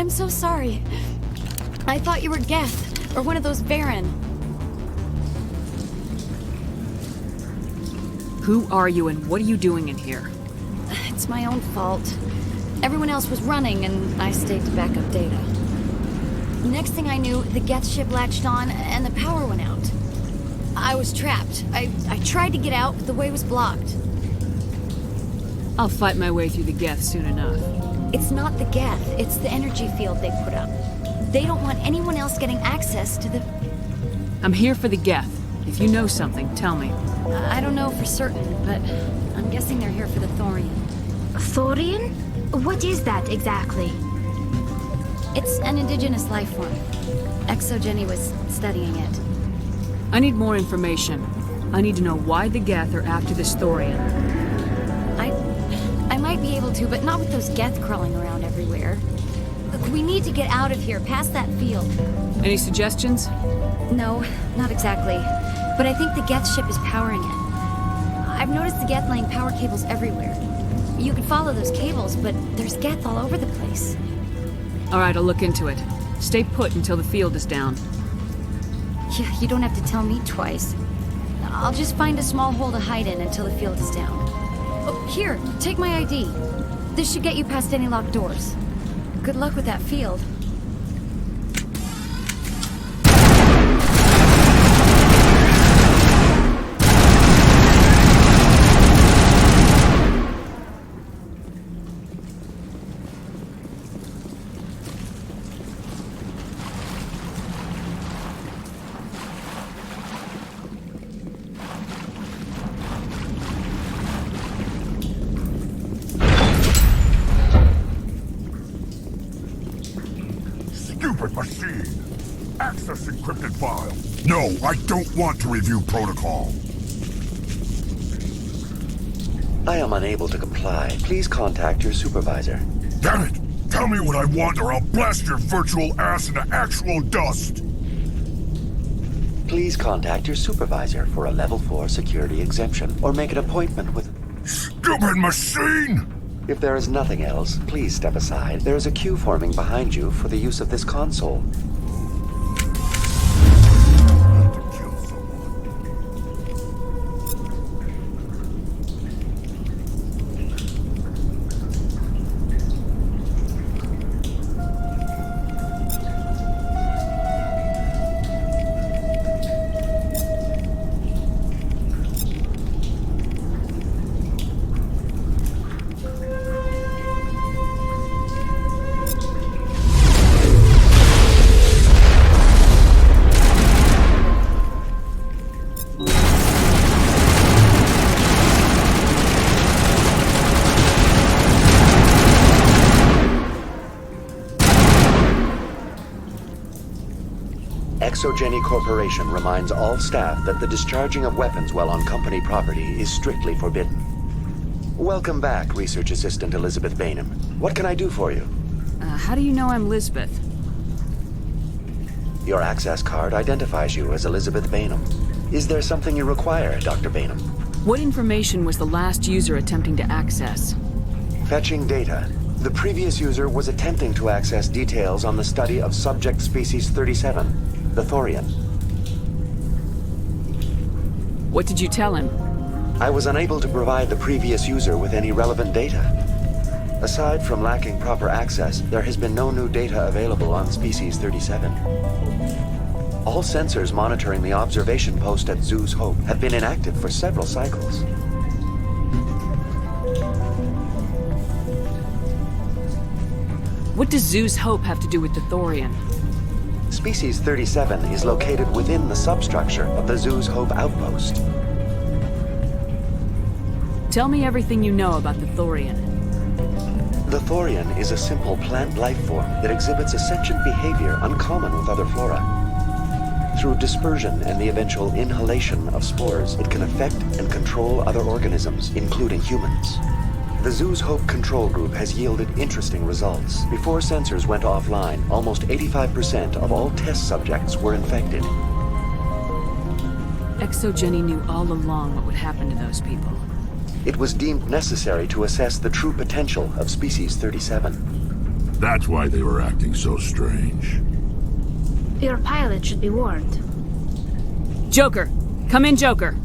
I'm so sorry. I thought you were Geth, or one of those Varen. Who are you and what are you doing in here? It's my own fault. Everyone else was running, and I stayed to back up data. Next thing I knew, the Geth ship latched on, and the power went out. I was trapped. I tried to get out, but the way was blocked. I'll fight my way through the Geth soon enough. It's not the Geth, it's the energy field they put up. They don't want anyone else getting access to the... I'm here for the Geth. If you know something, tell me. I don't know for certain, but I'm guessing they're here for the Thorian. Thorian? What is that exactly? It's an indigenous life form. Exogeny was studying it. I need more information. I need to know why the Geth are after this Thorian. I might be able to, but not with those Geth crawling around everywhere. Look, we need to get out of here, past that field. Any suggestions? No, not exactly. But I think the Geth ship is powering it. I've noticed the Geth laying power cables everywhere. You could follow those cables, but there's Geth all over the place. All right, I'll look into it. Stay put until the field is down. Yeah, you don't have to tell me twice. I'll just find a small hole to hide in until the field is down. Oh, here, take my ID. This should get you past any locked doors. Good luck with that field. Stupid machine! Access encrypted file. No, I don't want to review protocol. I am unable to comply. Please contact your supervisor. Damn it! Tell me what I want or I'll blast your virtual ass into actual dust! Please contact your supervisor for a level 4 security exemption, or make an appointment with... Stupid machine! If there is nothing else, please step aside. There is a queue forming behind you for the use of this console. Exogeny Corporation reminds all staff that the discharging of weapons while on company property is strictly forbidden. Welcome back, Research Assistant Elizabeth Bainham. What can I do for you? How do you know I'm Lisbeth? Your access card identifies you as Elizabeth Bainham. Is there something you require, Dr. Bainham? What information was the last user attempting to access? Fetching data. The previous user was attempting to access details on the study of subject species 37. The Thorian. What did you tell him? I was unable to provide the previous user with any relevant data. Aside from lacking proper access, there has been no new data available on species 37. All sensors monitoring the observation post at Zeus Hope have been inactive for several cycles. What does Zeus Hope have to do with the Thorian? Species 37 is located within the substructure of the Zeus Hope outpost. Tell me everything you know about the Thorian. The Thorian is a simple plant life form that exhibits a sentient behavior uncommon with other flora. Through dispersion and the eventual inhalation of spores, it can affect and control other organisms, including humans. The Zeus Hope control group has yielded interesting results. Before sensors went offline, almost 85% of all test subjects were infected. Exogeny knew all along what would happen to those people. It was deemed necessary to assess the true potential of species 37. That's why they were acting so strange. Your pilot should be warned. Joker! Come in, Joker!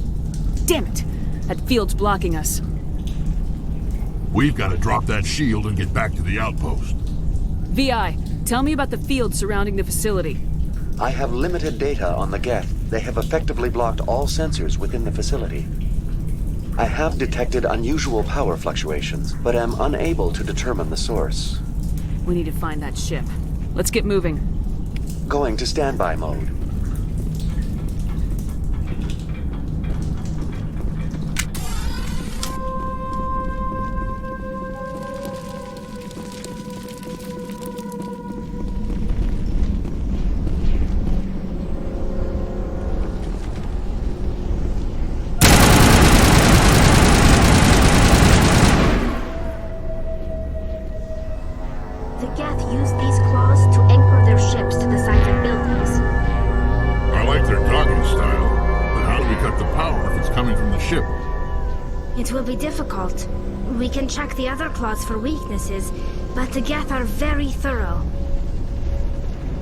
Damn it! That field's blocking us. We've got to drop that shield and get back to the outpost. VI, tell me about the field surrounding the facility. I have limited data on the Geth. They have effectively blocked all sensors within the facility. I have detected unusual power fluctuations, but am unable to determine the source. We need to find that ship. Let's get moving. Going to standby mode. The Geth use these claws to anchor their ships to the sides of buildings. I like their docking style, but how do we cut the power if it's coming from the ship? It will be difficult. We can check the other claws for weaknesses, but the Geth are very thorough.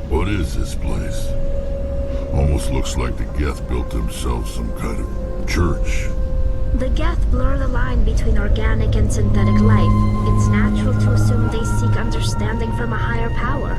What is this place? Almost looks like the Geth built themselves some kind of church. The Geth blur the line between organic and synthetic life. It's natural to assume they seek understanding from a higher power.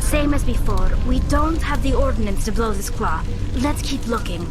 Same as before, we don't have the ordnance to blow this claw. Let's keep looking.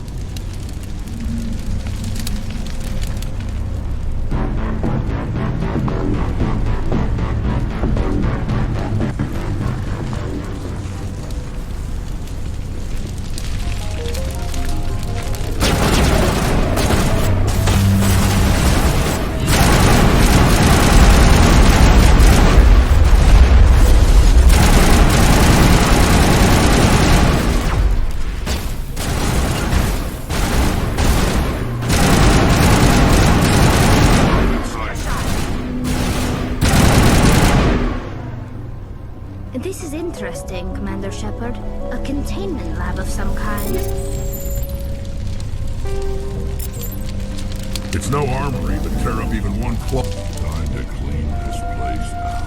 This is interesting, Commander Shepard. A containment lab of some kind. It's no armory, but tear up even one club. Time to clean this place out.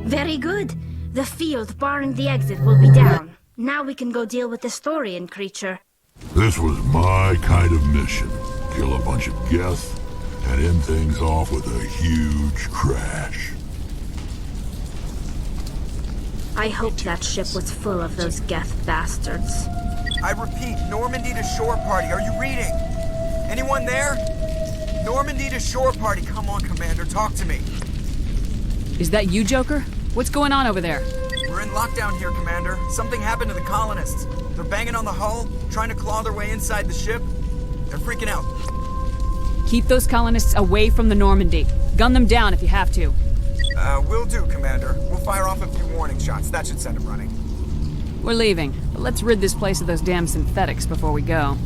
Very good. The field barring the exit will be down. Now we can go deal with the Thorian creature. This was my kind of mission. Kill a bunch of Geth and end things off with a huge crash. I hope that ship was full of those Geth bastards. I repeat, Normandy to shore party. Are you reading? Anyone there? Normandy to shore party. Come on, Commander. Talk to me. Is that you, Joker? What's going on over there? We're in lockdown here, Commander. Something happened to the colonists. They're banging on the hull, trying to claw their way inside the ship. They're freaking out. Keep those colonists away from the Normandy. Gun them down if you have to. Will do, Commander. We'll fire off a few warning shots. That should send them running. We're leaving, but let's rid this place of those damn synthetics before we go.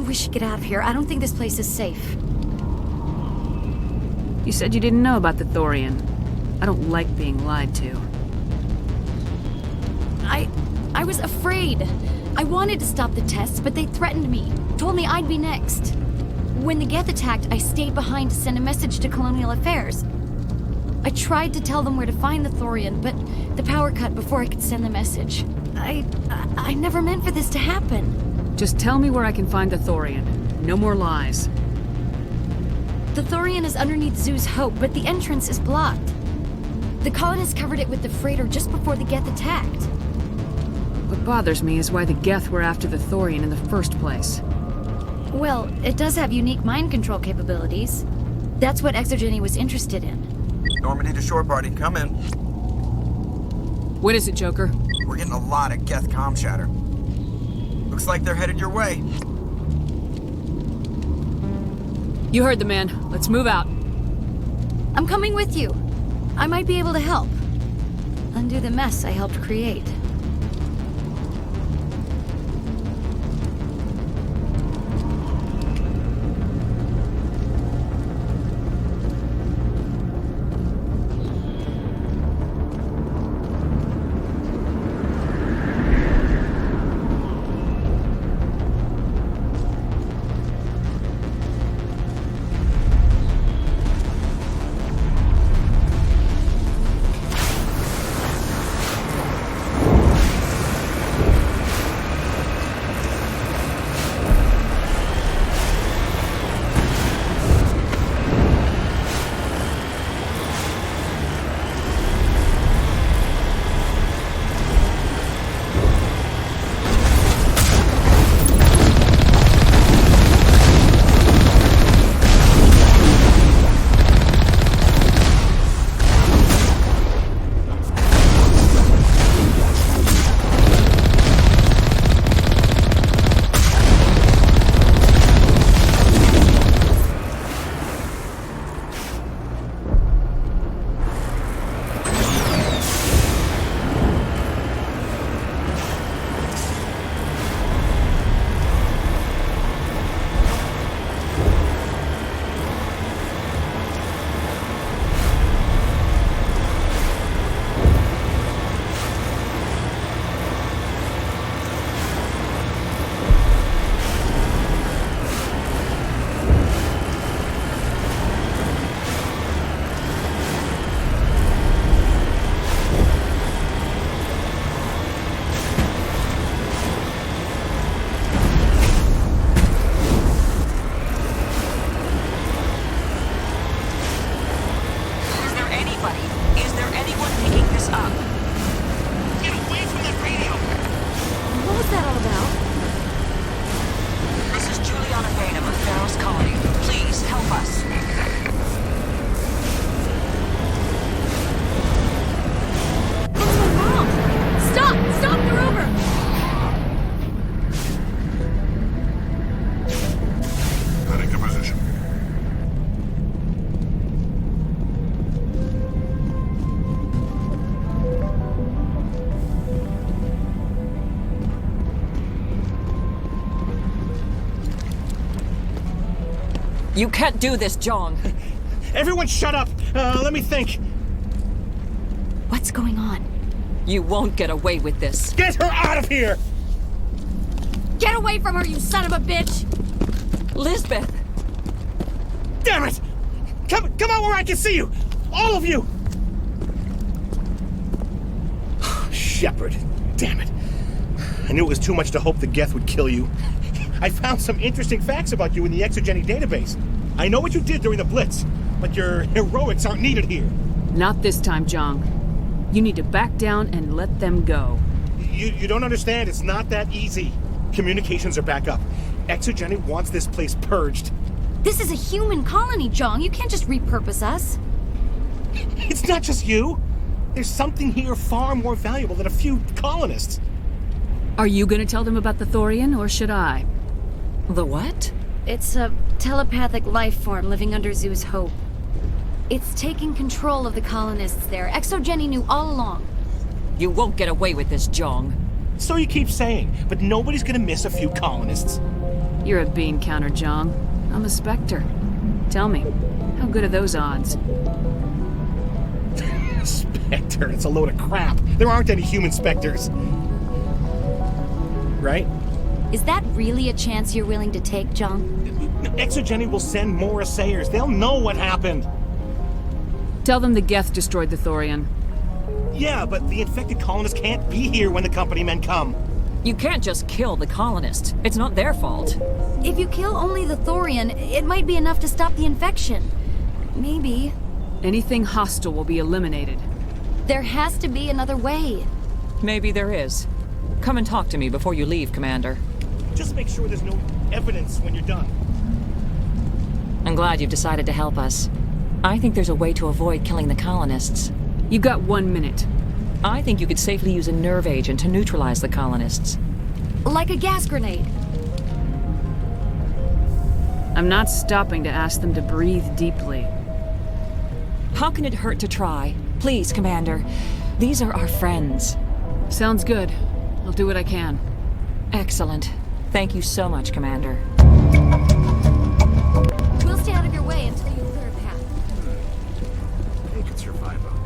We should get out of here. I don't think this place is safe. You said you didn't know about the Thorian. I don't like being lied to. I was afraid. I wanted to stop the tests, but they threatened me. Told me I'd be next. When the Geth attacked, I stayed behind to send a message to Colonial Affairs. I tried to tell them where to find the Thorian, but the power cut before I could send the message. I never meant for this to happen. Just tell me where I can find the Thorian. No more lies. The Thorian is underneath Zoo's Hope, but the entrance is blocked. The colonists covered it with the freighter just before the Geth attacked. What bothers me is why the Geth were after the Thorian in the first place. Well, it does have unique mind control capabilities. That's what Exogeny was interested in. Normandy to shore party, come in. What is it, Joker? We're getting a lot of Geth comm chatter. Looks like they're headed your way. You heard the man. Let's move out. I'm coming with you. I might be able to help. Undo the mess I helped create. position. You can't do this, John. Everyone shut up! Let me think. What's going on? You won't get away with this. Get her out of here! Get away from her, you son of a bitch! Lisbeth! Damn it! Come out where I can see you! All of you! Shepard, damn it. I knew it was too much to hope the Geth would kill you. I found some interesting facts about you in the exogeny database. I know what you did during the Blitz, but your heroics aren't needed here. Not this time, Jong. You need to back down and let them go. You don't understand. It's not that easy. Communications are back up. Exogeny wants this place purged. This is a human colony, Jong. You can't just repurpose us. It's not just you. There's something here far more valuable than a few colonists. Are you gonna tell them about the Thorian, or should I? The what? It's a telepathic life form living under Zoo's hope. It's taking control of the colonists there. Exogeny knew all along. You won't get away with this, Jong. So you keep saying, but nobody's gonna miss a few colonists. You're a bean counter, Jong. I'm a Spectre. Tell me, how good are those odds? Spectre, it's a load of crap. There aren't any human Spectres. Right? Is that really a chance you're willing to take, Jong? Exogeny will send more assayers. They'll know what happened. Tell them the Geth destroyed the Thorian. Yeah, but the infected colonists can't be here when the company men come. You can't just kill the colonists. It's not their fault. If you kill only the Thorian, it might be enough to stop the infection. Maybe. Anything hostile will be eliminated. There has to be another way. Maybe there is. Come and talk to me before you leave, Commander. Just make sure there's no evidence when you're done. I'm glad you've decided to help us. I think there's a way to avoid killing the colonists. You've got 1 minute. I think you could safely use a nerve agent to neutralize the colonists. Like a gas grenade. I'm not stopping to ask them to breathe deeply. How can it hurt to try? Please, Commander. These are our friends. Sounds good. I'll do what I can. Excellent. Thank you so much, Commander. We'll stay out of your way until you clear a path. They could survive out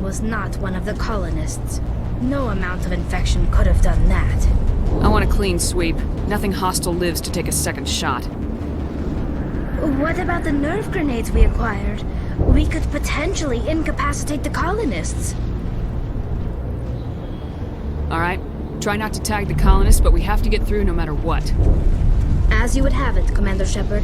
Was not one of the colonists. No amount of infection could have done that. I want a clean sweep. Nothing hostile lives to take a second shot. What about the nerve grenades we acquired? We could potentially incapacitate the colonists. All right, Try not to tag the colonists, but we have to get through no matter what. As you would have it, Commander Shepard.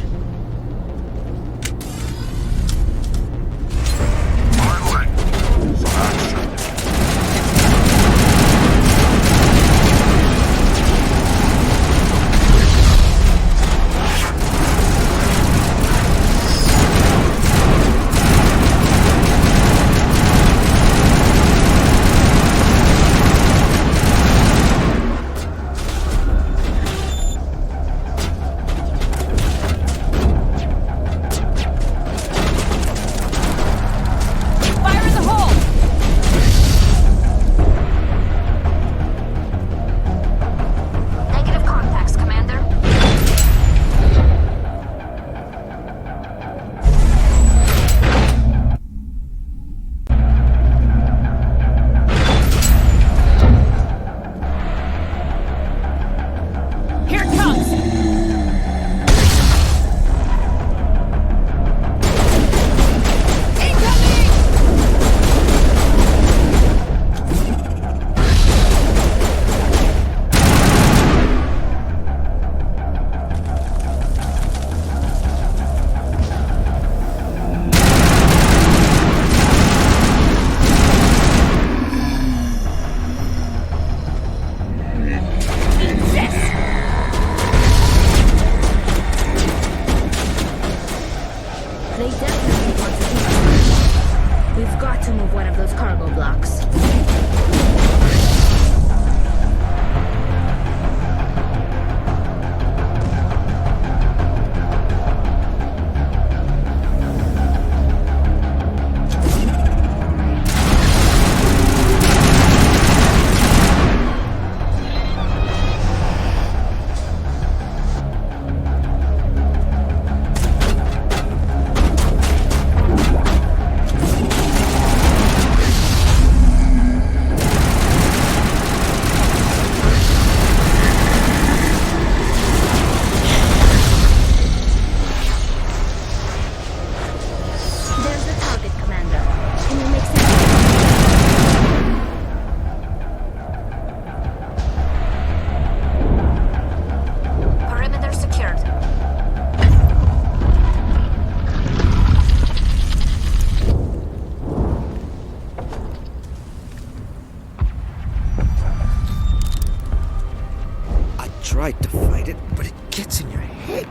Tried to fight it, but it gets in your head.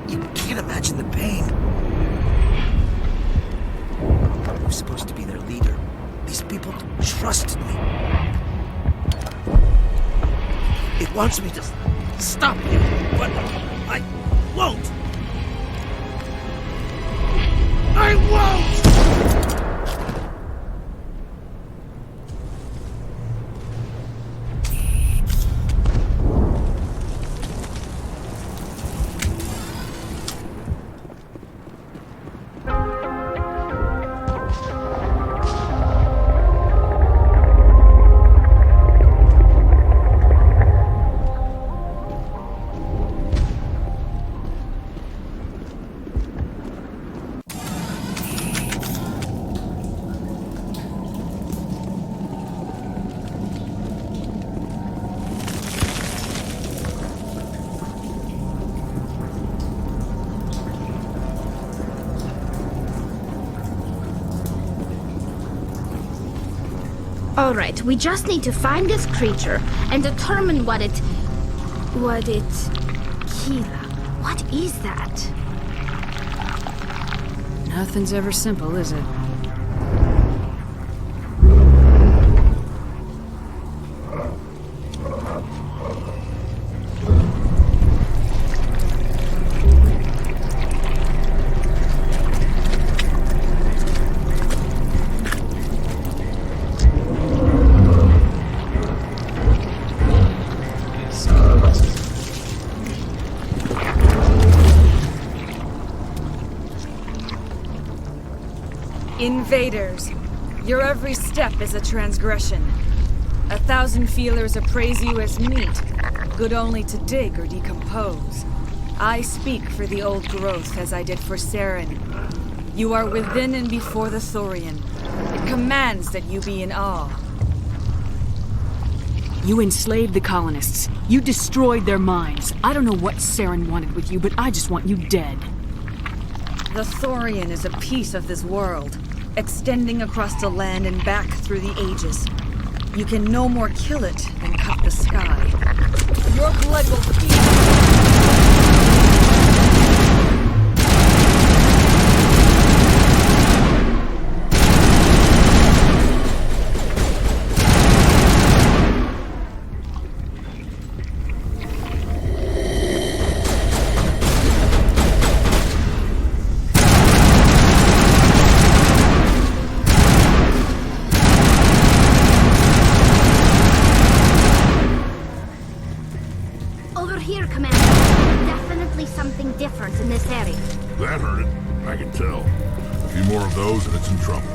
You can't imagine the pain. I was supposed to be their leader. These people trusted me. It wants me to stop you, but I won't. I won't! Alright, we just need to find this creature and determine what it... Keela. What is that? Nothing's ever simple, is it? Invaders, your every step is a transgression. 1,000 feelers appraise you as meat, good only to dig or decompose. I speak for the old growth as I did for Saren. You are within and before the Thorian. It commands that you be in awe. You enslaved the colonists. You destroyed their minds. I don't know what Saren wanted with you, but I just want you dead. The Thorian is a piece of this world, extending across the land and back through the ages. You can no more kill it than cut the sky. Your blood will feed. Over here, Commander. Definitely something different in this area. That hurt it. I can tell. A few more of those and it's in trouble.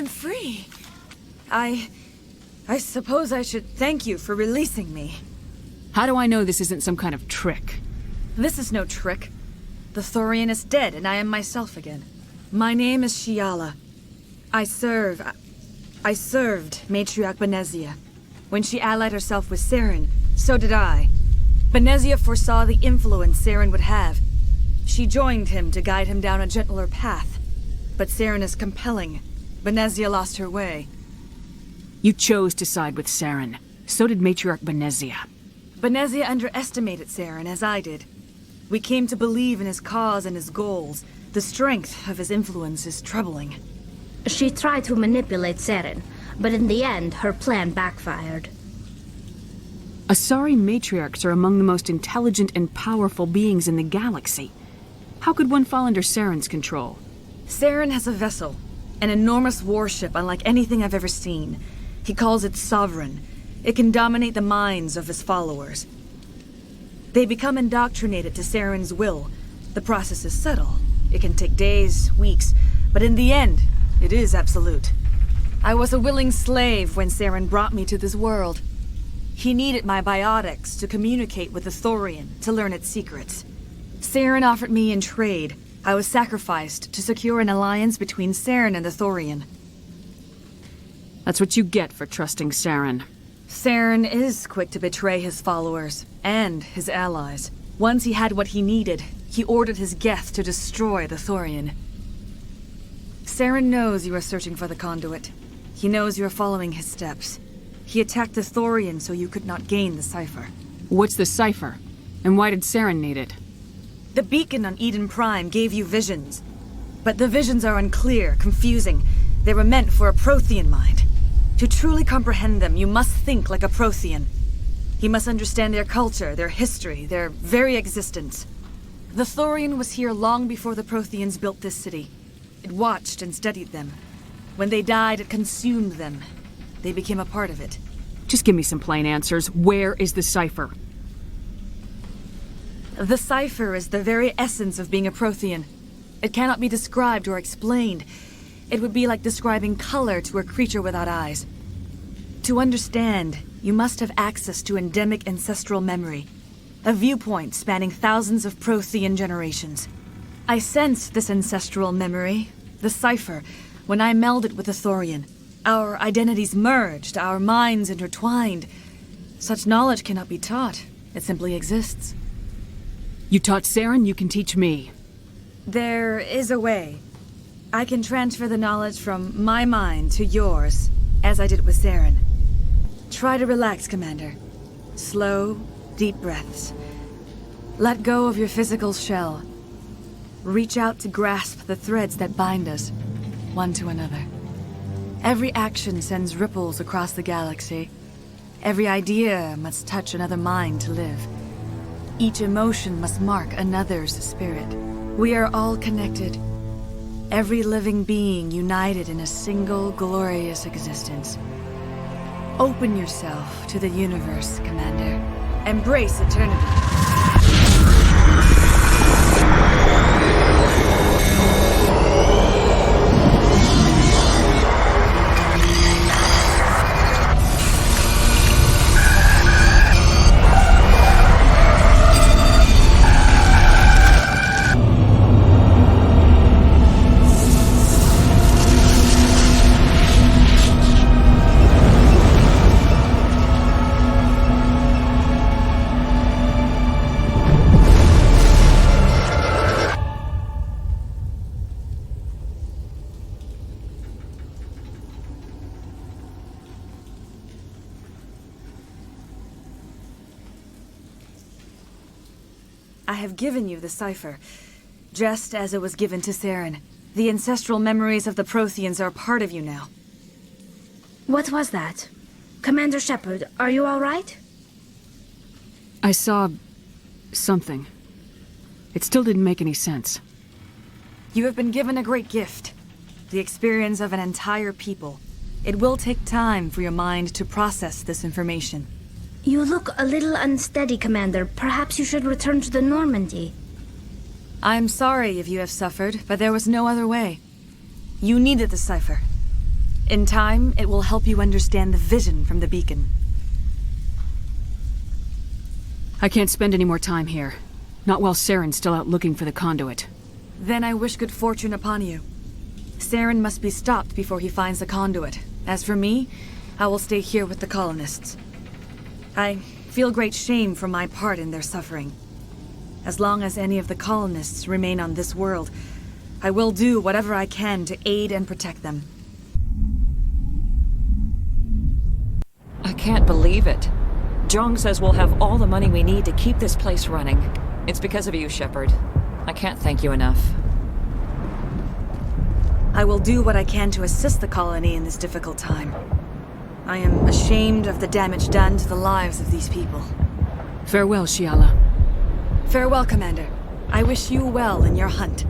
I'm free. I suppose I should thank you for releasing me. How do I know this isn't some kind of trick? This is no trick. The Thorian is dead, and I am myself again. My name is Shiala. I served Matriarch Benezia. When she allied herself with Saren, so did I. Benezia foresaw the influence Saren would have. She joined him to guide him down a gentler path. But Saren is compelling. Benezia lost her way. You chose to side with Saren. So did Matriarch Benezia. Benezia underestimated Saren, as I did. We came to believe in his cause and his goals. The strength of his influence is troubling. She tried to manipulate Saren, but in the end, her plan backfired. Asari matriarchs are among the most intelligent and powerful beings in the galaxy. How could one fall under Saren's control? Saren has a vessel, an enormous warship unlike anything I've ever seen. He calls it Sovereign. It can dominate the minds of his followers. They become indoctrinated to Saren's will. The process is subtle. It can take days, weeks, but in the end, it is absolute. I was a willing slave when Saren brought me to this world. He needed my biotics to communicate with the Thorian, to learn its secrets. Saren offered me in trade. I was sacrificed to secure an alliance between Saren and the Thorian. That's what you get for trusting Saren. Saren is quick to betray his followers, and his allies. Once he had what he needed, he ordered his Geth to destroy the Thorian. Saren knows you are searching for the conduit. He knows you are following his steps. He attacked the Thorian so you could not gain the cipher. What's the cipher? And why did Saren need it? The beacon on Eden Prime gave you visions. But the visions are unclear, confusing. They were meant for a Prothean mind. To truly comprehend them, you must think like a Prothean. You must understand their culture, their history, their very existence. The Thorian was here long before the Protheans built this city. It watched and studied them. When they died, it consumed them. They became a part of it. Just give me some plain answers. Where is the cipher? The cipher is the very essence of being a Prothean. It cannot be described or explained. It would be like describing color to a creature without eyes. To understand, you must have access to endemic ancestral memory, a viewpoint spanning thousands of Prothean generations. I sensed this ancestral memory, the cipher, when I melded with the Thorian. Our identities merged, our minds intertwined. Such knowledge cannot be taught. It simply exists. You taught Saren, you can teach me. There is a way. I can transfer the knowledge from my mind to yours, as I did with Saren. Try to relax, Commander. Slow, deep breaths. Let go of your physical shell. Reach out to grasp the threads that bind us, one to another. Every action sends ripples across the galaxy. Every idea must touch another mind to live. Each emotion must mark another's spirit. We are all connected. Every living being united in a single glorious existence. Open yourself to the universe, Commander. Embrace eternity. I have given you the cipher, just as it was given to Saren. The ancestral memories of the Protheans are a part of you now. What was that? Commander Shepard, are you all right? I saw something. It still didn't make any sense. You have been given a great gift. The experience of an entire people. It will take time for your mind to process this information. You look a little unsteady, Commander. Perhaps you should return to the Normandy. I'm sorry if you have suffered, but there was no other way. You needed the cipher. In time, it will help you understand the vision from the beacon. I can't spend any more time here. Not while Saren's still out looking for the conduit. Then I wish good fortune upon you. Saren must be stopped before he finds the conduit. As for me, I will stay here with the colonists. I feel great shame for my part in their suffering. As long as any of the colonists remain on this world, I will do whatever I can to aid and protect them. I can't believe it. Jong says we'll have all the money we need to keep this place running. It's because of you, Shepard. I can't thank you enough. I will do what I can to assist the colony in this difficult time. I am ashamed of the damage done to the lives of these people. Farewell, Shiala. Farewell, Commander. I wish you well in your hunt.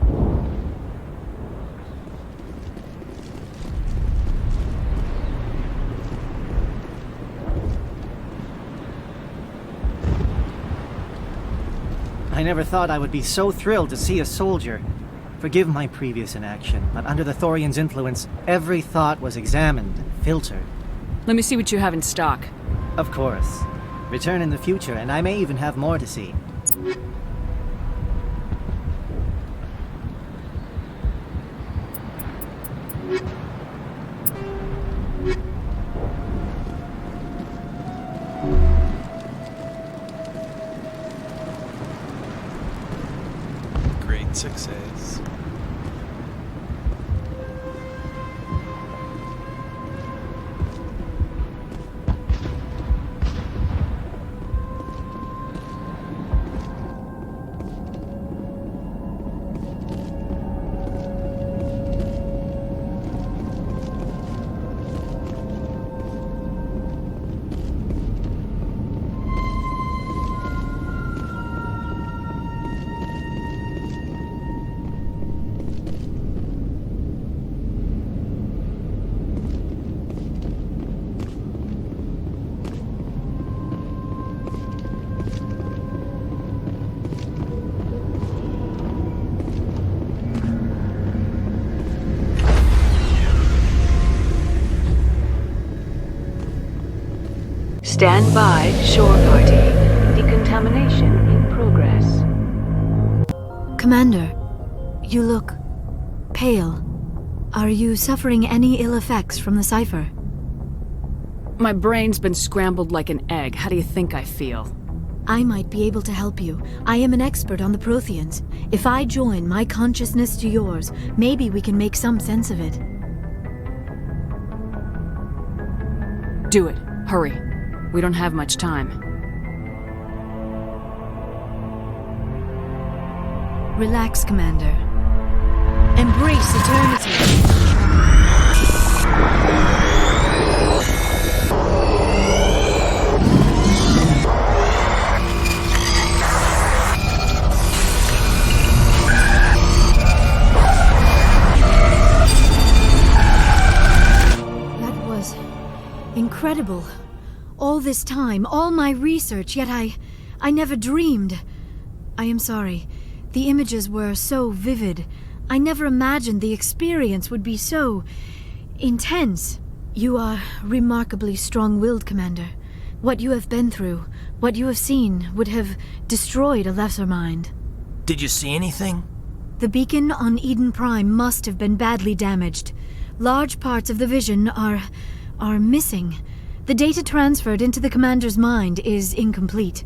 I never thought I would be so thrilled to see a soldier. Forgive my previous inaction, but under the Thorian's influence, every thought was examined and filtered. Let me see what you have in stock. Of course. Return in the future, and I may even have more to see. Grade 6As. Stand by, shore party. Decontamination in progress. Commander, you look pale. Are you suffering any ill effects from the cipher? My brain's been scrambled like an egg. How do you think I feel? I might be able to help you. I am an expert on the Protheans. If I join my consciousness to yours, maybe we can make some sense of it. Do it. Hurry. We don't have much time. Relax, Commander. Embrace eternity. That was incredible. All this time, all my research, yet I never dreamed. I am sorry. The images were so vivid. I never imagined the experience would be so intense. You are remarkably strong-willed, Commander. What you have been through, what you have seen, would have destroyed a lesser mind. Did you see anything? The beacon on Eden Prime must have been badly damaged. Large parts of the vision are missing. The data transferred into the Commander's mind is incomplete.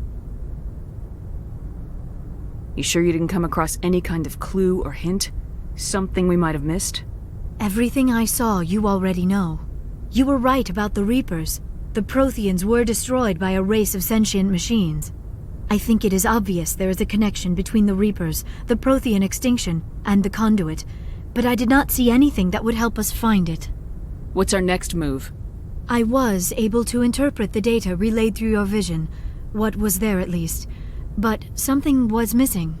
You sure you didn't come across any kind of clue or hint? Something we might have missed? Everything I saw you already know. You were right about the Reapers. The Protheans were destroyed by a race of sentient machines. I think it is obvious there is a connection between the Reapers, the Prothean extinction, and the conduit, but I did not see anything that would help us find it. What's our next move? I was able to interpret the data relayed through your vision, what was there at least, but something was missing.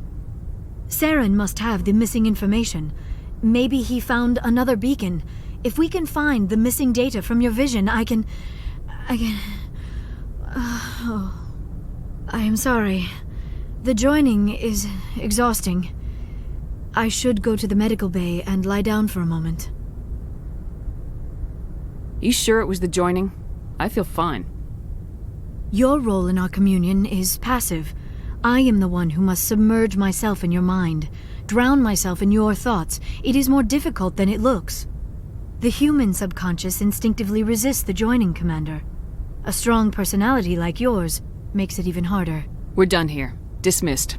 Saren must have the missing information. Maybe he found another beacon. If we can find the missing data from your vision, I can... I am sorry. The joining is exhausting. I should go to the medical bay and lie down for a moment. You sure it was the joining? I feel fine. Your role in our communion is passive. I am the one who must submerge myself in your mind, drown myself in your thoughts. It is more difficult than it looks. The human subconscious instinctively resists the joining, Commander. A strong personality like yours makes it even harder. We're done here. Dismissed.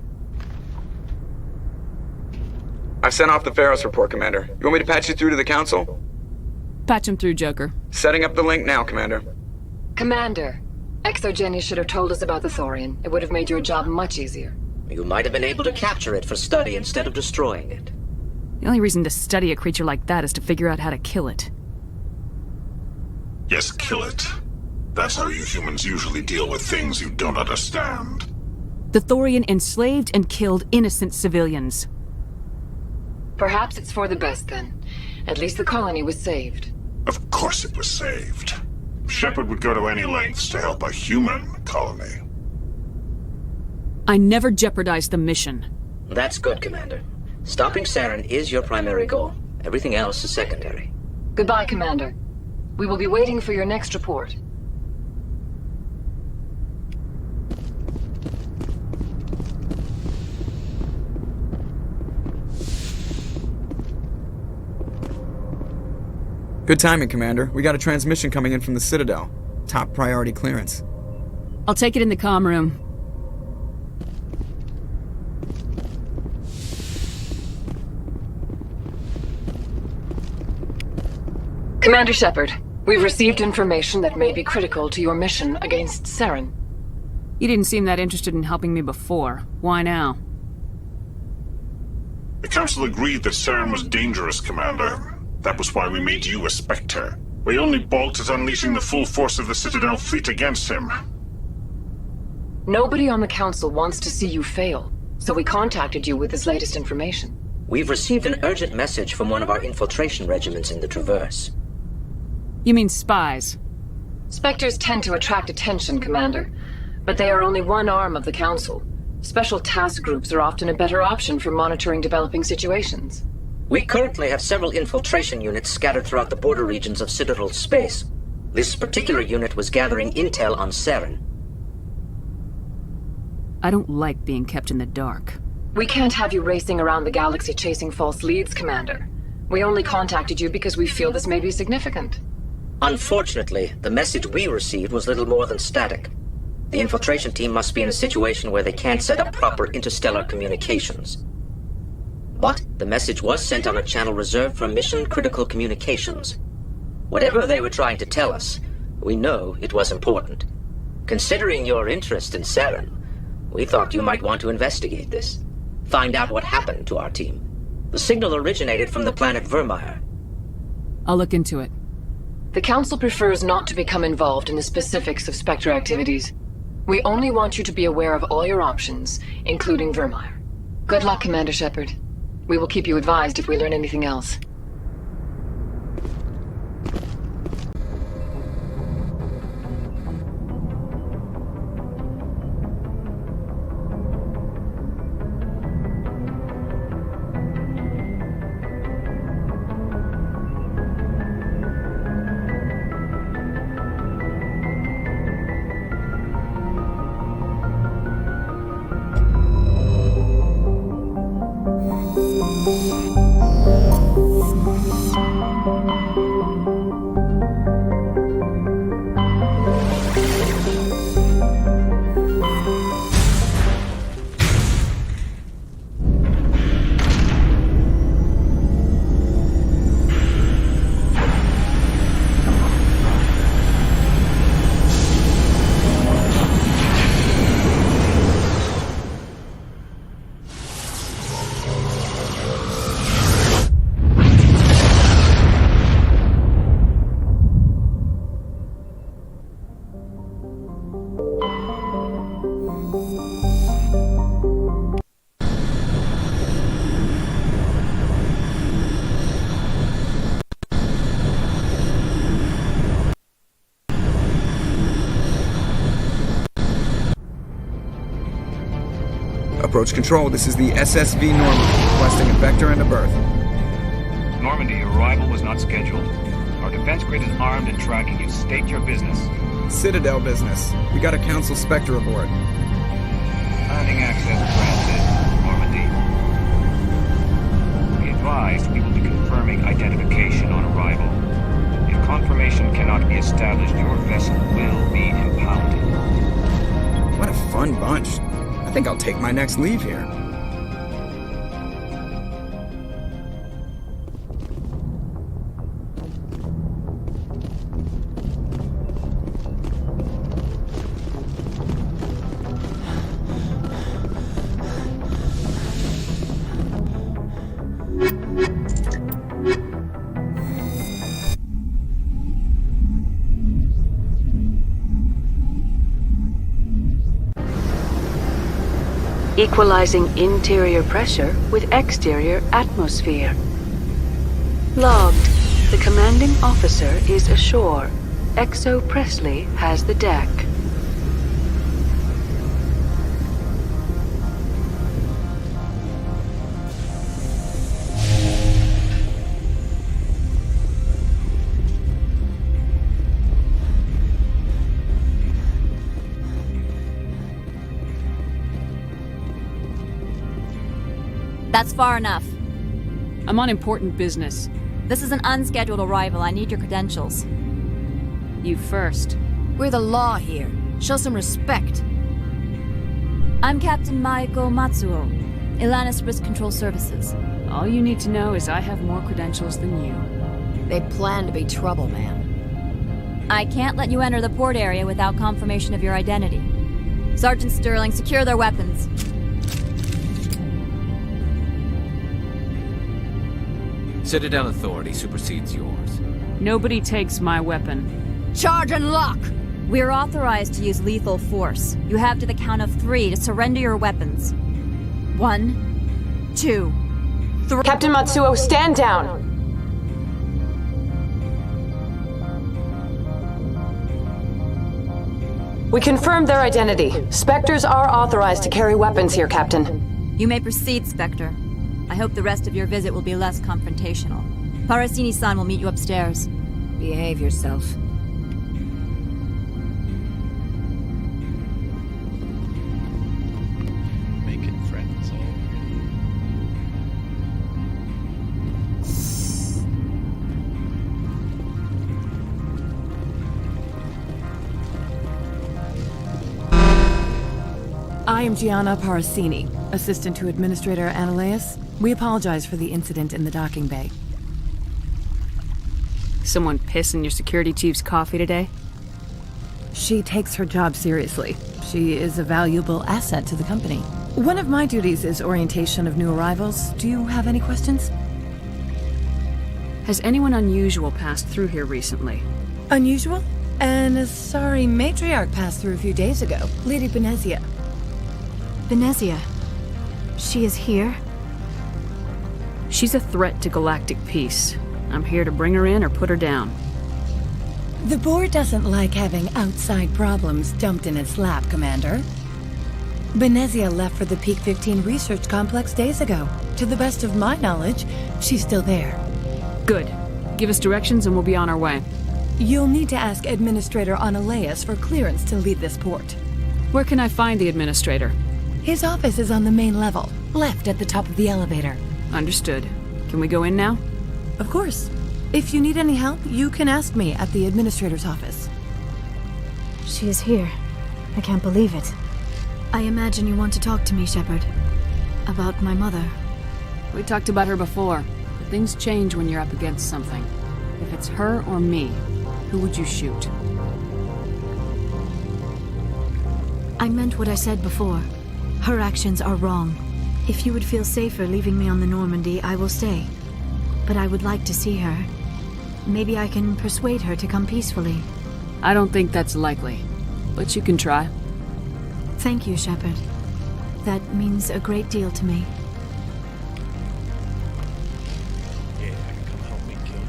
I've sent off the Pharos report, Commander. You want me to patch you through to the Council? Patch him through, Joker. Setting up the link now, Commander. Commander, Exogeny should have told us about the Thorian. It would have made your job much easier. You might have been able to capture it for study instead of destroying it. The only reason to study a creature like that is to figure out how to kill it. Yes, kill it. That's how you humans usually deal with things you don't understand. The Thorian enslaved and killed innocent civilians. Perhaps it's for the best, then. At least the colony was saved. Of course it was saved. Shepard would go to any lengths to help a human colony. I never jeopardized the mission. That's good, Commander. Stopping Saren is your primary goal. Everything else is secondary. Goodbye, Commander. We will be waiting for your next report. Good timing, Commander. We got a transmission coming in from the Citadel. Top priority clearance. I'll take it in the comm room. Commander Shepard, we've received information that may be critical to your mission against Saren. You didn't seem that interested in helping me before. Why now? The Council agreed that Saren was dangerous, Commander. That was why we made you a Spectre. We only balked at unleashing the full force of the Citadel fleet against him. Nobody on the Council wants to see you fail, so we contacted you with this latest information. We've received an urgent message from one of our infiltration regiments in the Traverse. You mean spies? Spectres tend to attract attention, Commander, but they are only one arm of the Council. Special task groups are often a better option for monitoring developing situations. We currently have several infiltration units scattered throughout the border regions of Citadel space. This particular unit was gathering intel on Saren. I don't like being kept in the dark. We can't have you racing around the galaxy chasing false leads, Commander. We only contacted you because we feel this may be significant. Unfortunately, the message we received was little more than static. The infiltration team must be in a situation where they can't set up proper interstellar communications. But the message was sent on a channel reserved for mission-critical communications. Whatever they were trying to tell us, we know it was important. Considering your interest in Saren, we thought you might want to investigate this. Find out what happened to our team. The signal originated from the planet Vermeer. I'll look into it. The Council prefers not to become involved in the specifics of Spectre activities. We only want you to be aware of all your options, including Vermeer. Good luck, Commander Shepard. We will keep you advised if we learn anything else. Approach control, this is the SSV Normandy, requesting a vector and a berth. Normandy, arrival was not scheduled. Our defense grid is armed and tracking you. State your business. Citadel business. We got a Council Spectre aboard. Landing access granted. Normandy. Be advised, we will be confirming identification on arrival. If confirmation cannot be established, your vessel will be impounded. What a fun bunch. I think I'll take my next leave here. Equalizing interior pressure with exterior atmosphere. Logged. The commanding officer is ashore. Exo Presley has the deck. That's far enough. I'm on important business. This is an unscheduled arrival. I need your credentials. You first. We're the law here. Show some respect. I'm Captain Maiko Matsuo, Ilanis Risk Control Services. All you need to know is I have more credentials than you. They plan to be trouble, ma'am. I can't let you enter the port area without confirmation of your identity. Sergeant Sterling, secure their weapons. Citadel authority supersedes yours. Nobody takes my weapon. Charge and lock! We're authorized to use lethal force. You have to the count of 3 to surrender your weapons. 1, 2, 3. Captain Matsuo, stand down! We confirmed their identity. Spectres are authorized to carry weapons here, Captain. You may proceed, Spectre. I hope the rest of your visit will be less confrontational. Parasini-san will meet you upstairs. Behave yourself. Making friends all I am Gianna Parasini, assistant to Administrator Ananias. We apologize for the incident in the docking bay. Someone piss in your security chief's coffee today? She takes her job seriously. She is a valuable asset to the company. One of my duties is orientation of new arrivals. Do you have any questions? Has anyone unusual passed through here recently? Unusual? An Asari matriarch passed through a few days ago. Lady Benezia. Benezia? She is here? She's a threat to galactic peace. I'm here to bring her in or put her down. The board doesn't like having outside problems dumped in its lap, Commander. Benezia left for the Peak 15 research complex days ago. To the best of my knowledge, she's still there. Good. Give us directions and we'll be on our way. You'll need to ask Administrator Ananias for clearance to leave this port. Where can I find the Administrator? His office is on the main level, left at the top of the elevator. Understood. Can we go in now? Of course. If you need any help, you can ask me at the Administrator's office. She is here. I can't believe it. I imagine you want to talk to me, Shepard. About my mother. We talked about her before, but things change when you're up against something. If it's her or me, who would you shoot? I meant what I said before. Her actions are wrong. If you would feel safer leaving me on the Normandy, I will stay. But I would like to see her. Maybe I can persuade her to come peacefully. I don't think that's likely, but you can try. Thank you, Shepard. That means a great deal to me. Yeah, come help me kill you.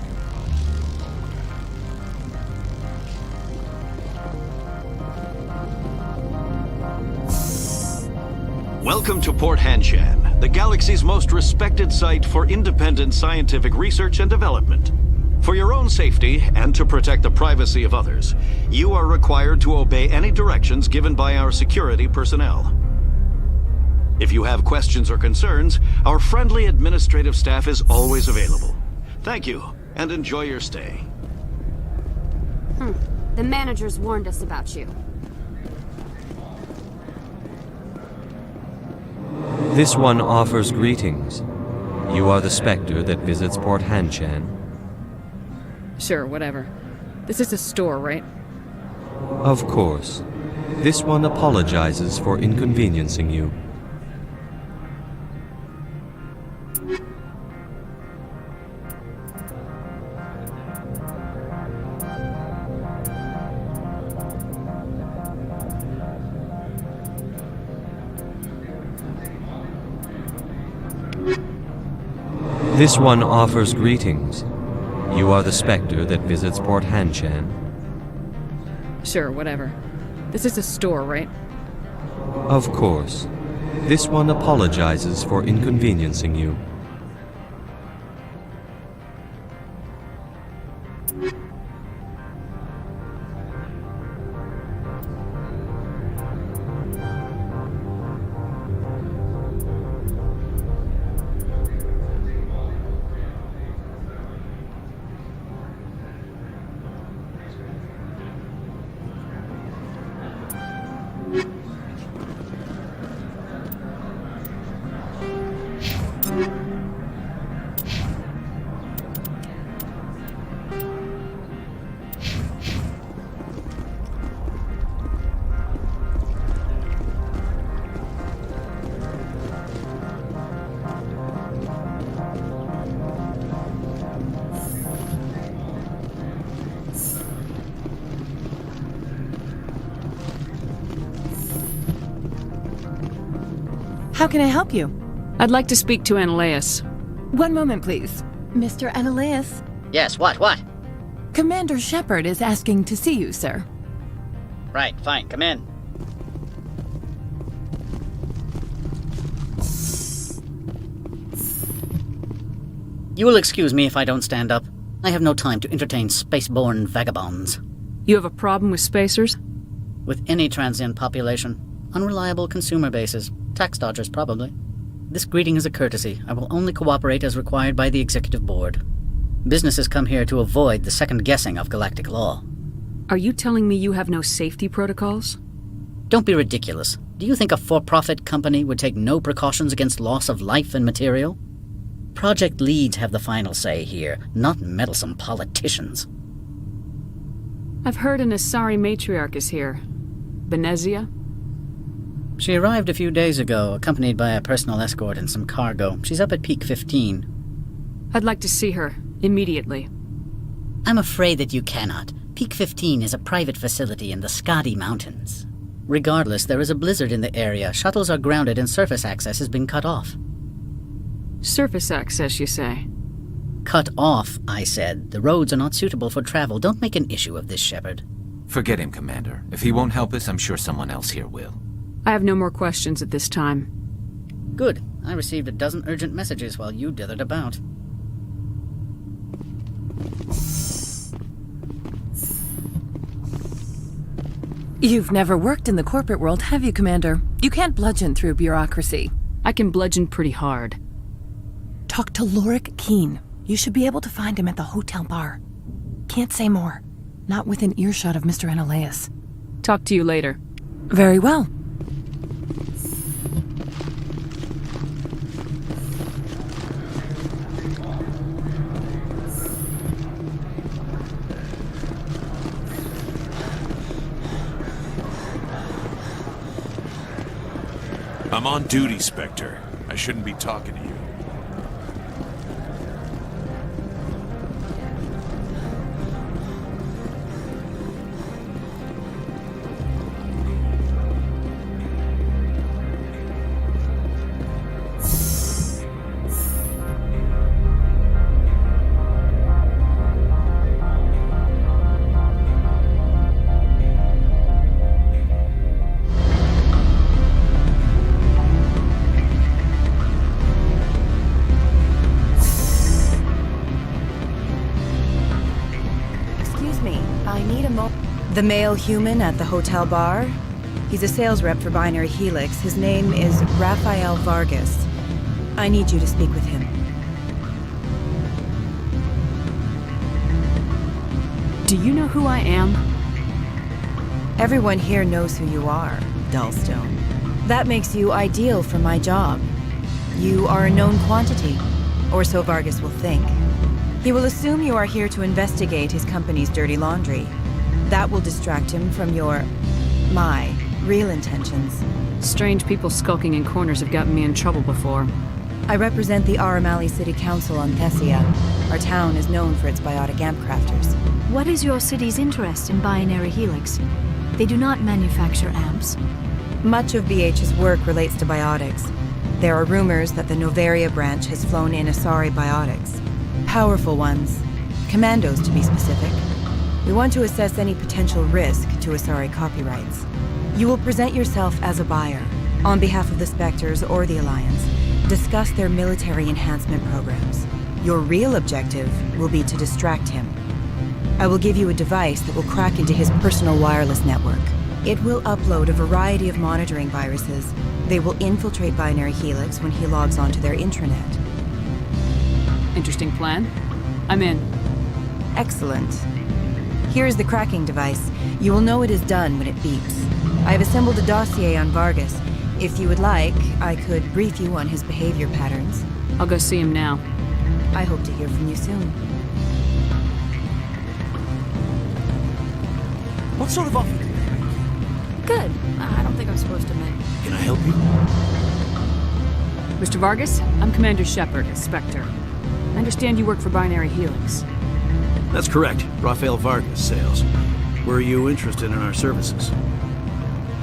Welcome to Port Hanshan, the galaxy's most respected site for independent scientific research and development. For your own safety and to protect the privacy of others, you are required to obey any directions given by our security personnel. If you have questions or concerns, our friendly administrative staff is always available. Thank you, and enjoy your stay. The managers warned us about you. This one offers greetings. You are the specter that visits Port Hanchan. Sure, whatever. This is a store, right? Of course. This one apologizes for inconveniencing you. This one offers greetings. You are the specter that visits Port Hanchan. Sure, whatever. This is a store, right? Of course. This one apologizes for inconveniencing you. How can I help you? I'd like to speak to Ananias. One moment, please. Mr. Ananias? Yes, what? Commander Shepard is asking to see you, sir. Right, fine, come in. You will excuse me if I don't stand up. I have no time to entertain spaceborne vagabonds. You have a problem with spacers? With any transient population. Unreliable consumer bases. Tax dodgers, probably. This greeting is a courtesy. I will only cooperate as required by the Executive Board. Businesses come here to avoid the second guessing of galactic law. Are you telling me you have no safety protocols? Don't be ridiculous. Do you think a for-profit company would take no precautions against loss of life and material? Project leads have the final say here, not meddlesome politicians. I've heard an Asari matriarch is here. Benezia? She arrived a few days ago, accompanied by a personal escort and some cargo. She's up at Peak 15. I'd like to see her, immediately. I'm afraid that you cannot. Peak 15 is a private facility in the Skadi Mountains. Regardless, there is a blizzard in the area. Shuttles are grounded and surface access has been cut off. Surface access, you say? Cut off, I said. The roads are not suitable for travel. Don't make an issue of this, Shepard. Forget him, Commander. If he won't help us, I'm sure someone else here will. I have no more questions at this time. Good. I received a dozen urgent messages while you dithered about. You've never worked in the corporate world, have you, Commander? You can't bludgeon through bureaucracy. I can bludgeon pretty hard. Talk to Lorik Keene. You should be able to find him at the hotel bar. Can't say more. Not within earshot of Mr. Ananias. Talk to you later. Very well. I'm on duty, Spectre. I shouldn't be talking to you. The male human at the hotel bar? He's a sales rep for Binary Helix. His name is Rafael Vargas. I need you to speak with him. Do you know who I am? Everyone here knows who you are, Dullstone. That makes you ideal for my job. You are a known quantity, or so Vargas will think. He will assume you are here to investigate his company's dirty laundry. That will distract him from my real intentions. Strange people skulking in corners have gotten me in trouble before. I represent the Aramali City Council on Thessia. Our town is known for its biotic amp crafters. What is your city's interest in Binary Helix? They do not manufacture amps. Much of BH's work relates to biotics. There are rumors that the Novaria branch has flown in Asari biotics. Powerful ones. Commandos, to be specific. We want to assess any potential risk to Asari copyrights. You will present yourself as a buyer, on behalf of the Spectres or the Alliance. Discuss their military enhancement programs. Your real objective will be to distract him. I will give you a device that will crack into his personal wireless network. It will upload a variety of monitoring viruses. They will infiltrate Binary Helix when he logs onto their intranet. Interesting plan. I'm in. Excellent. Here is the cracking device. You will know it is done when it beeps. I have assembled a dossier on Vargas. If you would like, I could brief you on his behavior patterns. I'll go see him now. I hope to hear from you soon. What sort of offer did they make? Good. I don't think I'm supposed to mention. Can I help you? Mr. Vargas, I'm Commander Shepard at Spectre. I understand you work for Binary Helix. That's correct. Rafael Vargas, sales. Were you interested in our services?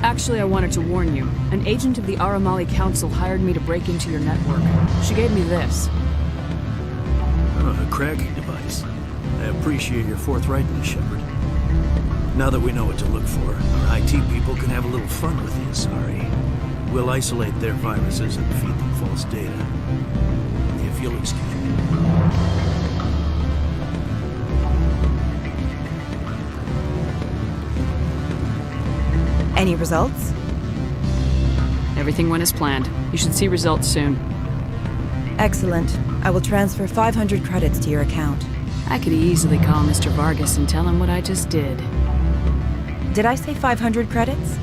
Actually, I wanted to warn you. An agent of the Aramali Council hired me to break into your network. She gave me this. Oh, a cracking device. I appreciate your forthrightness, Shepard. Now that we know what to look for, our IT people can have a little fun with the Asari. We'll isolate their viruses and feed them false data. If you'll excuse me. Any results? Everything went as planned. You should see results soon. Excellent. I will transfer 500 credits to your account. I could easily call Mr. Vargas and tell him what I just did. Did I say 500 credits?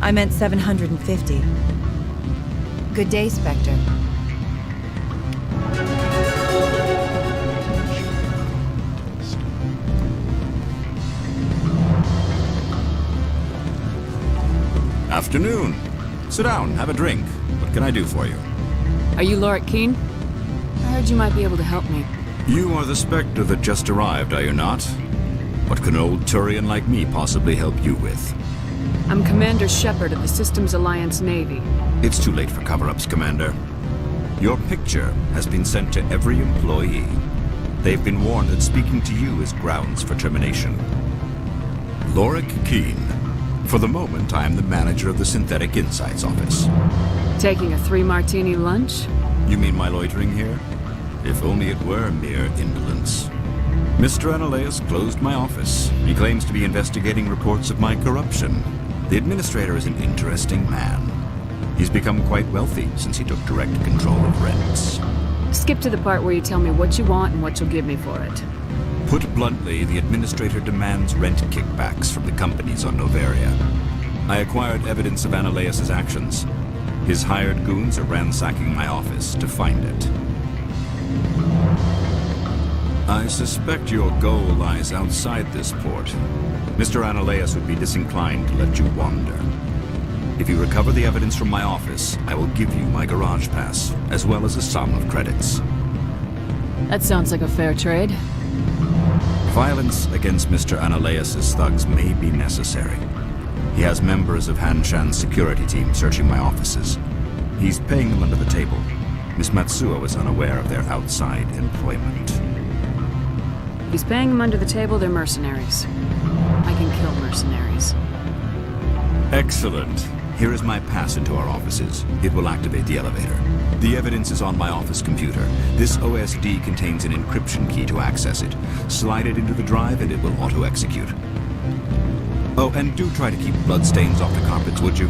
I meant 750. Good day, Spectre. Afternoon. Sit down, have a drink. What can I do for you? Are you Lorik Keen? I heard you might be able to help me. You are the Spectre that just arrived, are you not? What can an old Turian like me possibly help you with? I'm Commander Shepard of the Systems Alliance Navy. It's too late for cover-ups, Commander. Your picture has been sent to every employee. They've been warned that speaking to you is grounds for termination. Lorik Keen. For the moment, I am the manager of the Synthetic Insights Office. Taking a 3-martini lunch? You mean my loitering here? If only it were mere indolence. Mr. Analeus closed my office. He claims to be investigating reports of my corruption. The administrator is an interesting man. He's become quite wealthy since he took direct control of rents. Skip to the part where you tell me what you want and what you'll give me for it. Put bluntly, the administrator demands rent kickbacks from the companies on Novaria. I acquired evidence of Analeus' actions. His hired goons are ransacking my office to find it. I suspect your goal lies outside this port. Mr. Analeus would be disinclined to let you wander. If you recover the evidence from my office, I will give you my garage pass, as well as a sum of credits. That sounds like a fair trade. Violence against Mr. Analeus' thugs may be necessary. He has members of Han Shan's security team searching my offices. He's paying them under the table. Miss Matsuo is unaware of their outside employment. If he's paying them under the table, they're mercenaries. I can kill mercenaries. Excellent. Here is my pass into our offices. It will activate the elevator. The evidence is on my office computer. This OSD contains an encryption key to access it. Slide it into the drive and it will auto-execute. Oh, and do try to keep bloodstains off the carpets, would you?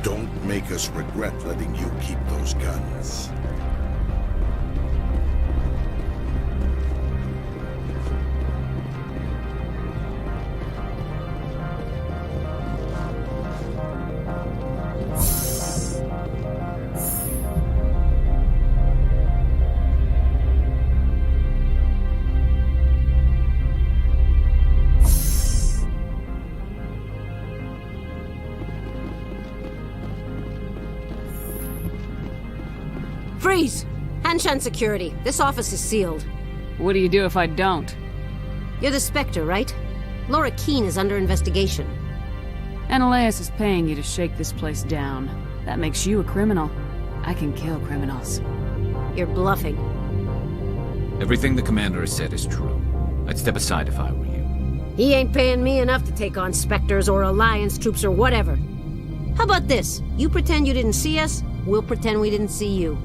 Don't make us regret letting you keep those guns. Freeze! Hanshan security. This office is sealed. What do you do if I don't? You're the Spectre, right? Laura Keene is under investigation. Ananias is paying you to shake this place down. That makes you a criminal. I can kill criminals. You're bluffing. Everything the commander has said is true. I'd step aside if I were you. He ain't paying me enough to take on Spectres or Alliance troops or whatever. How about this? You pretend you didn't see us, we'll pretend we didn't see you.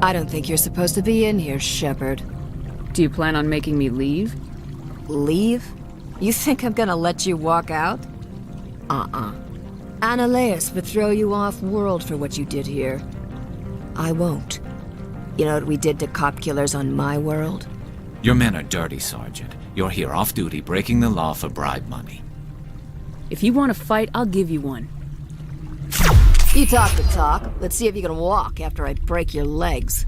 I don't think you're supposed to be in here, Shepard. Do you plan on making me leave? Leave? You think I'm gonna let you walk out? Ananias would throw you off-world for what you did here. I won't. You know what we did to cop killers on my world? Your men are dirty, Sergeant. You're here off-duty, breaking the law for bribe money. If you want to fight, I'll give you one. You talk the talk. Let's see if you can walk after I break your legs.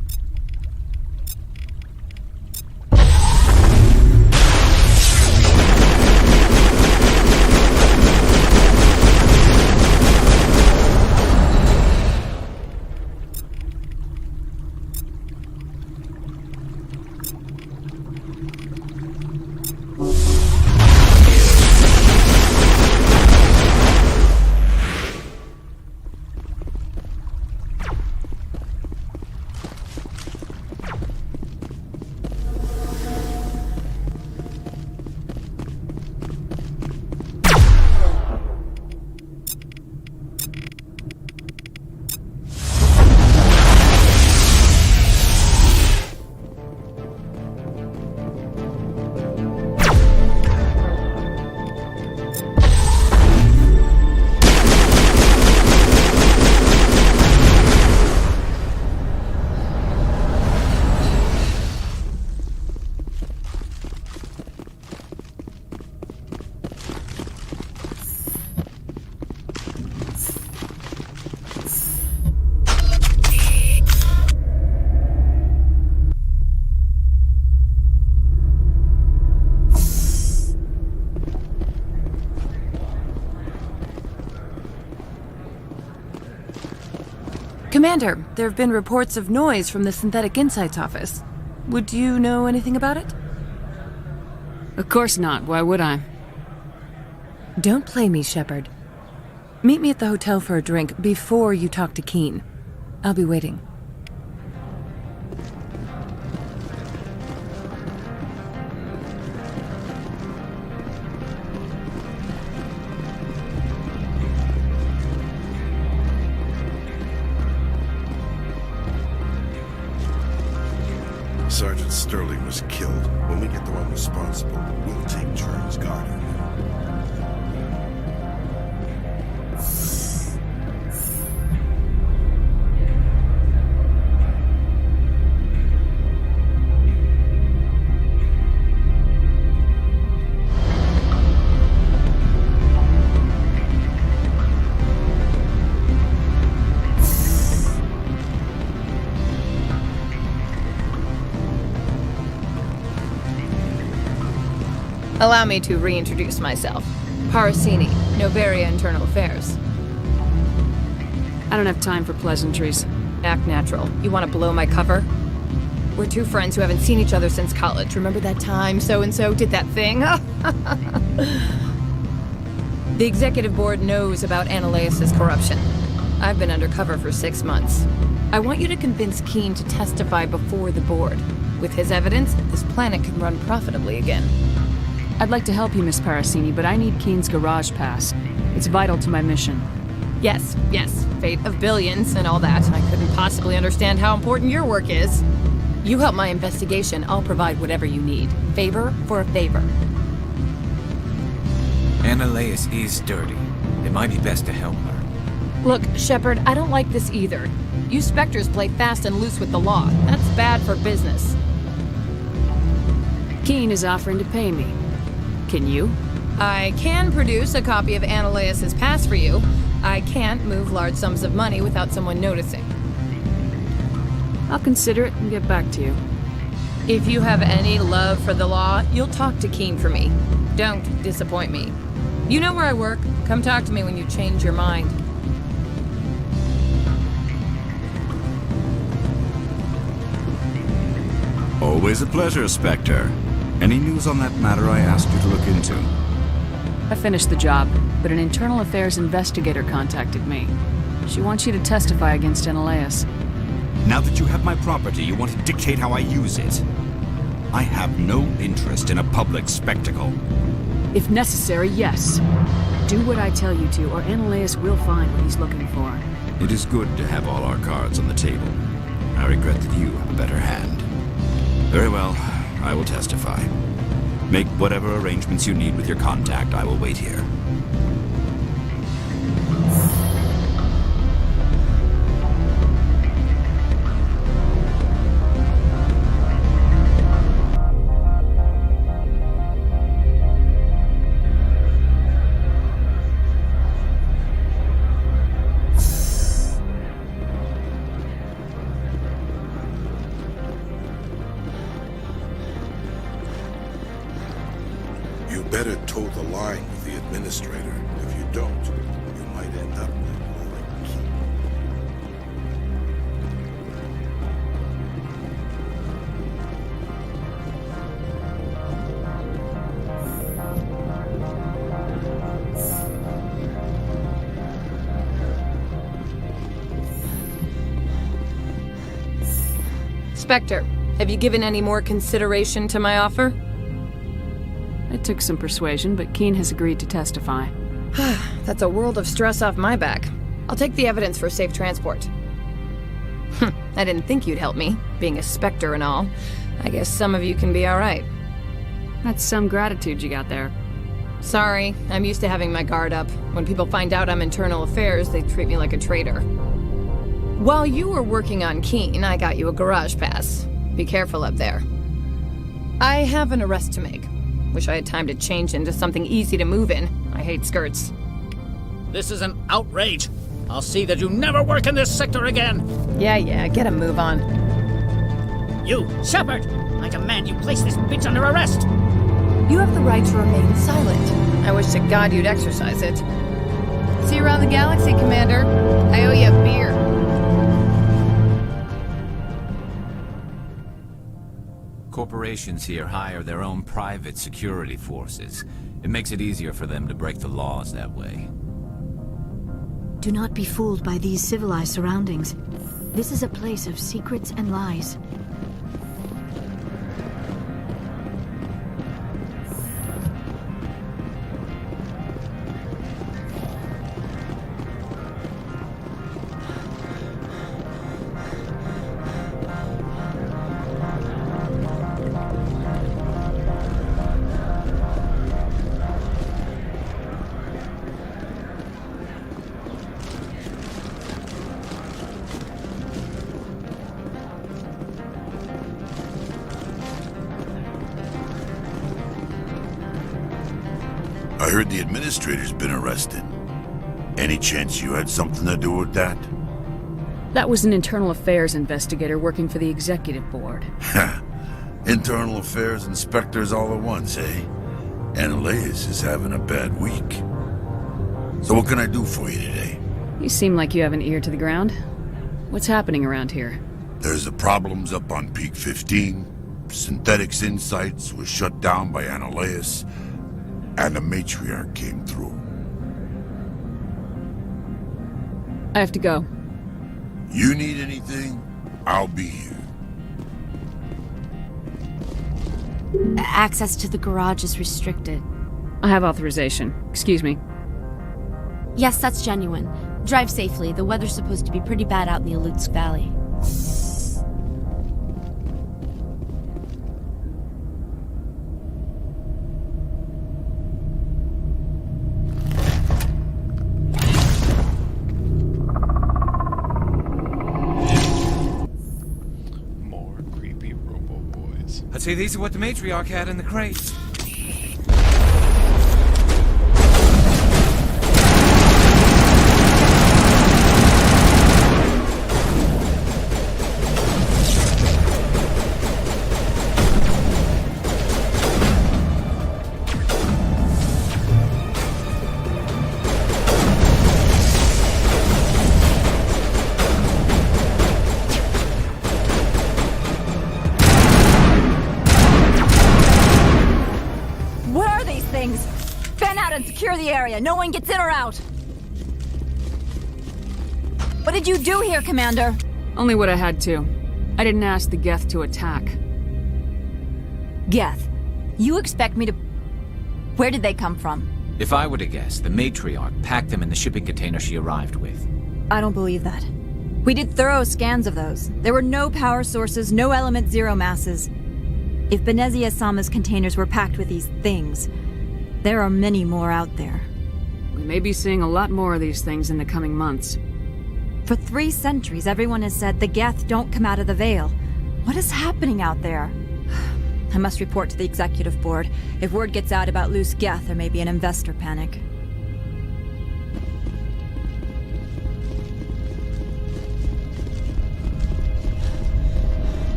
Commander, there have been reports of noise from the Synthetic Insights office. Would you know anything about it? Of course not. Why would I? Don't play me, Shepard. Meet me at the hotel for a drink before you talk to Keen. I'll be waiting. Sergeant Sterling was killed. When we get the one responsible, we'll take turns guarding him. Allow me to reintroduce myself. Parasini, Novaria Internal Affairs. I don't have time for pleasantries. Act natural. You want to blow my cover? We're two friends who haven't seen each other since college. Remember that time so-and-so did that thing? The executive board knows about Ananias' corruption. I've been undercover for 6 months. I want you to convince Keen to testify before the board. With his evidence, this planet can run profitably again. I'd like to help you, Miss Parasini, but I need Keen's garage pass. It's vital to my mission. Yes, fate of billions and all that. I couldn't possibly understand how important your work is. You help my investigation, I'll provide whatever you need. Favor for a favor. Ananias is dirty. It might be best to help her. Look, Shepard, I don't like this either. You Spectres play fast and loose with the law. That's bad for business. Keen is offering to pay me. Can you? I can produce a copy of Ananias' pass for you. I can't move large sums of money without someone noticing. I'll consider it and get back to you. If you have any love for the law, you'll talk to Keen for me. Don't disappoint me. You know where I work. Come talk to me when you change your mind. Always a pleasure, Spectre. Any news on that matter I asked you to look into? I finished the job, but an internal affairs investigator contacted me. She wants you to testify against Ananias. Now that you have my property, you want to dictate how I use it. I have no interest in a public spectacle. If necessary, yes. Do what I tell you to, or Ananias will find what he's looking for. It is good to have all our cards on the table. I regret that you have a better hand. Very well. I will testify. Make whatever arrangements you need with your contact. I will wait here. You better toe the line with the administrator. If you don't, you might end up like Keen. Spectre, have you given any more consideration to my offer? It took some persuasion, but Keen has agreed to testify. That's a world of stress off my back. I'll take the evidence for safe transport. I didn't think you'd help me, being a Spectre and all. I guess some of you can be alright. That's some gratitude you got there. Sorry, I'm used to having my guard up. When people find out I'm internal affairs, they treat me like a traitor. While you were working on Keen, I got you a garage pass. Be careful up there. I have an arrest to make. Wish I had time to change into something easy to move in. I hate skirts. This is an outrage. I'll see that you never work in this sector again. Yeah, get a move on. You, Shepard! I demand you place this bitch under arrest! You have the right to remain silent. I wish to God you'd exercise it. See you around the galaxy, Commander. I owe you a beer. operations here hire their own private security forces. It makes it easier for them to break the laws that way. Do not be fooled by these civilized surroundings. This is a place of secrets and lies. I heard the administrator's been arrested. Any chance you had something to do with that? That was an internal affairs investigator working for the executive board. Internal affairs inspectors all at once, eh? Ananias is having a bad week. So what can I do for you today? You seem like you have an ear to the ground. What's happening around here? There's the problems up on Peak 15. Synthetics Insights was shut down by Ananias. And the matriarch came through. I have to go. You need anything? I'll be here. Access to the garage is restricted. I have authorization. Excuse me. Yes, that's genuine. Drive safely. The weather's supposed to be pretty bad out in the Alutsk Valley. I'd say these are what the matriarch had in the crates. Secure the area. No one gets in or out. What did you do here, Commander? Only what I had to. I didn't ask the Geth to attack. Geth? You expect me to... Where did they come from? If I were to guess, the matriarch packed them in the shipping container she arrived with. I don't believe that. We did thorough scans of those. There were no power sources, no element zero masses. If Benezia Sama's containers were packed with these things, there are many more out there. We may be seeing a lot more of these things in the coming months. For 3 centuries, everyone has said the Geth don't come out of the Veil. What is happening out there? I must report to the executive board. If word gets out about loose Geth, there may be an investor panic.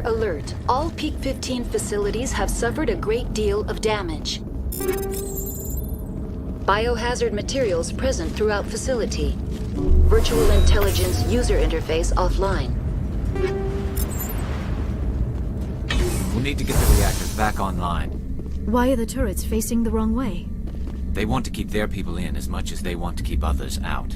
Alert. All Peak 15 facilities have suffered a great deal of damage. Biohazard materials present throughout facility. Virtual intelligence user interface offline. We'll need to get the reactors back online. Why are the turrets facing the wrong way? They want to keep their people in as much as they want to keep others out.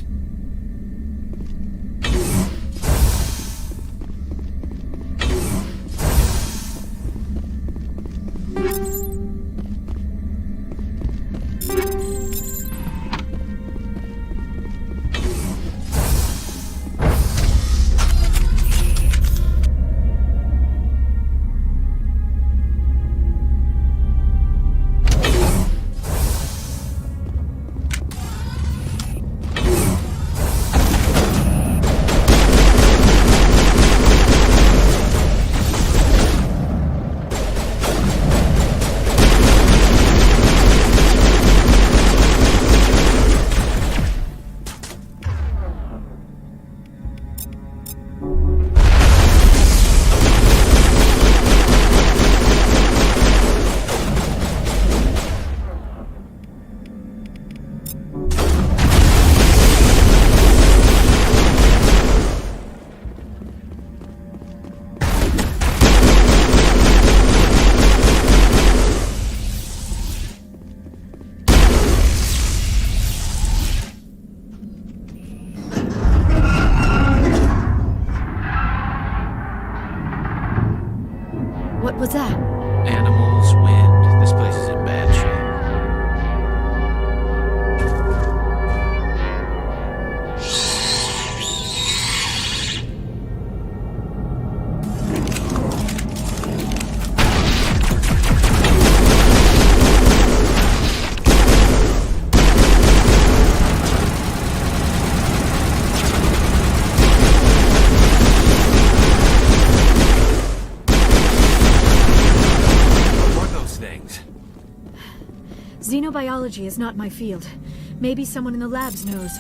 What was that? Animals, wind. This place is in bad shape. Xenobiology is not my field. Maybe someone in the labs knows.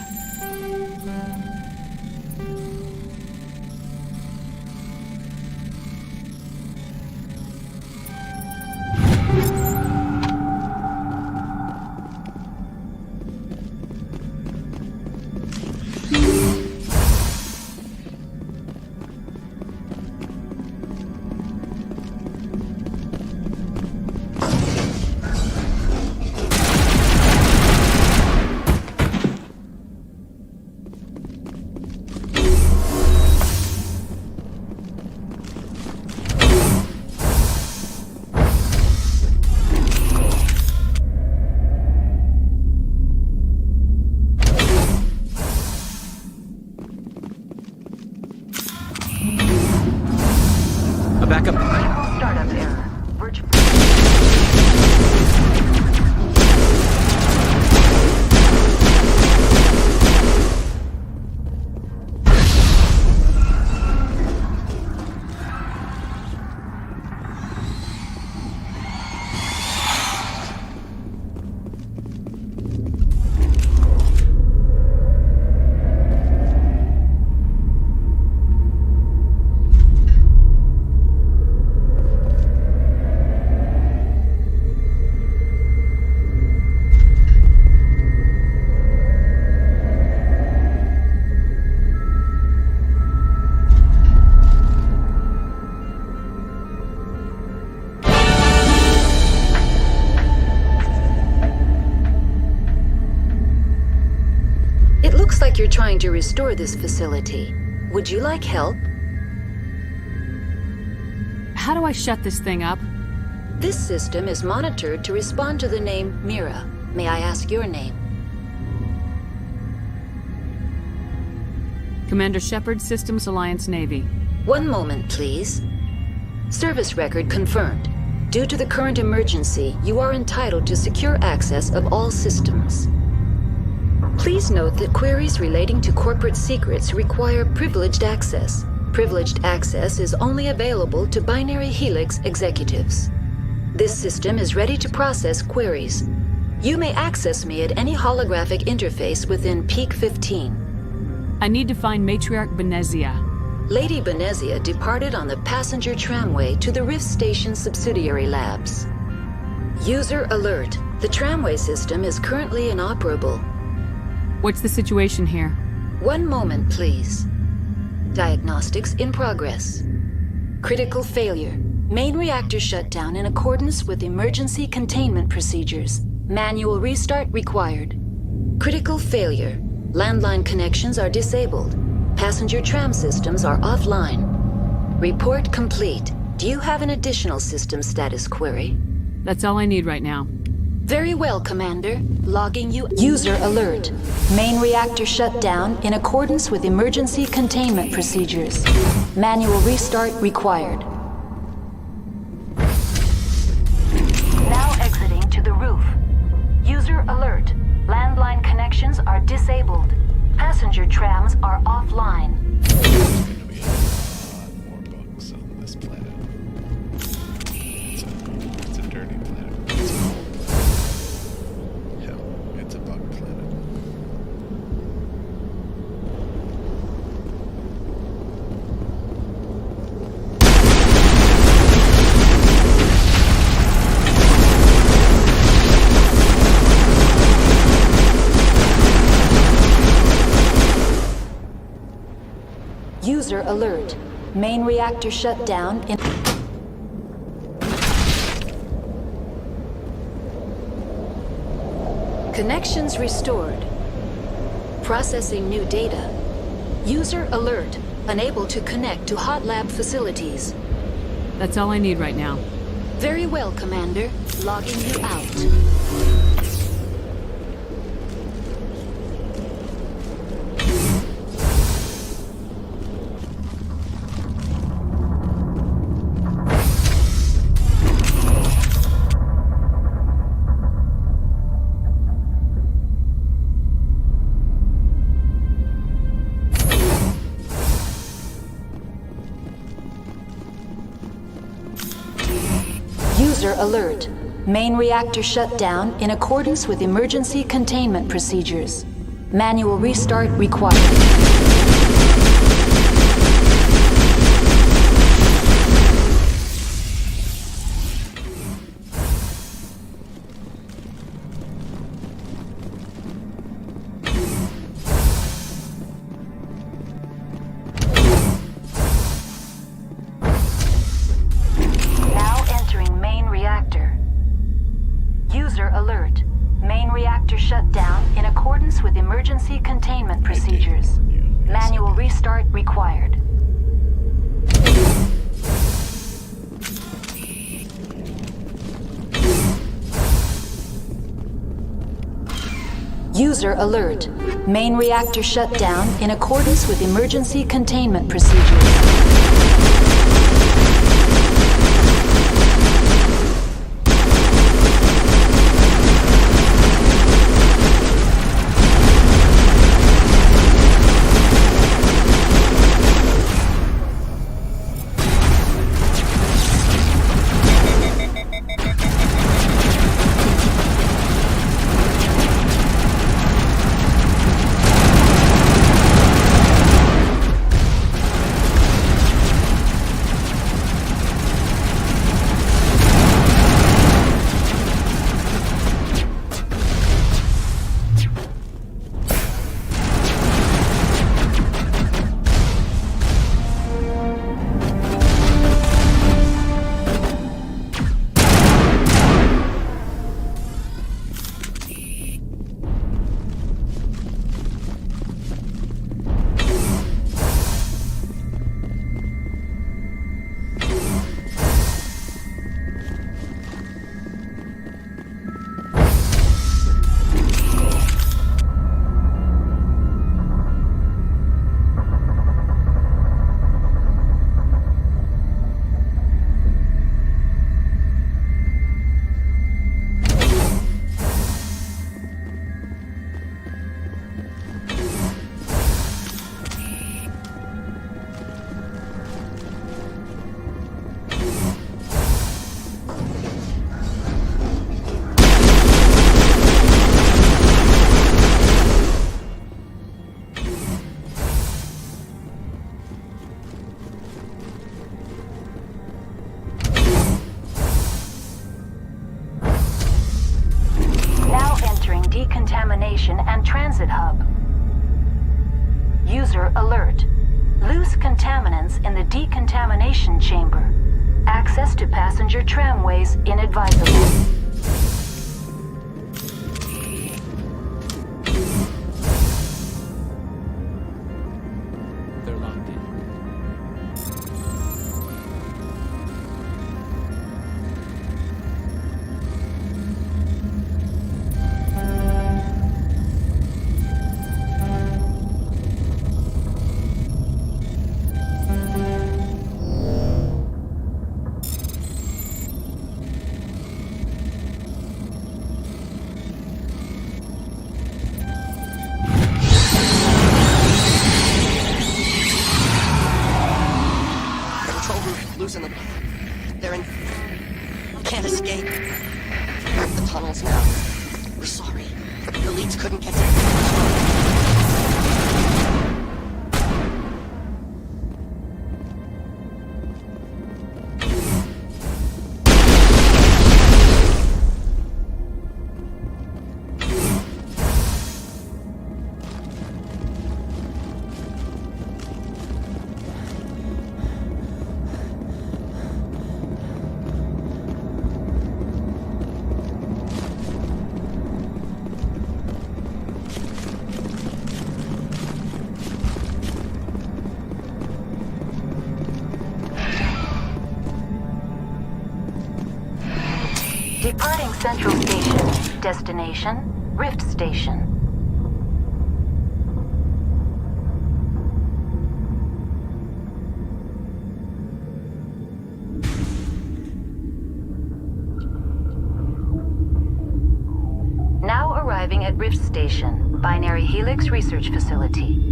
like you're trying to restore this facility. Would you like help? How do I shut this thing up? This system is monitored to respond to the name Mira. May I ask your name? Commander Shepard, Systems Alliance Navy. One moment, please. Service record confirmed. Due to the current emergency, you are entitled to secure access of all systems. Please note that queries relating to corporate secrets require privileged access. Privileged access is only available to Binary Helix executives. This system is ready to process queries. You may access me at any holographic interface within Peak 15. I need to find Matriarch Benezia. Lady Benezia departed on the passenger tramway to the Rift Station subsidiary labs. User alert. The tramway system is currently inoperable. What's the situation here? One moment, please. Diagnostics in progress. Critical failure. Main reactor shutdown in accordance with emergency containment procedures. Manual restart required. Critical failure. Landline connections are disabled. Passenger tram systems are offline. Report complete. Do you have an additional system status query? That's all I need right now. Very well, Commander. Logging you. User alert. Main reactor shut down in accordance with emergency containment procedures. Manual restart required. Now exiting to the roof. User alert. Landline connections are disabled. Passenger trams are offline. There's gonna be a lot more bugs on this planet. It's a dirty planet. Hell, it's a bug planet. User alert. Main reactor shut down in... Connections restored. Processing new data. User alert. Unable to connect to hot lab facilities. That's all I need right now. Very well, Commander. Logging you out. User alert. Main reactor shut down in accordance with emergency containment procedures. Manual restart required. Alert. Main reactor shut down in accordance with emergency containment procedures. Manual restart required. User alert. Main reactor shut down in accordance with emergency containment procedures. Sector alert. Loose contaminants in the decontamination chamber. Access to passenger tramways inadvisable. They're locked in. Losing them. They're in... Can't escape. Mark the tunnels now. We're sorry. The leads couldn't get to... Departing Central Station. Destination, Rift Station. Now arriving at Rift Station, Binary Helix Research Facility.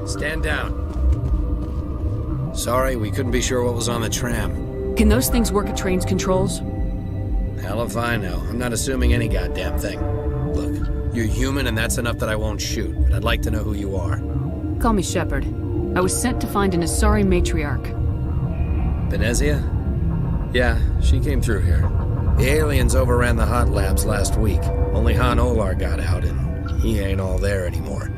Stand down. Sorry, we couldn't be sure what was on the tram. Can those things work at train's controls? Hell if I know. I'm not assuming any goddamn thing. Look, you're human and that's enough that I won't shoot, but I'd like to know who you are. Call me Shepard. I was sent to find an Asari matriarch. Venezia? Yeah, she came through here. The aliens overran the hot labs last week. Only Han Olar got out, and he ain't all there anymore.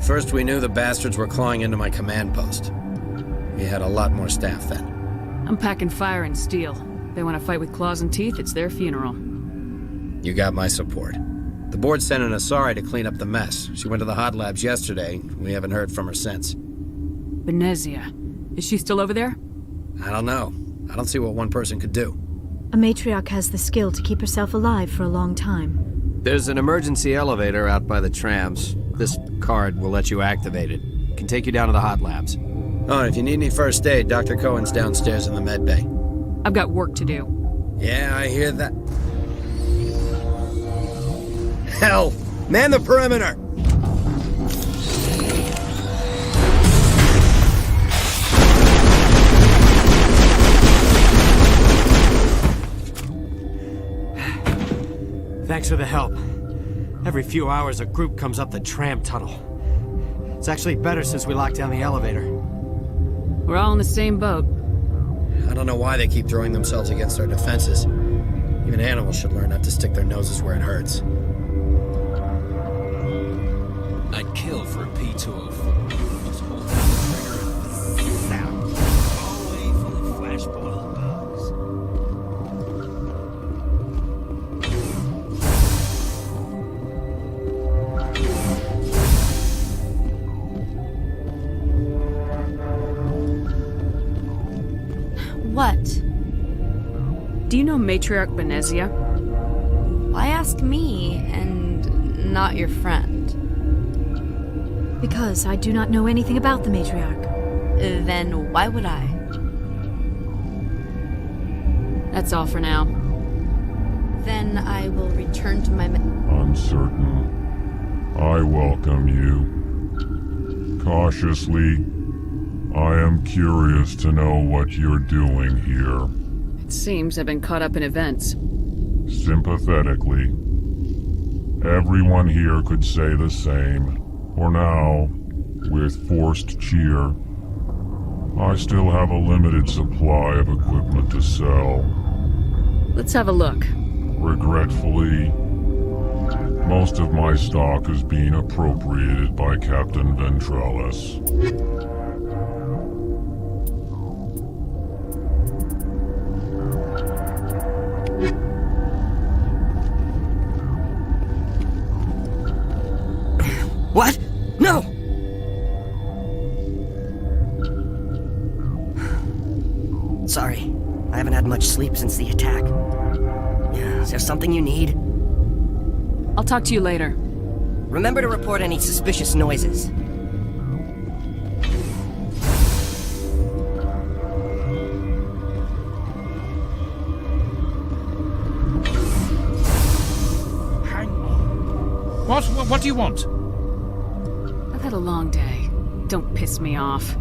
First we knew the bastards were clawing into my command post. We had a lot more staff then. I'm packing fire and steel. They want to fight with claws and teeth, it's their funeral. You got my support. The board sent an Asari to clean up the mess. She went to the hot labs yesterday. We haven't heard from her since. Venezia. Is she still over there? I don't know. I don't see what one person could do. A matriarch has the skill to keep herself alive for a long time. There's an emergency elevator out by the trams. This card will let you activate it. It can take you down to the hot labs. Oh, and if you need any first aid, Dr. Cohen's downstairs in the med bay. I've got work to do. Yeah, I hear that. Hell! Man the perimeter! Thanks for the help. Every few hours, a group comes up the tram tunnel. It's actually better since we locked down the elevator. We're all in the same boat. I don't know why they keep throwing themselves against our defenses. Even animals should learn not to stick their noses where it hurts. I'd kill for a P204. Just hold down the trigger and sound. All the way full of flash boiled bugs. What? Do you know Matriarch Venezia? Why ask me and not your friend? Because I do not know anything about the matriarch. Then why would I? That's all for now. Then I will return to my... Uncertain. I welcome you. Cautiously, I am curious to know what you're doing here. It seems I've been caught up in events. Sympathetically. Everyone here could say the same. For now, with forced cheer, I still have a limited supply of equipment to sell. Let's have a look. Regretfully, most of my stock is being appropriated by Captain Ventralis. What? No! Sorry, I haven't had much sleep since the attack. Is there something you need? I'll talk to you later. Remember to report any suspicious noises. What do you want? I've had a long day. Don't piss me off.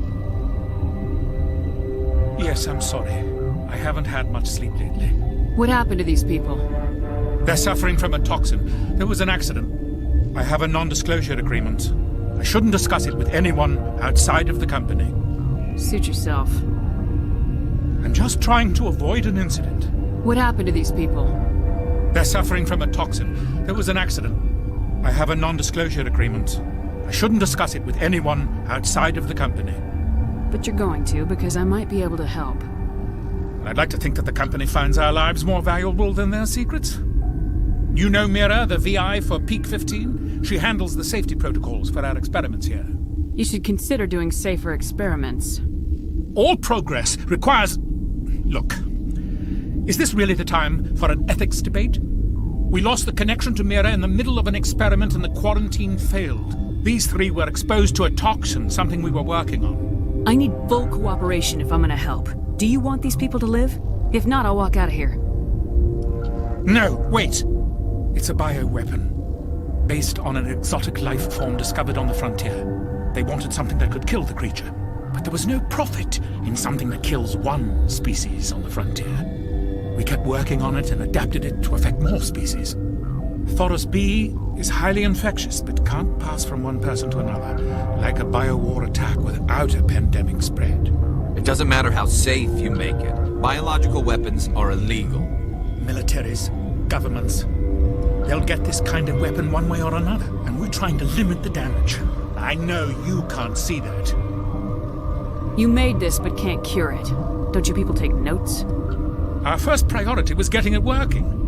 Yes, I'm sorry. I haven't had much sleep lately. What happened to these people? They're suffering from a toxin. There was an accident. I have a non-disclosure agreement. I shouldn't discuss it with anyone outside of the company. Suit yourself. I'm just trying to avoid an incident. What happened to these people? They're suffering from a toxin. There was an accident. I have a non-disclosure agreement. I shouldn't discuss it with anyone outside of the company. But you're going to, because I might be able to help. I'd like to think that the company finds our lives more valuable than their secrets. You know Mira, the VI for Peak 15? She handles the safety protocols for our experiments here. You should consider doing safer experiments. All progress requires... Look, is this really the time for an ethics debate? We lost the connection to Mira in the middle of an experiment and the quarantine failed. These three were exposed to a toxin, something we were working on. I need full cooperation if I'm gonna help. Do you want these people to live? If not, I'll walk out of here. No, wait. It's a bioweapon, based on an exotic life form discovered on the frontier. They wanted something that could kill the creature, but there was no profit in something that kills one species on the frontier. We kept working on it and adapted it to affect more species. Thoros B is highly infectious, but can't pass from one person to another, like a biowar attack without a pandemic spread. It doesn't matter how safe you make it. Biological weapons are illegal. Militaries, governments, they'll get this kind of weapon one way or another, and we're trying to limit the damage. I know you can't see that. You made this, but can't cure it. Don't you people take notes? Our first priority was getting it working.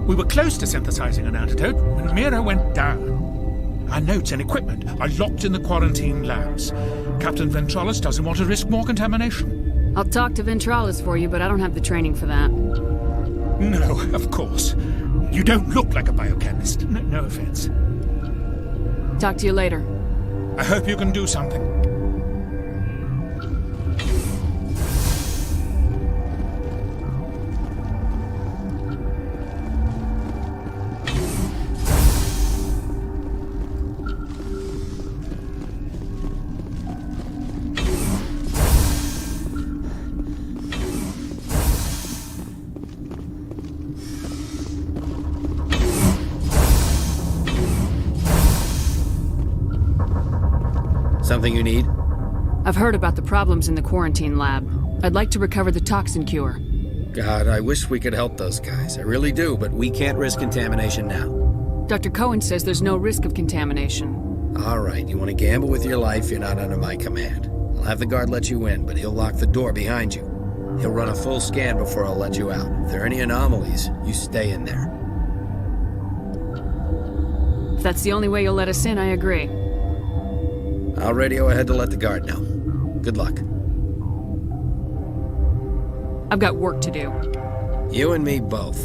We were close to synthesizing an antidote when Mira went down. Our notes and equipment are locked in the quarantine labs. Captain Ventralis doesn't want to risk more contamination. I'll talk to Ventralis for you, but I don't have the training for that. No, of course. You don't look like a biochemist. No offense. Talk to you later. I hope you can do something. Something you need? I've heard about the problems in the quarantine lab. I'd like to recover the toxin cure. God, I wish we could help those guys. I really do, but we can't risk contamination now. Dr. Cohen says there's no risk of contamination. All right, you want to gamble with your life, you're not under my command. I'll have the guard let you in, but he'll lock the door behind you. He'll run a full scan before I'll let you out. If there are any anomalies, you stay in there. If that's the only way you'll let us in, I agree. I'll radio ahead to let the guard know. Good luck. I've got work to do. You and me both.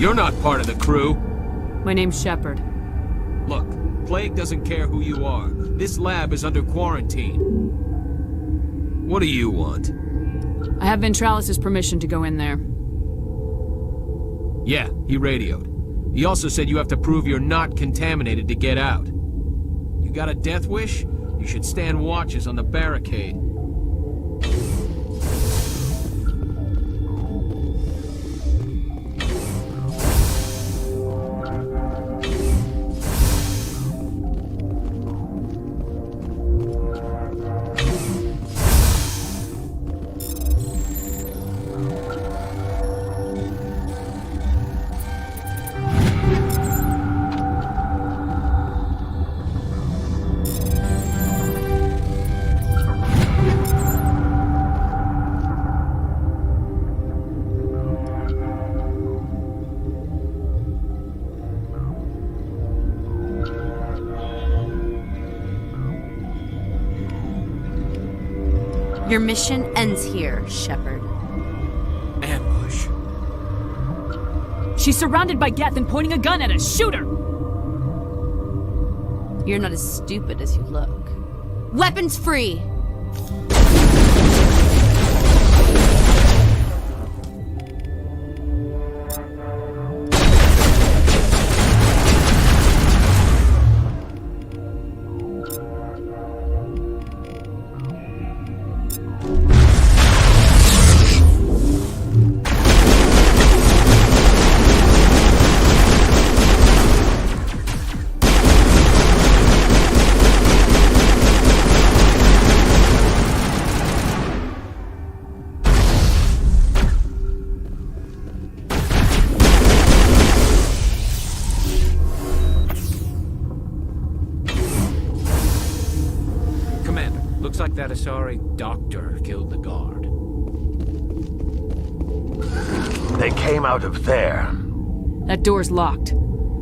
You're not part of the crew. My name's Shepard. Look, Plague doesn't care who you are. This lab is under quarantine. What do you want? I have Ventralis' permission to go in there. Yeah, he radioed. He also said you have to prove you're not contaminated to get out. You got a death wish? You should stand watches on the barricade. Your mission ends here, Shepard. Ambush. She's surrounded by Geth and pointing a gun at us. Shoot her! You're not as stupid as you look. Weapons free! Looks like that Asari doctor killed the guard. They came out of there. That door's locked.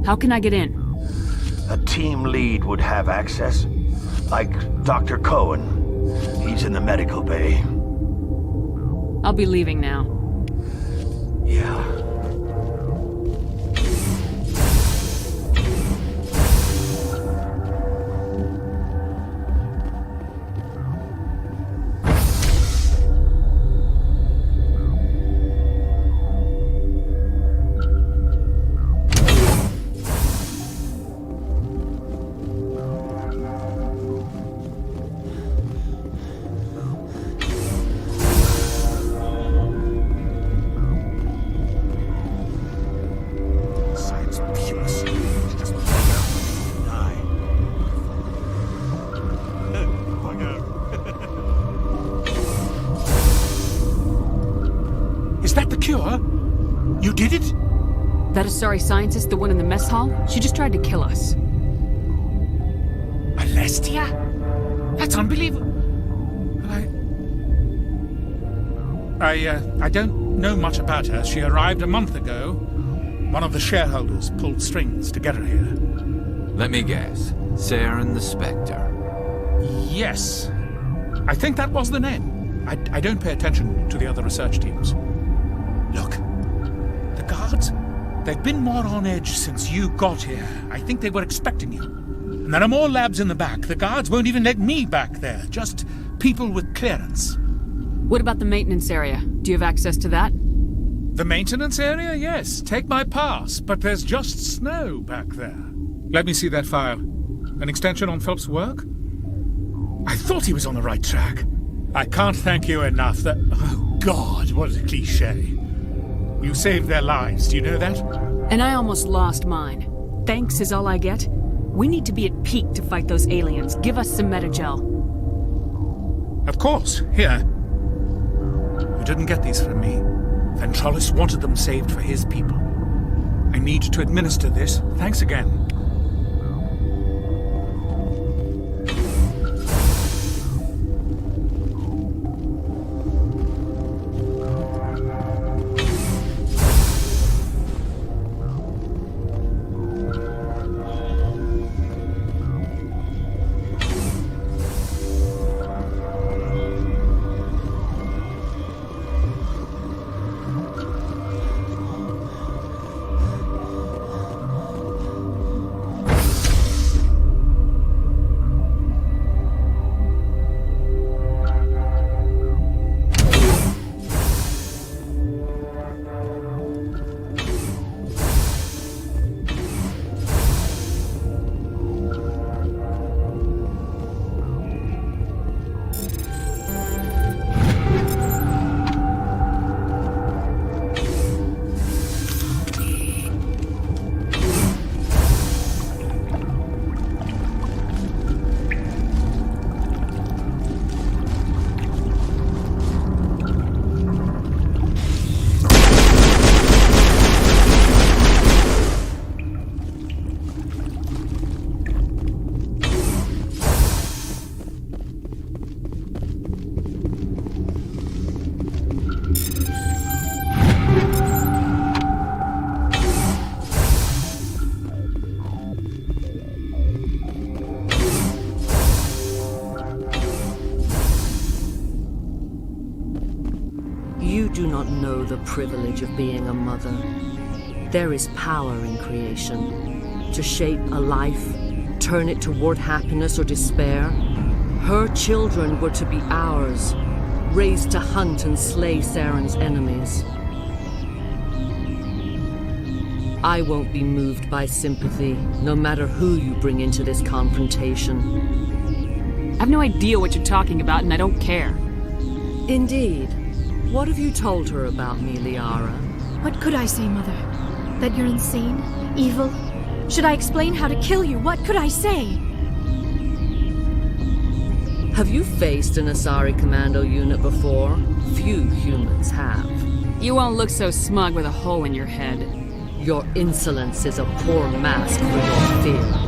How can I get in? A team lead would have access. Like Dr. Cohen. He's in the medical bay. I'll be leaving now. Yeah. Is that the cure? You did it? That Asari scientist, the one in the mess hall? She just tried to kill us. Alestia? That's unbelievable. I don't know much about her. She arrived a month ago. One of the shareholders pulled strings to get her here. Let me guess. Saren the Spectre. Yes. I think that was the name. I don't pay attention to the other research teams. Look, the guards, they've been more on edge since you got here. I think they were expecting you. And there are more labs in the back. The guards won't even let me back there. Just people with clearance. What about the maintenance area? Do you have access to that? The maintenance area? Yes. Take my pass. But there's just snow back there. Let me see that file. An extension on Phelps' work? I thought he was on the right track. I can't thank you enough that... Oh, God, what a cliché. You saved their lives, do you know that? And I almost lost mine. Thanks is all I get? We need to be at peak to fight those aliens. Give us some Metagel. Of course. Here. You didn't get these from me. Ventralis wanted them saved for his people. I need to administer this. Thanks again. do not know the privilege of being a mother. There is power in creation. To shape a life, turn it toward happiness or despair. Her children were to be ours, raised to hunt and slay Saren's enemies. I won't be moved by sympathy, no matter who you bring into this confrontation. I've no idea what you're talking about, and I don't care. Indeed. What have you told her about me, Liara? What could I say, Mother? That you're insane? Evil? Should I explain how to kill you? What could I say? Have you faced an Asari commando unit before? Few humans have. You won't look so smug with a hole in your head. Your insolence is a poor mask for your fear.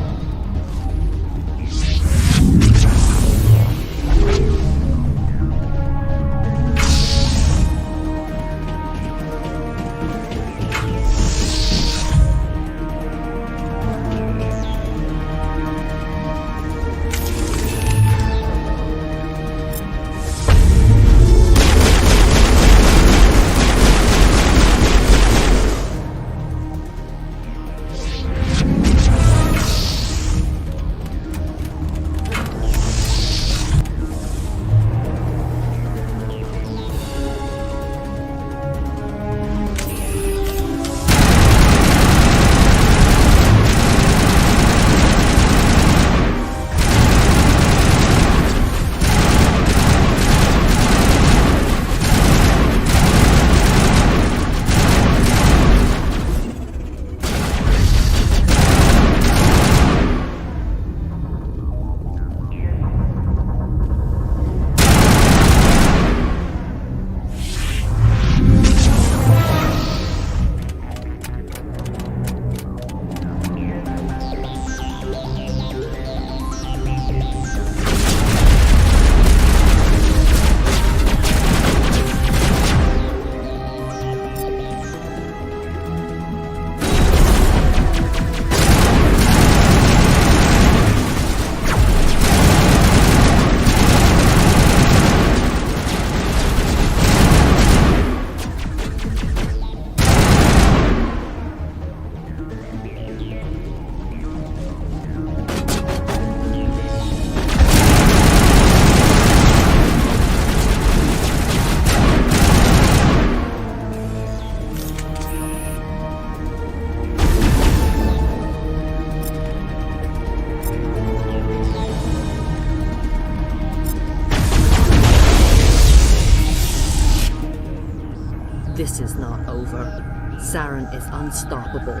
This is not over. Saren is unstoppable.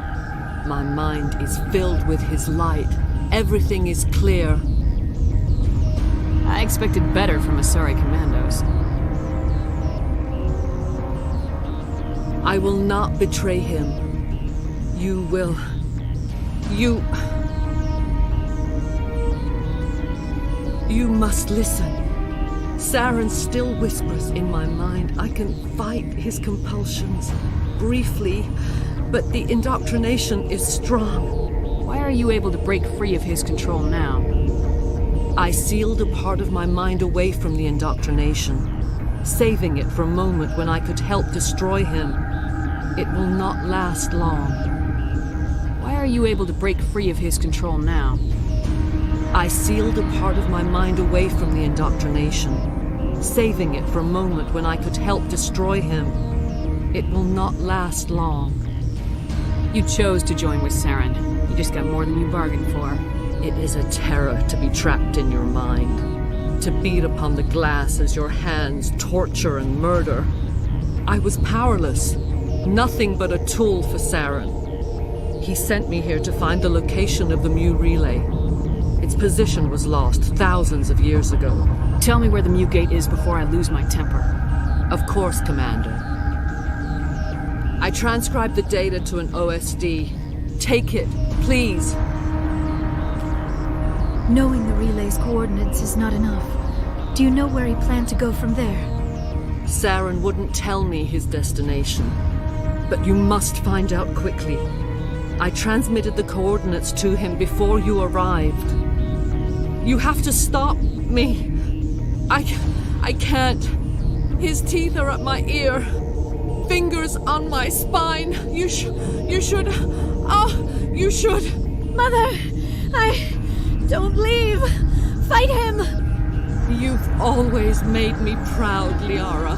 My mind is filled with his light. Everything is clear. I expected better from Asari commandos. I will not betray him. You will. You must listen. Saren still whispers in my mind. I can fight his compulsions, briefly, but the indoctrination is strong. Why are you able to break free of his control now? I sealed a part of my mind away from the indoctrination, saving it for a moment when I could help destroy him. It will not last long. Why are you able to break free of his control now? I sealed a part of my mind away from the indoctrination, saving it for a moment when I could help destroy him. It will not last long. You chose to join with Saren. You just got more than you bargained for. It is a terror to be trapped in your mind, to beat upon the glass as your hands torture and murder. I was powerless, nothing but a tool for Saren. He sent me here to find the location of the Mu relay. Its position was lost thousands of years ago. Tell me where the Mu gate is before I lose my temper. Of course, Commander. I transcribed the data to an OSD. Take it, please. Knowing the relay's coordinates is not enough. Do you know where he planned to go from there? Saren wouldn't tell me his destination. But you must find out quickly. I transmitted the coordinates to him before you arrived. You have to stop me. I can't. His teeth are at my ear. fingers on my spine. You should. You should. Mother, don't leave. Fight him. You've always made me proud, Liara.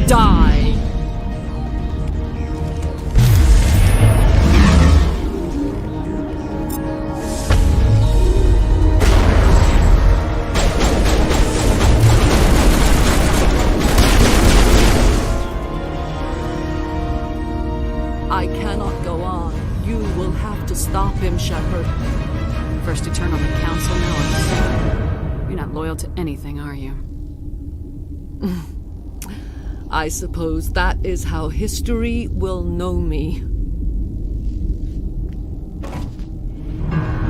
Die. I cannot go on. You will have to stop him, Shepard. First you turn on the council, now on the... You're not loyal to anything, are you? I suppose that is how history will know me.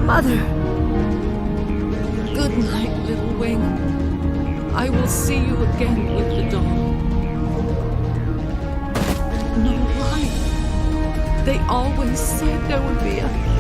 Mother! Good night, little wing. I will see you again with the dawn. No, why? They always said there would be a...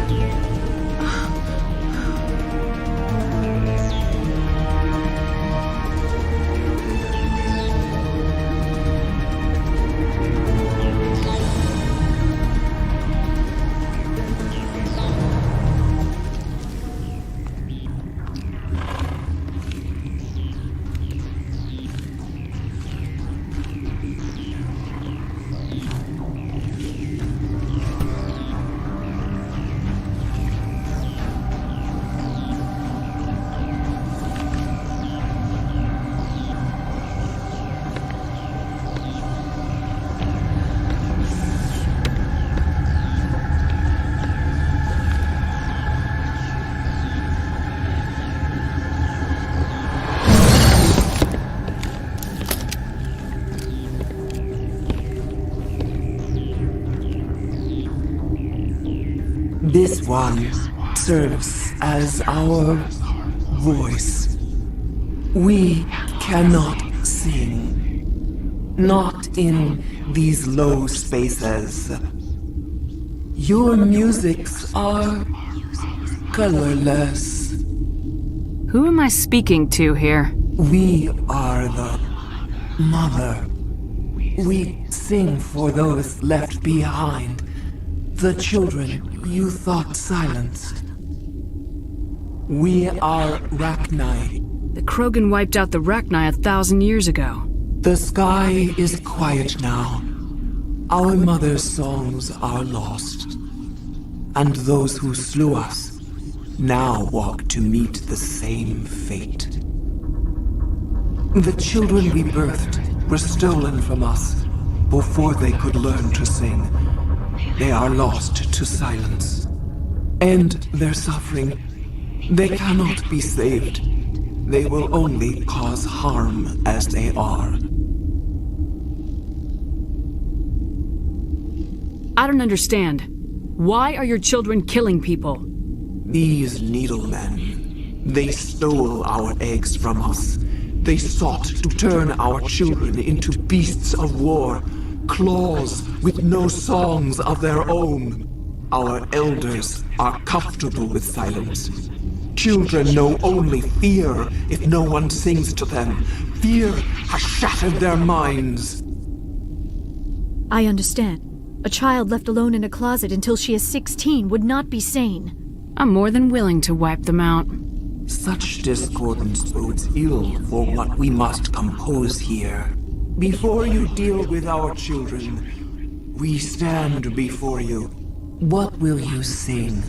This one serves as our voice. We cannot sing. Not in these low spaces. Your musics are colorless. Who am I speaking to here? We are the mother. We sing for those left behind. The children you thought silenced. We are Rachni. The Krogan wiped out the Rachni 1,000 years ago. The sky is quiet now. Our mother's songs are lost. And those who slew us now walk to meet the same fate. The children we birthed were stolen from us before they could learn to sing. They are lost to silence. And their suffering, they cannot be saved. They will only cause harm as they are. I don't understand. Why are your children killing people? These needlemen, they stole our eggs from us. They sought to turn our children into beasts of war, claws with no songs of their own. Our elders are comfortable with silence. Children know only fear if no one sings to them. Fear has shattered their minds. I understand. A child left alone in a closet until she is 16 would not be sane. I'm more than willing to wipe them out. Such discordance bodes ill for what we must compose here. Before you deal with our children, we stand before you. What will you sing?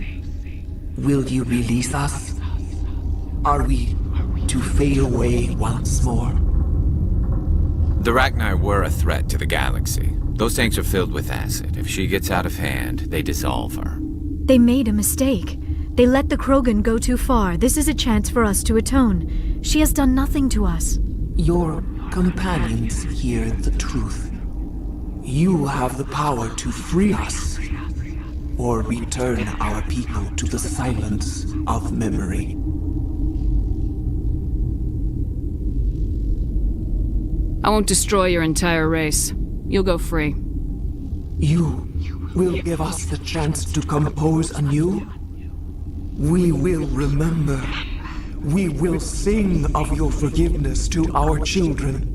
Will you release us? Are we to fade away once more? The Rachni were a threat to the galaxy. Those tanks are filled with acid. If she gets out of hand, they dissolve her. They made a mistake. They let the Krogan go too far. This is a chance for us to atone. She has done nothing to us. Your companions hear the truth. You have the power to free us, or return our people to the silence of memory. I won't destroy your entire race. You'll go free. You will give us the chance to compose anew? We will remember We will sing of your forgiveness to our children.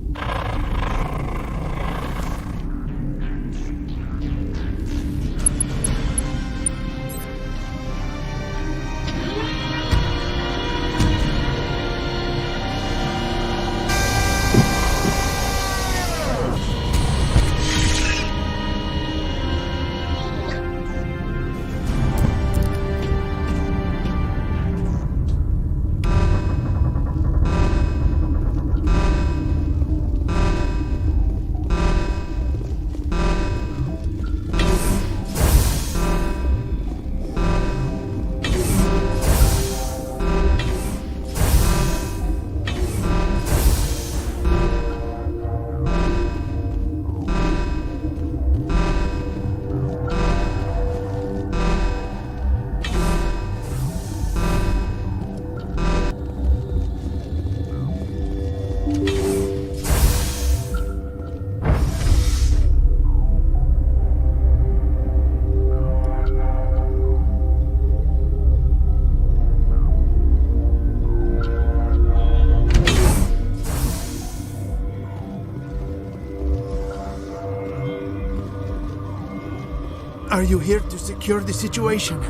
Are you here to secure the situation?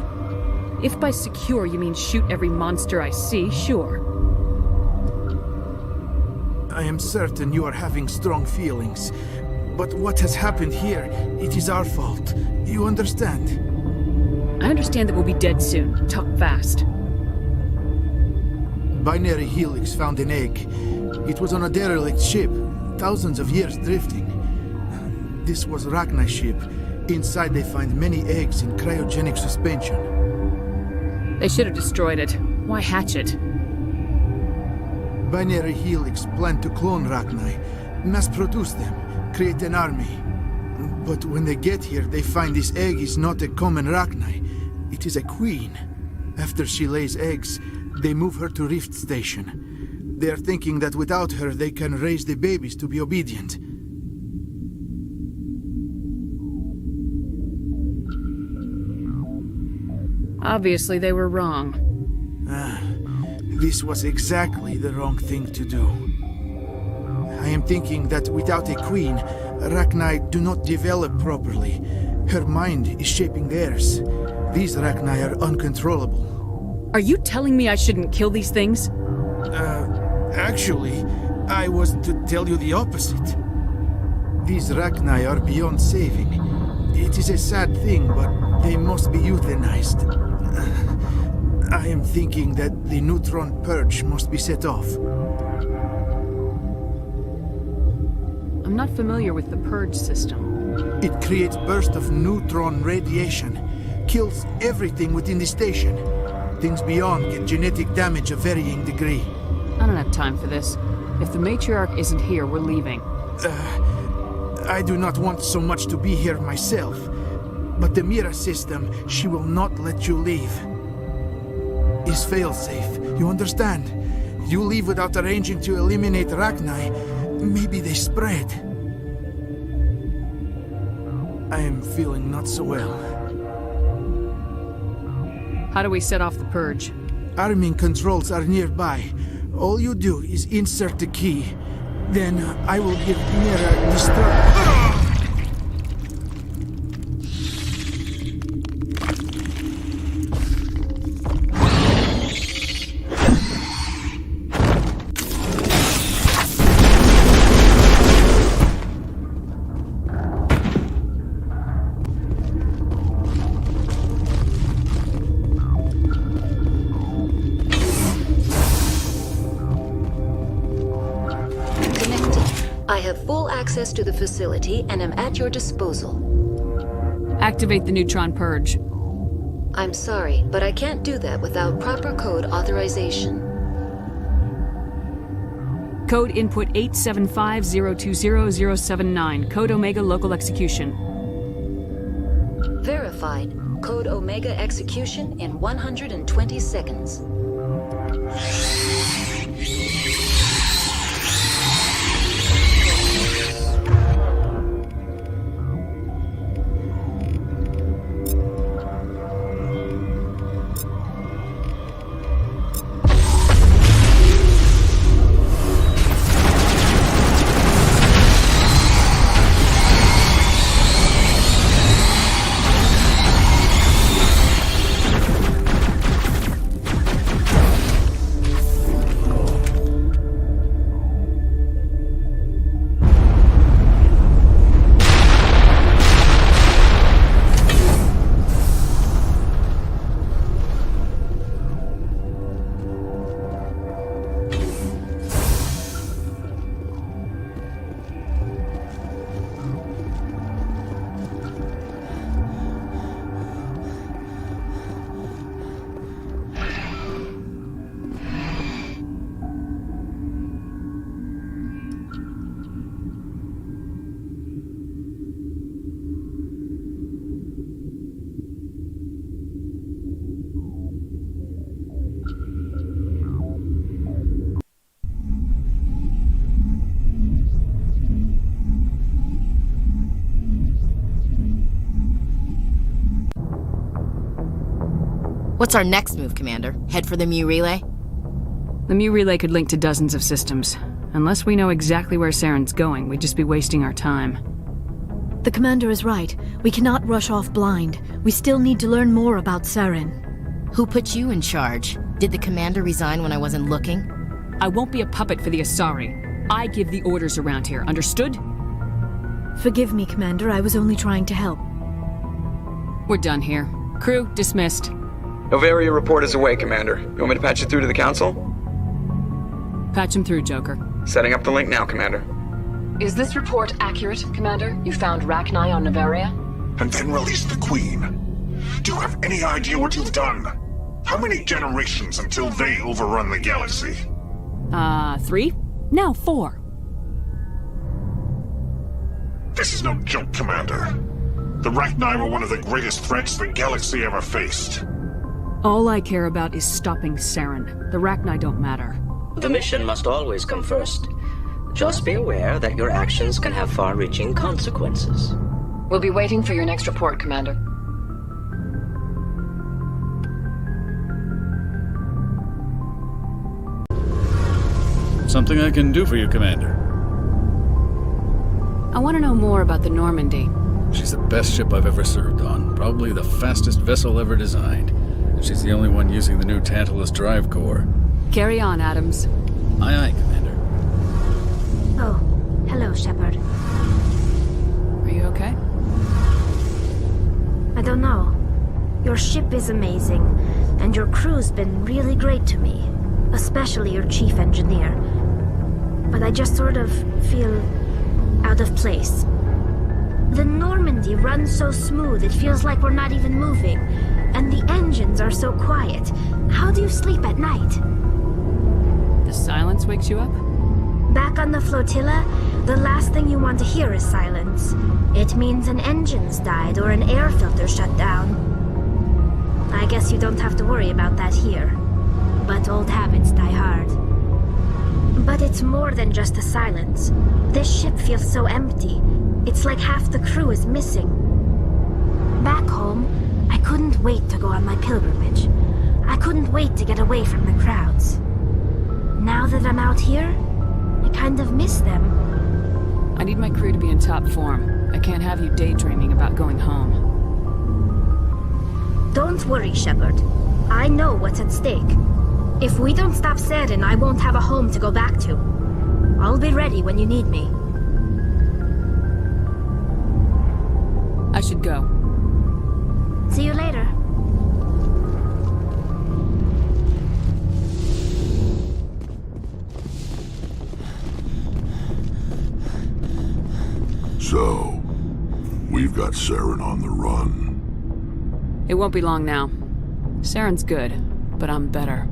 If by secure you mean shoot every monster I see, sure. I am certain you are having strong feelings. But what has happened here, it is our fault. You understand? I understand that we'll be dead soon. Talk fast. Binary Helix found an egg. It was on a derelict ship, thousands of years drifting. This was Rachni's ship. Inside they find many eggs in cryogenic suspension. They should have destroyed it. Why hatch it? Binary Helix planned to clone Rachni, mass-produce them, create an army. But when they get here, they find this egg is not a common Rachni. It is a queen. After she lays eggs, they move her to Rift Station. They are thinking that without her, they can raise the babies to be obedient. Obviously, they were wrong. This was exactly the wrong thing to do. I am thinking that without a queen, Rachni do not develop properly. Her mind is shaping theirs. These Rachni are uncontrollable. Are you telling me I shouldn't kill these things? Actually, I was to tell you the opposite. These Rachni are beyond saving. It is a sad thing, but they must be euthanized. I am thinking that the neutron purge must be set off. I'm not familiar with the purge system. It creates bursts of neutron radiation, kills everything within the station. Things beyond get genetic damage of varying degree. I don't have time for this. If the matriarch isn't here, we're leaving. I do not want so much to be here myself. But the Mira system, she will not let you leave. Is fail-safe, you understand? You leave without arranging to eliminate Rachni, maybe they spread. I am feeling not so well. How do we set off the purge? Arming controls are nearby. All you do is insert the key. Then I will give Mira the access to the facility and am at your disposal. Activate the neutron purge. I'm sorry, but I can't do that without proper code authorization. Code input 875020079. Code Omega local execution. Verified. Code Omega execution in 120 seconds. What's our next move, Commander? Head for the Mu Relay? The Mu Relay could link to dozens of systems. Unless we know exactly where Saren's going, we'd just be wasting our time. The Commander is right. We cannot rush off blind. We still need to learn more about Saren. Who put you in charge? Did the Commander resign when I wasn't looking? I won't be a puppet for the Asari. I give the orders around here, understood? Forgive me, Commander. I was only trying to help. We're done here. Crew, dismissed. Novaria report is away, Commander. You want me to patch it through to the Council? Patch him through, Joker. Setting up the link now, Commander. Is this report accurate, Commander? You found Rachni on Novaria? And then released the Queen. Do you have any idea what you've done? How many generations until they overrun the galaxy? 3? Now 4. This is no joke, Commander. The Rachni were one of the greatest threats the galaxy ever faced. All I care about is stopping Saren. The Rachni don't matter. The mission must always come first. Just be aware that your actions can have far-reaching consequences. We'll be waiting for your next report, Commander. Something I can do for you, Commander. I want to know more about the Normandy. She's the best ship I've ever served on. Probably the fastest vessel ever designed. She's the only one using the new Tantalus drive core. Carry on, Adams. Aye, aye, Commander. Oh, hello, Shepard. Are you okay? I don't know. Your ship is amazing, and your crew's been really great to me, especially your chief engineer. But I just sort of feel out of place. The Normandy runs so smooth it feels like we're not even moving, and the engines are so quiet. How do you sleep at night? The silence wakes you up? Back on the flotilla, the last thing you want to hear is silence. It means an engine's died or an air filter shut down. I guess you don't have to worry about that here. But old habits die hard. But it's more than just the silence. This ship feels so empty. It's like half the crew is missing. Back home, I couldn't wait to go on my pilgrimage. I couldn't wait to get away from the crowds. Now that I'm out here, I kind of miss them. I need my crew to be in top form. I can't have you daydreaming about going home. Don't worry, Shepard. I know what's at stake. If we don't stop Saren, I won't have a home to go back to. I'll be ready when you need me. I should go. See you later. So, we've got Saren on the run. It won't be long now. Saren's good, but I'm better.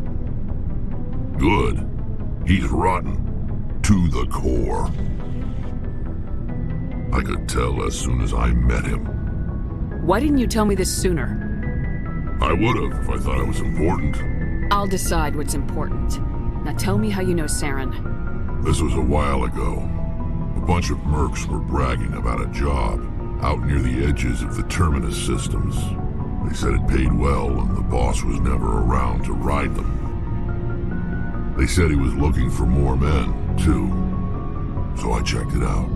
Good. He's rotten. To the core. I could tell as soon as I met him. Why didn't you tell me this sooner? I would've if I thought it was important. I'll decide what's important. Now tell me how you know Saren. This was a while ago. A bunch of mercs were bragging about a job out near the edges of the Terminus systems. They said it paid well and the boss was never around to ride them. They said he was looking for more men, too. So I checked it out.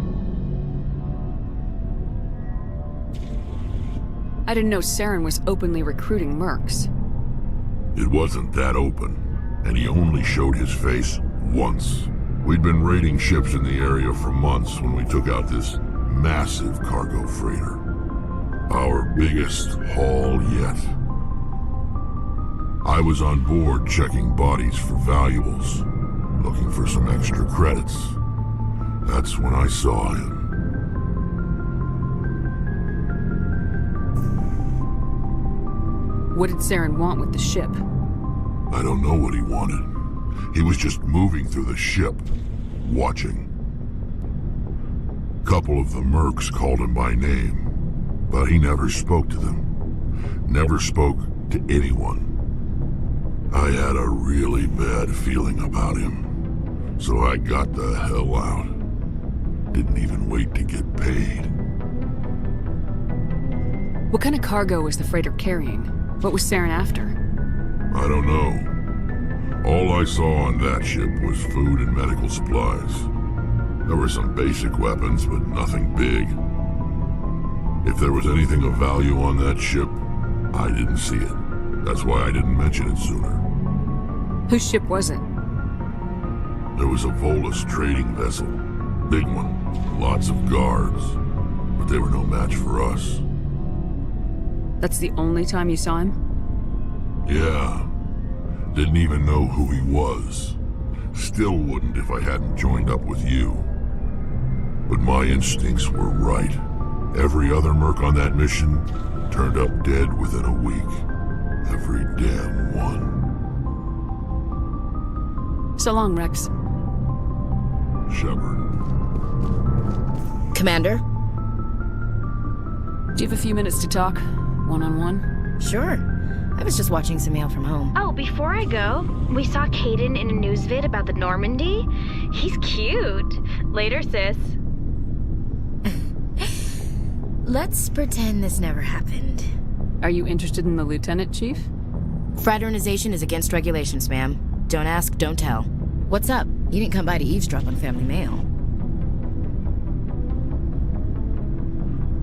I didn't know Saren was openly recruiting mercs. It wasn't that open, and he only showed his face once. We'd been raiding ships in the area for months when we took out this massive cargo freighter. Our biggest haul yet. I was on board checking bodies for valuables, looking for some extra credits. That's when I saw him. What did Saren want with the ship? I don't know what he wanted. He was just moving through the ship, watching. A couple of the mercs called him by name, but he never spoke to them. Never spoke to anyone. I had a really bad feeling about him, so I got the hell out. Didn't even wait to get paid. What kind of cargo was the freighter carrying? What was Saren after? I saw on that ship was food and medical supplies. There were some basic weapons, but nothing big. If there was anything of value on that ship, I didn't see it. That's why I didn't mention it sooner. Whose ship was it? There was a Volus trading vessel. Big one. Lots of guards. But they were no match for us. That's the only time you saw him? Yeah. Didn't even know who he was. Still wouldn't if I hadn't joined up with you. But my instincts were right. Every other merc on that mission turned up dead within a week. Every damn one. So long, Rex. Shepard. Commander? Do you have a few minutes to talk? One-on-one? Sure. I was just watching some mail from home. Oh, before I go, we saw Caden in a news vid about the Normandy. He's cute. Later, sis. Let's pretend this never happened. Are you interested in the Lieutenant, Chief? Fraternization is against regulations, ma'am. Don't ask, don't tell. What's up? You didn't come by to eavesdrop on family mail.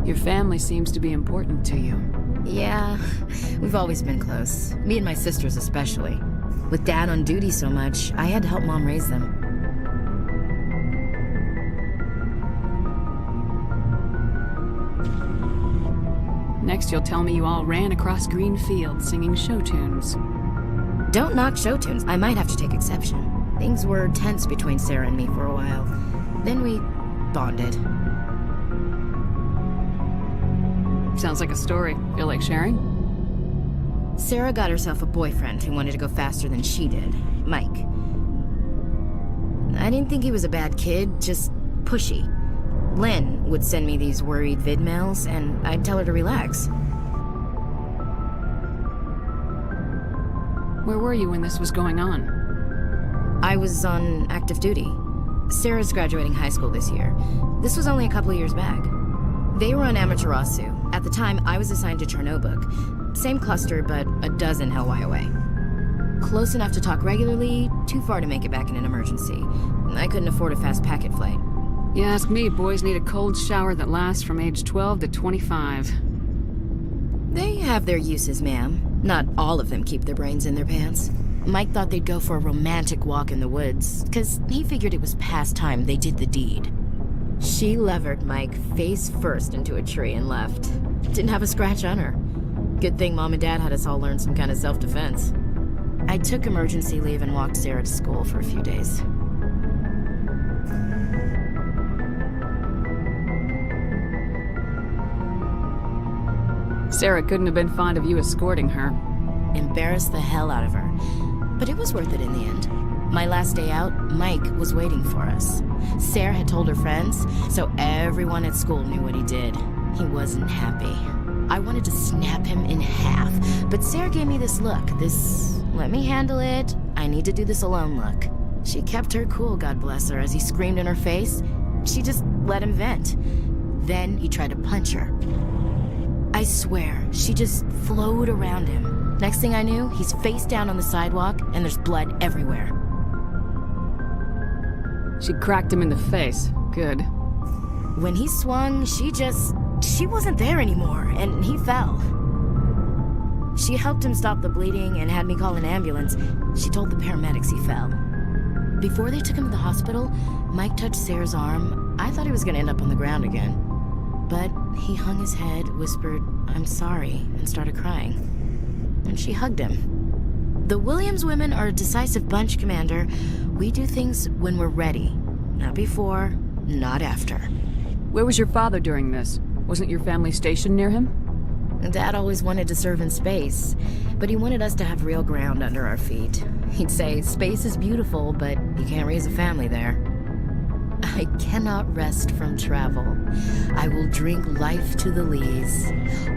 Your family seems to be important to you. Yeah, we've always been close. Me and my sisters especially. With Dad on duty so much, I had to help Mom raise them. Next, you'll tell me you all ran across green fields singing show tunes. Don't knock show tunes. I might have to take exception. Things were tense between Sarah and me for a while. Then we bonded. Sounds like a story. Feel like sharing? Sarah got herself a boyfriend who wanted to go faster than she did, Mike. I didn't think he was a bad kid, just pushy. Lynn would send me these worried vid mails, and I'd tell her to relax. Where were you when this was going on? I was on active duty. Sarah's graduating high school this year. This was only a couple of years back. They were on Amaterasu. At the time, I was assigned to Chernobog. Same cluster, but a dozen Hellwire away. Close enough to talk regularly, too far to make it back in an emergency. I couldn't afford a fast packet flight. You ask me, boys need a cold shower that lasts from age 12 to 25. They have their uses, ma'am. Not all of them keep their brains in their pants. Mike thought they'd go for a romantic walk in the woods, because he figured it was past time they did the deed. She levered Mike face first into a tree and left. Didn't have a scratch on her. Good thing Mom and Dad had us all learn some kind of self-defense. I took emergency leave and walked Sarah to school for a few days. Sarah couldn't have been fond of you escorting her. Embarrassed the hell out of her. But it was worth it in the end. My last day out, Mike was waiting for us. Sarah had told her friends, so everyone at school knew what he did. He wasn't happy. I wanted to snap him in half, but Sarah gave me this look, this let me handle it, I need to do this alone look. She kept her cool, God bless her, as he screamed in her face. She just let him vent. Then he tried to punch her. I swear, she just flowed around him. Next thing I knew, he's face down on the sidewalk, and there's blood everywhere. She cracked him in the face. Good. When he swung, she wasn't there anymore, and he fell. She helped him stop the bleeding and had me call an ambulance. She told the paramedics he fell. Before they took him to the hospital, Mike touched Sarah's arm. I thought he was going to end up on the ground again. But he hung his head, whispered, "I'm sorry," and started crying. And she hugged him. The Williams women are a decisive bunch, Commander. We do things when we're ready. Not before, not after. Where was your father during this? Wasn't your family stationed near him? Dad always wanted to serve in space, but he wanted us to have real ground under our feet. He'd say, space is beautiful, but you can't raise a family there. I cannot rest from travel. I will drink life to the lees.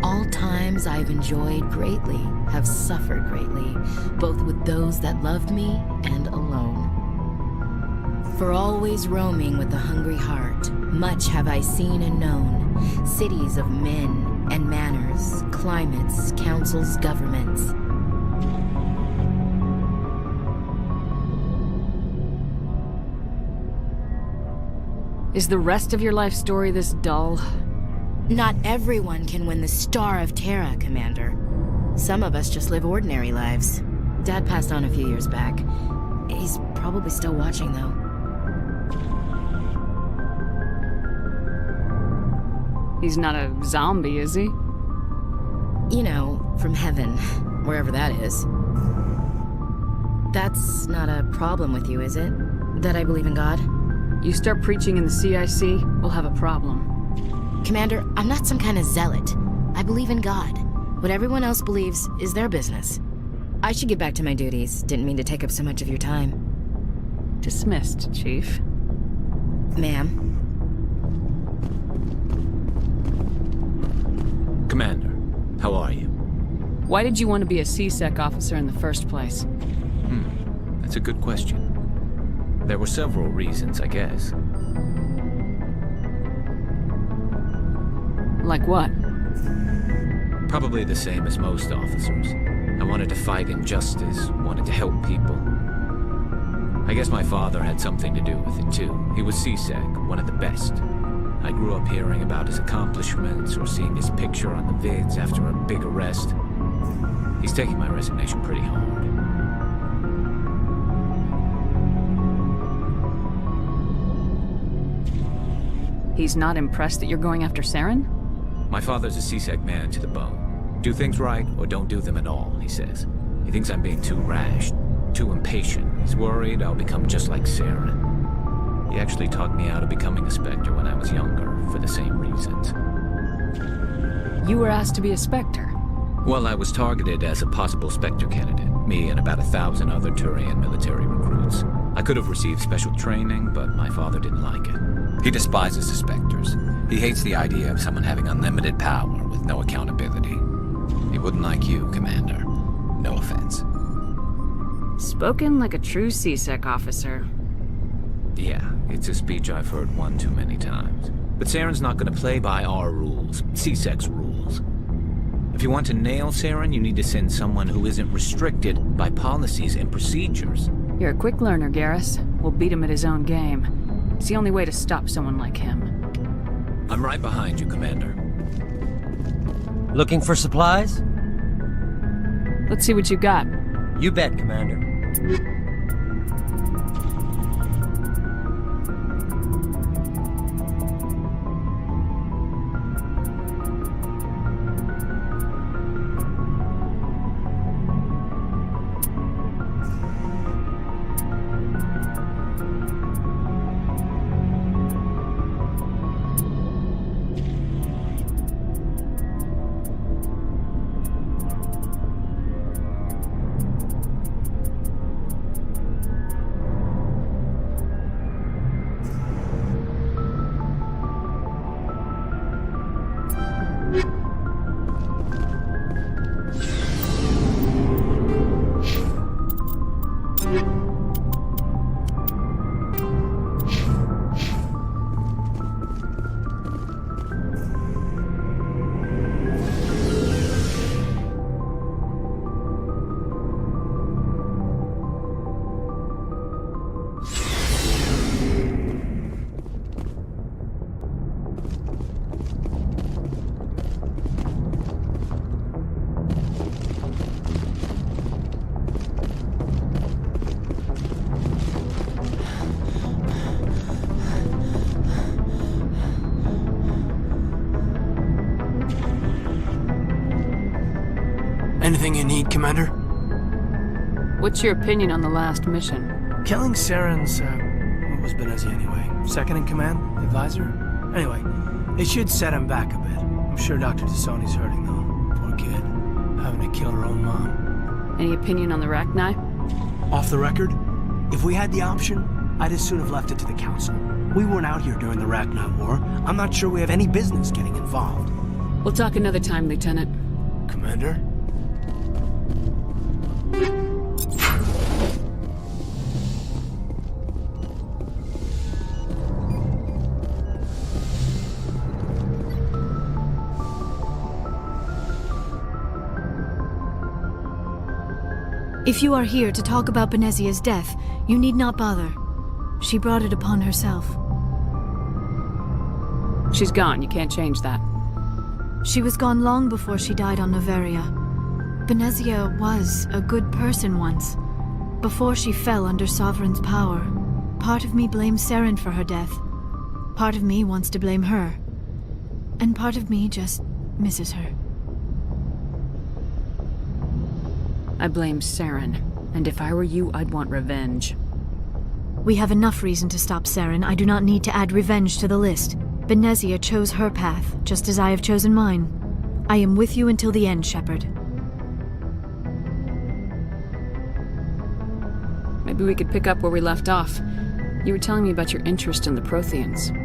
All times I've enjoyed greatly, have suffered greatly, both with those that loved me and alone. For always roaming with a hungry heart, much have I seen and known, cities of men and manners, climates, councils, governments. Is the rest of your life story this dull? Not everyone can win the Star of Terra, Commander. Some of us just live ordinary lives. Dad passed on a few years back. He's probably still watching, though. He's not a zombie, is he? You know, from heaven, wherever that is. That's not a problem with you, is it? That I believe in God? You start preaching in the CIC, we'll have a problem. Commander, I'm not some kind of zealot. I believe in God. What everyone else believes is their business. I should get back to my duties. Didn't mean to take up so much of your time. Dismissed, Chief. Ma'am. Commander, how are you? Why did you want to be a C-Sec officer in the first place? That's a good question. There were several reasons, I guess. Like what? Probably the same as most officers. I wanted to fight injustice, wanted to help people. I guess my father had something to do with it too. He was C-Sec, one of the best. I grew up hearing about his accomplishments or seeing his picture on the vids after a big arrest. He's taking my resignation pretty hard. He's not impressed that you're going after Saren? My father's a C-Sec man to the bone. Do things right or don't do them at all, he says. He thinks I'm being too rash, too impatient. He's worried I'll become just like Saren. He actually talked me out of becoming a Spectre when I was younger, for the same reasons. You were asked to be a Spectre? Well, I was targeted as a possible Spectre candidate, me and about 1,000 other Turian military recruits. I could have received special training, but my father didn't like it. He despises the Spectres. He hates the idea of someone having unlimited power with no accountability. He wouldn't like you, Commander. No offense. Spoken like a true C-Sec officer. Yeah, it's a speech I've heard one too many times. But Saren's not going to play by our rules, C-Sec's rules. If you want to nail Saren, you need to send someone who isn't restricted by policies and procedures. You're a quick learner, Garrus. We'll beat him at his own game. It's the only way to stop someone like him. I'm right behind you, Commander. Looking for supplies? Let's see what you got. You bet, Commander. Anything you need, Commander? What's your opinion on the last mission? Killing Saren's, what was Benezia anyway? Second in command? Advisor? Anyway, it should set him back a bit. I'm sure Dr. Tassoni's hurting, though. Poor kid. Having to kill her own mom. Any opinion on the Rachni? Off the record, if we had the option, I'd as soon have left it to the Council. We weren't out here during the Rachni War. I'm not sure we have any business getting involved. We'll talk another time, Lieutenant. Commander? If you are here to talk about Benezia's death, you need not bother. She brought it upon herself. She's gone, you can't change that. She was gone long before she died on Noveria. Benezia was a good person once, before she fell under Sovereign's power. Part of me blames Saren for her death. Part of me wants to blame her. And part of me just misses her. I blame Saren, and if I were you, I'd want revenge. We have enough reason to stop Saren. I do not need to add revenge to the list. Benezia chose her path, just as I have chosen mine. I am with you until the end, Shepard. Maybe we could pick up where we left off. You were telling me about your interest in the Protheans.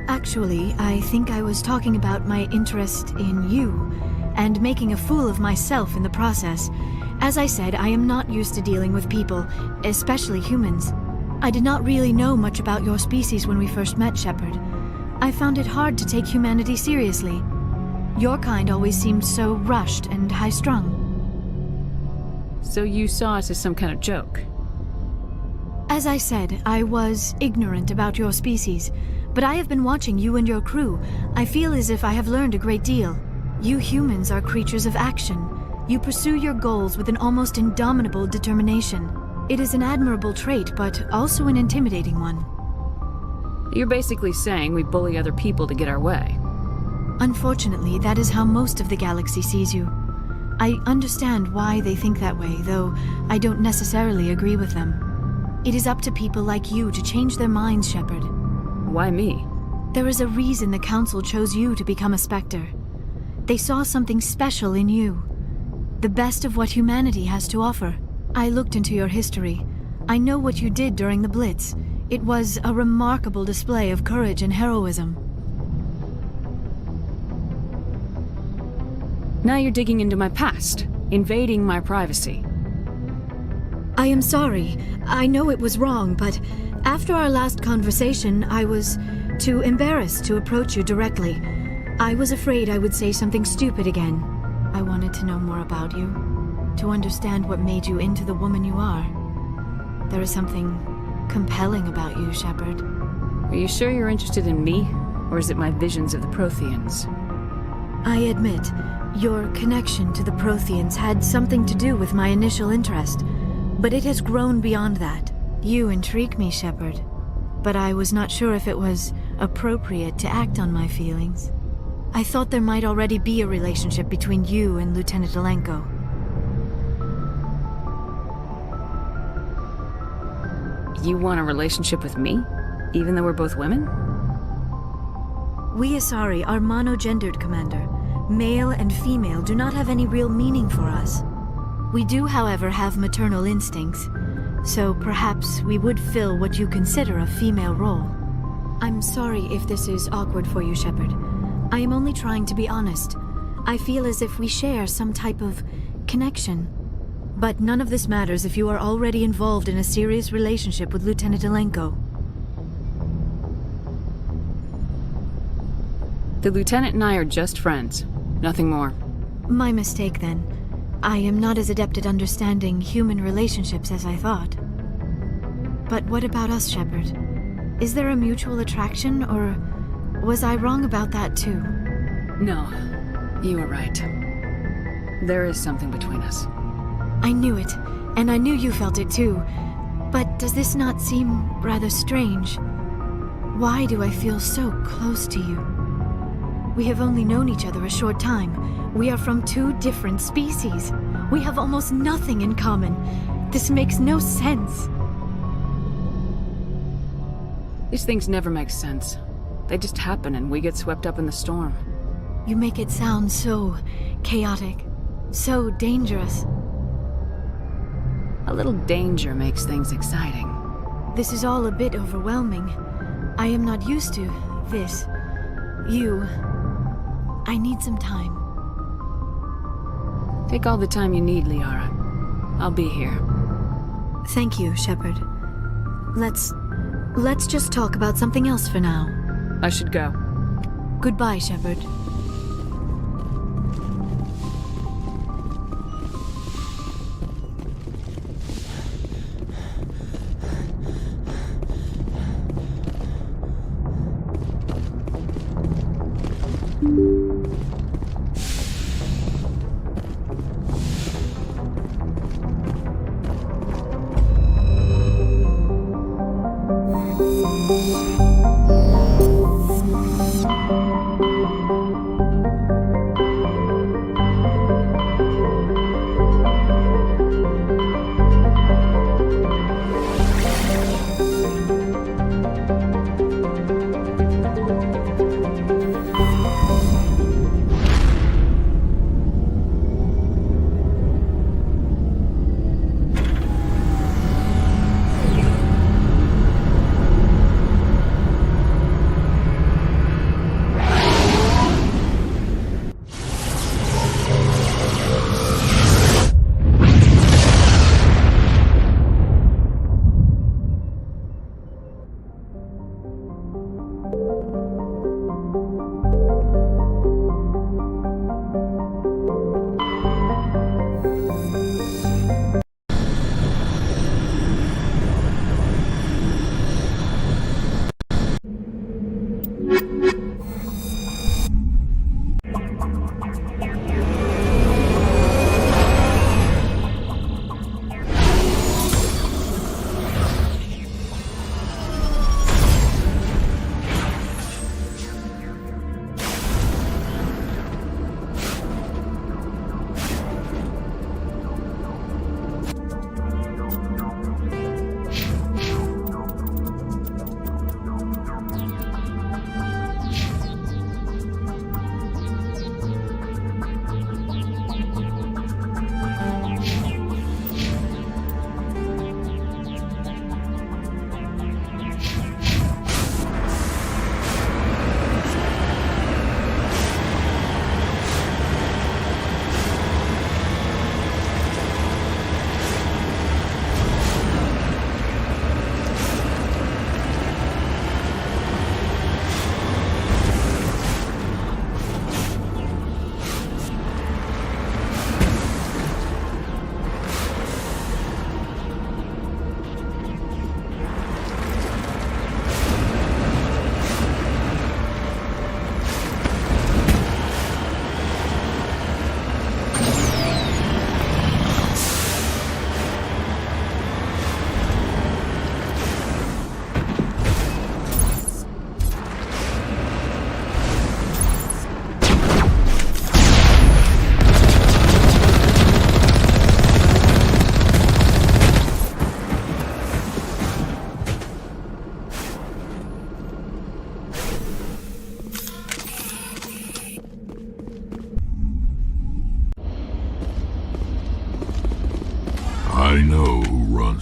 Actually, I think I was talking about my interest in you, and making a fool of myself in the process. As I said, I am not used to dealing with people, especially humans. I did not really know much about your species when we first met, Shepard. I found it hard to take humanity seriously. Your kind always seemed so rushed and high-strung. So you saw us as some kind of joke? As I said, I was ignorant about your species, but I have been watching you and your crew. I feel as if I have learned a great deal. You humans are creatures of action. You pursue your goals with an almost indomitable determination. It is an admirable trait, but also an intimidating one. You're basically saying we bully other people to get our way. Unfortunately, that is how most of the galaxy sees you. I understand why they think that way, though I don't necessarily agree with them. It is up to people like you to change their minds, Shepard. Why me? There is a reason the Council chose you to become a Spectre. They saw something special in you. The best of what humanity has to offer. I looked into your history. I know what you did during the Blitz. It was a remarkable display of courage and heroism. Now you're digging into my past, invading my privacy. I am sorry. I know it was wrong, but after our last conversation, I was too embarrassed to approach you directly. I was afraid I would say something stupid again. I wanted to know more about you, to understand what made you into the woman you are. There is something compelling about you, Shepard. Are you sure you're interested in me, or is it my visions of the Protheans? I admit, your connection to the Protheans had something to do with my initial interest, but it has grown beyond that. You intrigue me, Shepard, but I was not sure if it was appropriate to act on my feelings. I thought there might already be a relationship between you and Lieutenant Alenko. You want a relationship with me, even though we're both women? We Asari are monogendered, Commander. Male and female do not have any real meaning for us. We do, however, have maternal instincts, so perhaps we would fill what you consider a female role. I'm sorry if this is awkward for you, Shepard. I am only trying to be honest. I feel as if we share some type of connection. But none of this matters if you are already involved in a serious relationship with Lieutenant Alenko. The Lieutenant and I are just friends. Nothing more. My mistake, then. I am not as adept at understanding human relationships as I thought. But what about us, Shepard? Is there a mutual attraction, or was I wrong about that too? No, you were right. There is something between us. I knew it, and I knew you felt it too. But does this not seem rather strange? Why do I feel so close to you? We have only known each other a short time. We are from two different species. We have almost nothing in common. This makes no sense. These things never make sense. They just happen and we get swept up in the storm. You make it sound so chaotic, so dangerous. A little danger makes things exciting. This is all a bit overwhelming. I am not used to this. You. I need some time. Take all the time you need, Liara. I'll be here. Thank you, Shepard. Let's just talk about something else for now. I should go. Goodbye, Shepard.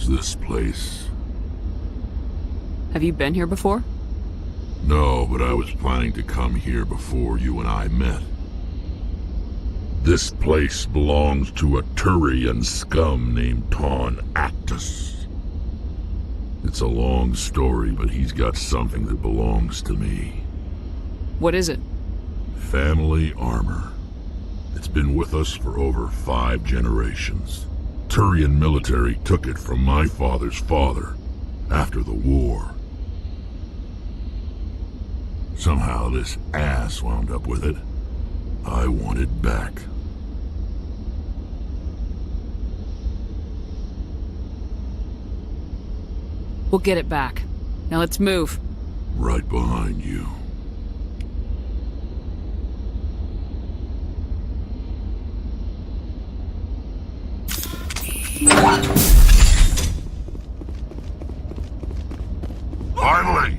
belongs, this place. Have you been here before? No, but I was planning to come here before you and I met. This place belongs to a Turian scum named Ton Actus. It's a long story, but he's got something that belongs to me. What is it? Family armor. It's been with us for over 5 generations. Turian military took it from my father's father after the war. Somehow this ass wound up with it. I want it back. We'll get it back. Now let's move. Right behind you. Finally!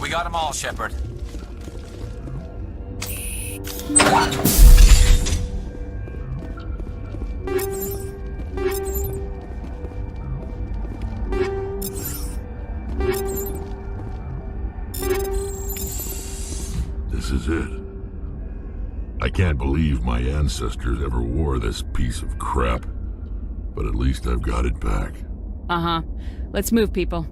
Got them all, Shepard. This is it. I can't believe my ancestors ever wore this piece of crap, but at least I've got it back. Uh-huh. Let's move, people.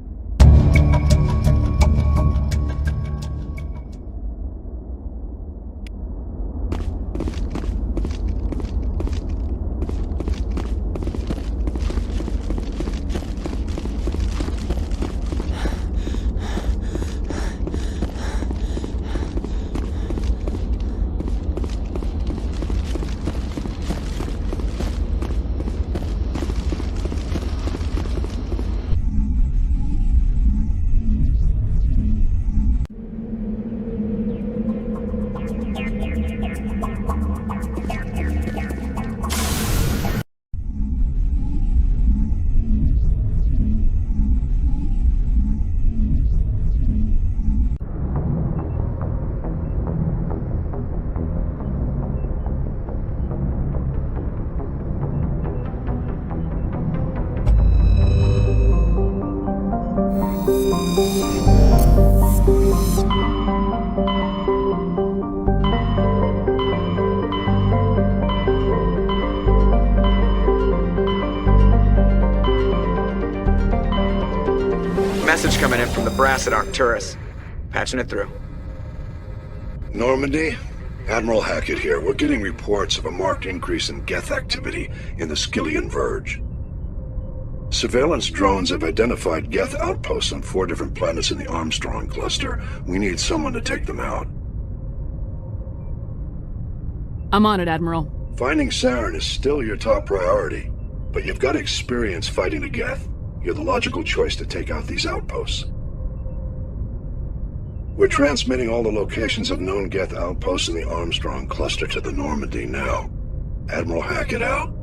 Message coming in from the brass at Arcturus. Patching it through. Normandy? Admiral Hackett here. We're getting reports of a marked increase in Geth activity in the Skyllian Verge. Surveillance drones have identified Geth outposts on 4 different planets in the Armstrong cluster. We need someone to take them out. I'm on it, Admiral. Finding Saren is still your top priority, but you've got experience fighting the Geth. You're the logical choice to take out these outposts. We're transmitting all the locations of known Geth outposts in the Armstrong cluster to the Normandy now. Admiral Hackett out.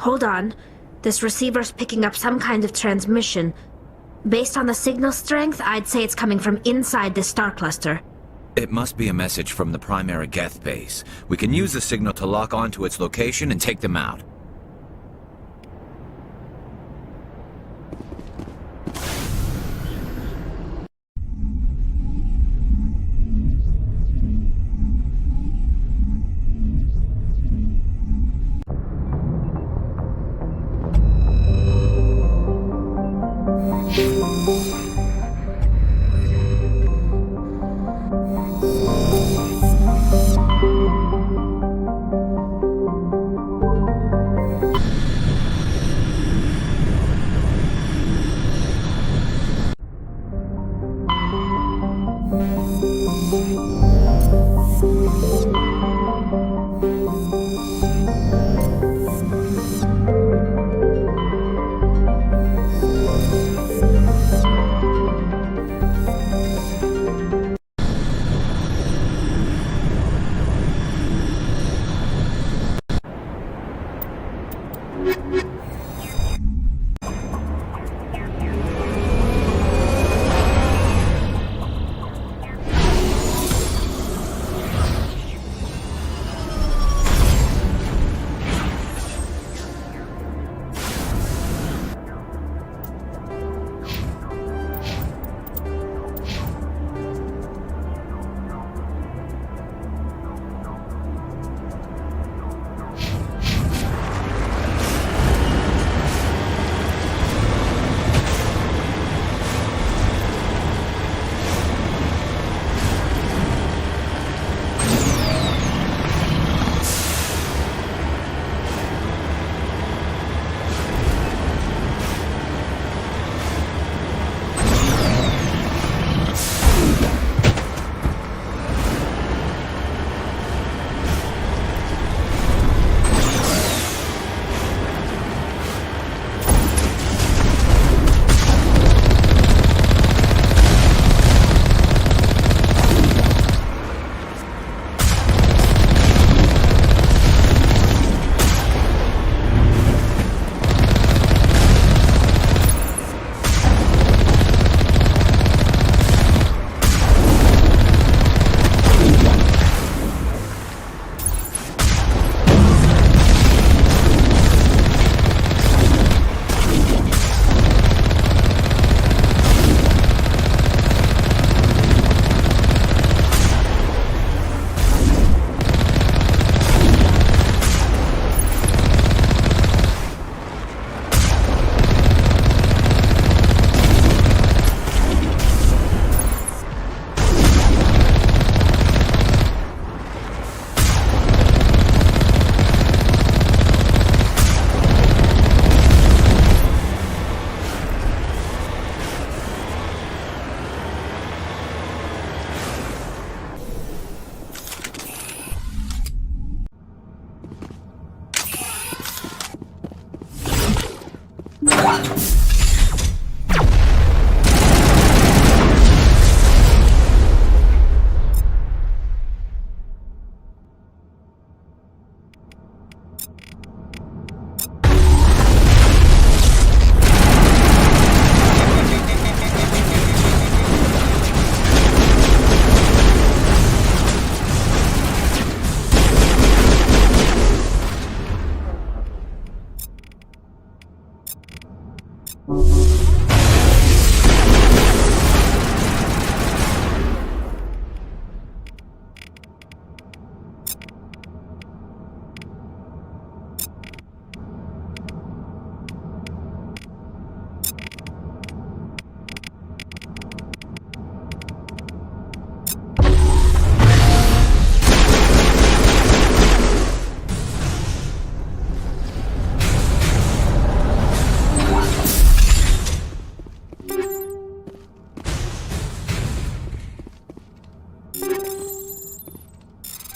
Hold on. This receiver's picking up some kind of transmission. Based on the signal strength, I'd say it's coming from inside this star cluster. It must be a message from the primary Geth base. We can use the signal to lock onto its location and take them out.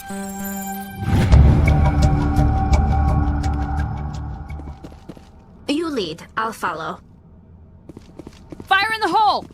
You lead. I'll follow. Fire in the hole!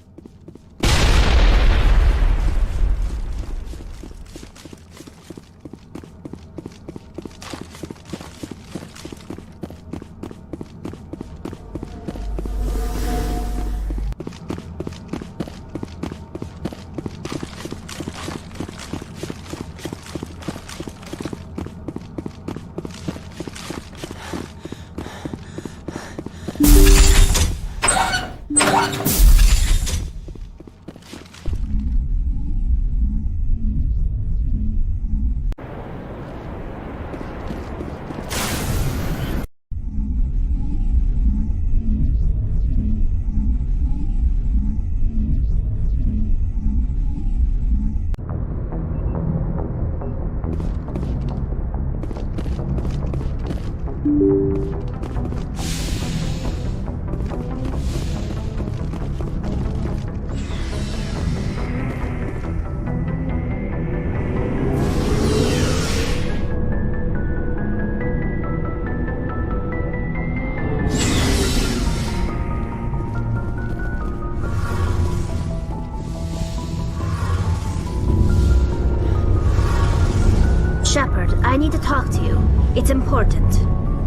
I need to talk to you. It's important.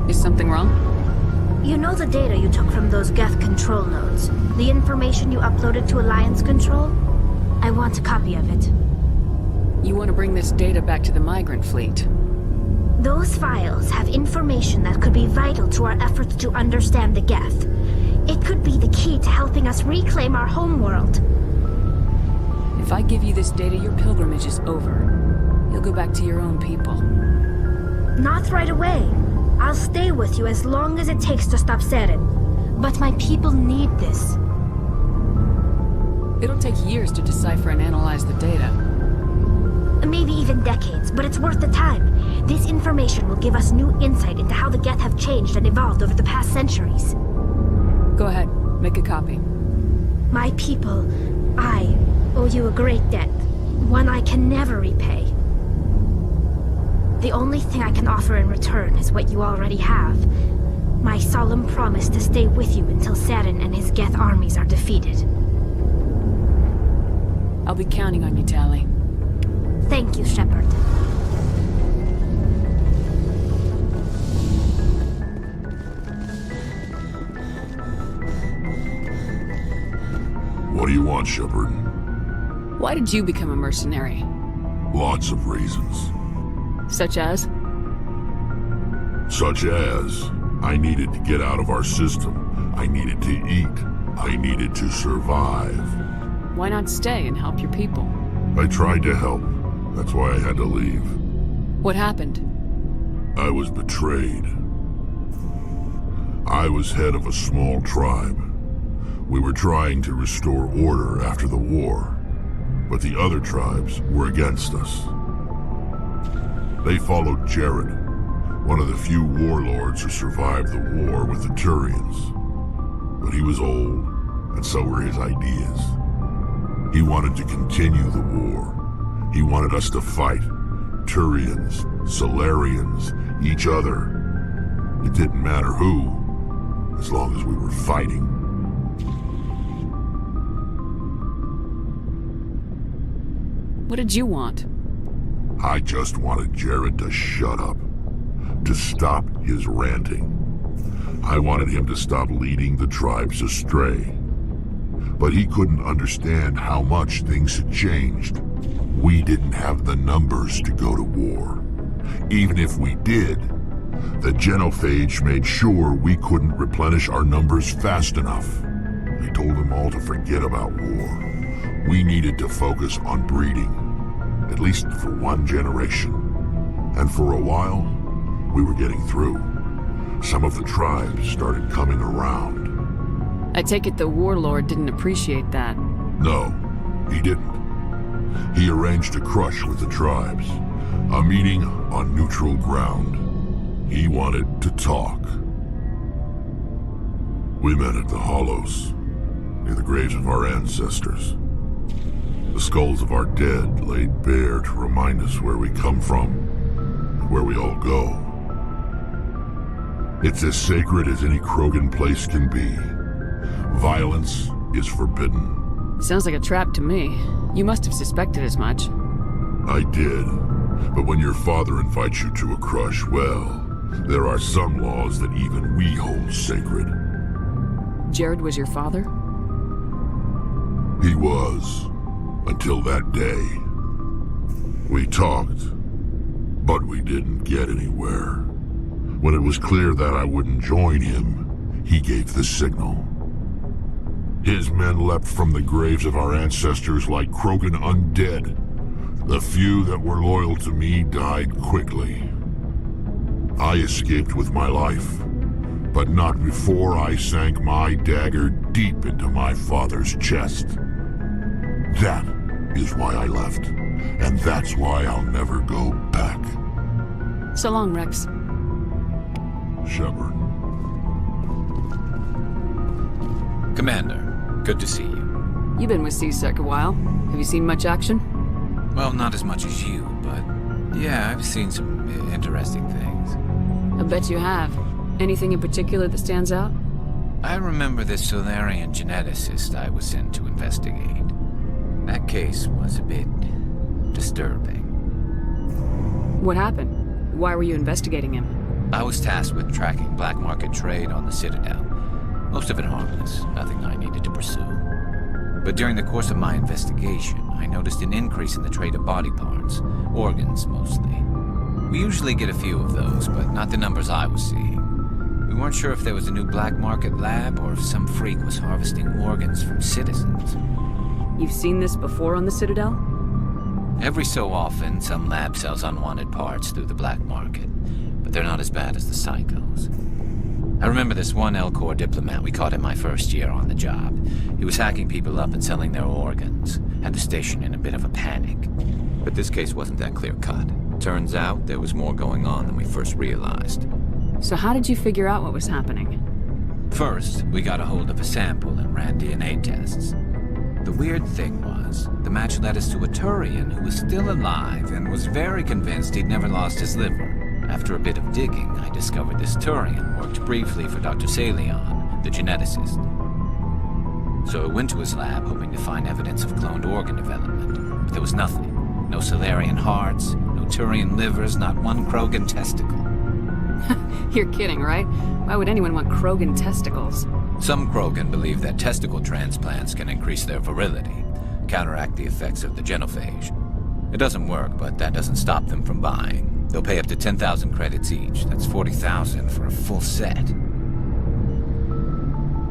Is something wrong? You know the data you took from those Geth control nodes? The information you uploaded to Alliance Control? I want a copy of it. You want to bring this data back to the migrant fleet? Those files have information that could be vital to our efforts to understand the Geth. It could be the key to helping us reclaim our homeworld. If I give you this data, your pilgrimage is over. You'll go back to your own people. Not right away. I'll stay with you as long as it takes to stop Seren. But my people need this. It'll take years to decipher and analyze the data. Maybe even decades, but it's worth the time. This information will give us new insight into how the Geth have changed and evolved over the past centuries. Go ahead, make a copy. My people, I owe you a great debt. One I can never repay. The only thing I can offer in return is what you already have. My solemn promise to stay with you until Seren and his Geth armies are defeated. I'll be counting on you, Tali. Thank you, Shepard. What do you want, Shepard? Why did you become a mercenary? Lots of reasons. Such as? Such as, I needed to get out of our system. I needed to eat. I needed to survive. Why not stay and help your people? I tried to help. That's why I had to leave. What happened? I was betrayed. I was head of a small tribe. We were trying to restore order after the war, but the other tribes were against us. They followed Jared, one of the few warlords who survived the war with the Turians. But he was old, and so were his ideas. He wanted to continue the war. He wanted us to fight. Turians, Solarians, each other. It didn't matter who, as long as we were fighting. What did you want? I just wanted Jared to shut up, to stop his ranting. I wanted him to stop leading the tribes astray. But he couldn't understand how much things had changed. We didn't have the numbers to go to war. Even if we did, the genophage made sure we couldn't replenish our numbers fast enough. I told them all to forget about war. We needed to focus on breeding, at least for one generation. And for a while, we were getting through. Some of the tribes started coming around. I take it the warlord didn't appreciate that. No, he didn't. He arranged a crush with the tribes, a meeting on neutral ground. He wanted to talk. We met at the Hollows, near the graves of our ancestors. The skulls of our dead laid bare to remind us where we come from and where we all go. It's as sacred as any Krogan place can be. Violence is forbidden. Sounds like a trap to me. You must have suspected as much. I did. But when your father invites you to a crush, well, there are some laws that even we hold sacred. Jared was your father? He was. Until that day. We talked, but we didn't get anywhere. When it was clear that I wouldn't join him, he gave the signal. His men leapt from the graves of our ancestors like Krogan undead. The few that were loyal to me died quickly. I escaped with my life, but not before I sank my dagger deep into my father's chest. That is why I left, and that's why I'll never go back. So long, Rex. Shepard. Commander, good to see you. You've been with C-Sec a while. Have you seen much action? Well, not as much as you, but yeah, I've seen some interesting things. I bet you have. Anything in particular that stands out? I remember this Solarian geneticist I was sent to investigate. That case was a bit disturbing. What happened? Why were you investigating him? I was tasked with tracking black market trade on the Citadel. Most of it harmless, nothing I needed to pursue. But during the course of my investigation, I noticed an increase in the trade of body parts, organs mostly. We usually get a few of those, but not the numbers I was seeing. We weren't sure if there was a new black market lab or if some freak was harvesting organs from citizens. You've seen this before on the Citadel? Every so often, some lab sells unwanted parts through the black market, but they're not as bad as the psychos. I remember this one L-Corps diplomat we caught in my first year on the job. He was hacking people up and selling their organs. Had the station in a bit of a panic. But this case wasn't that clear-cut. Turns out there was more going on than we first realized. So how did you figure out what was happening? First, we got a hold of a sample and ran DNA tests. The weird thing was, the match led us to a Turian who was still alive and was very convinced he'd never lost his liver. After a bit of digging, I discovered this Turian worked briefly for Dr. Salion, the geneticist. So I went to his lab hoping to find evidence of cloned organ development, but there was nothing. No Solarian hearts, no Turian livers, not one Krogan testicle. You're kidding, right? Why would anyone want Krogan testicles? Some Krogan believe that testicle transplants can increase their virility, counteract the effects of the genophage. It doesn't work, but that doesn't stop them from buying. They'll pay up to 10,000 credits each. That's 40,000 for a full set.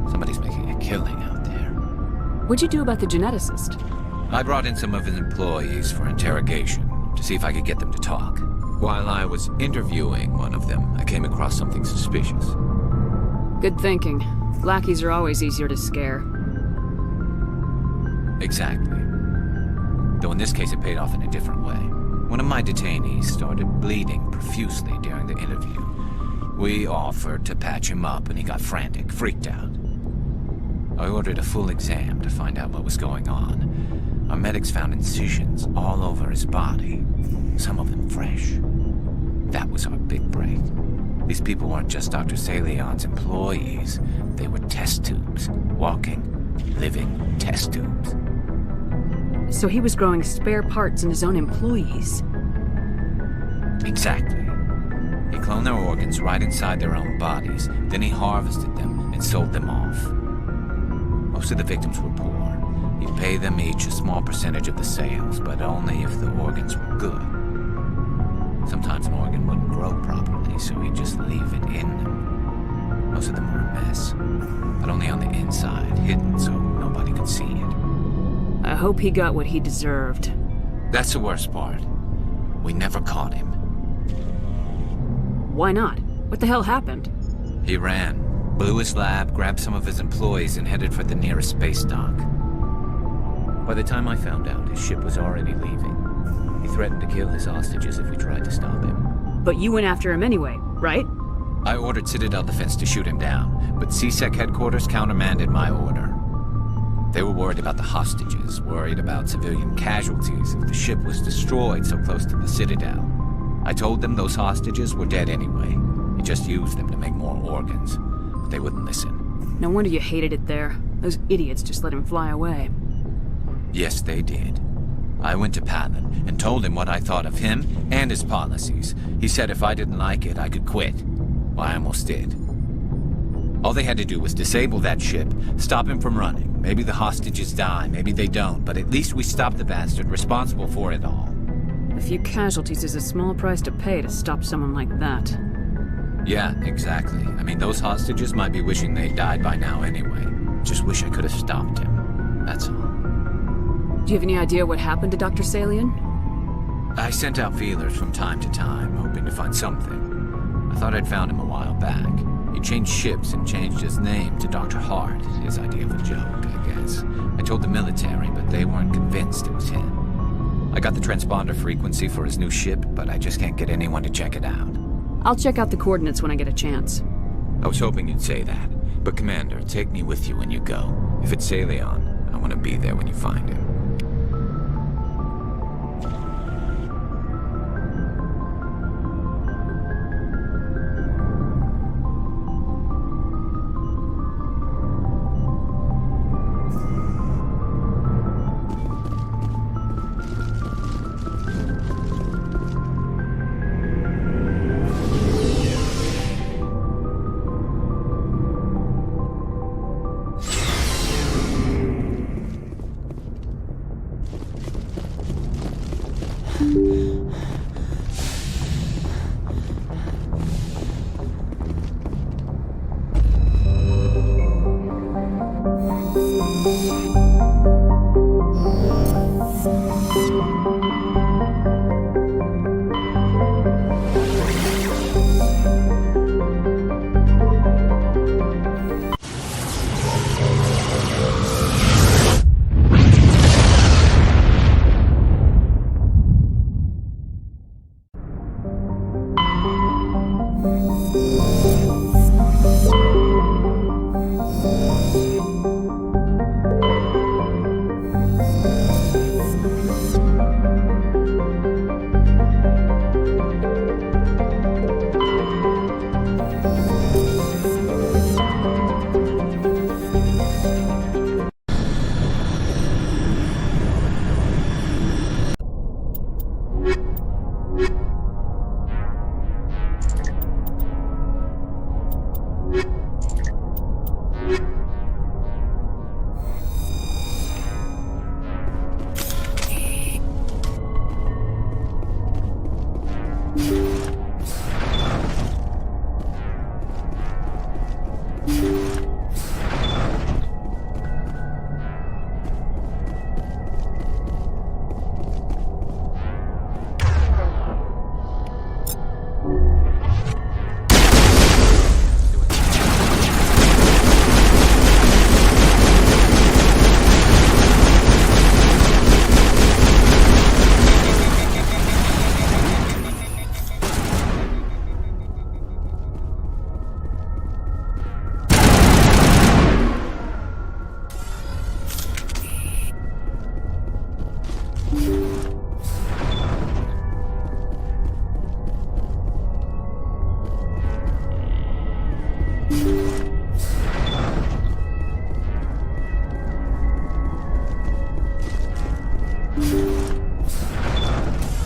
Somebody's making a killing out there. What'd you do about the geneticist? I brought in some of his employees for interrogation to see if I could get them to talk. While I was interviewing one of them, I came across something suspicious. Good thinking. Lackeys are always easier to scare. Exactly. Though in this case it paid off in a different way. One of my detainees started bleeding profusely during the interview. We offered to patch him up and he got frantic, freaked out. I ordered a full exam to find out what was going on. Our medics found incisions all over his body, some of them fresh. That was our big break. These people weren't just Dr. Salion's employees. They were test tubes. Walking, living test tubes. So he was growing spare parts in his own employees. Exactly. He cloned their organs right inside their own bodies. Then he harvested them and sold them off. Most of the victims were poor. He'd pay them each a small percentage of the sales, but only if the organs were good. Sometimes an organ wouldn't grow properly, so he'd just leave it in them. Most of them were a mess, but only on the inside, hidden so nobody could see it. I hope he got what he deserved. That's the worst part. We never caught him. Why not? What the hell happened? He ran, blew his lab, grabbed some of his employees, and headed for the nearest space dock. By the time I found out, his ship was already leaving. He threatened to kill his hostages if we tried to stop him. But you went after him anyway, right? I ordered Citadel Defense to shoot him down, but C-Sec headquarters countermanded my order. They were worried about the hostages, worried about civilian casualties if the ship was destroyed so close to the Citadel. I told them those hostages were dead anyway. We just used them to make more organs. But they wouldn't listen. No wonder you hated it there. Those idiots just let him fly away. Yes, they did. I went to Palin and told him what I thought of him and his policies. He said if I didn't like it, I could quit. Well, I almost did. All they had to do was disable that ship, stop him from running. Maybe the hostages die, maybe they don't, but at least we stopped the bastard responsible for it all. A few casualties is a small price to pay to stop someone like that. Yeah, exactly. I mean, those hostages might be wishing they died by now anyway. Just wish I could have stopped him. That's all. Do you have any idea what happened to Dr. Salian? I sent out feelers from time to time, hoping to find something. I thought I'd found him a while back. He changed ships and changed his name to Dr. Hart, his idea of a joke, I guess. I told the military, but they weren't convinced it was him. I got the transponder frequency for his new ship, but I just can't get anyone to check it out. I'll check out the coordinates when I get a chance. I was hoping you'd say that. But Commander, take me with you when you go. If it's Salion, I want to be there when you find him.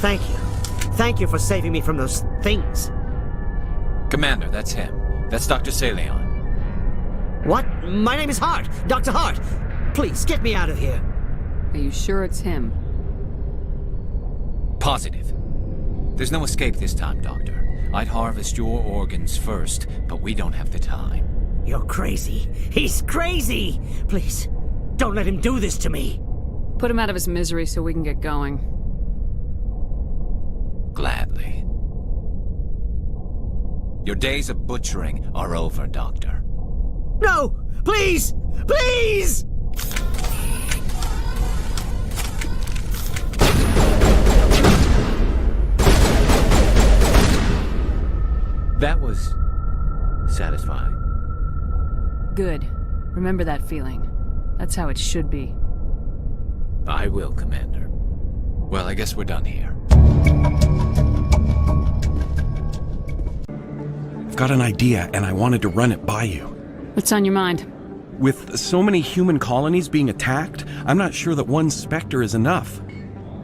Thank you. Thank you for saving me from those things. Commander, that's him. That's Dr. Salion. What? My name is Hart. Dr. Hart. Please, get me out of here. Are you sure it's him? Positive. There's no escape this time, Doctor. I'd harvest your organs first, but we don't have the time. You're crazy. He's crazy! Please, don't let him do this to me. Put him out of his misery so we can get going. Gladly. Your days of butchering are over, Doctor. No! Please! Please! That was satisfying. Good. Remember that feeling. That's how it should be. I will, Commander. Well, I guess we're done here. I've got an idea, and I wanted to run it by you. What's on your mind? With so many human colonies being attacked, I'm not sure that one Spectre is enough.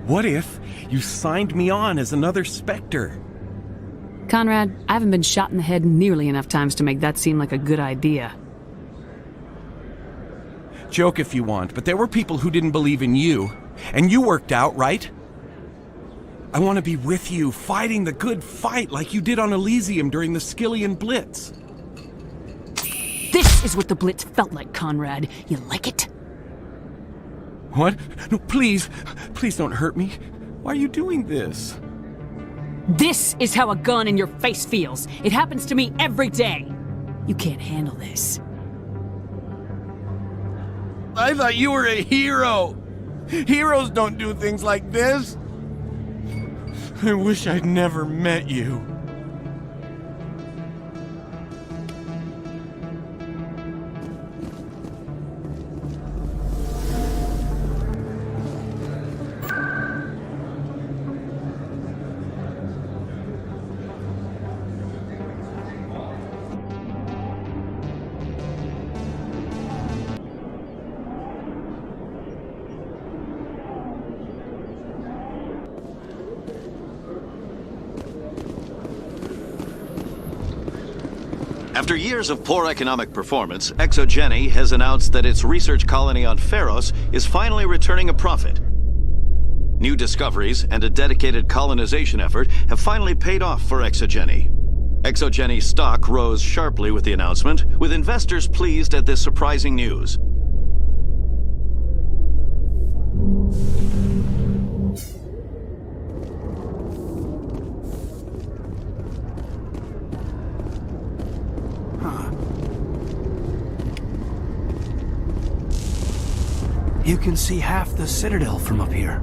What if you signed me on as another Spectre? Conrad, I haven't been shot in the head nearly enough times to make that seem like a good idea. Joke if you want, but there were people who didn't believe in you, and you worked out, right? I want to be with you, fighting the good fight like you did on Elysium during the Skillian Blitz. This is what the Blitz felt like, Conrad. You like it? What? No, please. Please don't hurt me. Why are you doing this? This is how a gun in your face feels. It happens to me every day. You can't handle this. I thought you were a hero. Heroes don't do things like this. I wish I'd never met you. After years of poor economic performance, ExoGeni has announced that its research colony on Pharos is finally returning a profit. New discoveries and a dedicated colonization effort have finally paid off for ExoGeni. ExoGeni's stock rose sharply with the announcement, with investors pleased at this surprising news. You can see half the Citadel from up here.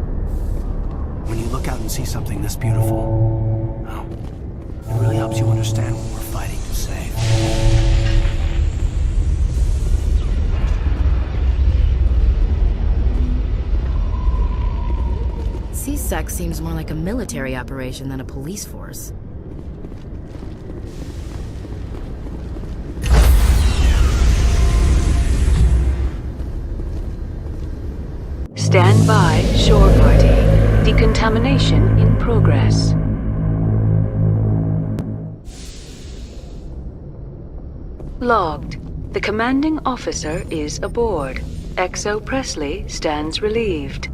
When you look out and see something this beautiful, well, it really helps you understand what we're fighting to save. CSEC seems more like a military operation than a police force. Stand by, shore party. Decontamination in progress. Logged. The commanding officer is aboard. Exo Presley stands relieved.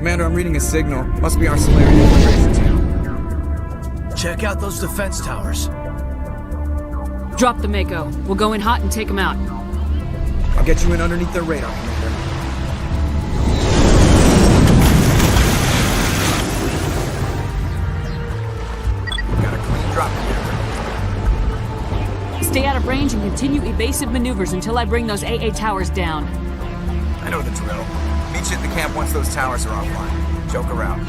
Commander, I'm reading a signal. Must be our Solarian infiltration team. Check out those defense towers. Drop the Mako. We'll go in hot and take them out. I'll get you in underneath their radar, Commander. Got a clean drop, Commander. Stay out of range and continue evasive maneuvers until I bring those AA towers down. I know the drill. Meet you at the camp once those towers are offline. Joke around.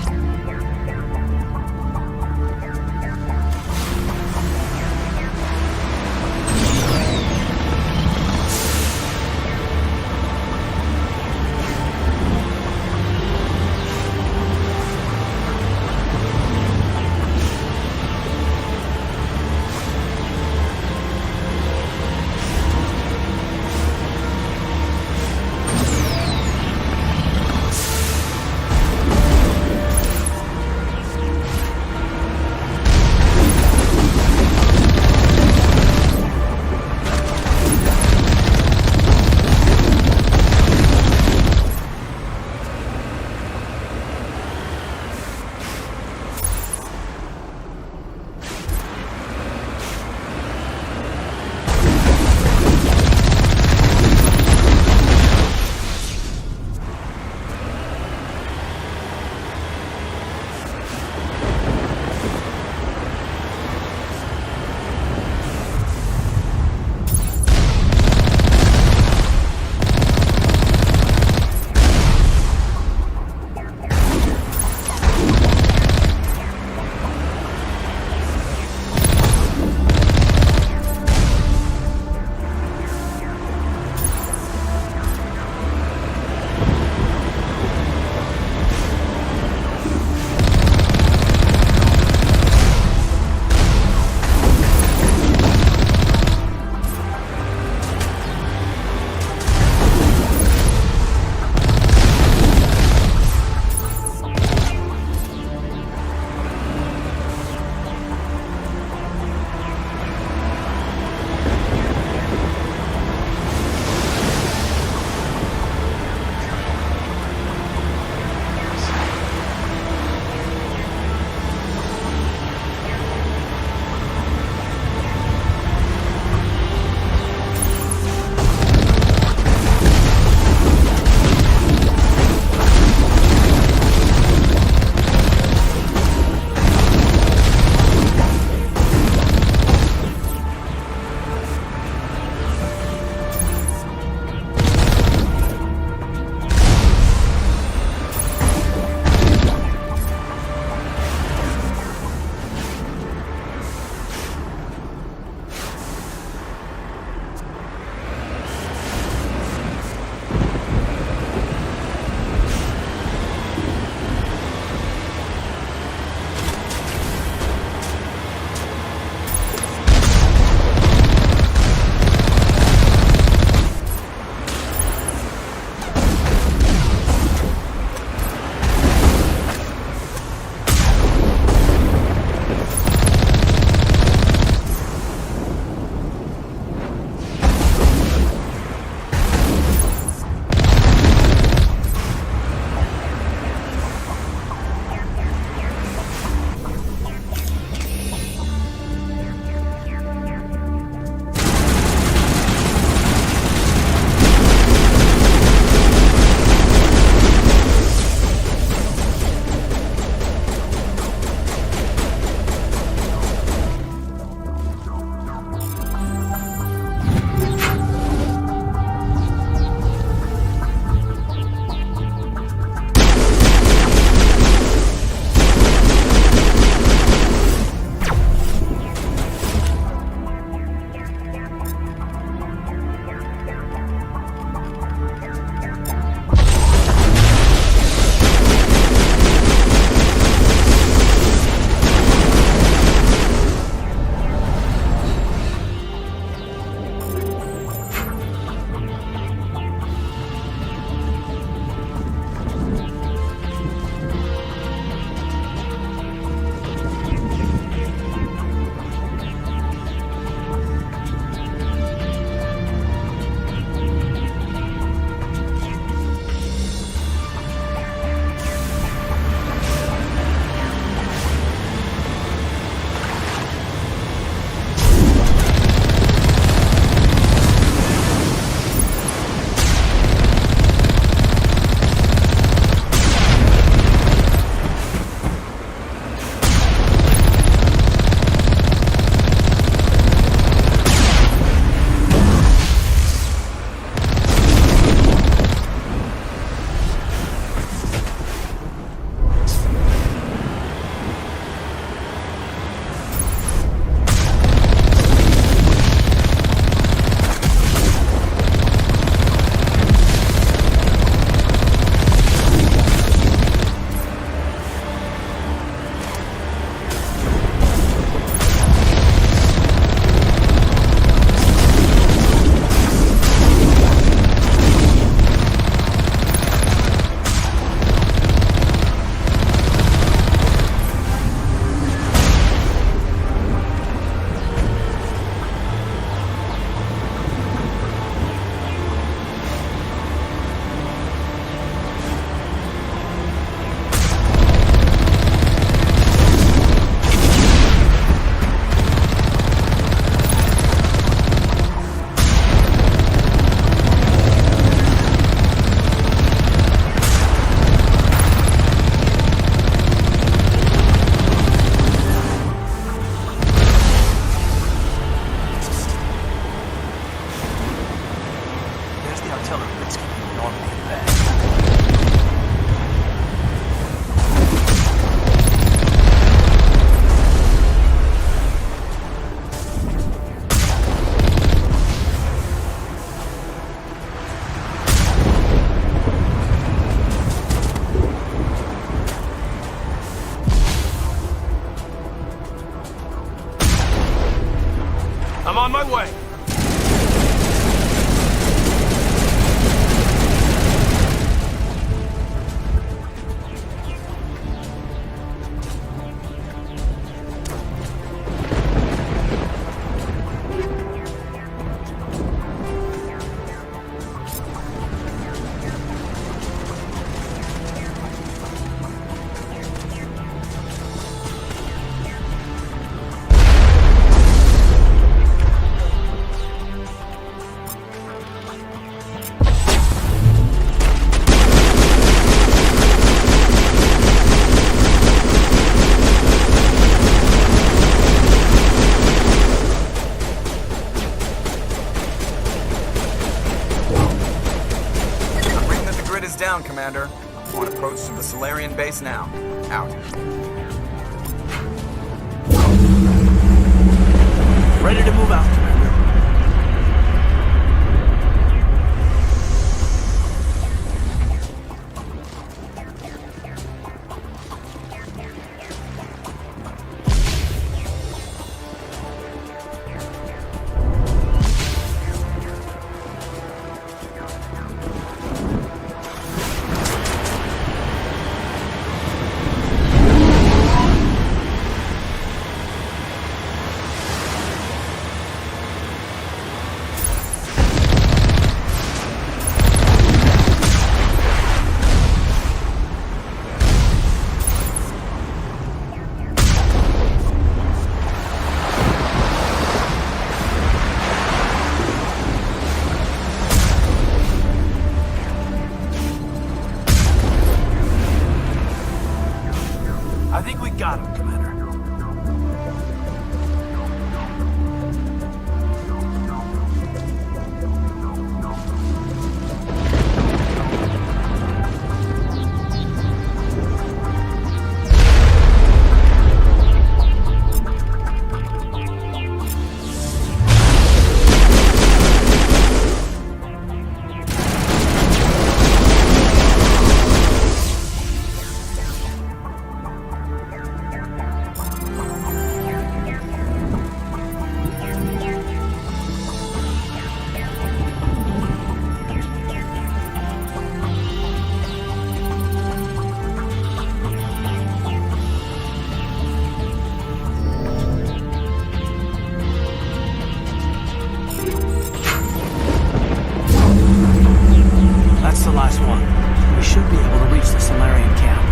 Guns down, Commander. On approach to the Solarian base now. Out. Ready to move out, Commander. I think we got him, Commander. That's the last one. We should be able to reach the Solarian camp.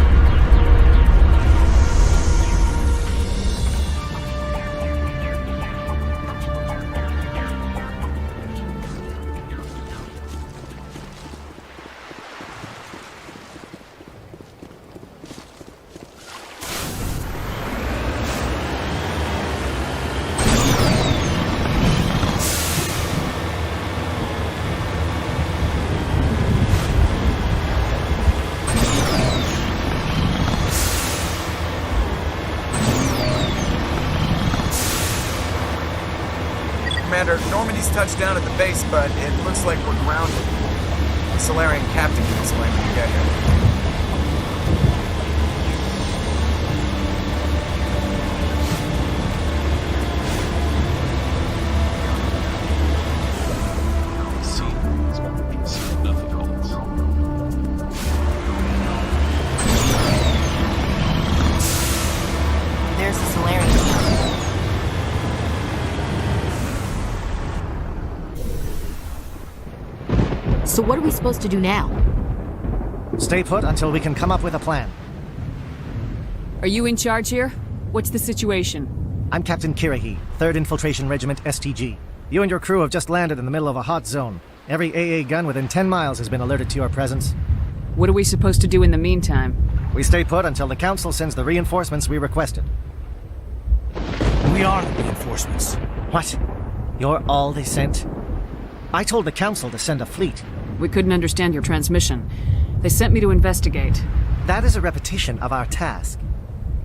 Commander, Normandy's touched down at the base, but it looks like we're grounded. The Solarian captain can explain when we get here. There's the Solarian camp. So what are we supposed to do now? Stay put until we can come up with a plan. Are you in charge here? What's the situation? I'm Captain Kirahi, 3rd Infiltration Regiment STG. You and your crew have just landed in the middle of a hot zone. Every AA gun within 10 miles has been alerted to your presence. What are we supposed to do in the meantime? We stay put until the Council sends the reinforcements we requested. We are the reinforcements. What? You're all they sent? I told the Council to send a fleet. We couldn't understand your transmission. They sent me to investigate. That is a repetition of our task.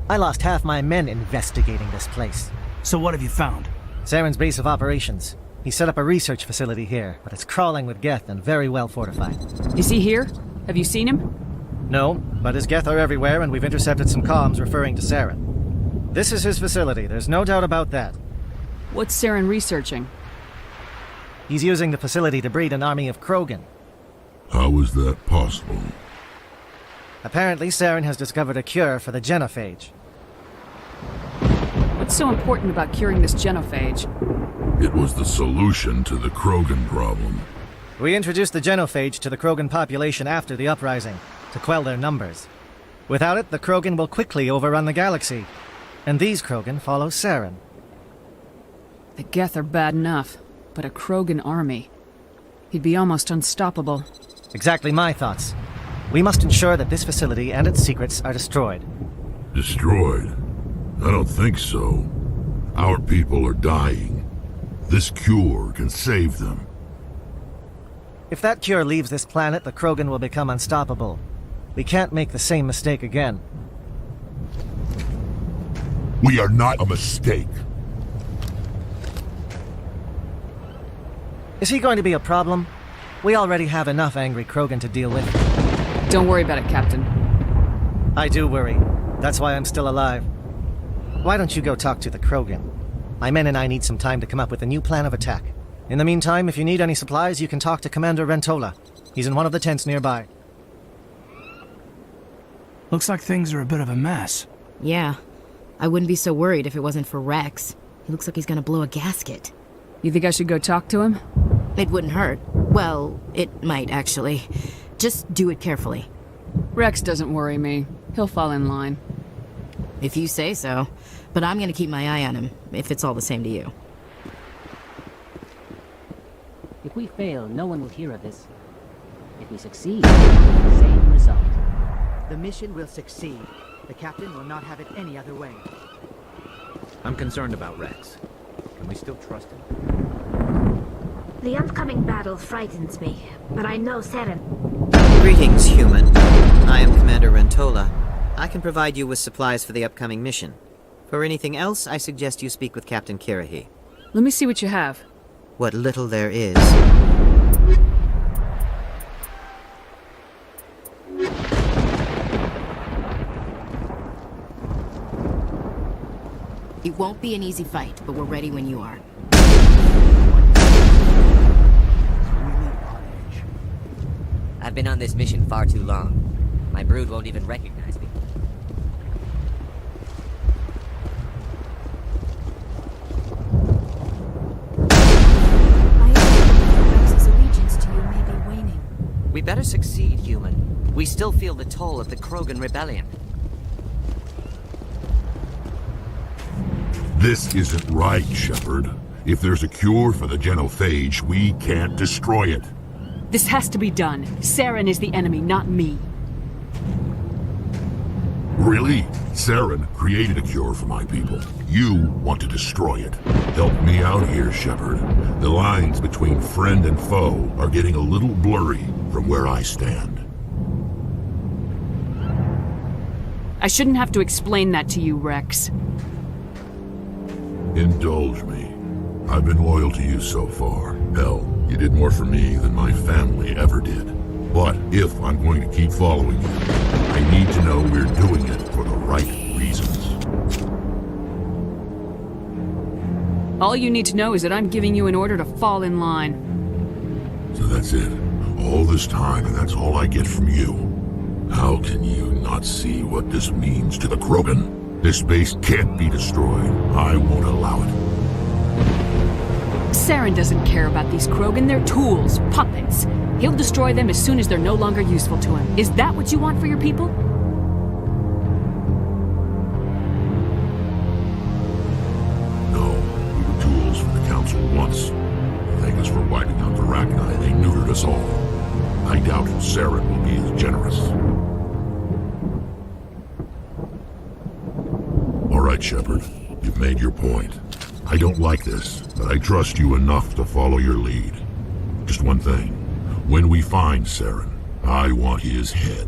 I lost half my men investigating this place. So what have you found? Saren's base of operations. He set up a research facility here, but it's crawling with Geth and very well fortified. Is he here? Have you seen him? No, but his Geth are everywhere and we've intercepted some comms referring to Saren. This is his facility, there's no doubt about that. What's Saren researching? He's using the facility to breed an army of Krogan. How is that possible? Apparently, Saren has discovered a cure for the genophage. What's so important about curing this genophage? It was the solution to the Krogan problem. We introduced the genophage to the Krogan population after the uprising, to quell their numbers. Without it, the Krogan will quickly overrun the galaxy. And these Krogan follow Saren. The Geth are bad enough, but a Krogan army. He'd be almost unstoppable. Exactly my thoughts. We must ensure that this facility and its secrets are destroyed. Destroyed? I don't think so. Our people are dying. This cure can save them. If that cure leaves this planet, the Krogan will become unstoppable. We can't make the same mistake again. We are not a mistake. Is he going to be a problem? We already have enough angry Krogan to deal with. Don't worry about it, Captain. I do worry. That's why I'm still alive. Why don't you go talk to the Krogan? My men and I need some time to come up with a new plan of attack. In the meantime, if you need any supplies, you can talk to Commander Rentola. He's in one of the tents nearby. Looks like things are a bit of a mess. Yeah. I wouldn't be so worried if it wasn't for Rex. He looks like he's gonna blow a gasket. You think I should go talk to him? It wouldn't hurt. Well, it might, actually. Just do it carefully. Rex doesn't worry me. He'll fall in line. If you say so. But I'm gonna keep my eye on him, if it's all the same to you. If we fail, no one will hear of this. If we succeed, same result. The mission will succeed. The captain will not have it any other way. I'm concerned about Rex. Can we still trust him? The upcoming battle frightens me, but I know Seren. Greetings, human. I am Commander Rentola. I can provide you with supplies for the upcoming mission. For anything else, I suggest you speak with Captain Kirahi. Let me see what you have. What little there is. It won't be an easy fight, but we're ready when you are. I've been on this mission far too long. My brood won't even recognize me. Rex's allegiance to you may be waning. We better succeed, human. We still feel the toll of the Krogan rebellion. This isn't right, Shepard. If there's a cure for the genophage, we can't destroy it. This has to be done. Saren is the enemy, not me. Really? Saren created a cure for my people. You want to destroy it. Help me out here, Shepard. The lines between friend and foe are getting a little blurry from where I stand. I shouldn't have to explain that to you, Rex. Indulge me. I've been loyal to you so far. Hell, you did more for me than my family ever did. But if I'm going to keep following you, I need to know we're doing it for the right reasons. All you need to know is that I'm giving you an order to fall in line. So that's it. All this time, and that's all I get from you. How can you not see what this means to the Krogan? This base can't be destroyed. I won't allow it. Saren doesn't care about these Krogan. They're tools, puppets. He'll destroy them as soon as they're no longer useful to him. Is that what you want for your people? No, we were tools for the Council once. Thank us for wiping out the Rachni. They neutered us all. I doubt Saren will be as generous. All right, Shepard. You've made your point. I don't like this, but I trust you enough to follow your lead. Just one thing. When we find Saren, I want his head.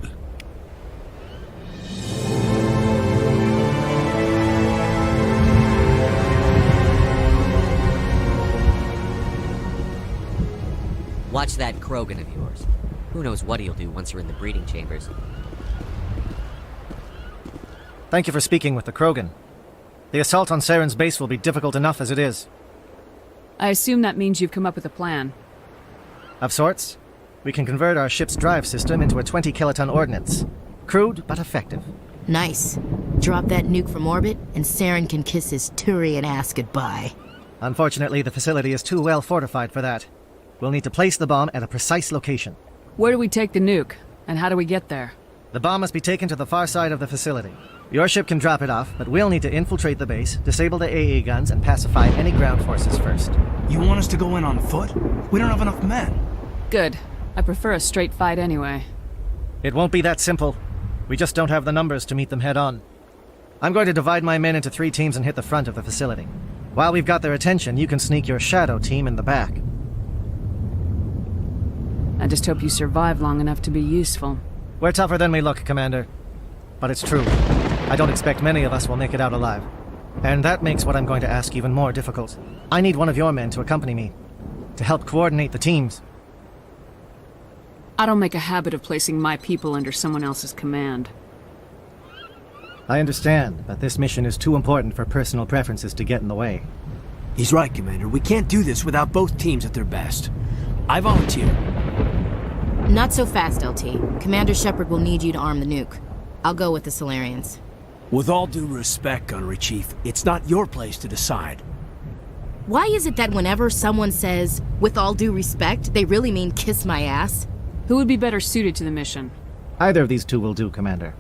Watch that Krogan of yours. Who knows what he'll do once you're in the breeding chambers. Thank you for speaking with the Krogan. The assault on Saren's base will be difficult enough as it is. I assume that means you've come up with a plan. Of sorts. We can convert our ship's drive system into a 20-kiloton ordnance. Crude, but effective. Nice. Drop that nuke from orbit, and Saren can kiss his Turian ass goodbye. Unfortunately, the facility is too well fortified for that. We'll need to place the bomb at a precise location. Where do we take the nuke? And how do we get there? The bomb must be taken to the far side of the facility. Your ship can drop it off, but we'll need to infiltrate the base, disable the AA guns, and pacify any ground forces first. You want us to go in on foot? We don't have enough men. Good. I prefer a straight fight anyway. It won't be that simple. We just don't have the numbers to meet them head-on. I'm going to divide my men into 3 teams and hit the front of the facility. While we've got their attention, you can sneak your shadow team in the back. I just hope you survive long enough to be useful. We're tougher than we look, Commander. But it's true. I don't expect many of us will make it out alive. And that makes what I'm going to ask even more difficult. I need one of your men to accompany me, to help coordinate the teams. I don't make a habit of placing my people under someone else's command. I understand, but this mission is too important for personal preferences to get in the way. He's right, Commander. We can't do this without both teams at their best. I volunteer. Not so fast, LT. Commander Shepard will need you to arm the nuke. I'll go with the Solarians. With all due respect, Gunnery Chief, it's not your place to decide. Why is it that whenever someone says, with all due respect, they really mean kiss my ass? Who would be better suited to the mission? Either of these two will do, Commander.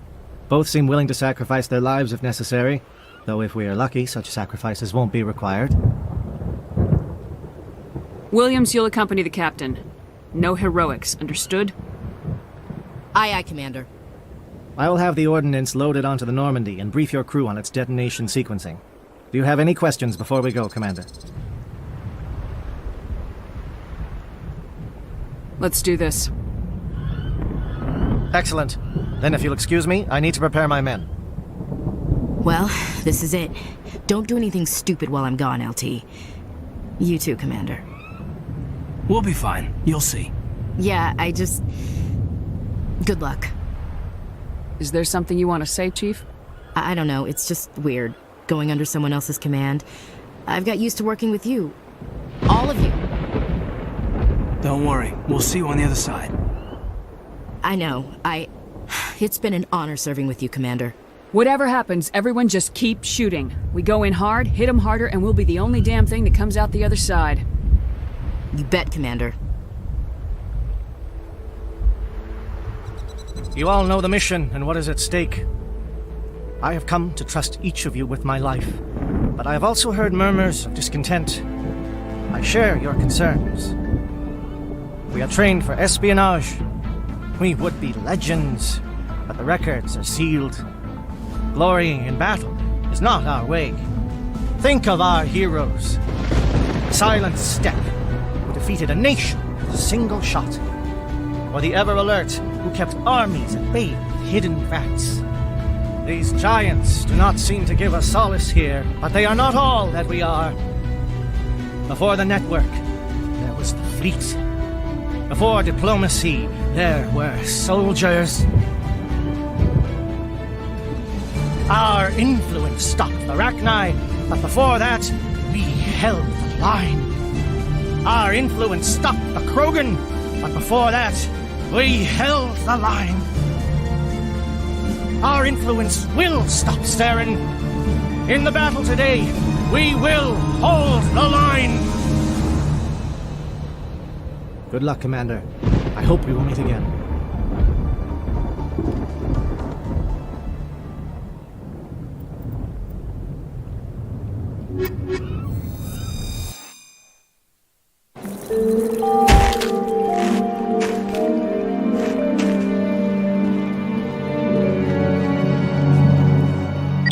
Both seem willing to sacrifice their lives if necessary, though if we are lucky, such sacrifices won't be required. Williams, you'll accompany the captain. No heroics, understood? Aye, aye, Commander. I will have the ordnance loaded onto the Normandy and brief your crew on its detonation sequencing. Do you have any questions before we go, Commander? Let's do this. Excellent. Then if you'll excuse me, I need to prepare my men. Well, this is it. Don't do anything stupid while I'm gone, LT. You too, Commander. We'll be fine. You'll see. Yeah, good luck. Is there something you want to say, Chief? I don't know, it's just weird, going under someone else's command. I've got used to working with you. All of you. Don't worry, we'll see you on the other side. I know, It's been an honor serving with you, Commander. Whatever happens, everyone just keep shooting. We go in hard, hit them harder, and we'll be the only damn thing that comes out the other side. You bet, Commander. You all know the mission and what is at stake. I have come to trust each of you with my life, but I have also heard murmurs of discontent. I share your concerns. We are trained for espionage. We would be legends, but the records are sealed. Glory in battle is not our way. Think of our heroes. Silent Step, who defeated a nation with a single shot. Or the ever-alert, who kept armies at bay with hidden facts. These giants do not seem to give us solace here, but they are not all that we are. Before the network, there was the fleet. Before diplomacy, there were soldiers. Our influence stopped the Rachni, but before that, we held the line. Our influence stopped the Krogan, but before that, we held the line. Our influence will stop Saren. In the battle today, we will hold the line. Good luck, Commander. I hope we will meet again.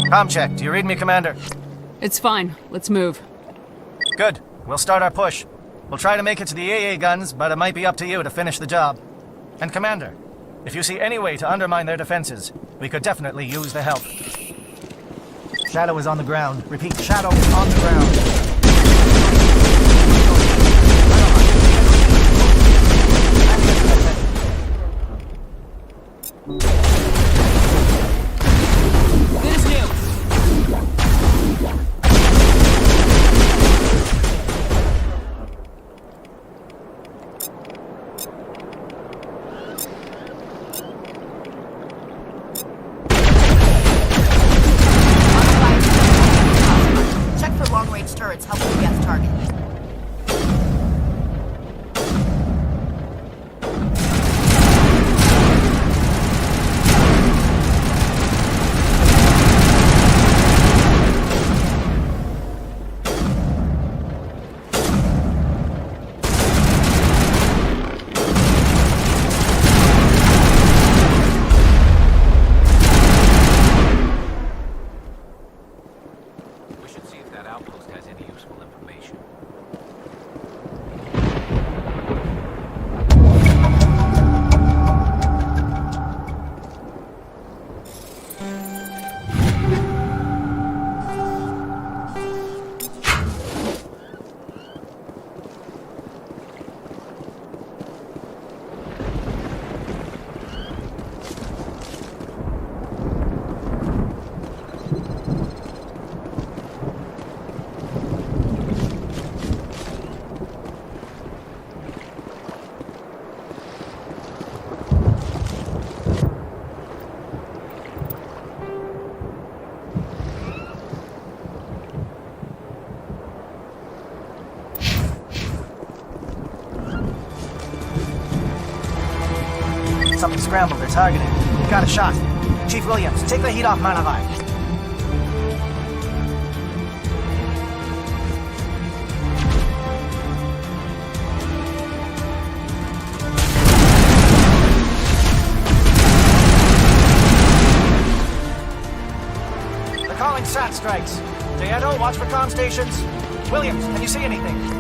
Com check. Do you read me, Commander? It's fine. Let's move. Good. We'll start our push. We'll try to make it to the AA guns, but it might be up to you to finish the job. And Commander, if you see any way to undermine their defenses, we could definitely use the help. Shadow is on the ground. Repeat, Shadow is on the ground. Turrets help you get the target. scramble. They're targeting. We've got a shot. Chief Williams, take the heat off Malavai. They're calling SAT strikes. Dieto, watch for comm stations. Williams, can you see anything?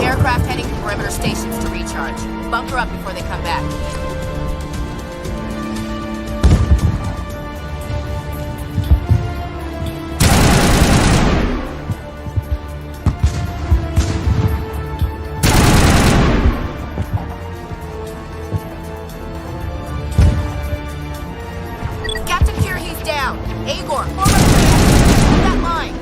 Aircraft heading to perimeter stations to recharge. Bunker up before they come back. Captain Kirhe's down. Agor, form up that line.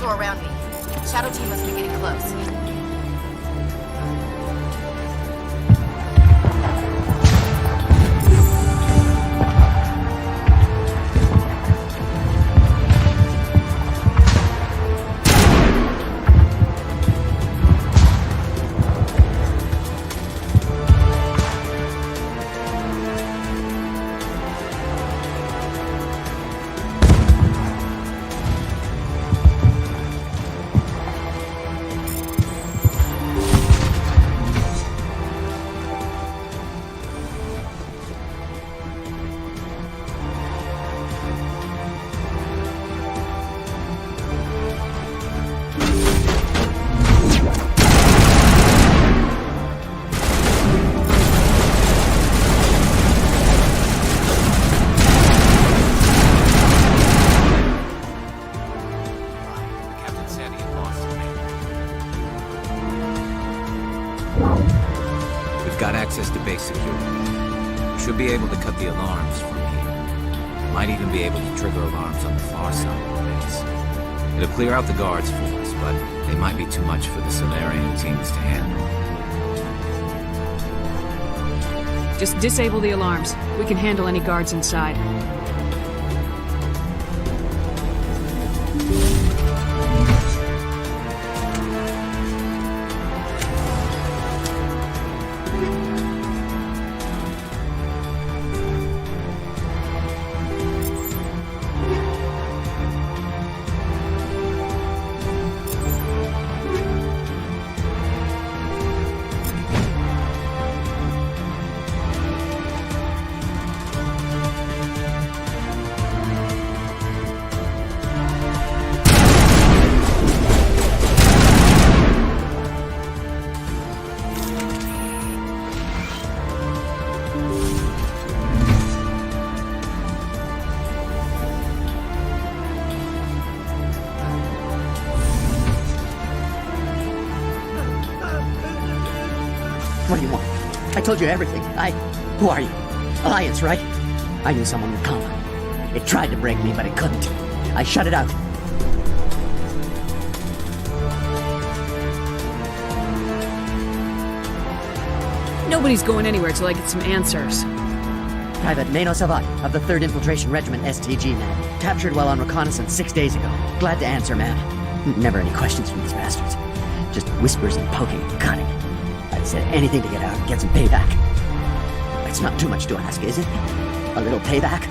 Around me. Shadow team must be getting close. Got access to base security. We should be able to cut the alarms from here. Might even be able to trigger alarms on the far side of the base. It'll clear out the guards for us, but they might be too much for the Solarian teams to handle. Just disable the alarms. We can handle any guards inside. What do you want? I told you everything. Who are you? Alliance, right? I knew someone would come. It tried to break me, but it couldn't. I shut it out. Nobody's going anywhere till I get some answers. Private Mano Savat of the 3rd Infiltration Regiment STG, man. Captured while on reconnaissance 6 days ago. Glad to answer, man. Never any questions from these bastards. Just whispers and poking and cutting. I'd said anything to get out and get some payback. It's not too much to ask, is it? A little payback?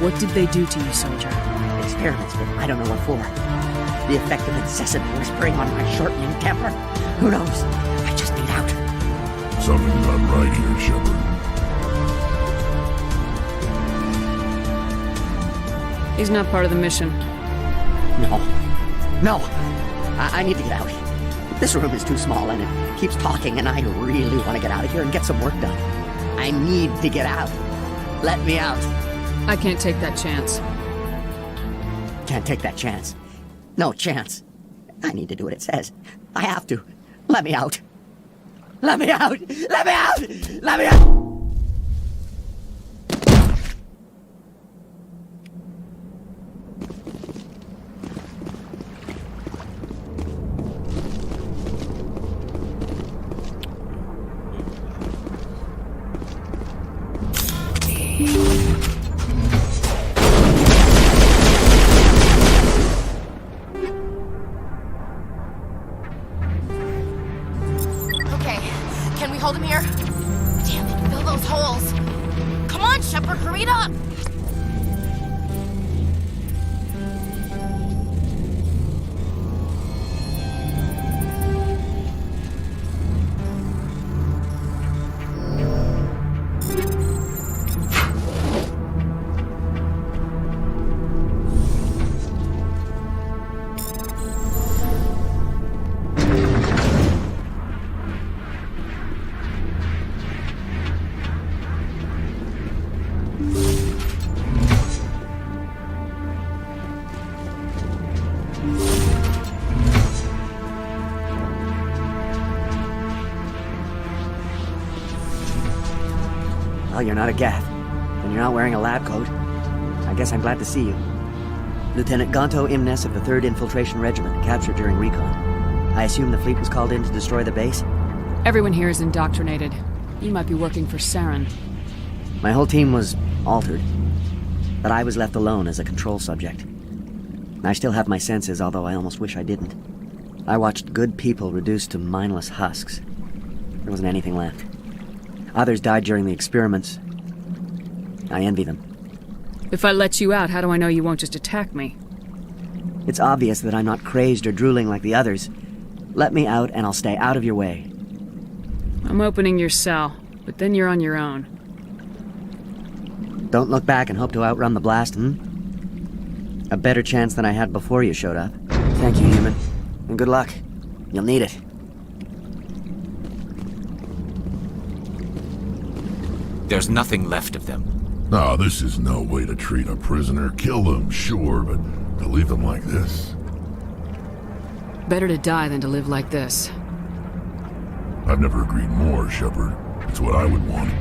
What did they do to you, soldier? Experiments, but I don't know what for. The effect of incessant whispering on my shortening temper? Who knows? I just need out. Something's not right here, Shepard. He's not part of the mission. No. I need to get out. This room is too small and it keeps talking and I really want to get out of here and get some work done. I need to get out. Let me out. I can't take that chance. Can't take that chance. No chance. I need to do what it says. I have to. Let me out. Let me out! Let me out! Let me out! Okay, can we hold him here? Damn it, fill those holes. Come on, Shepard, hurry it up! Well, you're not a Gath, and you're not wearing a lab coat. I guess I'm glad to see you. Lieutenant Gonto Imnes of the 3rd Infiltration Regiment, captured during recon. I assume the fleet was called in to destroy the base? Everyone here is indoctrinated. You might be working for Saren. My whole team was altered, but I was left alone as a control subject. I still have my senses, although I almost wish I didn't. I watched good people reduced to mindless husks. There wasn't anything left. Others died during the experiments. I envy them. If I let you out, how do I know you won't just attack me? It's obvious that I'm not crazed or drooling like the others. Let me out and I'll stay out of your way. I'm opening your cell, but then you're on your own. Don't look back and hope to outrun the blast, A better chance than I had before you showed up. Thank you, human. And good luck. You'll need it. There's nothing left of them. No, this is no way to treat a prisoner. Kill them, sure, but to leave them like this? Better to die than to live like this. I've never agreed more, Shepard. It's what I would want.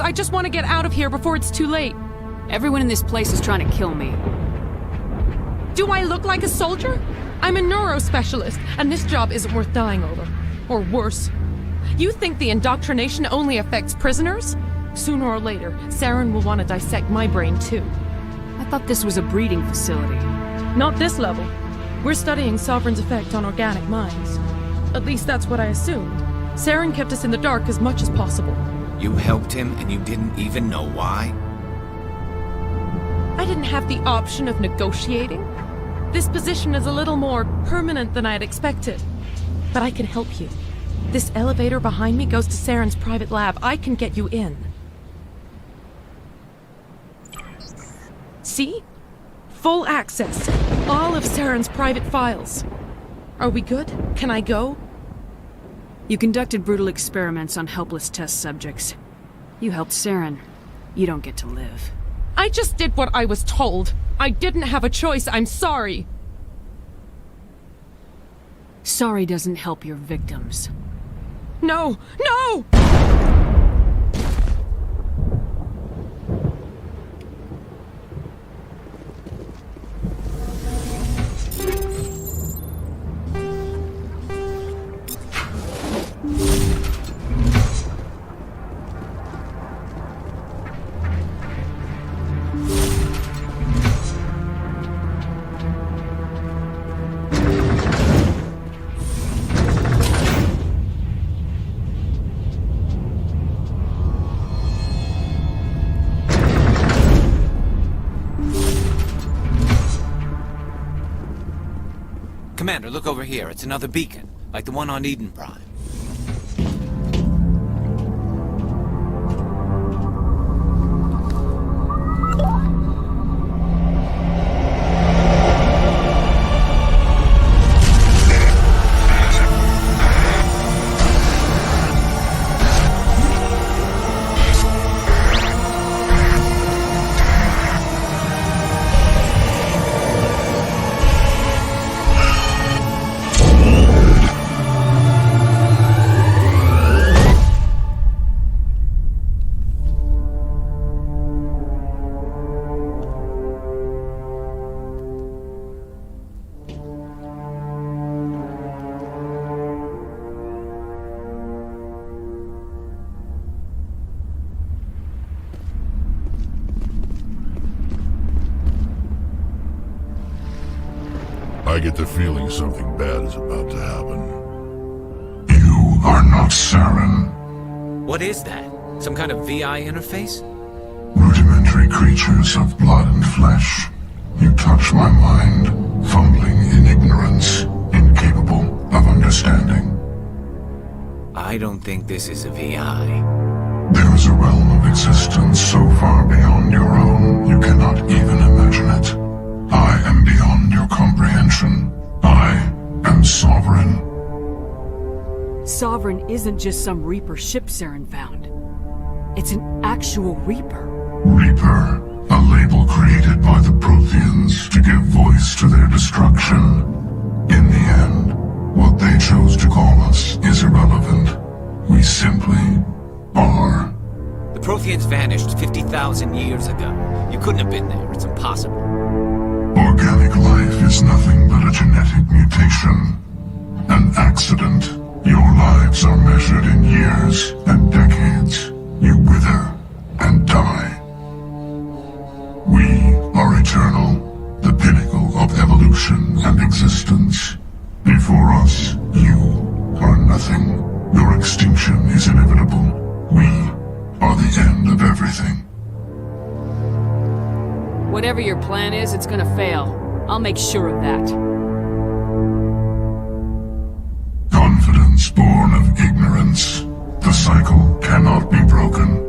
I just want to get out of here before it's too late. Everyone in this place is trying to kill me. Do I look like a soldier? I'm a neurospecialist, and this job isn't worth dying over. Or worse. You think the indoctrination only affects prisoners? Sooner or later, Saren will want to dissect my brain too. I thought this was a breeding facility. Not this level. We're studying Sovereign's effect on organic minds. At least that's what I assumed. Saren kept us in the dark as much as possible. You helped him and you didn't even know why? I didn't have the option of negotiating. This position is a little more permanent than I had expected. But I can help you. This elevator behind me goes to Saren's private lab. I can get you in. See? Full access. All of Saren's private files. Are we good? Can I go? You conducted brutal experiments on helpless test subjects. You helped Saren. You don't get to live. I just did what I was told. I didn't have a choice. I'm sorry. Sorry doesn't help your victims. No! No! Commander, look over here. It's another beacon, like the one on Eden Prime. I get the feeling something bad is about to happen. You are not Saren. What is that? Some kind of VI interface? Rudimentary creatures of blood and flesh. You touch my mind, fumbling in ignorance, incapable of understanding. I don't think this is a VI. There is a realm of existence so far beyond your own, you cannot even imagine it. I am beyond your comprehension. I am Sovereign. Sovereign isn't just some Reaper ship Saren found. It's an actual Reaper. Reaper, a label created by the Protheans to give voice to their destruction. In the end, what they chose to call us is irrelevant. We simply are. The Protheans vanished 50,000 years ago. You couldn't have been there. It's impossible. Organic life is nothing but a genetic mutation. An accident. Your lives are measured in years and decades. You wither and die. We are eternal, the pinnacle of evolution and existence. Before us, you are nothing. Your extinction is inevitable. We are the end of everything. Whatever your plan is, it's gonna fail. I'll make sure of that. Confidence born of ignorance. The cycle cannot be broken.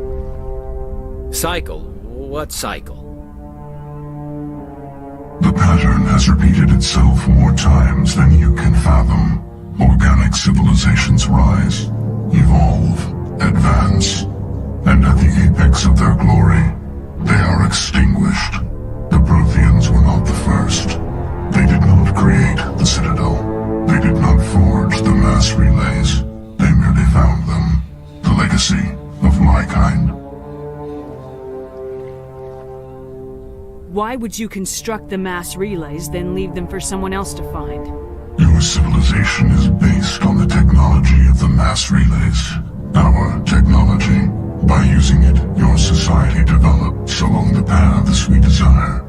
Cycle? What cycle? The pattern has repeated itself more times than you can fathom. Organic civilizations rise, evolve, advance, and at the apex of their glory, they are extinguished. The Protheans were not the first. They did not create the Citadel. They did not forge the mass relays. They merely found them. The legacy of my kind. Why would you construct the mass relays, then leave them for someone else to find? Your civilization is based on the technology of the mass relays. Our technology. By using it, your society develops along the paths we desire.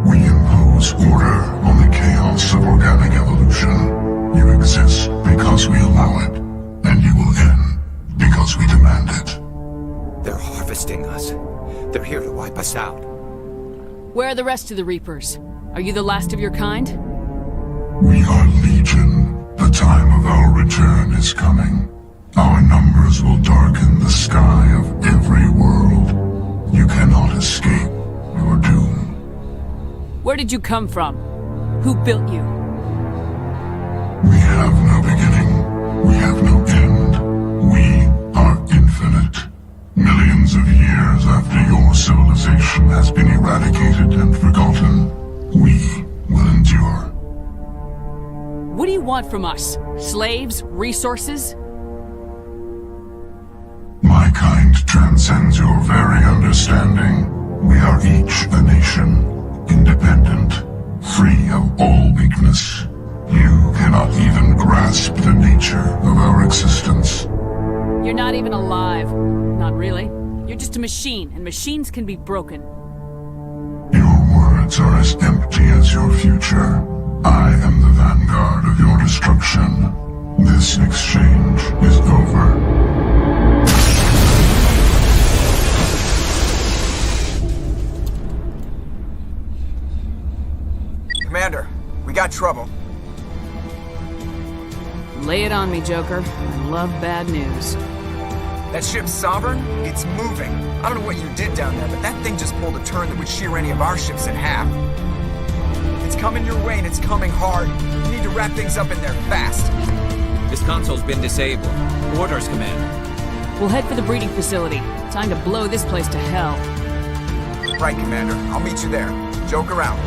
We impose order on the chaos of organic evolution. You exist because we allow it, and you will end because we demand it. They're harvesting us. They're here to wipe us out. Where are the rest of the Reapers? Are you the last of your kind? We are Legion. The time of our return is coming. Our numbers will darken the sky of every world. You cannot escape your doom. Where did you come from? Who built you? We have no beginning. We have no end. We are infinite. Millions of years after your civilization has been eradicated and forgotten, we will endure. What do you want from us? Slaves? Resources? My kind transcends your very understanding. We are each a nation, independent, free of all weakness. You cannot even grasp the nature of our existence. You're not even alive. Not really. You're just a machine, and machines can be broken. Your words are as empty as your future. I am the vanguard of your destruction. This exchange is over. Commander, we got trouble. Lay it on me, Joker. I love bad news. That ship's Sovereign? It's moving. I don't know what you did down there, but that thing just pulled a turn that would shear any of our ships in half. It's coming your way, and it's coming hard. You need to wrap things up in there fast. This console's been disabled. Orders, Commander. We'll head for the breeding facility. Time to blow this place to hell. Right, Commander. I'll meet you there. Joke around.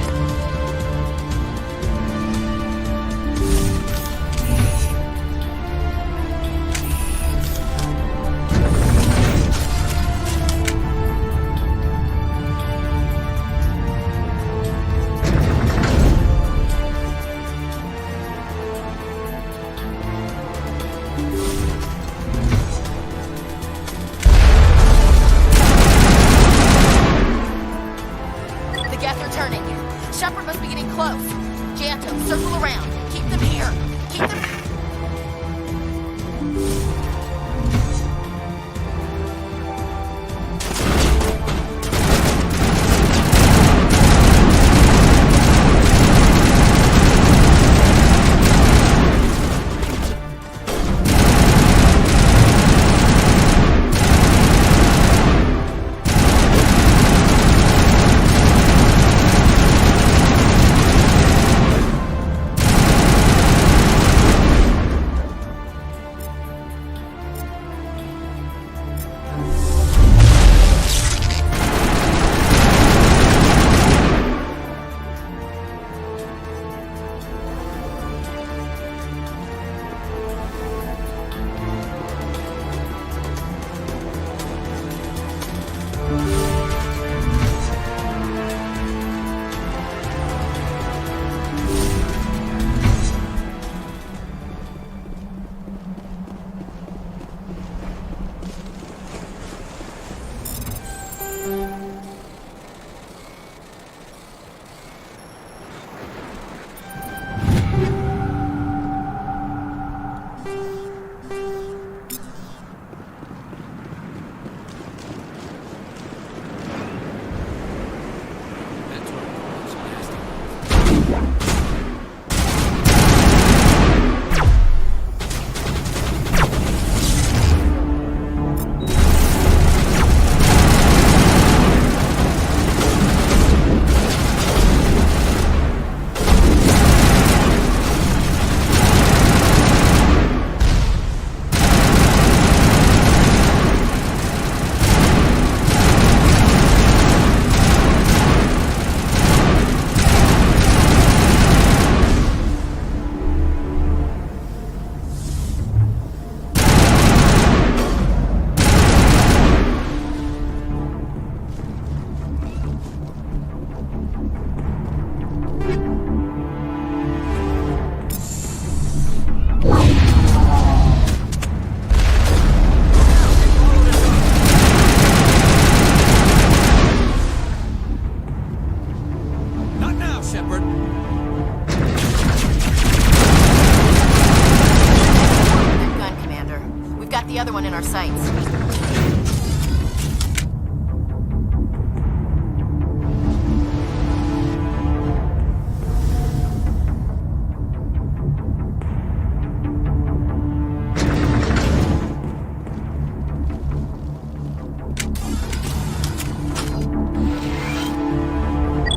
in our sights.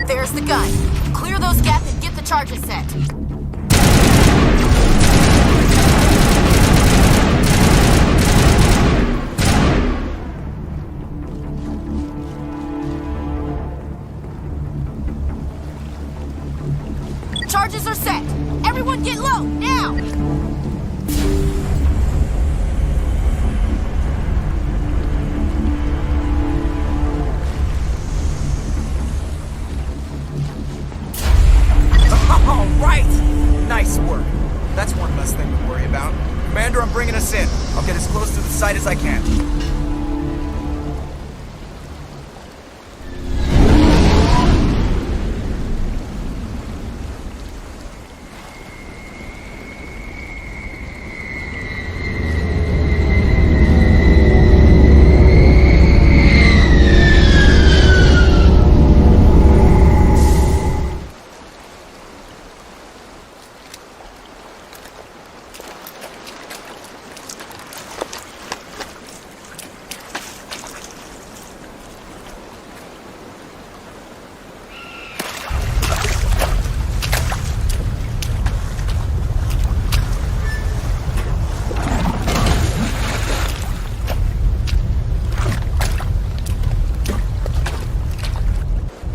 There's the gun. Clear those gaps and get the charges set. Charges are set. Everyone get low, now! All right! Nice work. That's one less thing to worry about. Commander, I'm bringing us in. I'll get as close to the site as I can.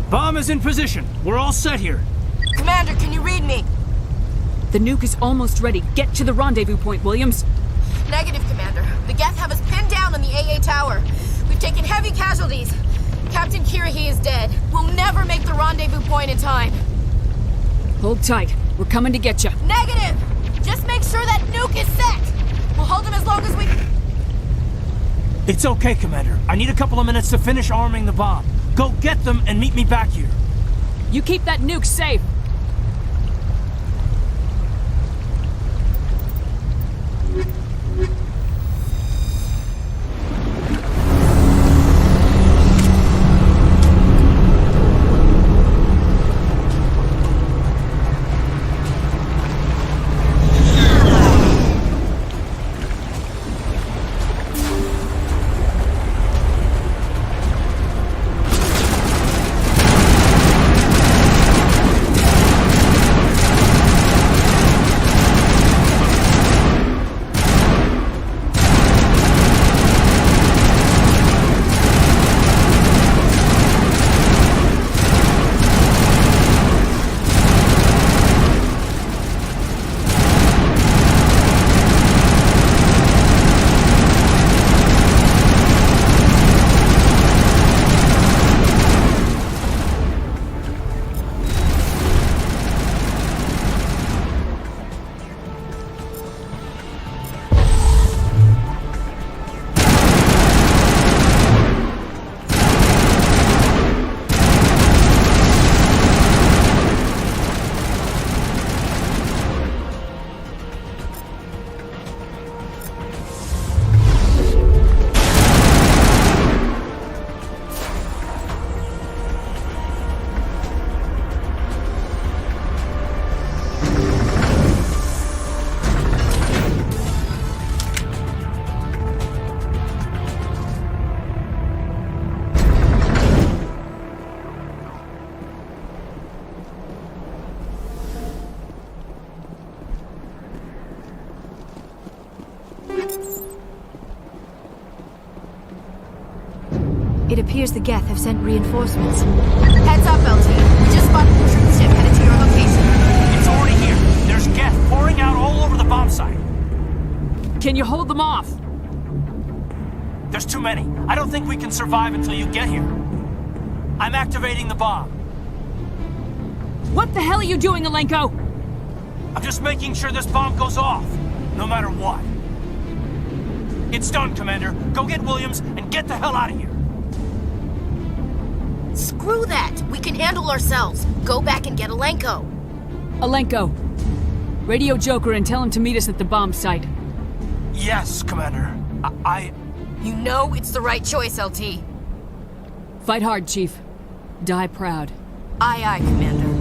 Bomb is in position. We're all set here. Commander, can you read me? The nuke is almost ready. Get to the rendezvous point, Williams. Negative, Commander. The Geth have us pinned down on the AA tower. We've taken heavy casualties. Captain Kirahi is dead. We'll never make the rendezvous point in time. Hold tight. We're coming to get you. Negative! Just make sure that nuke is set! We'll hold them as long as we... It's okay, Commander. I need a couple of minutes to finish arming the bomb. Go get them and meet me back here. You keep that nuke safe. It appears the Geth have sent reinforcements. Heads up, LT. We just spotted the troop ship headed to your location. It's already here. There's Geth pouring out all over the bomb site. Can you hold them off? There's too many. I don't think we can survive until you get here. I'm activating the bomb. What the hell are you doing, Alenko? I'm just making sure this bomb goes off, no matter what. It's done, Commander. Go get Williams and get the hell out of here. Screw that! We can handle ourselves. Go back and get Alenko. Alenko, radio Joker and tell him to meet us at the bomb site. Yes, Commander. You know it's the right choice, LT. Fight hard, Chief. Die proud. Aye, aye, Commander.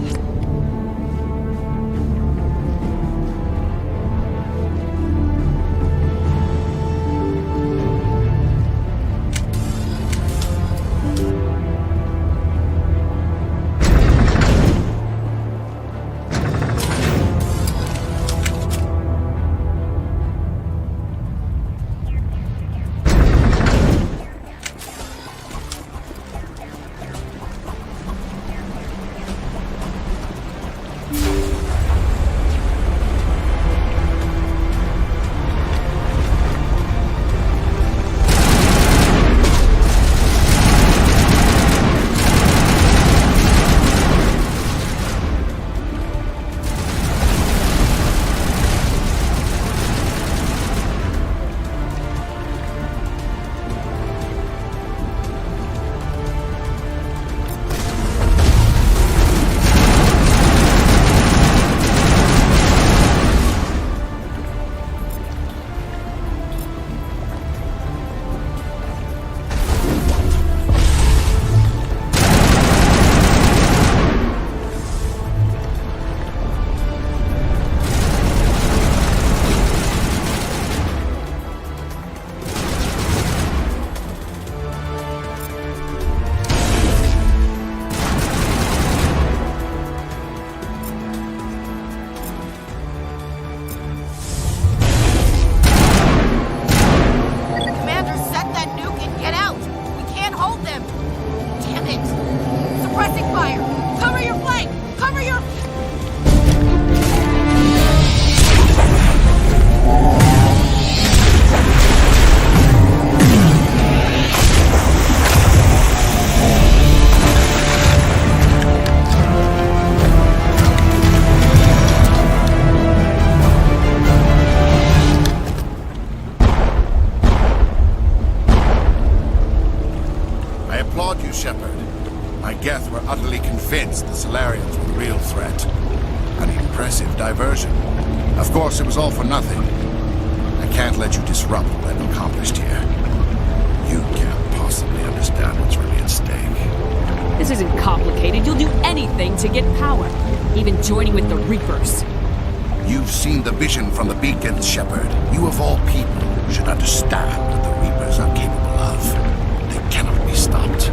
Of course, it was all for nothing. I can't let you disrupt what I've accomplished here. You can't possibly understand what's really at stake. This isn't complicated. You'll do anything to get power. Even joining with the Reapers. You've seen the vision from the beacons, Shepard. You of all people should understand what the Reapers are capable of. They cannot be stopped.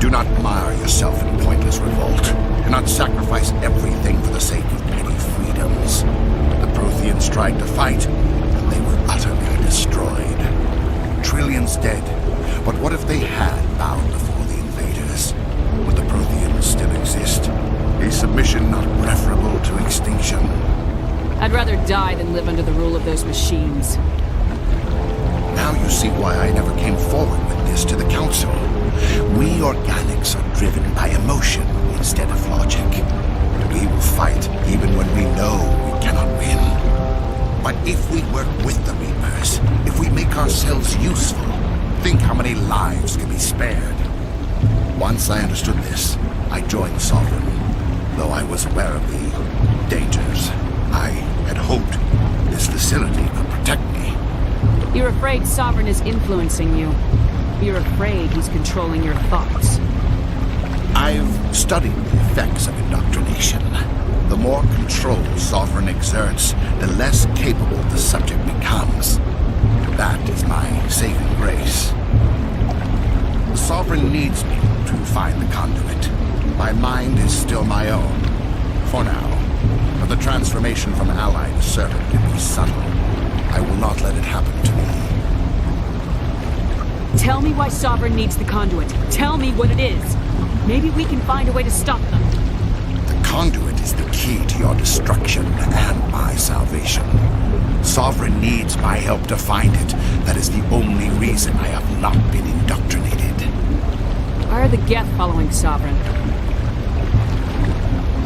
Do not mire yourself in pointless revolt. Do not sacrifice everything for the sake of petty freedoms. The Protheans tried to fight, and they were utterly destroyed. Trillions dead, but what if they had bowed before the invaders? Would the Protheans still exist? Is submission not preferable to extinction? I'd rather die than live under the rule of those machines. Now you see why I never came forward with this to the Council. We organics are driven by emotion instead of logic. We will fight even when we know we cannot win. But if we work with the Reapers, if we make ourselves useful, think how many lives can be spared. Once I understood this, I joined Sovereign, though I was aware of the dangers. I had hoped this facility could protect me. You're afraid Sovereign is influencing you. You're afraid he's controlling your thoughts. I've studied the effects of indoctrination. The more control Sovereign exerts, the less capable the subject becomes. That is my saving grace. The Sovereign needs me to find the conduit. My mind is still my own, for now. But the transformation from ally to servant can be subtle. I will not let it happen to me. Tell me why Sovereign needs the conduit. Tell me what it is. Maybe we can find a way to stop them. The conduit is the key to your destruction and my salvation. Sovereign needs my help to find it. That is the only reason I have not been indoctrinated. Why are the Geth following Sovereign?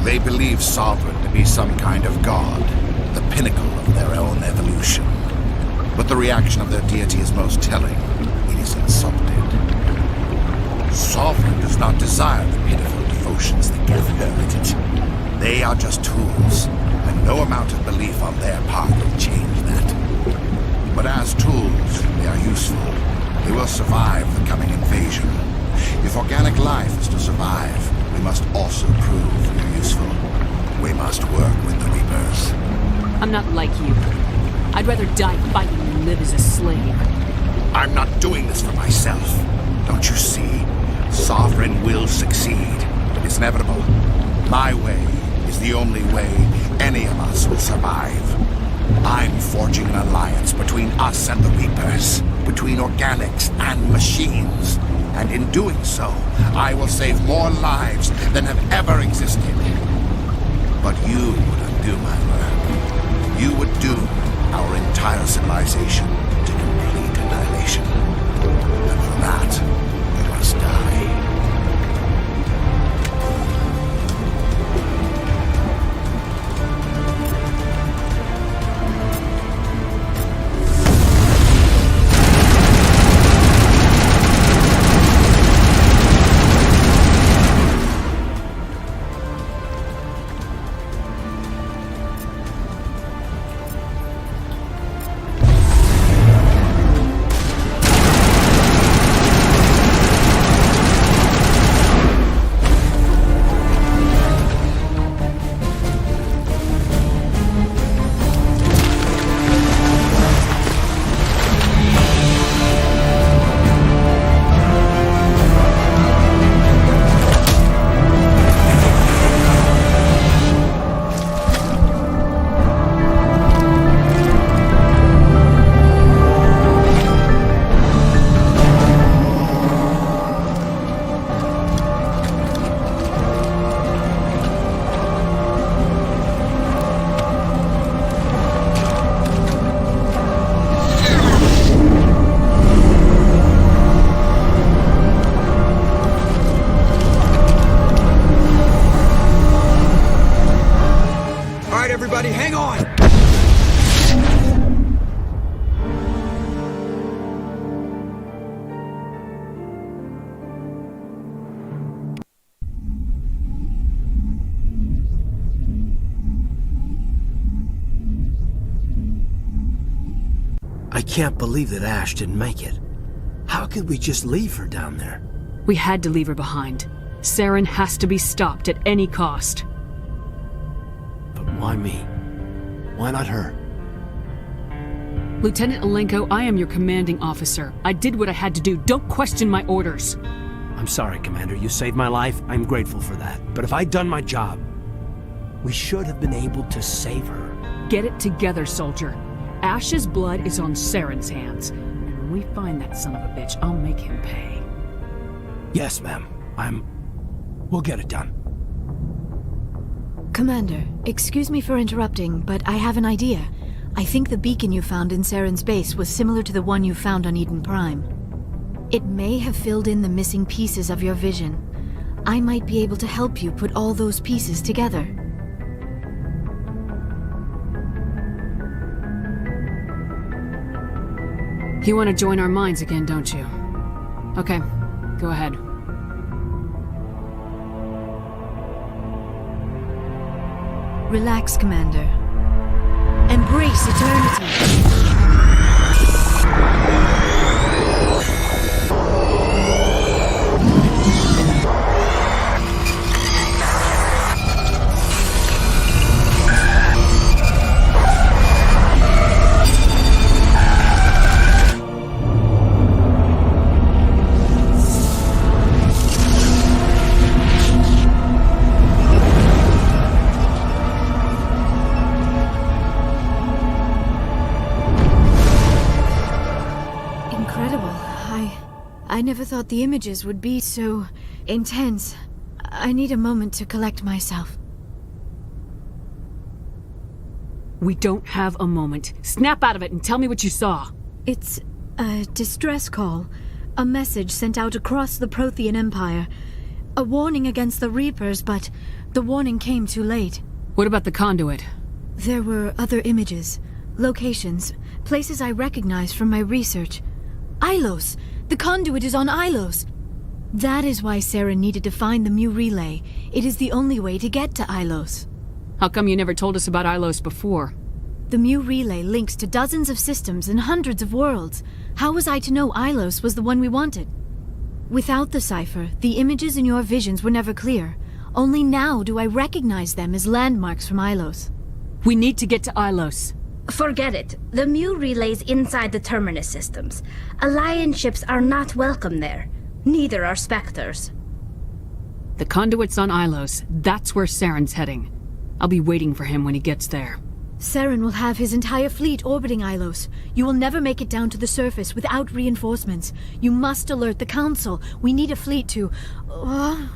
They believe Sovereign to be some kind of god, the pinnacle of their own evolution. But the reaction of their deity is most telling. It is insulted. Sovereign does not desire the pitiful devotions the Geth hurl at it. They are just tools, and no amount of belief on their part will change that. But as tools, they are useful. They will survive the coming invasion. If organic life is to survive, we must also prove we are useful. We must work with the Reapers. I'm not like you. I'd rather die fighting than live as a slave. I'm not doing this for myself. Don't you see? Sovereign will succeed. It's inevitable. My way is the only way any of us will survive. I'm forging an alliance between us and the Reapers, between organics and machines. And in doing so, I will save more lives than have ever existed. But you would undo my work. You would doom our entire civilization to complete annihilation. And for that, we must die. I can't believe that Ash didn't make it. How could we just leave her down there? We had to leave her behind. Saren has to be stopped at any cost. But why me? Why not her? Lieutenant Alenko, I am your commanding officer. I did what I had to do. Don't question my orders. I'm sorry, Commander. You saved my life. I'm grateful for that. But if I'd done my job, we should have been able to save her. Get it together, soldier. Ash's blood is on Saren's hands. And when we find that son of a bitch, I'll make him pay. Yes, ma'am. We'll get it done. Commander, excuse me for interrupting, but I have an idea. I think the beacon you found in Saren's base was similar to the one you found on Eden Prime. It may have filled in the missing pieces of your vision. I might be able to help you put all those pieces together. You want to join our minds again, don't you? Okay, go ahead. Relax, Commander. Embrace eternity. I never thought the images would be so intense. I need a moment to collect myself. We don't have a moment. Snap out of it and tell me what you saw. It's a distress call. A message sent out across the Prothean Empire. A warning against the Reapers, but the warning came too late. What about the conduit? There were other images, locations, places I recognized from my research. Ilos! The conduit is on Ilos! That is why Saren needed to find the Mu relay. It is the only way to get to Ilos. How come you never told us about Ilos before? The Mu relay links to dozens of systems and hundreds of worlds. How was I to know Ilos was the one we wanted? Without the cipher, the images in your visions were never clear. Only now do I recognize them as landmarks from Ilos. We need to get to Ilos. Forget it. The Mu relay's inside the Terminus systems. Alliance ships are not welcome there. Neither are Spectres. The conduit's on Ilos. That's where Saren's heading. I'll be waiting for him when he gets there. Saren will have his entire fleet orbiting Ilos. You will never make it down to the surface without reinforcements. You must alert the Council. We need a fleet to... I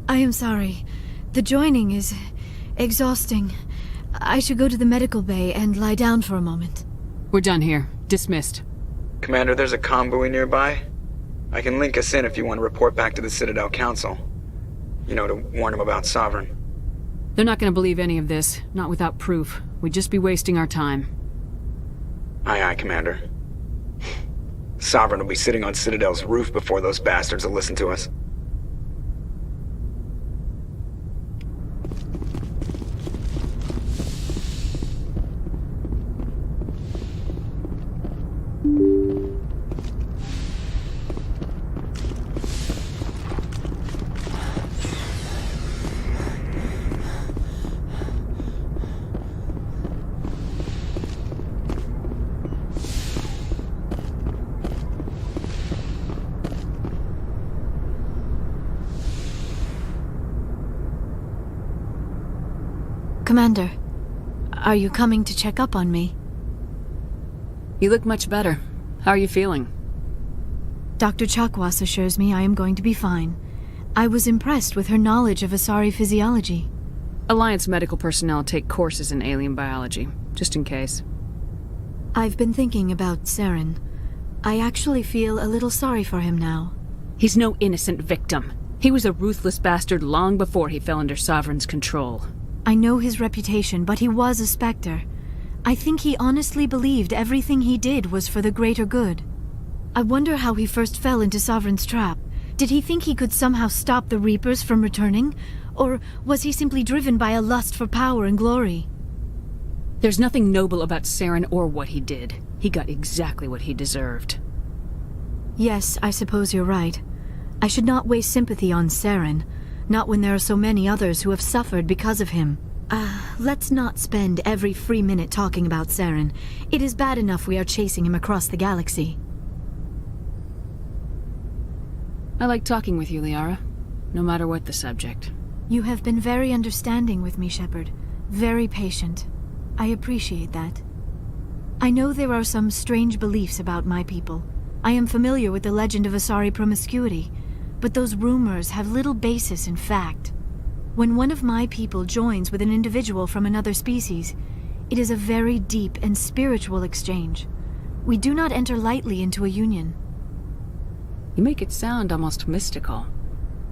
am sorry. The joining is exhausting. I should go to the medical bay and lie down for a moment. We're done here. Dismissed. Commander, there's a comm buoy nearby. I can link us in if you want to report back to the Citadel Council. You know, to warn them about Sovereign. They're not going to believe any of this, not without proof. We'd just be wasting our time. Aye, aye, Commander. Sovereign will be sitting on Citadel's roof before those bastards will listen to us. Commander, are you coming to check up on me? You look much better. How are you feeling? Dr. Chakwas assures me I am going to be fine. I was impressed with her knowledge of Asari physiology. Alliance medical personnel take courses in alien biology, just in case. I've been thinking about Saren. I actually feel a little sorry for him now. He's no innocent victim. He was a ruthless bastard long before he fell under Sovereign's control. I know his reputation, but he was a Spectre. I think he honestly believed everything he did was for the greater good. I wonder how he first fell into Sovereign's trap. Did he think he could somehow stop the Reapers from returning? Or was he simply driven by a lust for power and glory? There's nothing noble about Saren or what he did. He got exactly what he deserved. Yes, I suppose you're right. I should not waste sympathy on Saren. Not when there are so many others who have suffered because of him. Let's not spend every free minute talking about Saren. It is bad enough we are chasing him across the galaxy. I like talking with you, Liara. No matter what the subject. You have been very understanding with me, Shepard. Very patient. I appreciate that. I know there are some strange beliefs about my people. I am familiar with the legend of Asari promiscuity. But those rumors have little basis in fact. When one of my people joins with an individual from another species, it is a very deep and spiritual exchange. We do not enter lightly into a union. You make it sound almost mystical.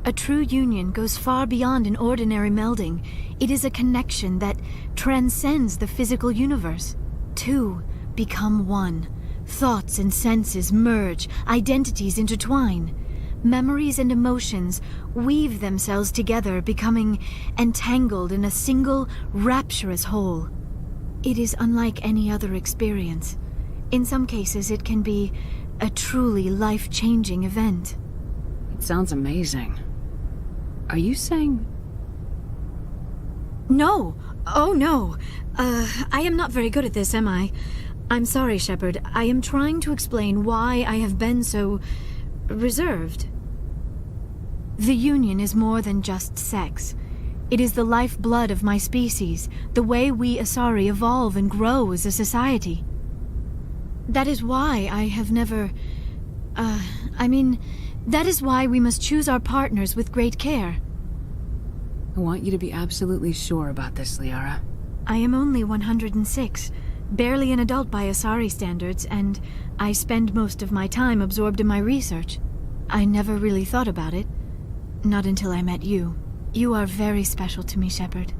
A true union goes far beyond an ordinary melding. It is a connection that transcends the physical universe. Two become one. Thoughts and senses merge, identities intertwine. Memories and emotions weave themselves together, becoming entangled in a single, rapturous whole. It is unlike any other experience. In some cases, it can be a truly life-changing event. It sounds amazing. Are you saying... No! Oh, no! I am not very good at this, am I? I'm sorry, Shepard. I am trying to explain why I have been so... reserved. The Union is more than just sex. It is the lifeblood of my species, the way we Asari evolve and grow as a society. That is why I have never... that is why we must choose our partners with great care. I want you to be absolutely sure about this, Liara. I am only 106, barely an adult by Asari standards, and I spend most of my time absorbed in my research. I never really thought about it. Not until I met you. You are very special to me, Shepard.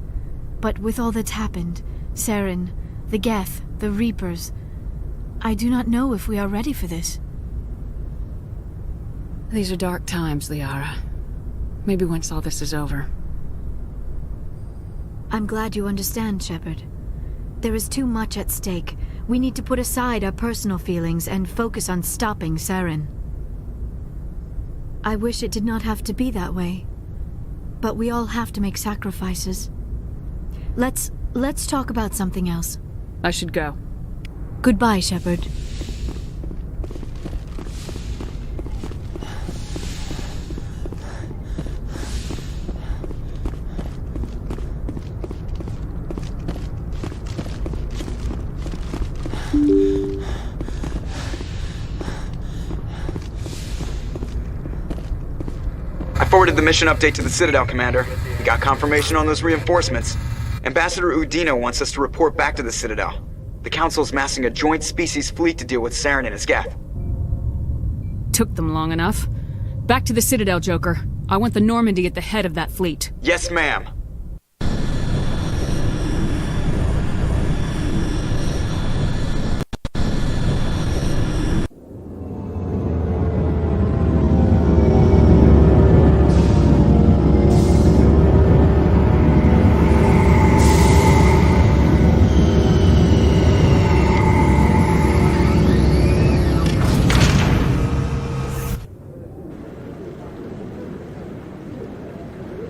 But with all that's happened, Saren, the Geth, the Reapers, I do not know if we are ready for this. These are dark times, Liara. Maybe once all this is over. I'm glad you understand, Shepard. There is too much at stake. We need to put aside our personal feelings and focus on stopping Saren. I wish it did not have to be that way. But we all have to make sacrifices. Let's talk about something else. I should go. Goodbye, Shepard. I forwarded the mission update to the Citadel, Commander. We got confirmation on those reinforcements. Ambassador Udina wants us to report back to the Citadel. The Council's massing a joint species fleet to deal with Saren and his Geth. Took them long enough. Back to the Citadel, Joker. I want the Normandy at the head of that fleet. Yes, ma'am.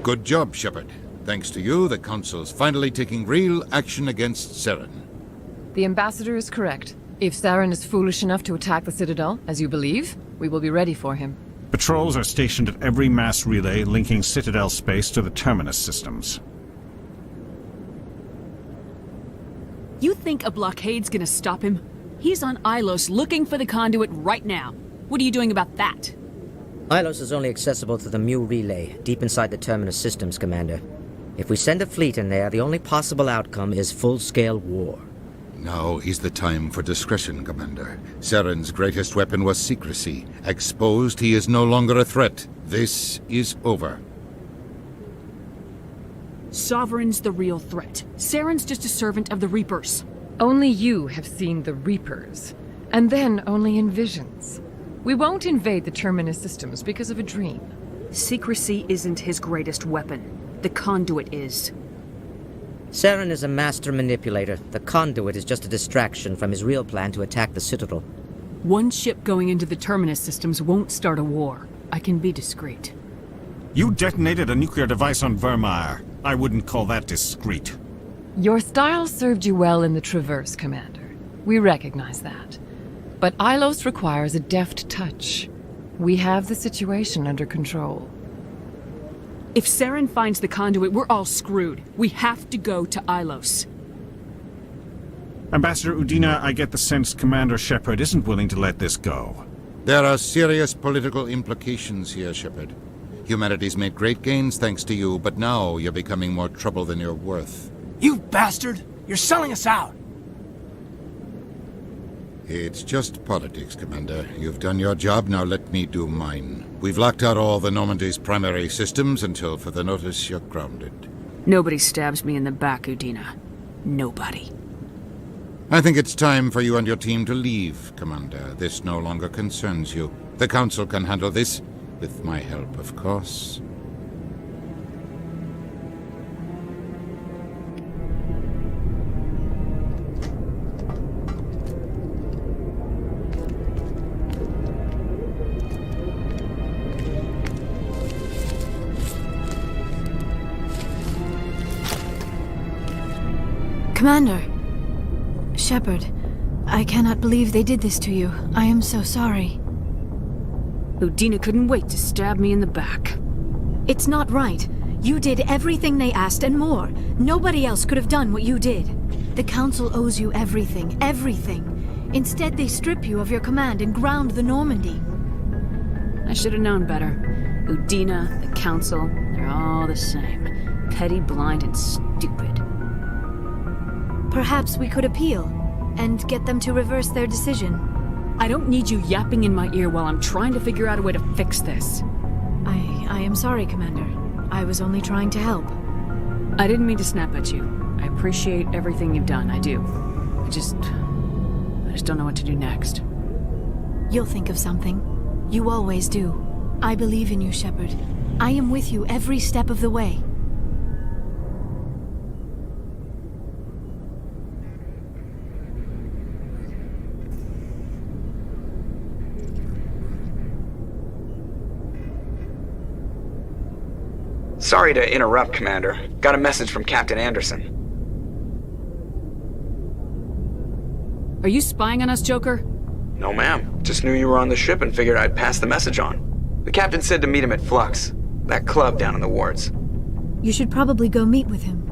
Good job, Shepard. Thanks to you, the Council's finally taking real action against Saren. The Ambassador is correct. If Saren is foolish enough to attack the Citadel, as you believe, we will be ready for him. Patrols are stationed at every mass relay linking Citadel space to the Terminus systems. You think a blockade's gonna stop him? He's on Ilos looking for the conduit right now. What are you doing about that? Ilos is only accessible to the Mu relay, deep inside the Terminus systems, Commander. If we send a fleet in there, the only possible outcome is full-scale war. Now is the time for discretion, Commander. Saren's greatest weapon was secrecy. Exposed, he is no longer a threat. This is over. Sovereign's the real threat. Saren's just a servant of the Reapers. Only you have seen the Reapers, and then only in visions. We won't invade the Terminus systems because of a dream. Secrecy isn't his greatest weapon. The conduit is. Saren is a master manipulator. The conduit is just a distraction from his real plan to attack the Citadel. One ship going into the Terminus systems won't start a war. I can be discreet. You detonated a nuclear device on Vermeer. I wouldn't call that discreet. Your style served you well in the Traverse, Commander. We recognize that. But Ilos requires a deft touch. We have the situation under control. If Saren finds the conduit, we're all screwed. We have to go to Ilos. Ambassador Udina, I get the sense Commander Shepard isn't willing to let this go. There are serious political implications here, Shepard. Humanity's made great gains thanks to you, but now you're becoming more trouble than you're worth. You bastard! You're selling us out! It's just politics, Commander. You've done your job, now let me do mine. We've locked out all the Normandy's primary systems until further notice you're grounded. Nobody stabs me in the back, Udina. Nobody. I think it's time for you and your team to leave, Commander. This no longer concerns you. The Council can handle this, with my help, of course. Commander! Shepard, I cannot believe they did this to you. I am so sorry. Udina couldn't wait to stab me in the back. It's not right. You did everything they asked and more. Nobody else could have done what you did. The Council owes you everything, everything. Instead, they strip you of your command and ground the Normandy. I should have known better. Udina, the Council, they're all the same. Petty, blind, and stupid. Perhaps we could appeal, and get them to reverse their decision. I don't need you yapping in my ear while I'm trying to figure out a way to fix this. I am sorry, Commander. I was only trying to help. I didn't mean to snap at you. I appreciate everything you've done, I do. I just don't know what to do next. You'll think of something. You always do. I believe in you, Shepard. I am with you every step of the way. Sorry to interrupt, Commander. Got a message from Captain Anderson. Are you spying on us, Joker? No, ma'am. Just knew you were on the ship and figured I'd pass the message on. The captain said to meet him at Flux, that club down in the wards. You should probably go meet with him.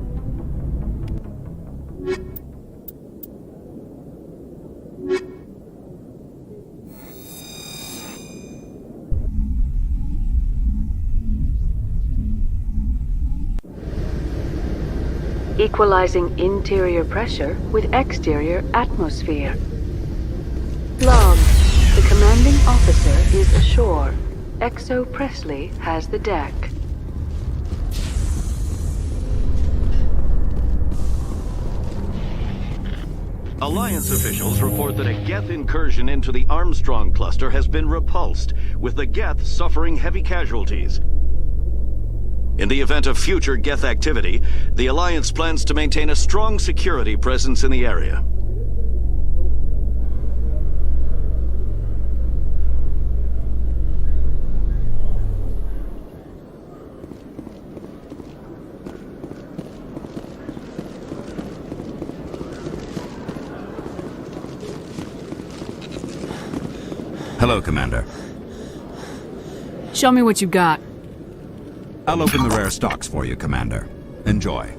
Equalizing interior pressure with exterior atmosphere. Log. The commanding officer is ashore. Exo Presley has the deck. Alliance officials report that a Geth incursion into the Armstrong cluster has been repulsed, with the Geth suffering heavy casualties. In the event of future Geth activity, the Alliance plans to maintain a strong security presence in the area. Hello, Commander. Show me what you got. I'll open the rare stocks for you, Commander. Enjoy.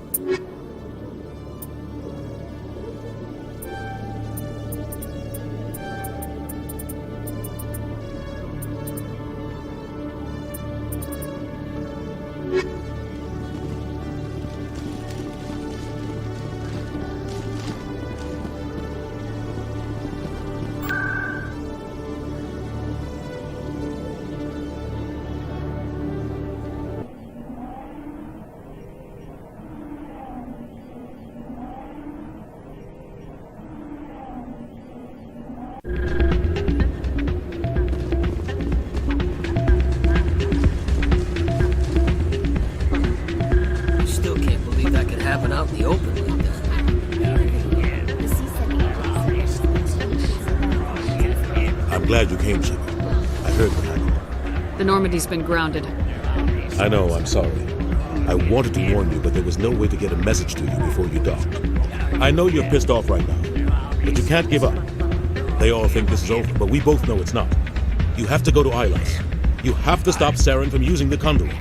Out in the open like that. I'm glad you came, Shep. I heard what happened. The Normandy's been grounded. I know, I'm sorry. I wanted to warn you, but there was no way to get a message to you before you docked. I know you're pissed off right now, but you can't give up. They all think this is over, but we both know it's not. You have to go to Ilas. You have to stop Saren from using the conduit.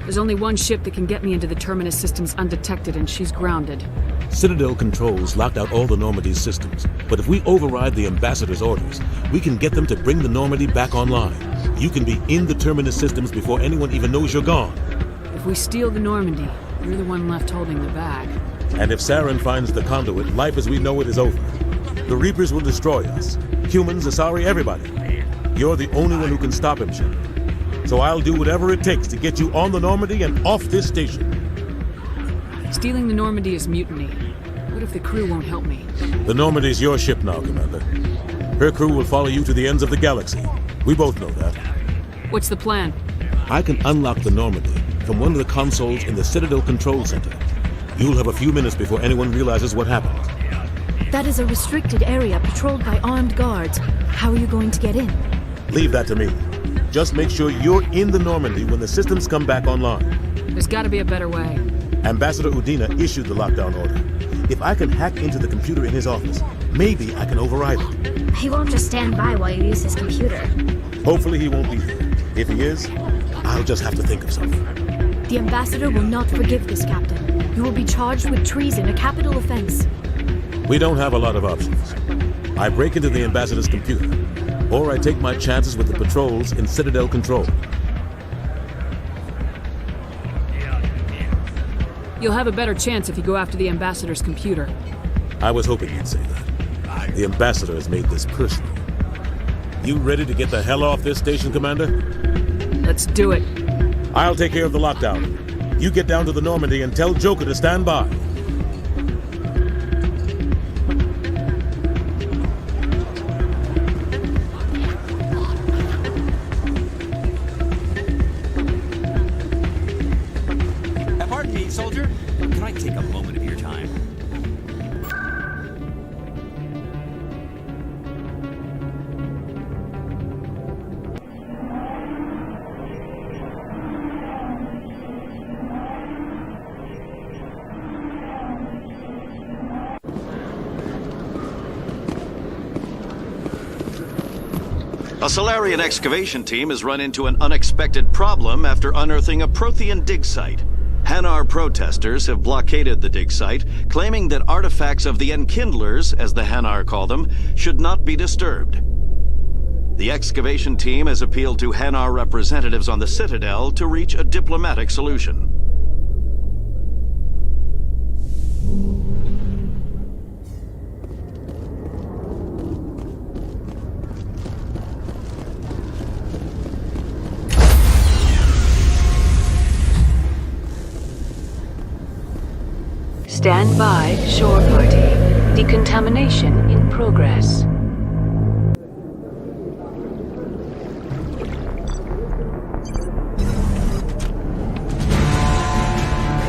There's only one ship that can get me into the Terminus systems undetected, and she's grounded. Citadel controls locked out all the Normandy's systems, but if we override the Ambassador's orders, we can get them to bring the Normandy back online. You can be in the Terminus systems before anyone even knows you're gone. If we steal the Normandy, you're the one left holding the bag. And if Saren finds the conduit, life as we know it is over. The Reapers will destroy us. Humans, Asari, everybody. You're the only one who can stop him, Shep. So I'll do whatever it takes to get you on the Normandy and off this station. Stealing the Normandy is mutiny. What if the crew won't help me? The Normandy's your ship now, Commander. Her crew will follow you to the ends of the galaxy. We both know that. What's the plan? I can unlock the Normandy from one of the consoles in the Citadel Control Center. You'll have a few minutes before anyone realizes what happened. That is a restricted area patrolled by armed guards. How are you going to get in? Leave that to me. Just make sure you're in the Normandy when the systems come back online. There's got to be a better way. Ambassador Udina issued the lockdown order. If I can hack into the computer in his office, maybe I can override it. He won't just stand by while you use his computer. Hopefully he won't be there. If he is, I'll just have to think of something. The Ambassador will not forgive this, Captain. You will be charged with treason, a capital offense. We don't have a lot of options. I break into the Ambassador's computer, or I take my chances with the patrols in Citadel Control. You'll have a better chance if you go after the Ambassador's computer. I was hoping you'd say that. The Ambassador has made this personal. You ready to get the hell off this station, Commander? Let's do it. I'll take care of the lockdown. You get down to the Normandy and tell Joker to stand by. Soldier, can I take a moment of your time? A Solarian excavation team has run into an unexpected problem after unearthing a Prothean dig site. Hanar protesters have blockaded the dig site, claiming that artifacts of the Enkindlers, as the Hanar call them, should not be disturbed. The excavation team has appealed to Hanar representatives on the Citadel to reach a diplomatic solution. Stand by, shore party. Decontamination in progress.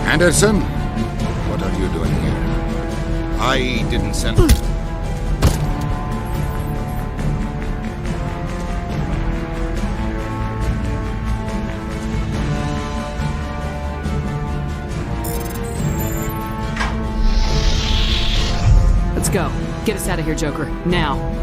Anderson, what are you doing here? I didn't send... Let's go. Get us out of here, Joker. Now.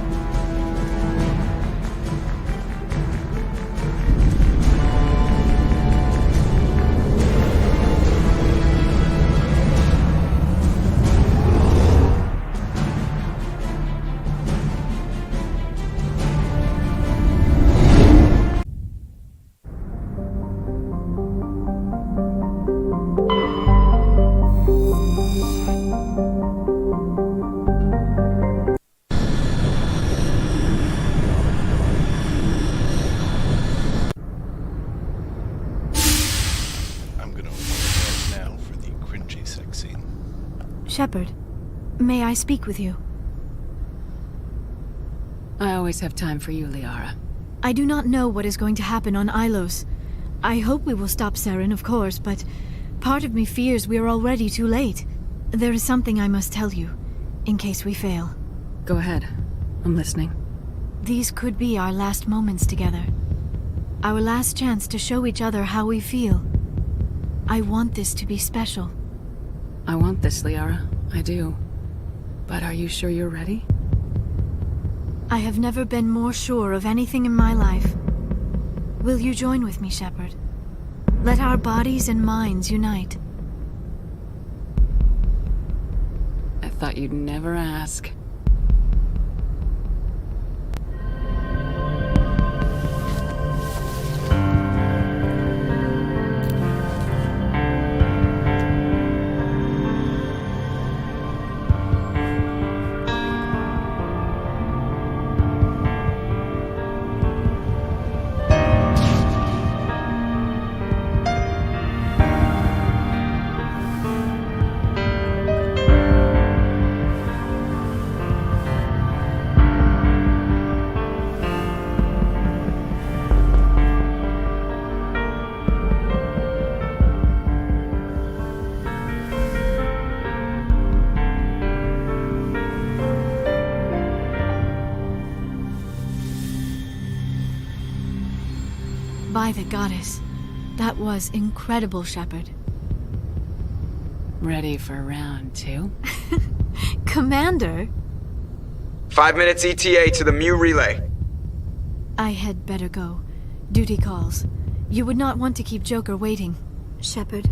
Shepard, may I speak with you? I always have time for you, Liara. I do not know what is going to happen on Ilos. I hope we will stop Saren, of course, but part of me fears we are already too late. There is something I must tell you, in case we fail. Go ahead. I'm listening. These could be our last moments together. Our last chance to show each other how we feel. I want this to be special. I want this, Liara. I do. But are you sure you're ready? I have never been more sure of anything in my life. Will you join with me, Shepard? Let our bodies and minds unite. I thought you'd never ask. By the goddess. That was incredible, Shepard. Ready for round 2? Commander? 5 minutes ETA to the Mu relay. I had better go. Duty calls. You would not want to keep Joker waiting. Shepard,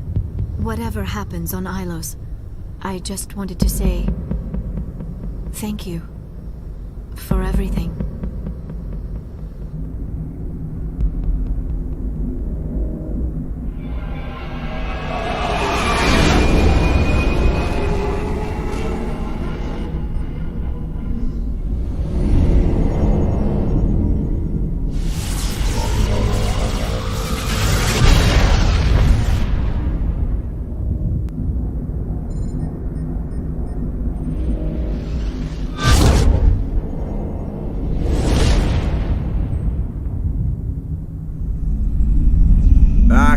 whatever happens on Ilos, I just wanted to say... thank you. For everything.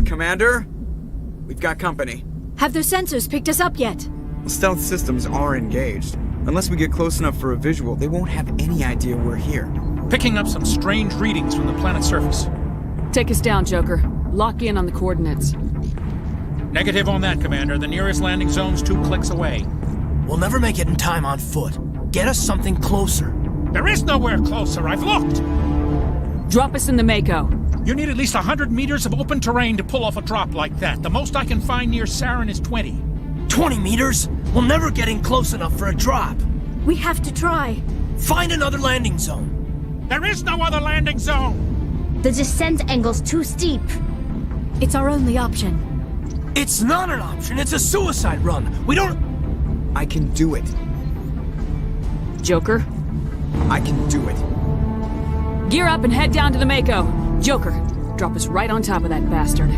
Commander? We've got company. Have their sensors picked us up yet? Stealth systems are engaged. Unless we get close enough for a visual, they won't have any idea we're here. Picking up some strange readings from the planet's surface. Take us down, Joker. Lock in on the coordinates. Negative on that, Commander. The nearest landing zone's 2 clicks away. We'll never make it in time on foot. Get us something closer. There is nowhere closer. I've looked. Drop us in the Mako. You need at least 100 meters of open terrain to pull off a drop like that. The most I can find near Saren is 20. 20 meters? We'll never get in close enough for a drop. We have to try. Find another landing zone. There is no other landing zone! The descent angle's too steep. It's our only option. It's not an option, it's a suicide run. We don't... I can do it. Joker? I can do it. Gear up and head down to the Mako. Joker, drop us right on top of that bastard.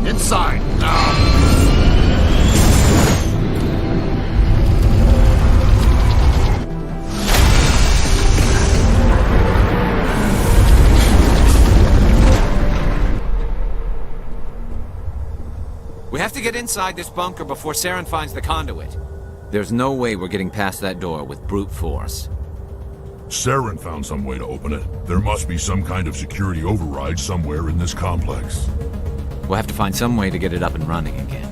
Inside, now! We have to get inside this bunker before Saren finds the conduit. There's no way we're getting past that door with brute force. Saren found some way to open it. There must be some kind of security override somewhere in this complex. We'll have to find some way to get it up and running again.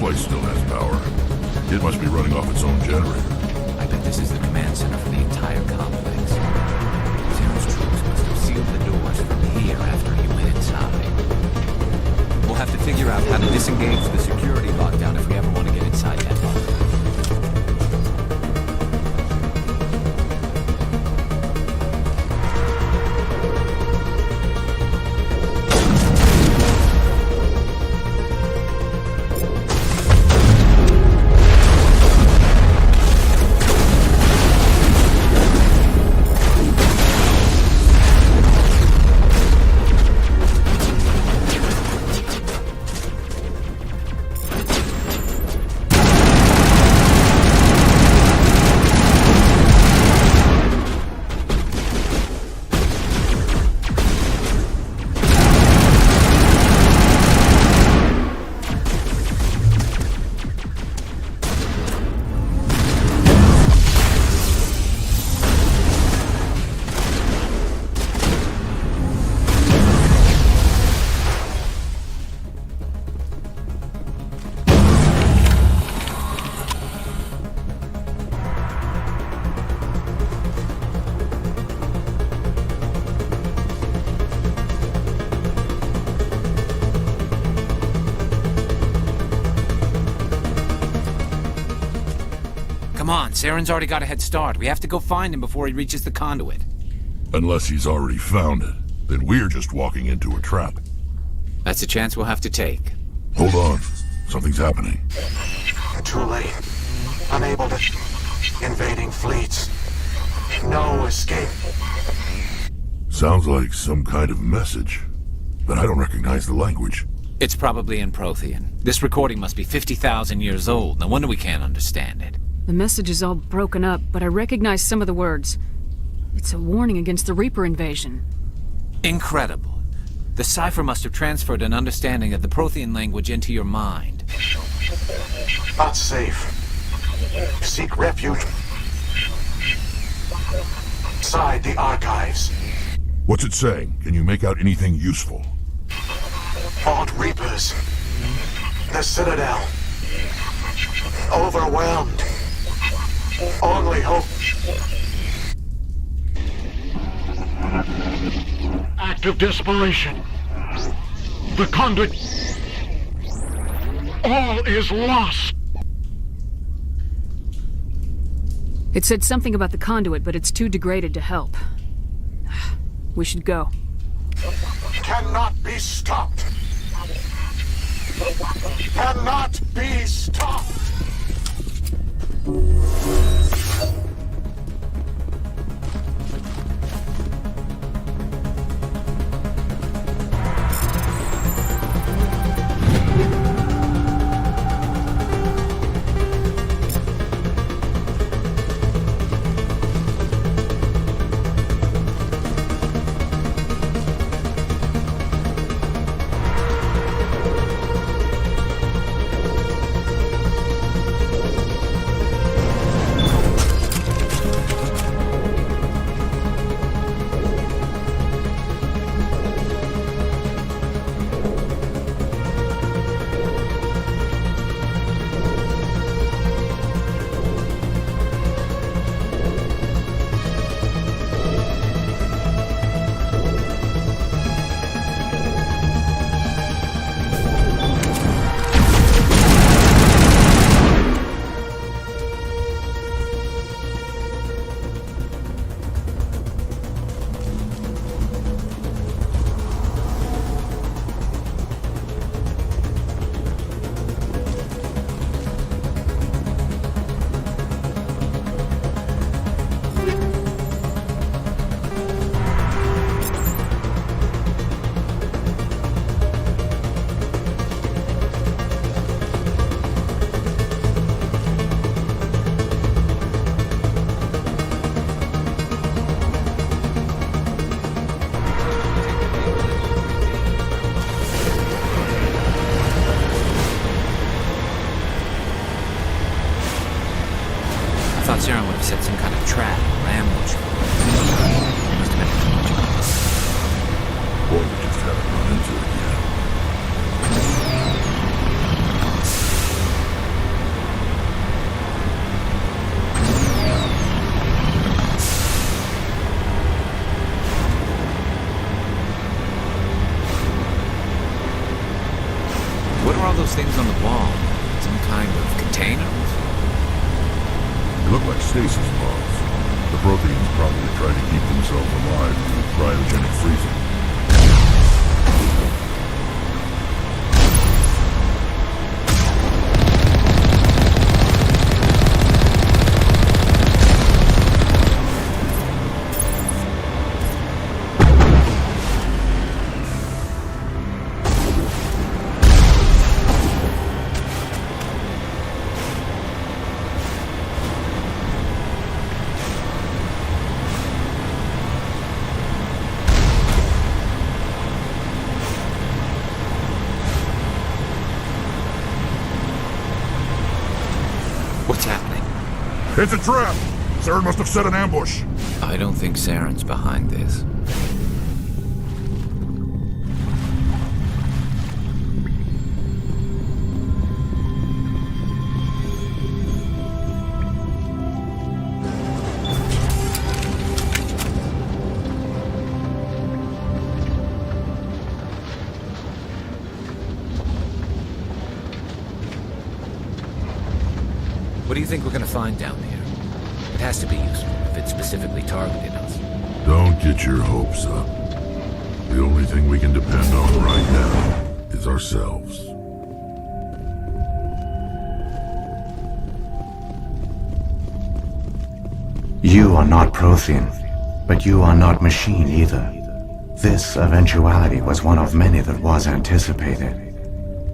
place still has power. It must be running off its own generator. I bet this is the command center for the entire complex. Zero's troops must have sealed the doors from here after he went inside. We'll have to figure out how to disengage the security lockdown if we ever want to get inside that bunker. Come on, Saren's already got a head start. We have to go find him before he reaches the conduit. Unless he's already found it, then we're just walking into a trap. That's a chance we'll have to take. Hold on. Something's happening. Too late. Unable to... Invading fleets. No escape. Sounds like some kind of message, but I don't recognize the language. It's probably in Prothean. This recording must be 50,000 years old. No wonder we can't understand it. The message is all broken up, but I recognize some of the words. It's a warning against the Reaper invasion. Incredible. The cipher must have transferred an understanding of the Prothean language into your mind. Not safe. Seek refuge inside the archives. What's it saying? Can you make out anything useful? Fought Reapers. The Citadel. Overwhelmed. Only hope. Act of desperation. The conduit. All is lost. It said something about the conduit, but it's too degraded to help. We should go. Cannot be stopped. Cannot be stopped. Saren would have set some kind of trap or ambush for us. Must have been Or we just haven't run into it yet. all those things on the wall? Some kind of containers? They look like stasis pods. The Protheans probably try to keep themselves alive through cryogenic freezing. What's happening? It's a trap! Saren must have set an ambush. I don't think Saren's behind this. What do you think we're gonna find down here? It has to be useful if it specifically targeted us. Don't get your hopes up. The only thing we can depend on right now is ourselves. You are not Prothean, but you are not machine either. This eventuality was one of many that was anticipated.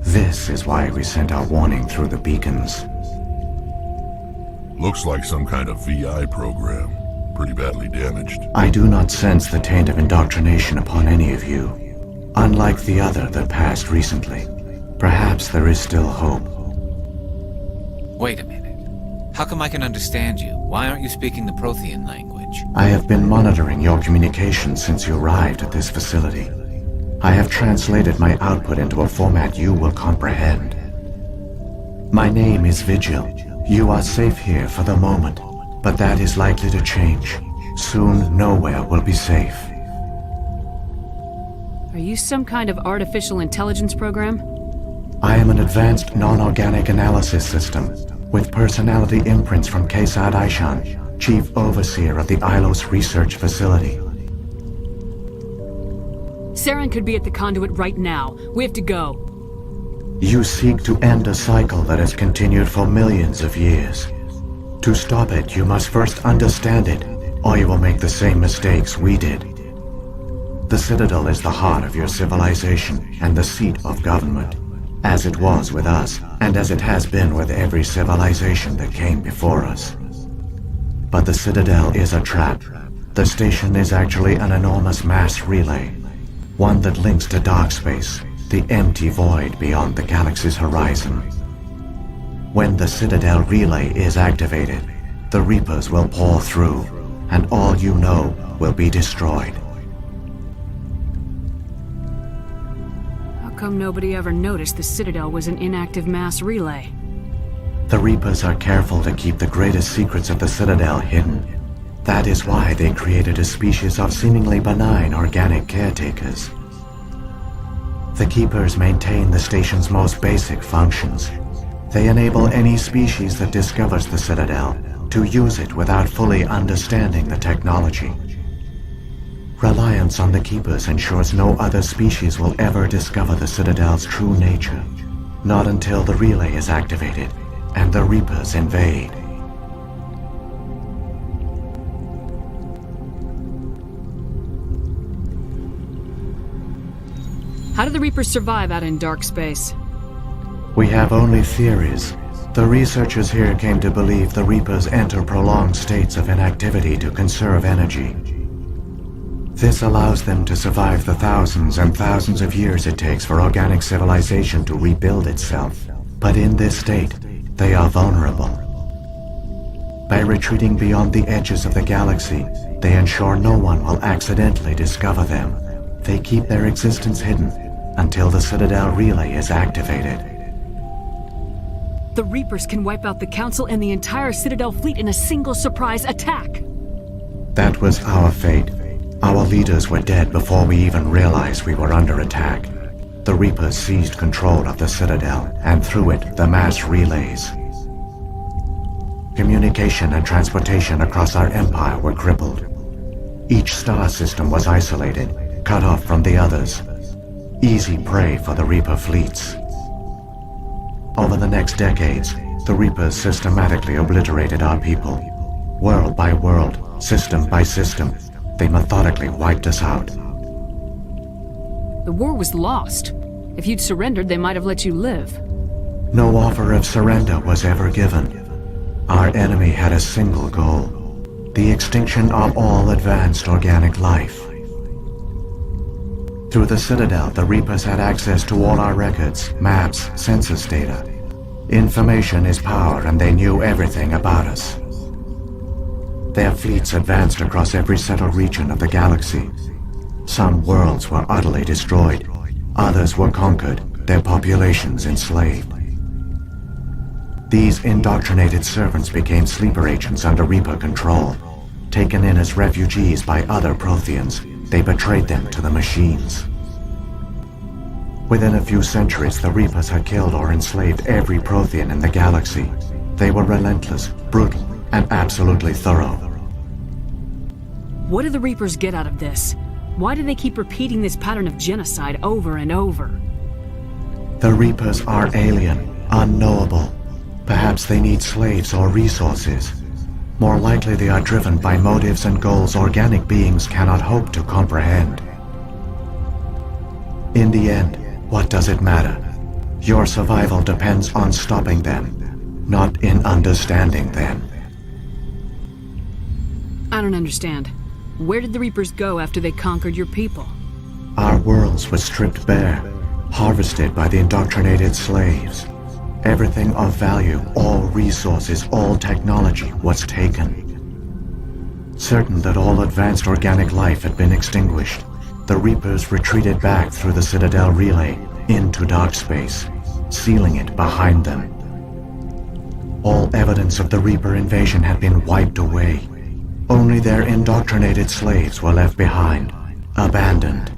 This is why we sent our warning through the beacons. Looks like some kind of VI program. Pretty badly damaged. I do not sense the taint of indoctrination upon any of you. Unlike the other that passed recently. Perhaps there is still hope. Wait a minute. How come I can understand you? Why aren't you speaking the Prothean language? I have been monitoring your communications since you arrived at this facility. I have translated my output into a format you will comprehend. My name is Vigil. You are safe here for the moment, but that is likely to change. Soon, nowhere will be safe. Are you some kind of artificial intelligence program? I am an advanced non-organic analysis system, with personality imprints from Kesad Aishan, Chief Overseer of the Ilos Research Facility. Saren could be at the conduit right now. We have to go. You seek to end a cycle that has continued for millions of years. To stop it, you must first understand it, or you will make the same mistakes we did. The Citadel is the heart of your civilization and the seat of government, as it was with us, and as it has been with every civilization that came before us. But the Citadel is a trap. The station is actually an enormous mass relay, one that links to dark space, the empty void beyond the galaxy's horizon. When the Citadel relay is activated, the Reapers will pour through, and all you know will be destroyed. How come nobody ever noticed the Citadel was an inactive mass relay? The Reapers are careful to keep the greatest secrets of the Citadel hidden. That is why they created a species of seemingly benign organic caretakers. The Keepers maintain the station's most basic functions. They enable any species that discovers the Citadel to use it without fully understanding the technology. Reliance on the Keepers ensures no other species will ever discover the Citadel's true nature. Not until the relay is activated and the Reapers invade. How do the Reapers survive out in dark space? We have only theories. The researchers here came to believe the Reapers enter prolonged states of inactivity to conserve energy. This allows them to survive the thousands and thousands of years it takes for organic civilization to rebuild itself. But in this state, they are vulnerable. By retreating beyond the edges of the galaxy, they ensure no one will accidentally discover them. They keep their existence hidden until the Citadel relay is activated. The Reapers can wipe out the Council and the entire Citadel fleet in a single surprise attack. That was our fate. Our leaders were dead before we even realized we were under attack. the Reapers seized control of the Citadel, and through it, the mass relays. Communication and transportation across our empire were crippled. Each star system was isolated, cut off from the others. Easy prey for the Reaper fleets. Over the next decades, the Reapers systematically obliterated our people. World by world, system by system, they methodically wiped us out. The war was lost. If you'd surrendered, they might have let you live. No offer of surrender was ever given. Our enemy had a single goal: the extinction of all advanced organic life. Through the Citadel, the Reapers had access to all our records, maps, census data. Information is power, and they knew everything about us. Their fleets advanced across every settled region of the galaxy. Some worlds were utterly destroyed. Others were conquered, their populations enslaved. These indoctrinated servants became sleeper agents under Reaper control. Taken in as refugees by other Protheans, they betrayed them to the machines. Within a few centuries, the Reapers had killed or enslaved every Prothean in the galaxy. They were relentless, brutal, and absolutely thorough. What do the Reapers get out of this? Why do they keep repeating this pattern of genocide over and over? The Reapers are alien, unknowable. Perhaps they need slaves or resources. More likely they are driven by motives and goals organic beings cannot hope to comprehend. In the end, what does it matter? Your survival depends on stopping them, not in understanding them. I don't understand. Where did the Reapers go after they conquered your people? Our worlds were stripped bare, harvested by the indoctrinated slaves. Everything of value, all resources, all technology was taken. Certain that all advanced organic life had been extinguished, the Reapers retreated back through the Citadel relay into dark space, sealing it behind them. All evidence of the Reaper invasion had been wiped away. Only their indoctrinated slaves were left behind, abandoned.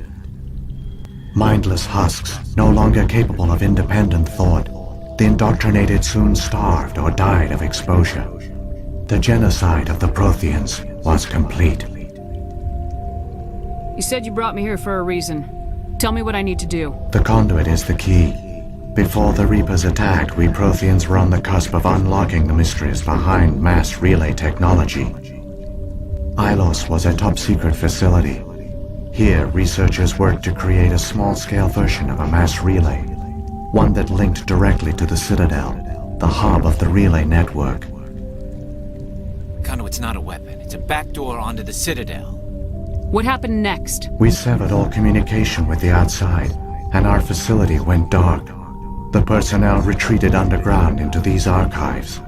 Mindless husks, no longer capable of independent thought, the indoctrinated soon starved or died of exposure. The genocide of the Protheans was complete. You said you brought me here for a reason. Tell me what I need to do. The conduit is the key. Before the Reapers attacked, we Protheans were on the cusp of unlocking the mysteries behind mass relay technology. Ilos was a top-secret facility. Here, researchers worked to create a small-scale version of a mass relay, one that linked directly to the Citadel, the hub of the relay network. Conduit's not a weapon. It's a backdoor onto the Citadel. What happened next? We severed all communication with the outside, and our facility went dark. The personnel retreated underground into these archives.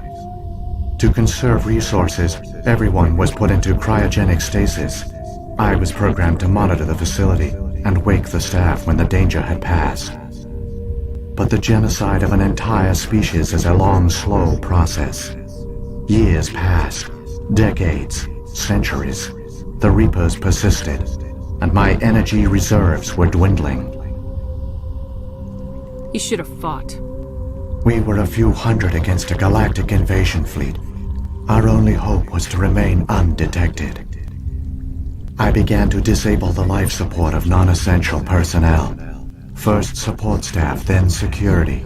To conserve resources, everyone was put into cryogenic stasis. I was programmed to monitor the facility and wake the staff when the danger had passed. But the genocide of an entire species is a long, slow process. Years passed, decades, centuries. The Reapers persisted, and my energy reserves were dwindling. You should have fought. We were a few hundred against a galactic invasion fleet. Our only hope was to remain undetected. I began to disable the life support of non-essential personnel. First support staff, then security.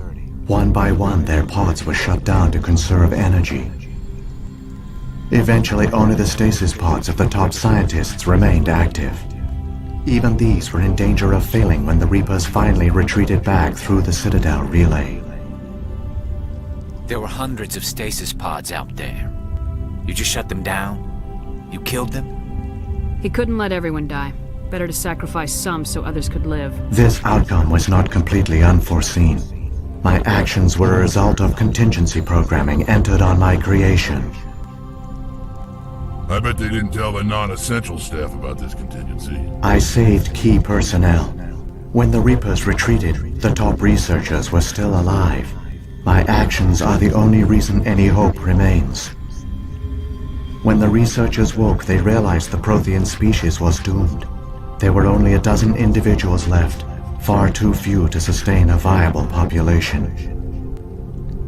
One by one, their pods were shut down to conserve energy. Eventually, only the stasis pods of the top scientists remained active. Even these were in danger of failing when the Reapers finally retreated back through the Citadel relay. There were hundreds of stasis pods out there. You just shut them down? You killed them? He couldn't let everyone die. Better to sacrifice some so others could live. This outcome was not completely unforeseen. My actions were a result of contingency programming entered on my creation. I bet they didn't tell the non-essential staff about this contingency. I saved key personnel. When the Reapers retreated, the top researchers were still alive. My actions are the only reason any hope remains. When the researchers woke, they realized the Prothean species was doomed. There were only a dozen individuals left, far too few to sustain a viable population.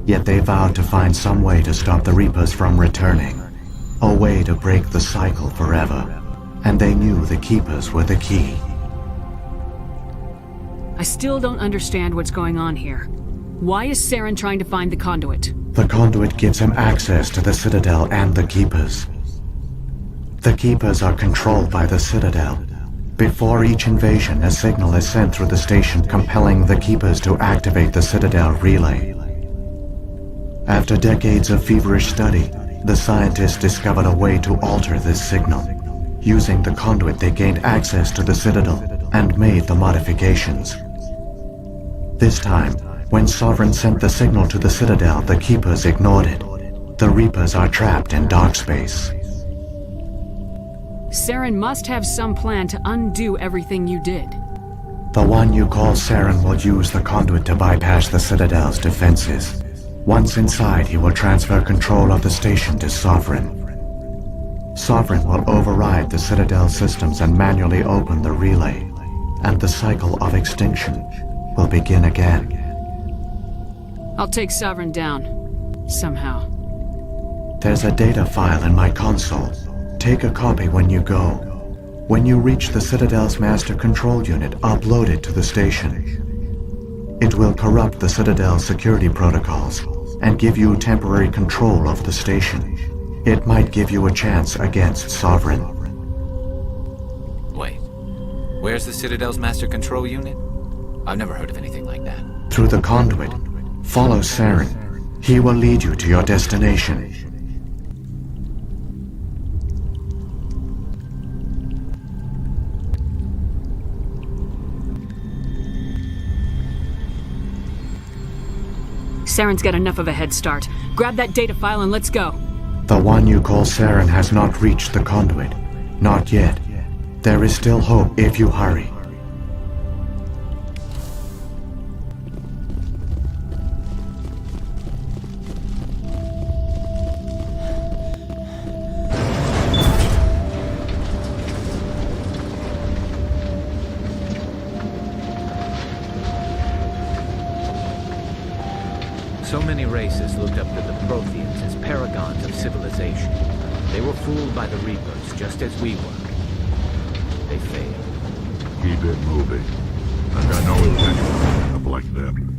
Yet they vowed to find some way to stop the Reapers from returning, a way to break the cycle forever, and they knew the Keepers were the key. I still don't understand what's going on here. Why is Saren trying to find the conduit? The conduit gives him access to the Citadel and the Keepers. The Keepers are controlled by the Citadel. Before each invasion, a signal is sent through the station compelling the Keepers to activate the Citadel relay. After decades of feverish study, the scientists discovered a way to alter this signal. Using the conduit, they gained access to the Citadel and made the modifications. This time, when Sovereign sent the signal to the Citadel, the Keepers ignored it. The Reapers are trapped in dark space. Saren must have some plan to undo everything you did. The one you call Saren will use the conduit to bypass the Citadel's defenses. Once inside, he will transfer control of the station to Sovereign. Sovereign will override the Citadel systems and manually open the relay, and the cycle of extinction will begin again. I'll take Sovereign down. Somehow. There's a data file in my console. Take a copy when you go. When you reach the Citadel's master control unit, upload it to the station. It will corrupt the Citadel's security protocols and give you temporary control of the station. It might give you a chance against Sovereign. Wait. Where's the Citadel's master control unit? I've never heard of anything like that. Through the conduit, follow Saren. He will lead you to your destination. Saren's got enough of a head start. Grab that data file and let's go. The one you call Saren has not reached the conduit. Not yet. There is still hope if you hurry. So many races looked up to the Protheans as paragons of civilization. They were fooled by the Reapers, just as we were. They failed. Keep it moving. I've got no intention of ending up like them.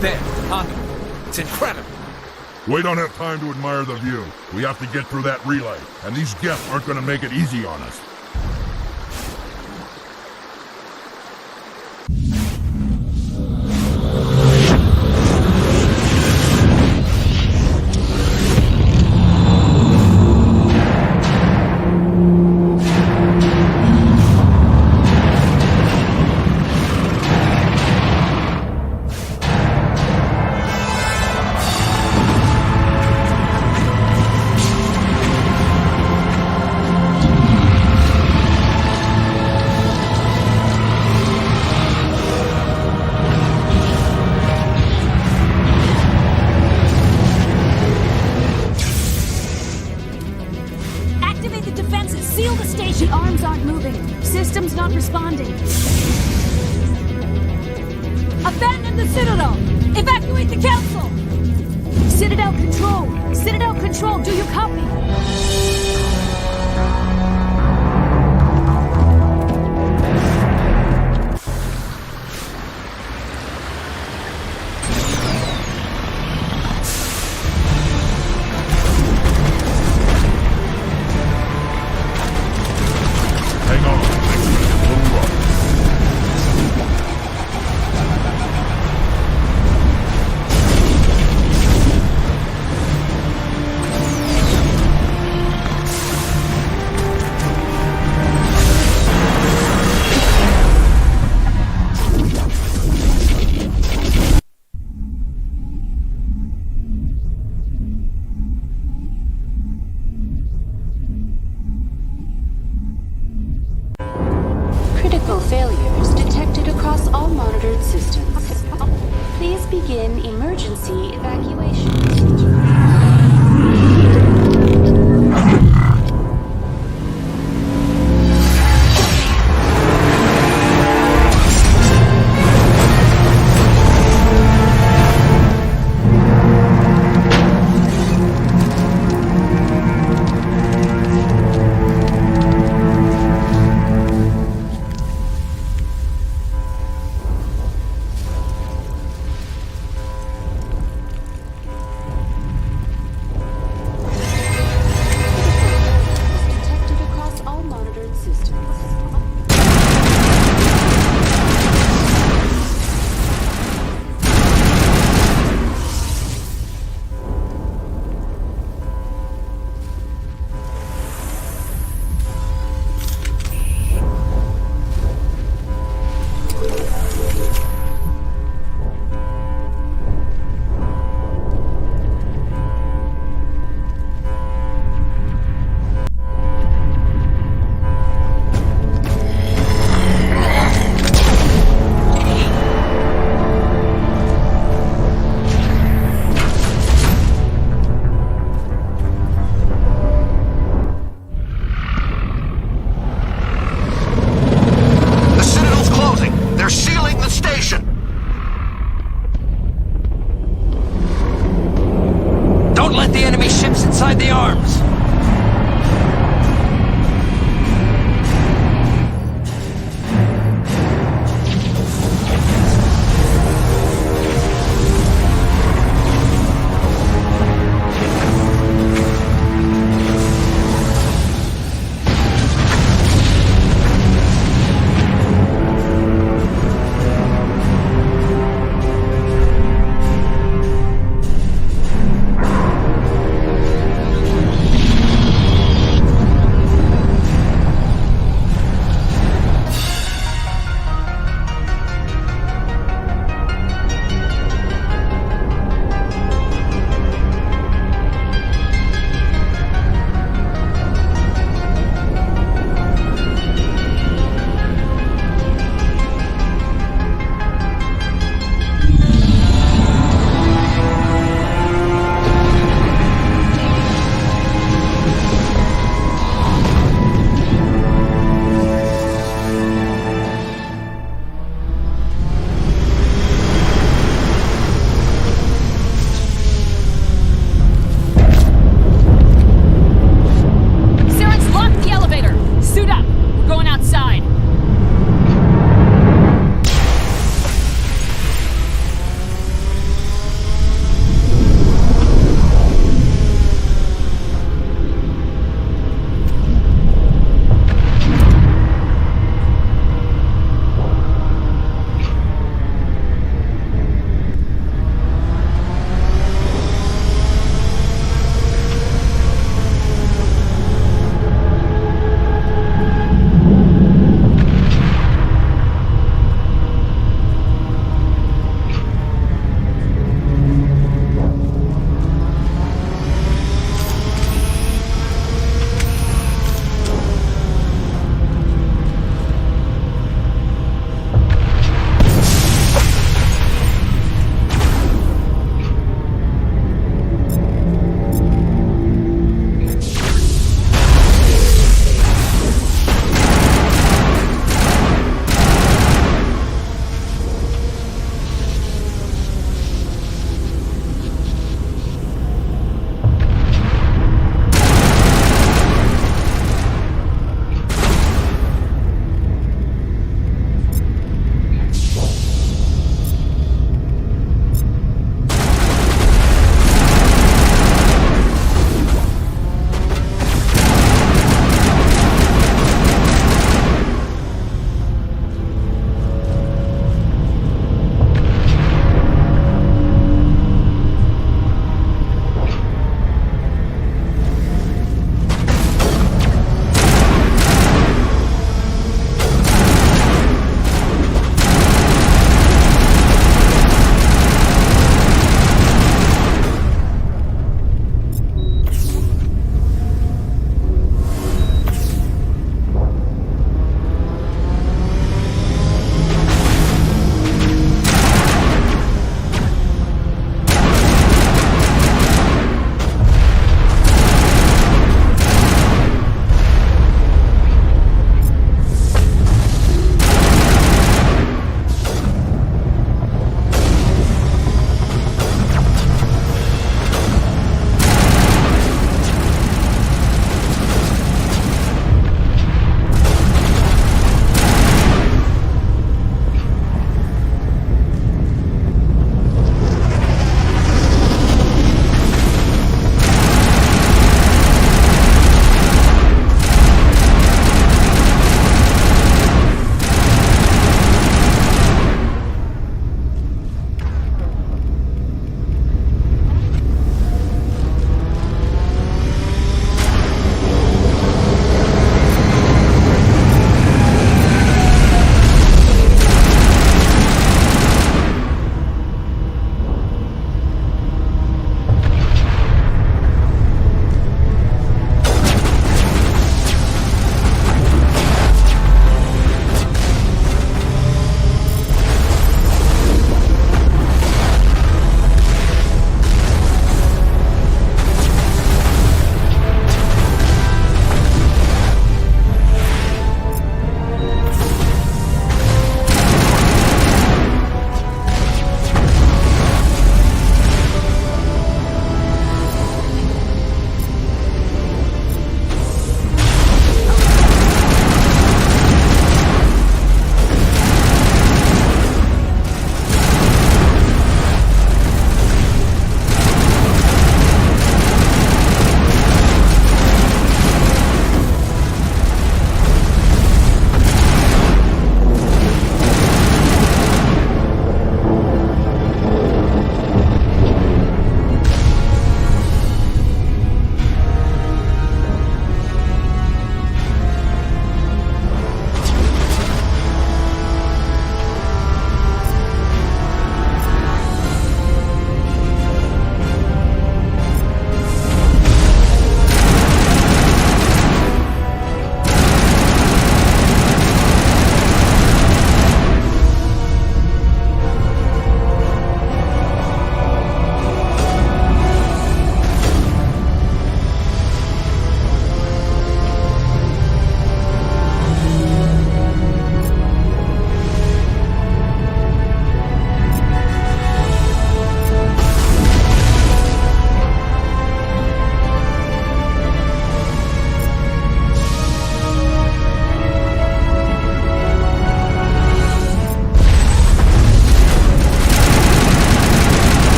There, the conduit. It's incredible. We don't have time to admire the view. We have to get through that relay, and these Geth aren't going to make it easy on us. Responding. Abandon the Citadel! Evacuate the Council! Citadel Control! Citadel Control, do you copy? Failures detected across all monitored systems. Please begin emergency evacuation.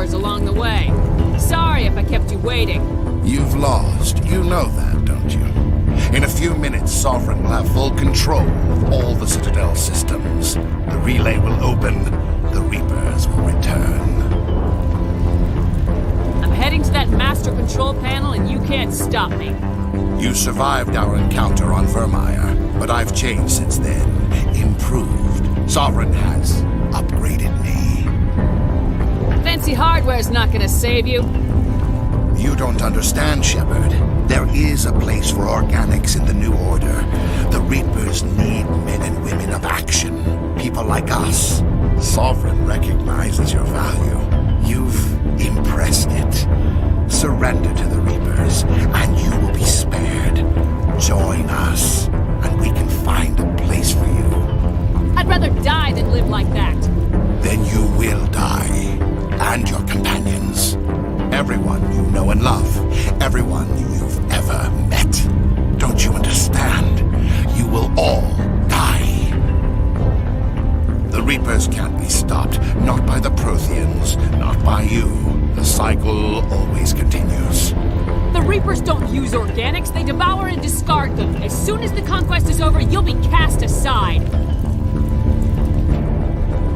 hours along the way. Sorry if I kept you waiting. You've lost. You know that, don't you? In a few minutes, Sovereign will have full control of all the Citadel systems. The relay will open. The Reapers will return. I'm heading to that master control panel and you can't stop me. You survived our encounter on Vermeer, but I've changed since then. Improved. Sovereign has upgraded me. Fancy hardware's not gonna save you. You don't understand, Shepard. There is a place for organics in the New Order. The Reapers need men and women of action. People like us. Sovereign recognizes your value. You've impressed it. Surrender to the Reapers, and you will be spared. Join us, and we can find a place for you. I'd rather die than live like that. Then you will die, and your companions. Everyone you know and love. Everyone you've ever met. Don't you understand? You will all die. The Reapers can't be stopped. Not by the Protheans. Not by you. The cycle always continues. The Reapers don't use organics, they devour and discard them. As soon as the conquest is over, you'll be cast aside.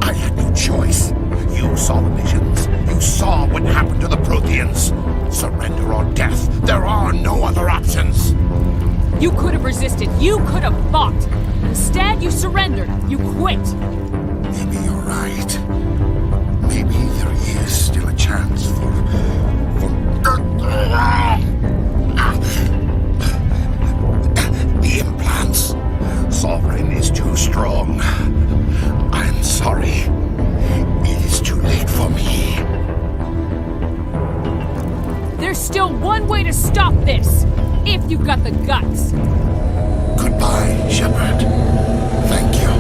I had no choice. You saw the visions. You saw what happened to the Protheans. Surrender or death. There are no other options. You could have resisted. You could have fought. Instead, you surrendered. You quit. Maybe you're right. Maybe there is still a chance for... The implants. Sovereign is too strong. I'm sorry. It is too late for me. There's still one way to stop this. If you've got the guts. Goodbye, Shepard. Thank you.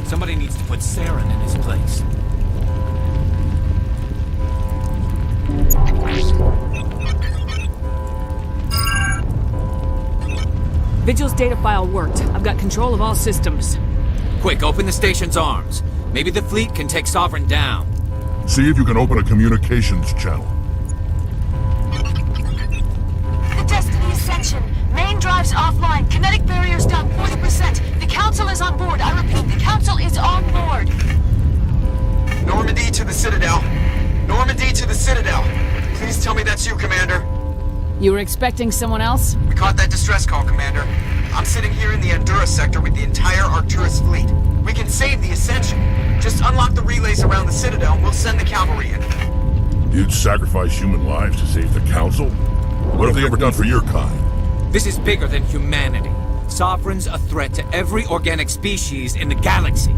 Somebody needs to put Saren in his place. Vigil's data file worked. I've got control of all systems. Quick, open the station's arms. Maybe the fleet can take Sovereign down. See if you can open a communications channel. The Destiny Ascension. Main drives offline. Kinetic barriers down 40%. The Council is on board. I repeat, the Council is on board. Normandy to the Citadel. Normandy to the Citadel. Please tell me that's you, Commander. You were expecting someone else? We caught that distress call, Commander. I'm sitting here in the Andurra sector with the entire Arcturus fleet. We can save the Ascension. Just unlock the relays around the Citadel and we'll send the cavalry in. You'd sacrifice human lives to save the Council? What have they ever done for your kind? This is bigger than humanity. Sovereign's a threat to every organic species in the galaxy.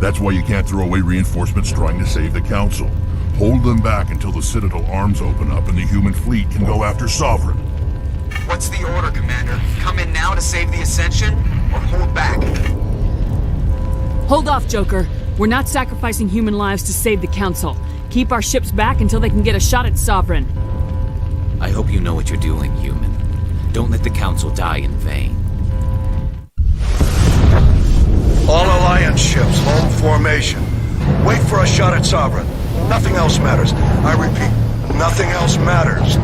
That's why you can't throw away reinforcements trying to save the Council. Hold them back until the Citadel arms open up and the human fleet can go after Sovereign. What's the order, Commander? Come in now to save the Ascension, or hold back? Hold off, Joker. We're not sacrificing human lives to save the Council. Keep our ships back until they can get a shot at Sovereign. I hope you know what you're doing, human. Don't let the Council die in vain. All Alliance ships, hold formation. Wait for a shot at Sovereign. Nothing else matters. I repeat, nothing else matters.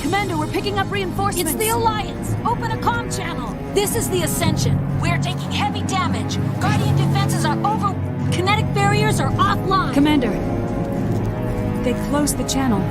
Commander, we're picking up reinforcements. It's the Alliance! Open a comm channel! This is the Ascension. We're taking heavy damage. Guardian defenses are over... Kinetic barriers are offline. Commander, they closed the channel.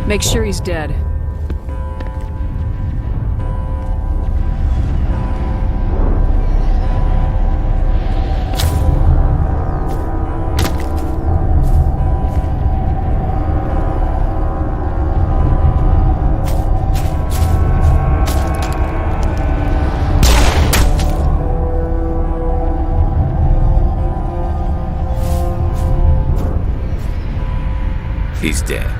Make sure he's dead. He's dead.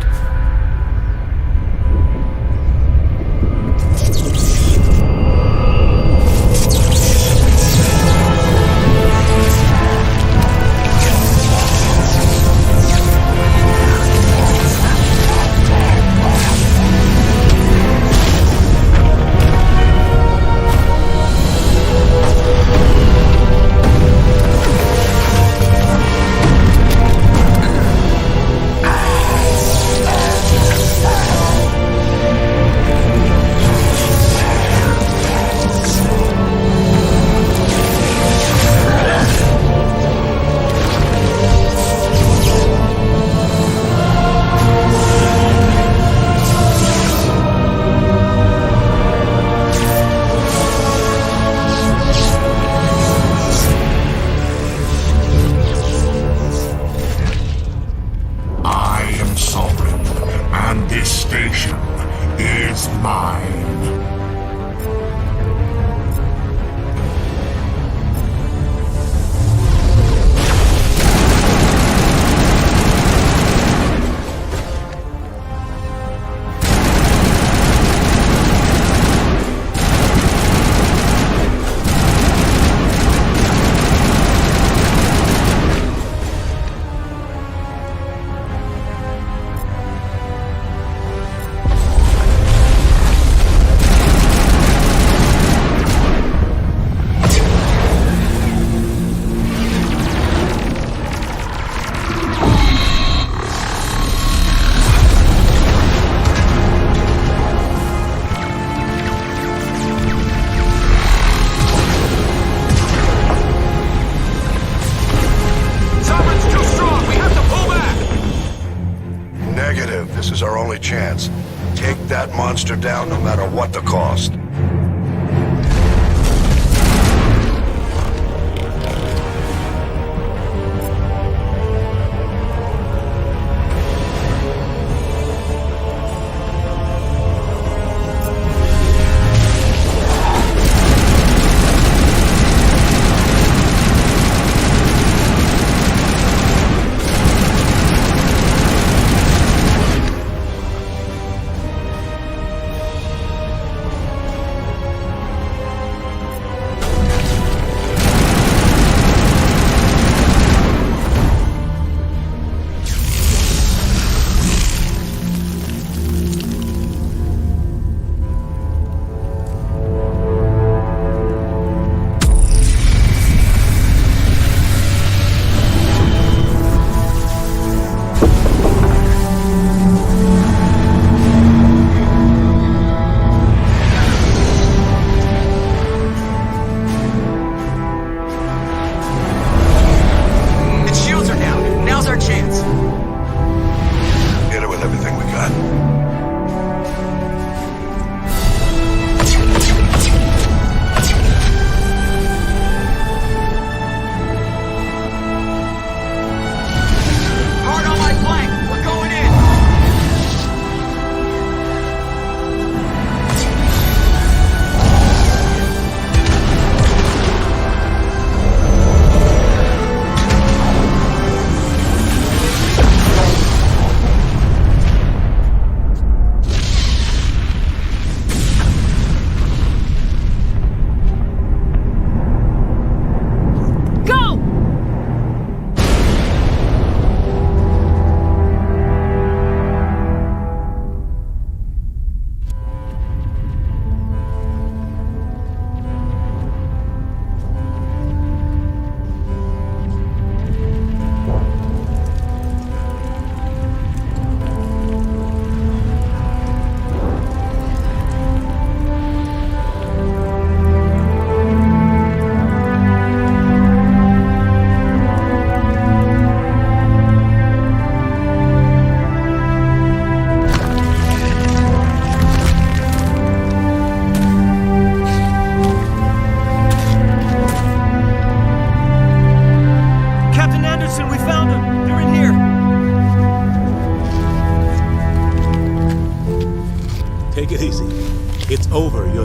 This is our only chance. Take that monster down no matter what the cost.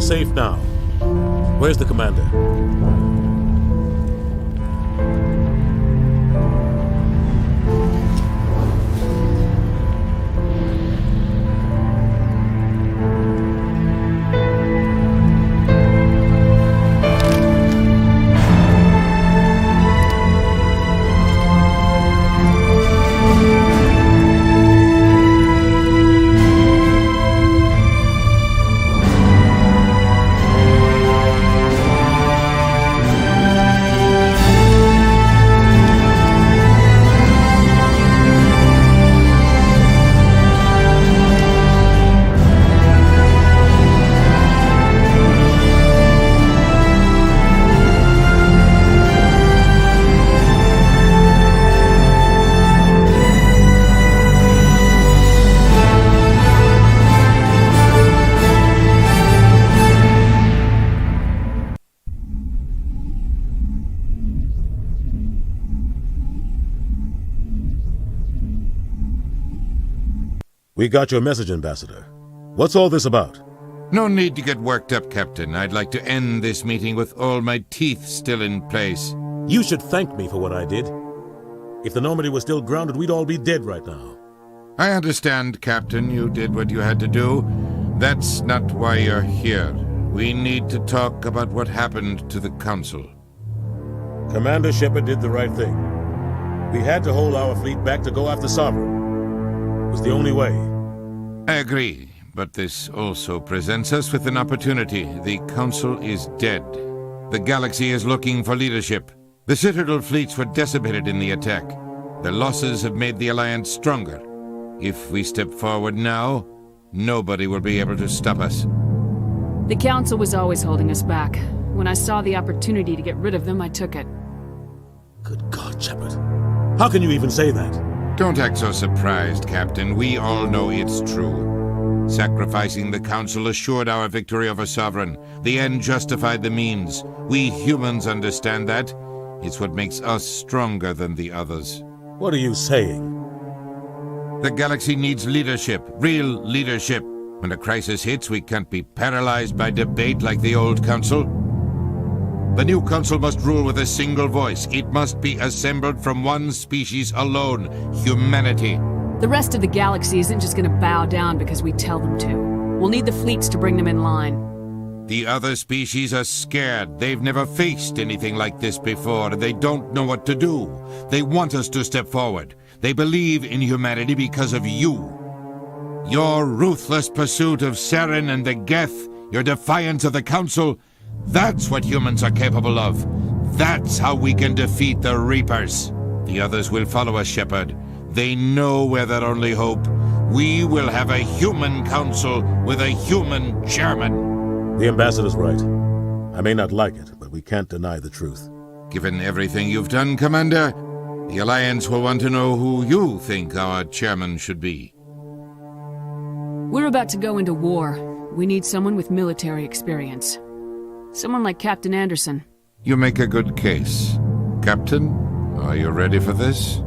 safe now. Where's the commander? We got your message, Ambassador. What's all this about? No need to get worked up, Captain. I'd like to end this meeting with all my teeth still in place. You should thank me for what I did. If the Normandy was still grounded, we'd all be dead right now. I understand, Captain. You did what you had to do. That's not why you're here. We need to talk about what happened to the Council. Commander Shepard did the right thing. We had to hold our fleet back to go after Sovereign. It was the only way. I agree, but this also presents us with an opportunity. The Council is dead. The galaxy is looking for leadership. The Citadel fleets were decimated in the attack. The losses have made the Alliance stronger. If we step forward now, nobody will be able to stop us. The Council was always holding us back. When I saw the opportunity to get rid of them, I took it. Good God, Shepard. How can you even say that? Don't act so surprised, Captain. We all know it's true. Sacrificing the Council assured our victory over Sovereign. The end justified the means. We humans understand that. It's what makes us stronger than the others. What are you saying? The galaxy needs leadership, real leadership. When a crisis hits, we can't be paralyzed by debate like the old Council. The new Council must rule with a single voice. It must be assembled from one species alone, humanity. The rest of the galaxy isn't just gonna bow down because we tell them to. We'll need the fleets to bring them in line. The other species are scared. They've never faced anything like this before, and they don't know what to do. They want us to step forward. They believe in humanity because of you. Your ruthless pursuit of Saren and the Geth, your defiance of the Council, that's what humans are capable of. That's how we can defeat the Reapers. The others will follow us, Shepard. They know we're their only hope. We will have a human council with a human chairman. The Ambassador's right. I may not like it, but we can't deny the truth. Given everything you've done, Commander, the Alliance will want to know who you think our chairman should be. We're about to go into war. We need someone with military experience. Someone like Captain Anderson. You make a good case. Captain, are you ready for this?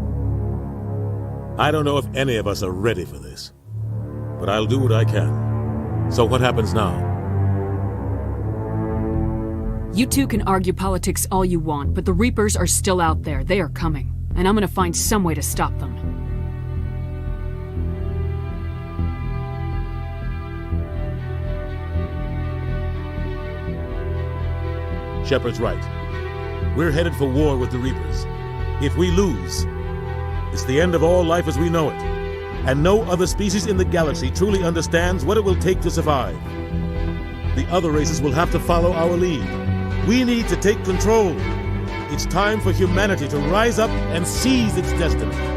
I don't know if any of us are ready for this. But I'll do what I can. So what happens now? You two can argue politics all you want, but the Reapers are still out there. They are coming. And I'm gonna find some way to stop them. Shepard's right. We're headed for war with the Reapers. If we lose, it's the end of all life as we know it. And no other species in the galaxy truly understands what it will take to survive. The other races will have to follow our lead. We need to take control. It's time for humanity to rise up and seize its destiny.